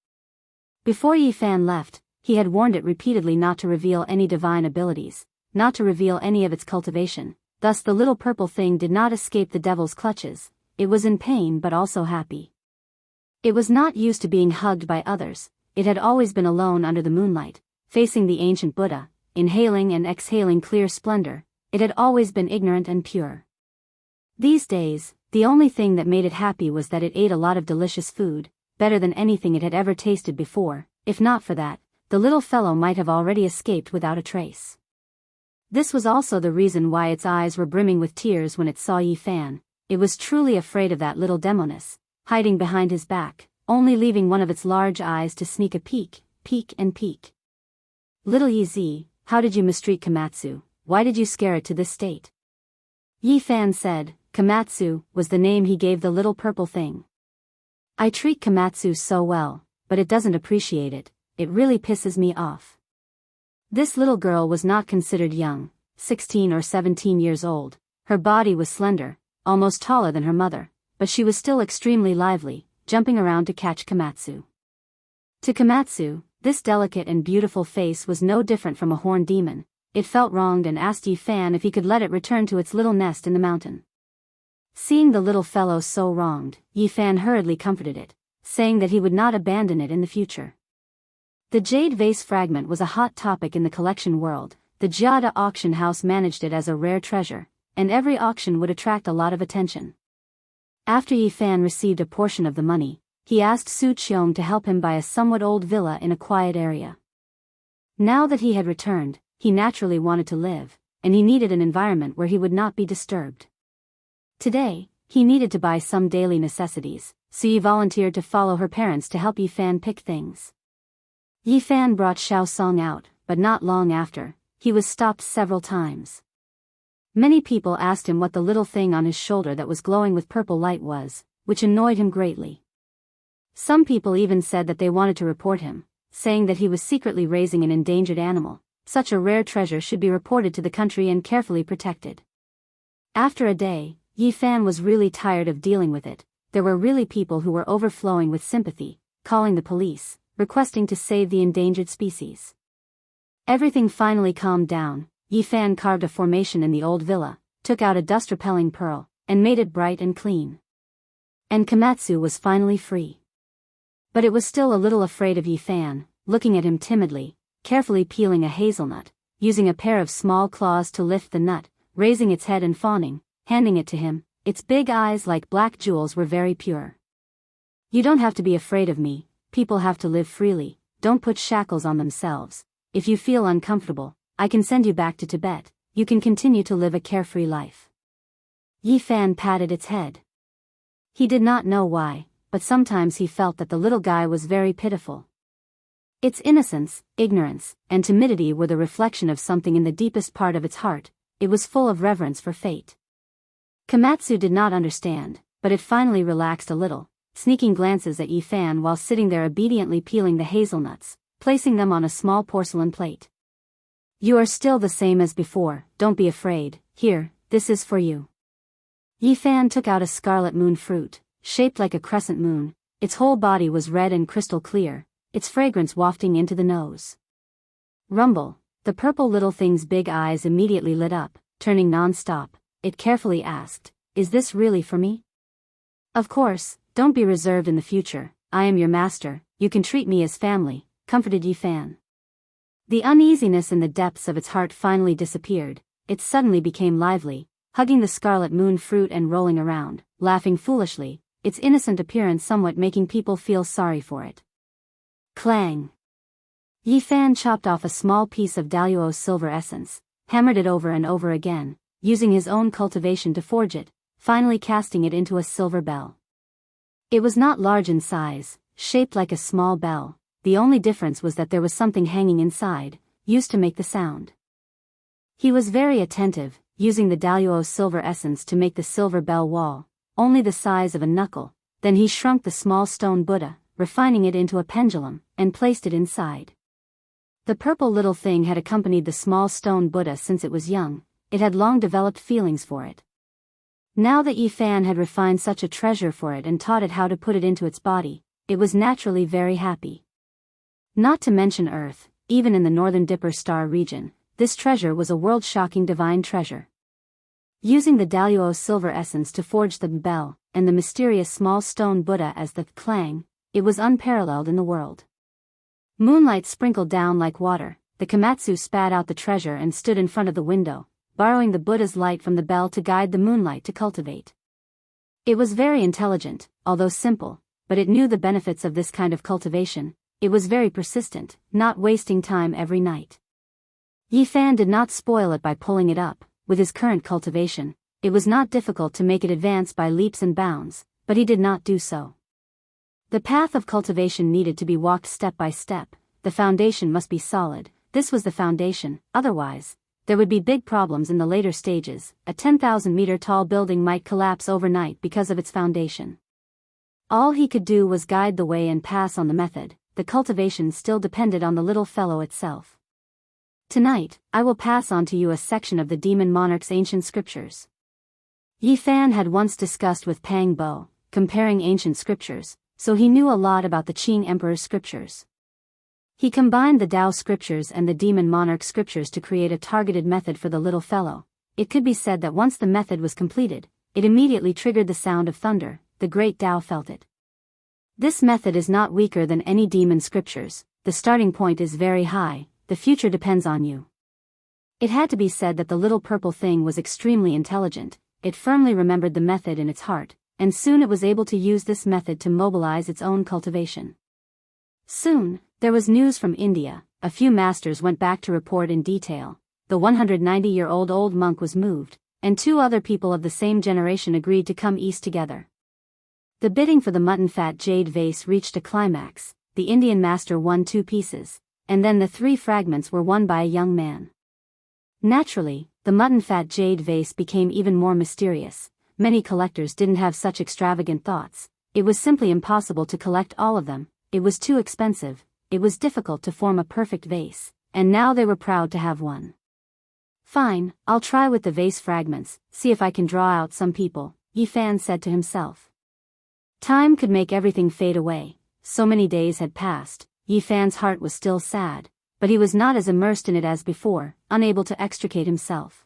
Before Yi Fan left, he had warned it repeatedly not to reveal any divine abilities, not to reveal any of its cultivation. Thus the little purple thing did not escape the devil's clutches. It was in pain but also happy. It was not used to being hugged by others. It had always been alone under the moonlight, facing the ancient Buddha, inhaling and exhaling clear splendor. It had always been ignorant and pure. These days, the only thing that made it happy was that it ate a lot of delicious food, better than anything it had ever tasted before. If not for that, the little fellow might have already escaped without a trace. This was also the reason why its eyes were brimming with tears when it saw Yi Fan. It was truly afraid of that little demoness, hiding behind his back, only leaving one of its large eyes to sneak a peek, peek and peek. "Little Yi Z, how did you mistreat Komatsu? Why did you scare it to this state?" Yi Fan said. Komatsu was the name he gave the little purple thing. "I treat Komatsu so well, but it doesn't appreciate it. It really pisses me off." This little girl was not considered young, 16 or 17 years old. Her body was slender, almost taller than her mother, but she was still extremely lively, jumping around to catch Komatsu. To Komatsu, this delicate and beautiful face was no different from a horned demon. It felt wronged and asked Yi Fan if he could let it return to its little nest in the mountain. Seeing the little fellow so wronged, Yi Fan hurriedly comforted it, saying that he would not abandon it in the future. The jade vase fragment was a hot topic in the collection world. The Jiada auction house managed it as a rare treasure, and every auction would attract a lot of attention. After Yi Fan received a portion of the money, he asked Su Qiong to help him buy a somewhat old villa in a quiet area. Now that he had returned, he naturally wanted to live, and he needed an environment where he would not be disturbed. Today, he needed to buy some daily necessities, so Yi volunteered to follow her parents to help Yi Fan pick things. Yi Fan brought Xiao Song out, but not long after, he was stopped several times. Many people asked him what the little thing on his shoulder that was glowing with purple light was, which annoyed him greatly. Some people even said that they wanted to report him, saying that he was secretly raising an endangered animal. Such a rare treasure should be reported to the country and carefully protected. After a day, Yi Fan was really tired of dealing with it. There were really people who were overflowing with sympathy, calling the police, requesting to save the endangered species. Everything finally calmed down. Yi Fan carved a formation in the old villa, took out a dust-repelling pearl, and made it bright and clean. And Komatsu was finally free. But it was still a little afraid of Yi Fan, looking at him timidly, carefully peeling a hazelnut, using a pair of small claws to lift the nut, raising its head and fawning, handing it to him. Its big eyes like black jewels were very pure. You don't have to be afraid of me, people have to live freely, don't put shackles on themselves. If you feel uncomfortable, I can send you back to Tibet, you can continue to live a carefree life. Yi Fan patted its head. He did not know why, but sometimes he felt that the little guy was very pitiful. Its innocence, ignorance, and timidity were the reflection of something in the deepest part of its heart. It was full of reverence for fate. Komatsu did not understand, but it finally relaxed a little, sneaking glances at Yi Fan while sitting there obediently peeling the hazelnuts, placing them on a small porcelain plate. You are still the same as before, don't be afraid, here, this is for you. Yi Fan took out a scarlet moon fruit, shaped like a crescent moon. Its whole body was red and crystal clear, its fragrance wafting into the nose. Rumble, the purple little thing's big eyes immediately lit up, turning non-stop. It carefully asked, "Is this really for me?" "Of course, don't be reserved in the future, I am your master, you can treat me as family," comforted Yi Fan. The uneasiness in the depths of its heart finally disappeared. It suddenly became lively, hugging the scarlet moon fruit and rolling around, laughing foolishly, its innocent appearance somewhat making people feel sorry for it. Clang! Yi Fan chopped off a small piece of Daluo's silver essence, hammered it over and over again, using his own cultivation to forge it, finally casting it into a silver bell. It was not large in size, shaped like a small bell. The only difference was that there was something hanging inside, used to make the sound. He was very attentive, using the Daluo's silver essence to make the silver bell wall, only the size of a knuckle. Then he shrunk the small stone Buddha, refining it into a pendulum, and placed it inside. The purple little thing had accompanied the small stone Buddha since it was young. It had long developed feelings for it. Now that Yi Fan had refined such a treasure for it and taught it how to put it into its body, it was naturally very happy. Not to mention Earth, even in the northern Dipper star region, this treasure was a world-shocking divine treasure. Using the Daluo's silver essence to forge the bell, and the mysterious small stone Buddha as the clang, it was unparalleled in the world. Moonlight sprinkled down like water. The Komatsu spat out the treasure and stood in front of the window, borrowing the Buddha's light from the bell to guide the moonlight to cultivate. It was very intelligent, although simple, but it knew the benefits of this kind of cultivation. It was very persistent, not wasting time every night. Yi Fan did not spoil it by pulling it up. With his current cultivation, it was not difficult to make it advance by leaps and bounds, but he did not do so. The path of cultivation needed to be walked step by step. The foundation must be solid. This was the foundation, otherwise, there would be big problems in the later stages. A 10,000-meter tall building might collapse overnight because of its foundation. All he could do was guide the way and pass on the method. The cultivation still depended on the little fellow itself. Tonight, I will pass on to you a section of the demon monarch's ancient scriptures. Yi Fan had once discussed with Pang Bo, comparing ancient scriptures, so he knew a lot about the Qing Emperor's scriptures. He combined the Tao scriptures and the demon monarch scriptures to create a targeted method for the little fellow. It could be said that once the method was completed, it immediately triggered the sound of thunder. The great Tao felt it. This method is not weaker than any demon scriptures. The starting point is very high, the future depends on you. It had to be said that the little purple thing was extremely intelligent. It firmly remembered the method in its heart, and soon it was able to use this method to mobilize its own cultivation. Soon, there was news from India. A few masters went back to report in detail. The 190-year-old old monk was moved, and 2 other people of the same generation agreed to come east together. The bidding for the mutton-fat jade vase reached a climax. The Indian master won 2 pieces, and then the 3 fragments were won by a young man. Naturally, the mutton-fat jade vase became even more mysterious. Many collectors didn't have such extravagant thoughts. It was simply impossible to collect all of them, it was too expensive, it was difficult to form a perfect vase, and now they were proud to have one. Fine, I'll try with the vase fragments, see if I can draw out some people, Yi Fan said to himself. Time could make everything fade away. So many days had passed, Yi Fan's heart was still sad, but he was not as immersed in it as before, unable to extricate himself.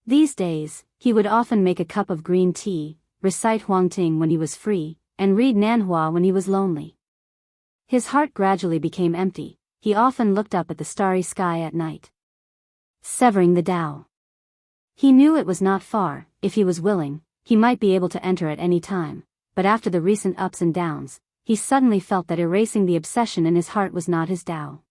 These days, he would often make a cup of green tea, recite Huangting when he was free, and read Nanhua when he was lonely. His heart gradually became empty, he often looked up at the starry sky at night. Severing the Tao. He knew it was not far, if he was willing, he might be able to enter at any time, but after the recent ups and downs, he suddenly felt that erasing the obsession in his heart was not his Tao.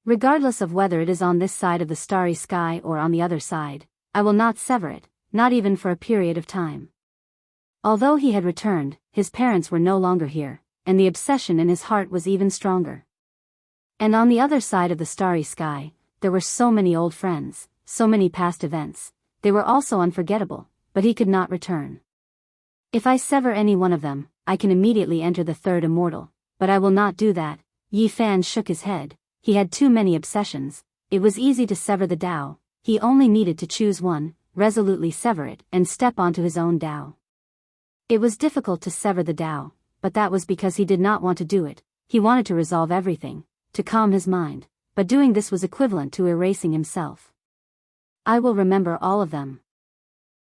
Regardless of whether it is on this side of the starry sky or on the other side, I will not sever it, not even for a period of time. Although he had returned, his parents were no longer here, and the obsession in his heart was even stronger. And on the other side of the starry sky, there were so many old friends, so many past events, they were also unforgettable, but he could not return. If I sever any one of them, I can immediately enter the third immortal, but I will not do that. Yi Fan shook his head, he had too many obsessions, it was easy to sever the Tao, he only needed to choose one, resolutely sever it, and step onto his own Tao. It was difficult to sever the Tao, but that was because he did not want to do it, he wanted to resolve everything, to calm his mind, but doing this was equivalent to erasing himself. I will remember all of them.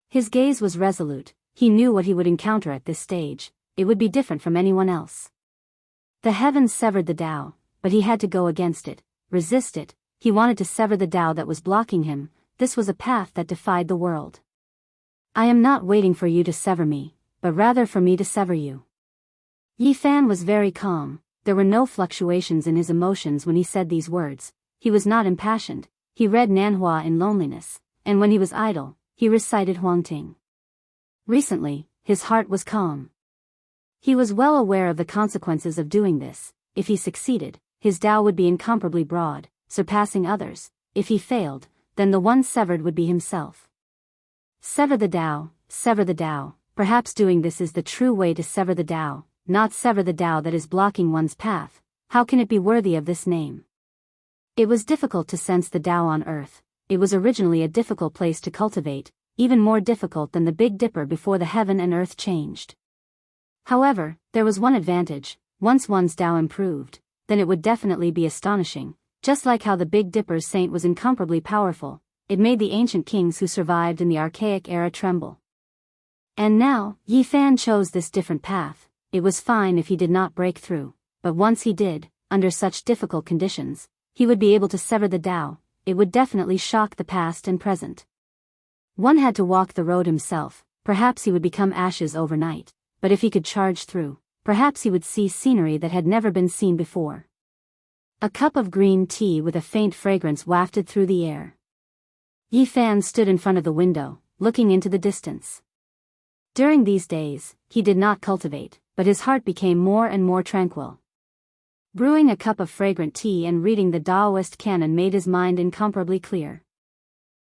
His gaze was resolute, he knew what he would encounter at this stage, it would be different from anyone else. The heavens severed the Tao, but he had to go against it, resist it, he wanted to sever the Tao that was blocking him, this was a path that defied the world. I am not waiting for you to sever me, but rather for me to sever you. Yi Fan was very calm, there were no fluctuations in his emotions when he said these words, he was not impassioned, he read Nanhua in loneliness, and when he was idle, he recited Huangting. Recently, his heart was calm. He was well aware of the consequences of doing this, if he succeeded, his Tao would be incomparably broad, surpassing others, if he failed, then the one severed would be himself. Sever the Tao, perhaps doing this is the true way to sever the Tao, not sever the Tao that is blocking one's path, how can it be worthy of this name? It was difficult to sense the Tao on earth, it was originally a difficult place to cultivate, even more difficult than the Big Dipper before the heaven and earth changed. However, there was one advantage, once one's Tao improved, then it would definitely be astonishing, just like how the Big Dipper's saint was incomparably powerful, it made the ancient kings who survived in the archaic era tremble. And now, Yi Fan chose this different path, it was fine if he did not break through, but once he did, under such difficult conditions, he would be able to sever the Tao, it would definitely shock the past and present. One had to walk the road himself, perhaps he would become ashes overnight, but if he could charge through, perhaps he would see scenery that had never been seen before. A cup of green tea with a faint fragrance wafted through the air. Yi Fan stood in front of the window, looking into the distance. During these days, he did not cultivate, but his heart became more and more tranquil. Brewing a cup of fragrant tea and reading the Taoist canon made his mind incomparably clear.